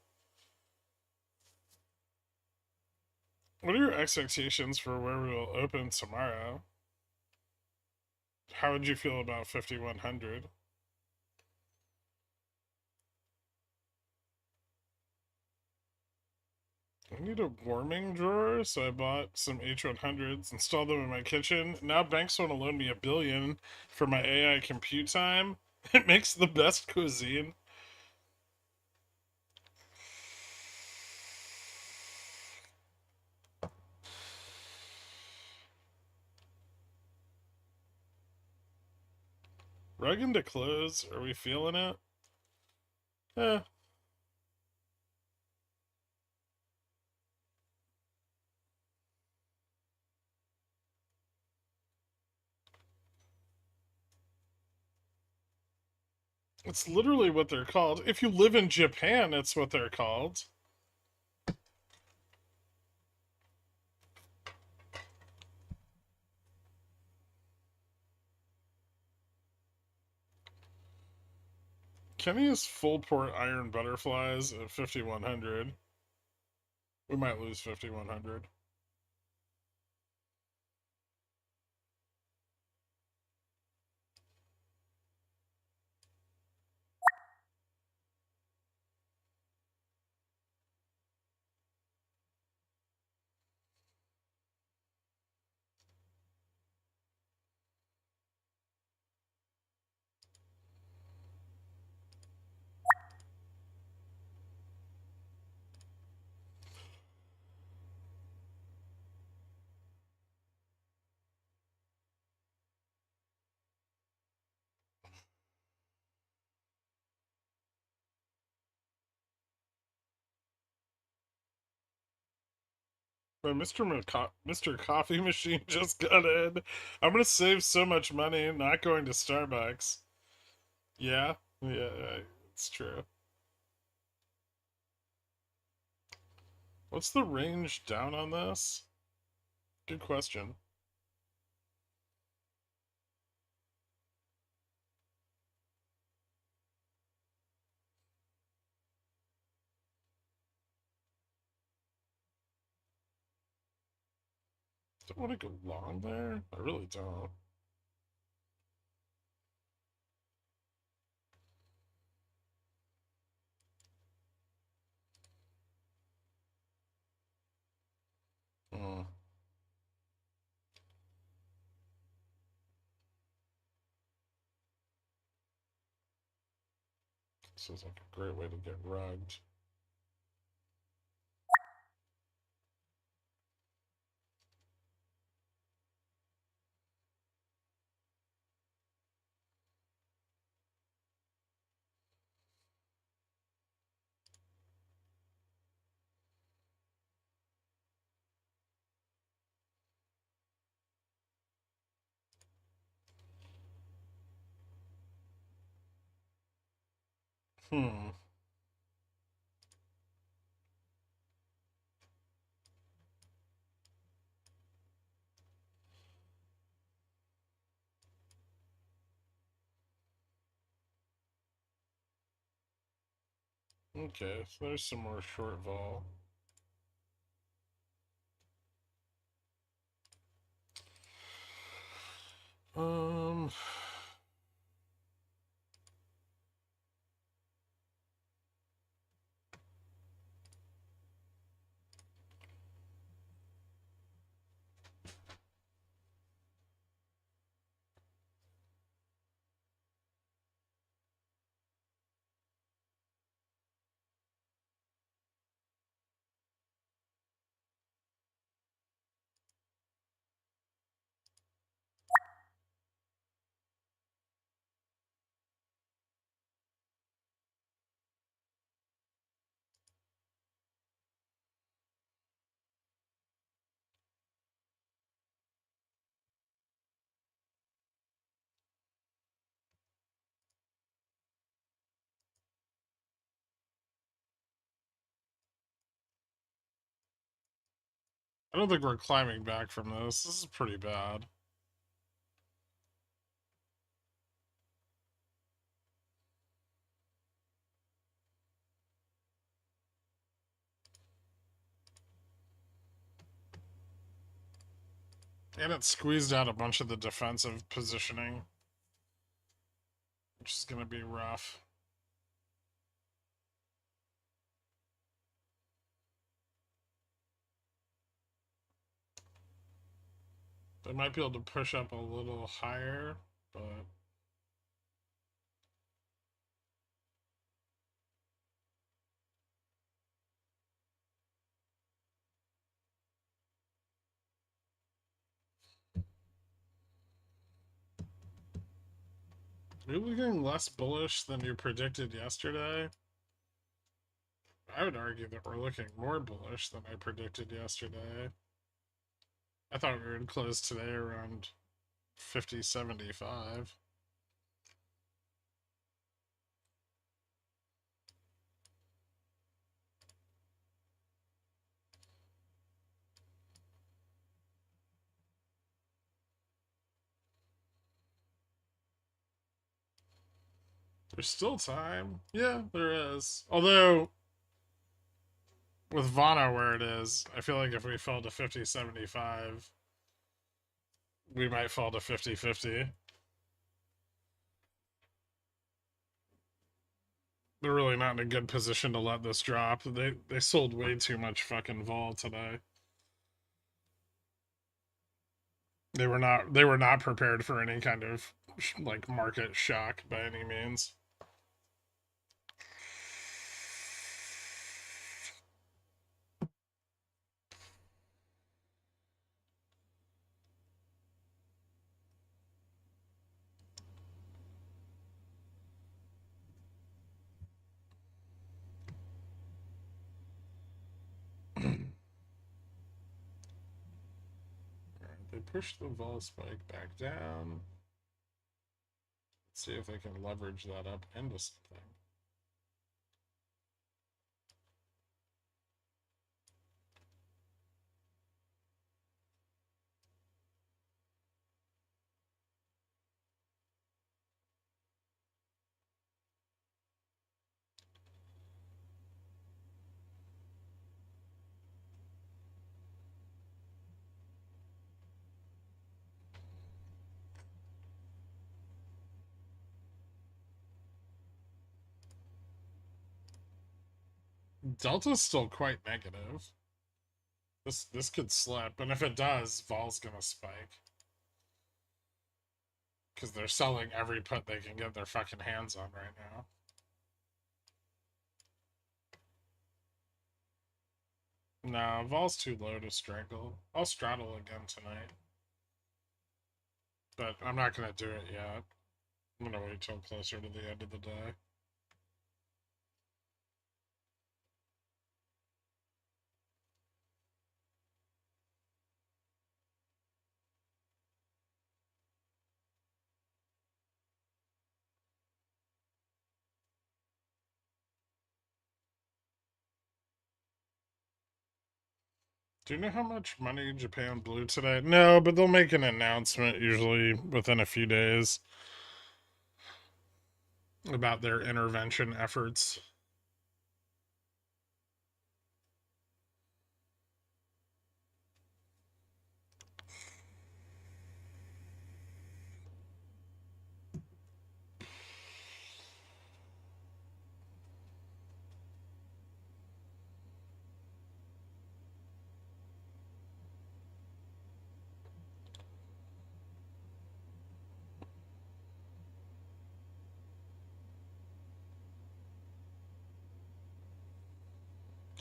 Speaker 2: What are your expectations for where we will open tomorrow? How would you feel about 5100? I need a warming drawer, so I bought some H100s, installed them in my kitchen. Now banks want to loan me $1 billion for my AI compute time. It makes the best cuisine. Rugging to close. Are we feeling it? Eh. It's literally what they're called. If you live in Japan, it's what they're called. Can he use full port iron butterflies at 5100? We might lose 5100. My Mr. Coffee Machine just got in. I'm gonna save so much money not going to Starbucks. Yeah, yeah, it's true. What's the range down on this? Good question. Don't want to go long there. I really don't. Hmm. This is like a great way to get rugged. Hmm. Okay, so there's some more short vol. Um, I don't think we're climbing back from this. This is pretty bad. And it squeezed out a bunch of the defensive positioning, which is going to be rough. They might be able to push up a little higher, but are you looking less bullish than you predicted yesterday? I would argue that we're looking more bullish than I predicted yesterday. I thought we would close today around 50.75. There's still time. Yeah, there is. Although, with Vana where it is, I feel like if we fell to 50.75, we might fall to 50.50. They're really not in a good position to let this drop. They sold way too much fucking vol today. They were not prepared for any kind of like market shock by any means. They pushed the vol spike back down. Let's see if they can leverage that up into something. Delta's still quite negative. This could slip, and if it does, vol's gonna spike. Because they're selling every put they can get their fucking hands on right now. No, vol's too low to strangle. I'll straddle again tonight. But I'm not gonna do it yet. I'm gonna wait till closer to the end of the day. Do you know how much money Japan blew today? No, but they'll make an announcement usually within a few days about their intervention efforts.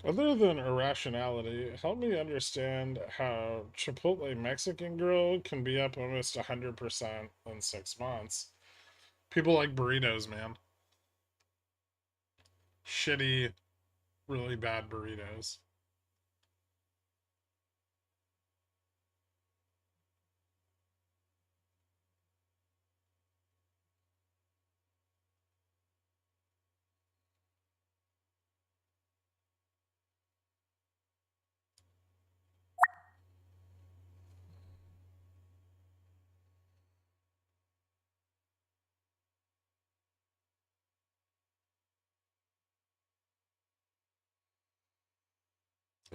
Speaker 2: Other than irrationality, help me understand how Chipotle Mexican Grill can be up almost 100% in 6 months. People like burritos, man. Shitty, really bad burritos.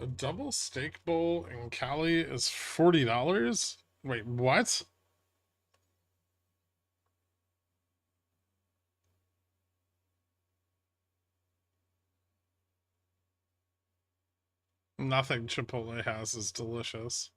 Speaker 2: A double steak bowl in Cali is $40? Wait, what? Nothing Chipotle has is delicious.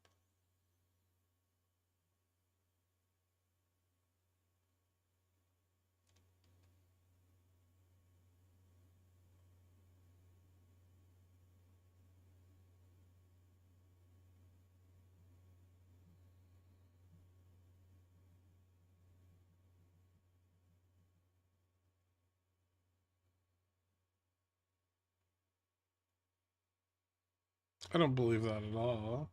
Speaker 2: I don't believe that at all.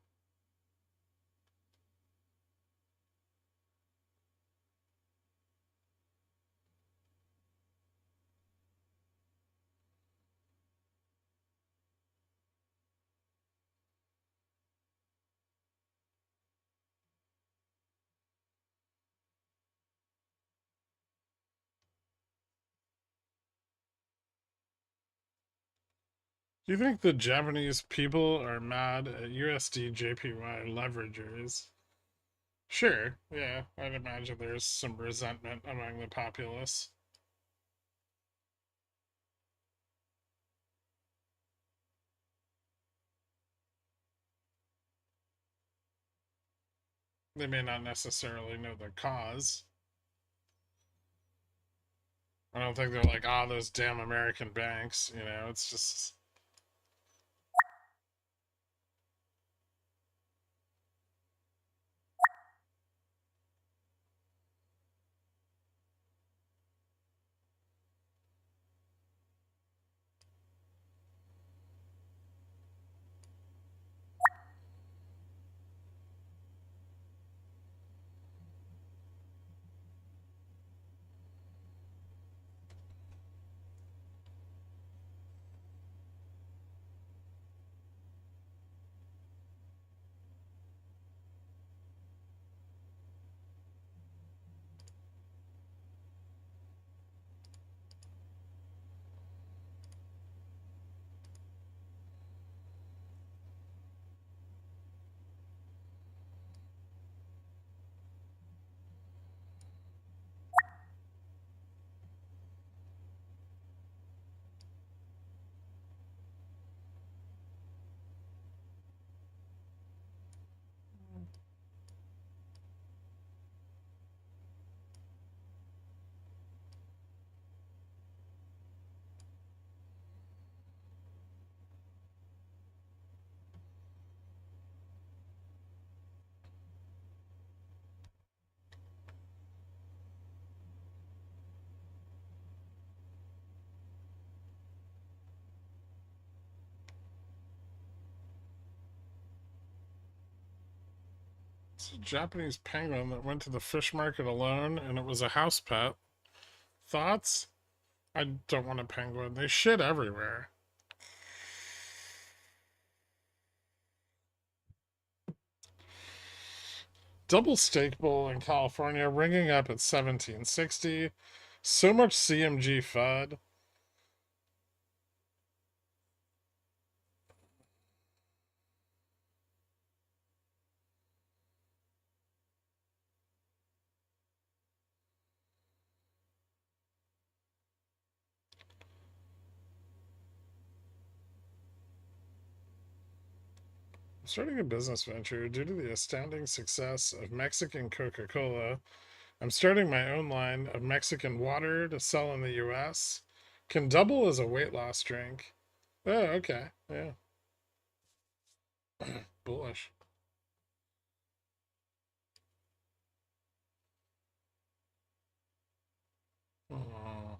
Speaker 2: Do you think the Japanese people are mad at USD JPY leveragers? Sure, yeah, I'd imagine there's some resentment among the populace. They may not necessarily know the cause. I don't think they're like, ah, those damn American banks. It's just. It's a Japanese penguin that went to the fish market alone and it was a house pet. Thoughts? I don't want a penguin. They shit everywhere. Double steak bowl in California ringing up at 1760. So much CMG FUD. I'm starting a business venture due to the astounding success of Mexican Coca Cola. I'm starting my own line of Mexican water to sell in the US. Can double as a weight loss drink. Oh, okay. Yeah. Bullish. Oh.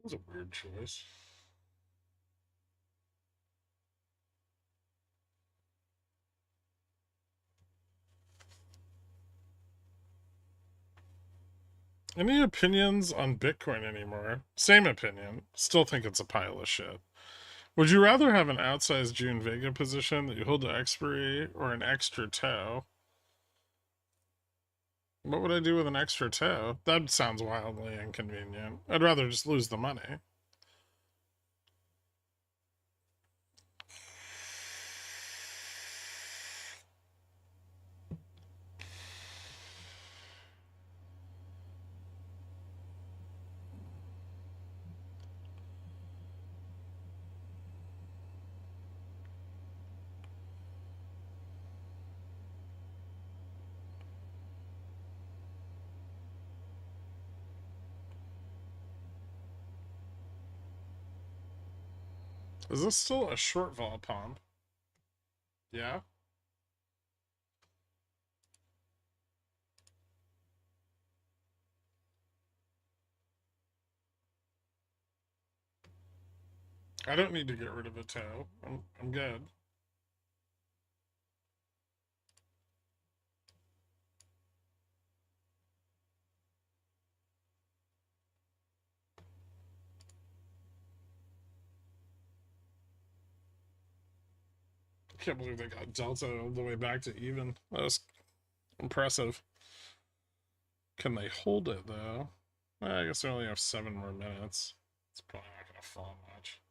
Speaker 2: That was a weird choice. Any opinions on Bitcoin anymore? Same opinion. Still think it's a pile of shit. Would you rather have an outsized June Vega position that you hold to expiry or an extra toe? What would I do with an extra toe? That sounds wildly inconvenient. I'd rather just lose the money. Is this still a short vol pump? Yeah? I don't need to get rid of a toe. I'm good. I can't believe they got Delta all the way back to even. That was impressive. Can they hold it though? I guess they only have 7 more minutes. It's probably not going to fall much.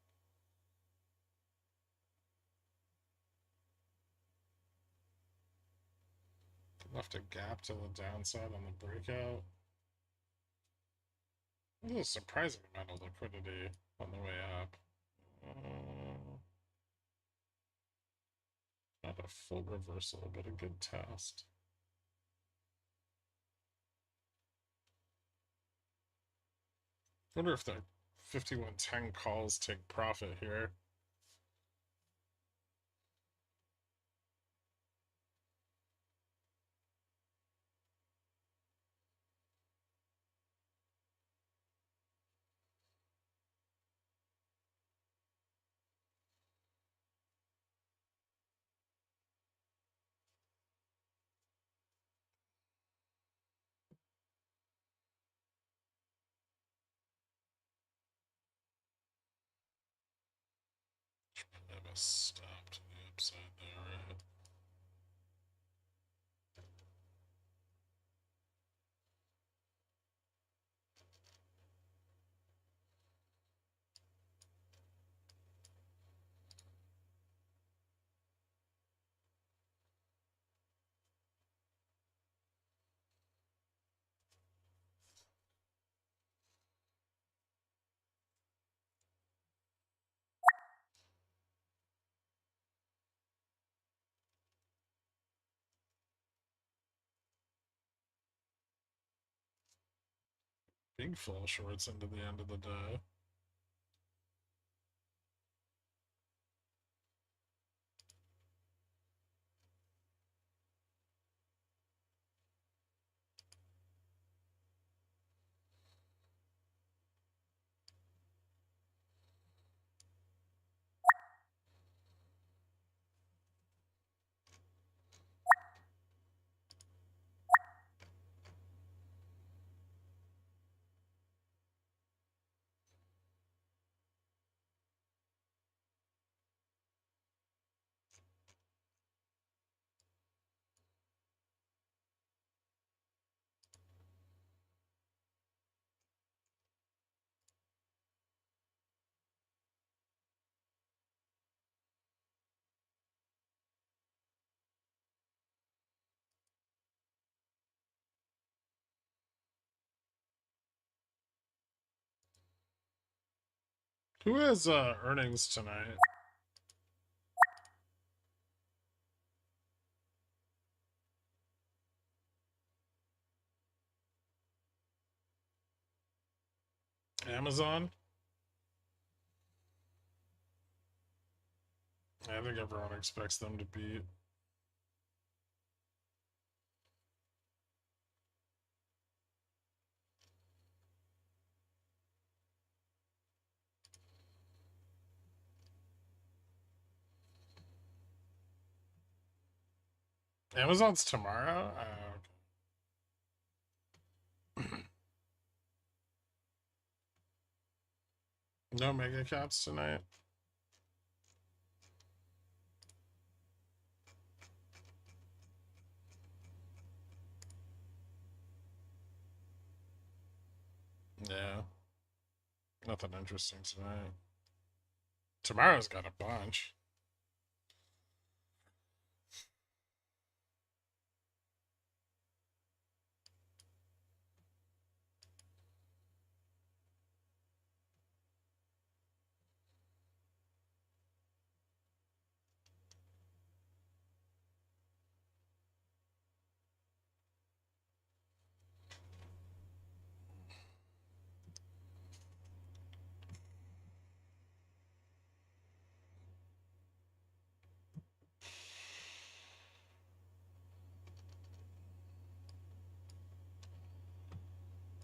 Speaker 2: Left a gap to the downside on the breakout. There's a surprising amount of liquidity on the way up. Not a full reversal, but a good test. Wonder if the 5110 calls take profit here. Should have a stop to the upside there, right? Big fall shorts into the end of the day. Who has earnings tonight? Amazon? I think everyone expects them to beat. Amazon's tomorrow? Okay. No mega caps tonight? Yeah. Nothing interesting tonight. Tomorrow's got a bunch.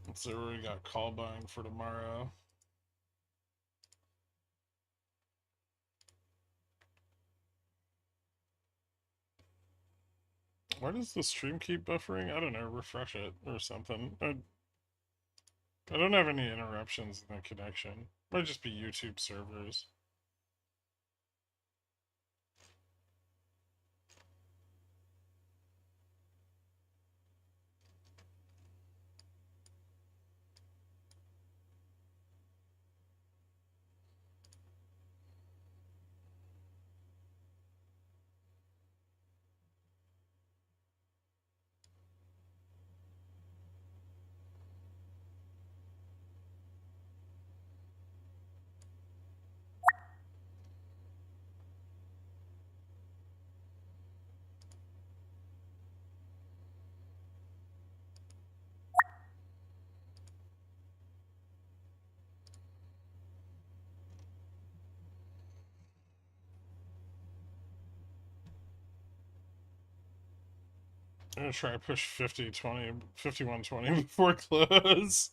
Speaker 2: Let's see where we got call buying for tomorrow. Why does the stream keep buffering? I don't know, refresh it or something. I don't have any interruptions in the connection. Might just be YouTube servers. I'm gonna try to push 50-20, 51-20 before close.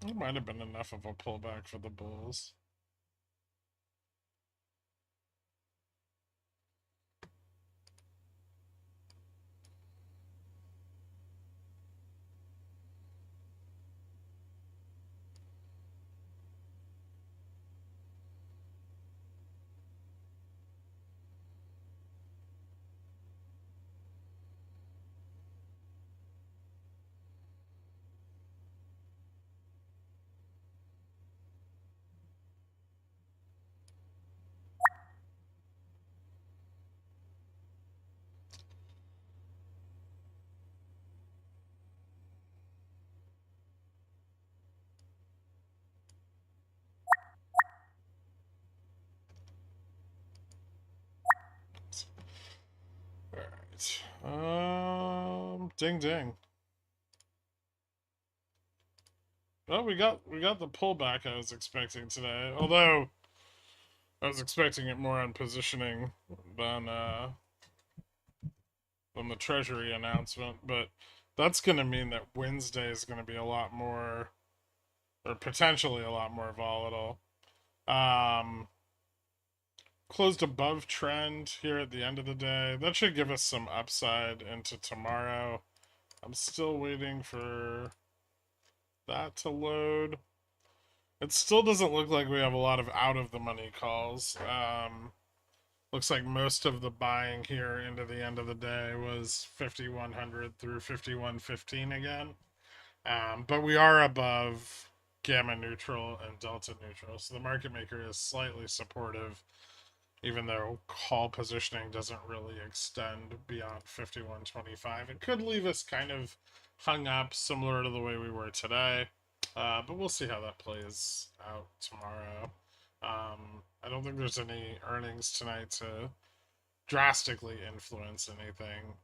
Speaker 2: It might have been enough of a pullback for the Bulls. Ding ding. Well, we got the pullback I was expecting today. Although I was expecting it more on positioning than the Treasury announcement, but that's going to mean that Wednesday is going to be a lot more, or potentially a lot more volatile. Um, Closed above trend here at the end of the day. That should give us some upside into tomorrow. I'm still waiting for that to load. It still doesn't look like we have a lot of out of the money calls. Looks like most of the buying here into the end of the day was 5100 through 5115 again. But we are above gamma neutral and delta neutral, so the market maker is slightly supportive, even though call positioning doesn't really extend beyond 5125. It could leave us kind of hung up, similar to the way we were today. But we'll see how that plays out tomorrow. I don't think there's any earnings tonight to drastically influence anything,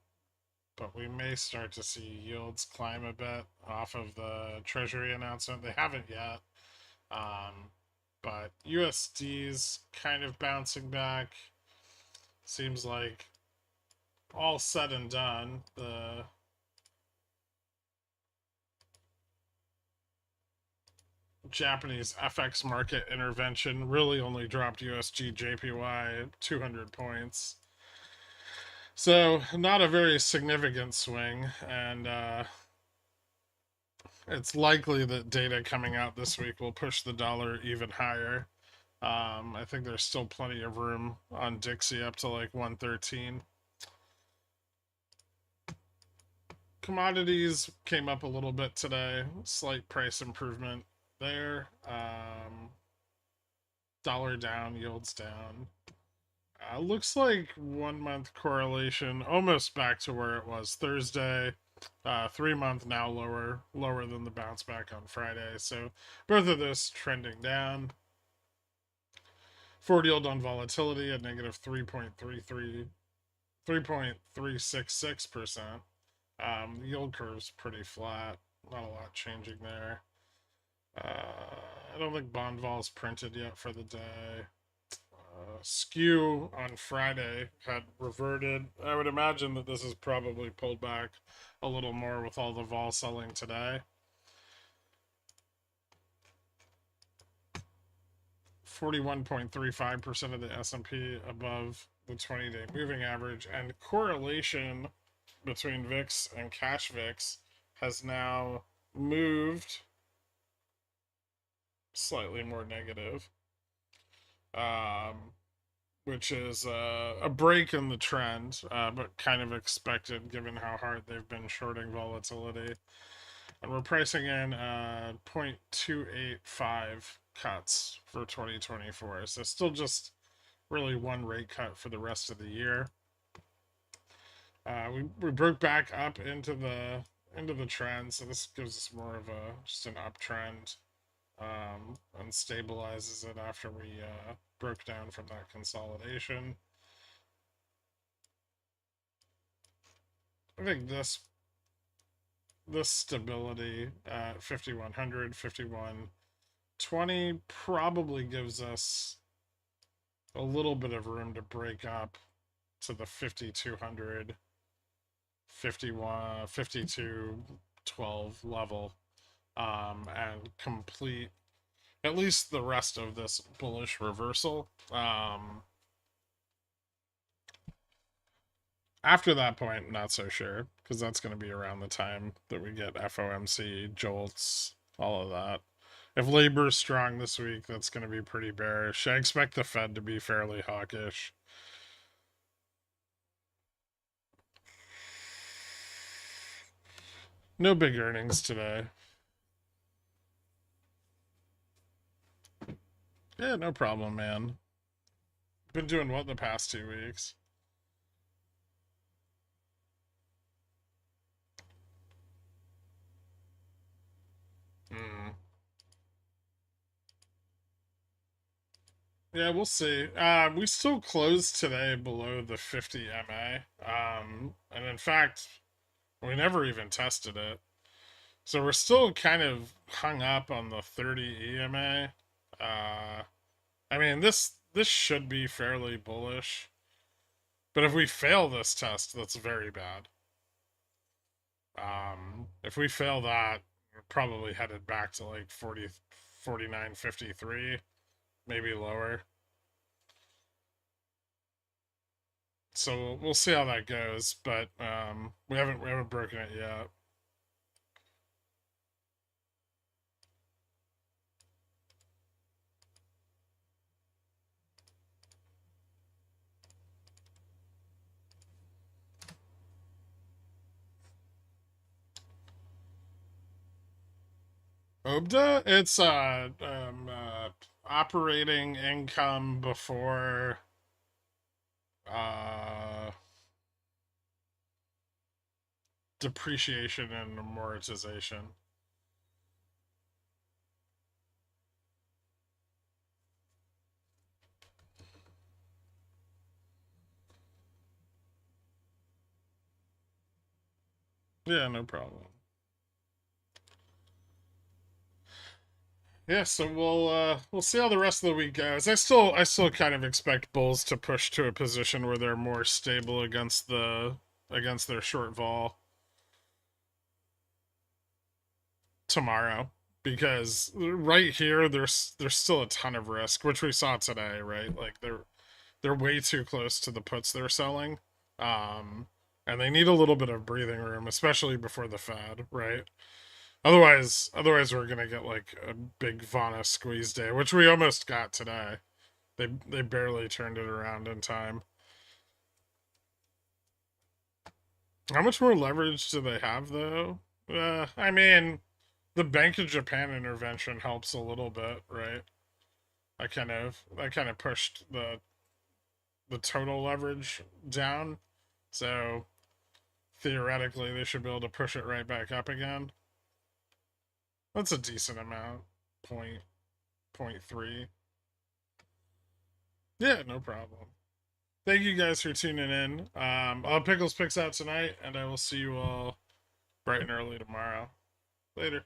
Speaker 2: but we may start to see yields climb a bit off of the Treasury announcement. They haven't yet, but USD's kind of bouncing back. Seems like all said and done, the Japanese FX market intervention really only dropped USG JPY 200 points. So, not a very significant swing, and it's likely that data coming out this week will push the dollar even higher. I think there's still plenty of room on Dixie up to like 113. Commodities came up a little bit today, slight price improvement there. Dollar down, yields down. Looks like 1 month correlation almost back to where it was Thursday. 3 month now lower than the bounce back on Friday. So both of those trending down. Forward yield on volatility at negative 3.366%. The yield curve's pretty flat. Not a lot changing there. I don't think bond vol's printed yet for the day. Skew on Friday had reverted. I would imagine that this is probably pulled back a little more with all the vol selling today. 41.35% of the S&P above the 20-day moving average, and correlation between VIX and cash VIX has now moved slightly more negative, which is a break in the trend, but kind of expected given how hard they've been shorting volatility. And we're pricing in 0.285 cuts for 2024. So still just really one rate cut for the rest of the year. We broke back up into the trend, so this gives us more of a just an uptrend, and stabilizes it after we broke down from that consolidation. I think this stability at 5100, 5120 probably gives us a little bit of room to break up to the 5200, 51, 5212 level, and complete at least the rest of this bullish reversal. After that point, not so sure, because that's going to be around the time that we get FOMC, jolts, all of that. If labor's strong this week, that's going to be pretty bearish. I expect the Fed to be fairly hawkish. No big earnings today. Yeah, no problem, man. Been doing what the past 2 weeks? Yeah, we'll see. We still closed today below the 50 MA. And in fact, we never even tested it. So we're still kind of hung up on the 30 EMA. I mean, this should be fairly bullish. But if we fail this test, that's very bad. If we fail that, we're probably headed back to like 40, 49.53, maybe lower. So we'll see how that goes, but we haven't broken it yet. OBDA, it's operating income before depreciation and amortization. Yeah, no problem. Yeah, so we'll see how the rest of the week goes. I still kind of expect bulls to push to a position where they're more stable against their short vol tomorrow, because right here there's still a ton of risk, which we saw today, right? Like they're way too close to the puts they're selling. And they need a little bit of breathing room, especially before the Fed, right? Otherwise we're gonna get like a big Vana squeeze day, which we almost got today. They barely turned it around in time. How much more leverage do they have though? I mean, the Bank of Japan intervention helps a little bit, right? I kind of pushed the total leverage down, so theoretically they should be able to push it right back up again. That's a decent amount. 0.3. Yeah, no problem. Thank you guys for tuning in. I'll have Pickles Picks out tonight, and I will see you all bright and early tomorrow. Later.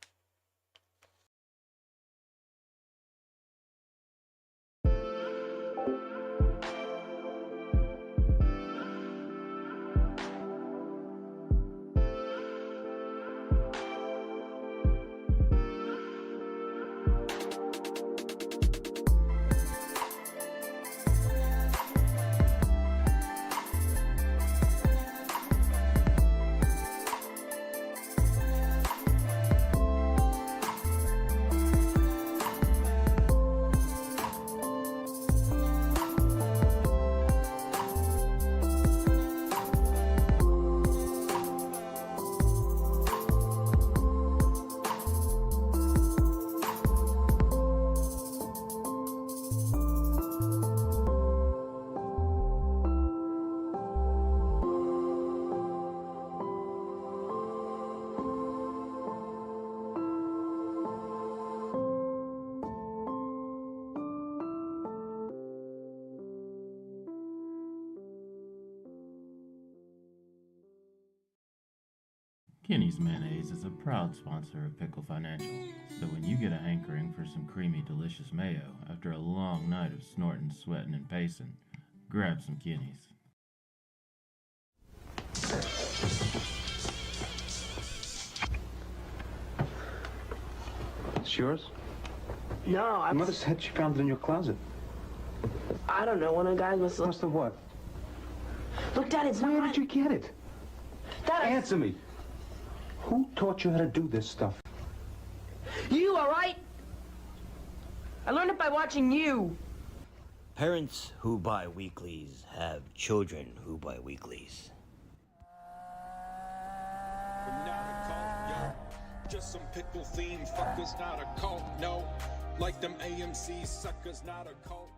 Speaker 3: Kenny's Mayonnaise is a proud sponsor of Pickle Financial, so when you get a hankering for some creamy, delicious mayo after a long night of snorting, sweating, and pacing, grab some Kenny's.
Speaker 4: It's yours?
Speaker 5: No,
Speaker 4: Your mother said she found it in your closet.
Speaker 5: I don't know. One of the guys must
Speaker 4: Must have what?
Speaker 5: Look, Dad, it's not
Speaker 4: Where
Speaker 5: mine.
Speaker 4: did you get it?
Speaker 5: Dad,
Speaker 4: Answer me. Who taught you how to do this stuff?
Speaker 5: You, all right? I learned it by watching you.
Speaker 6: Parents who buy weeklies have children who buy weeklies.
Speaker 7: We're not a cult, yo. Just some pickle theme fuckers, not a cult, no. Like them AMC suckers, not a cult.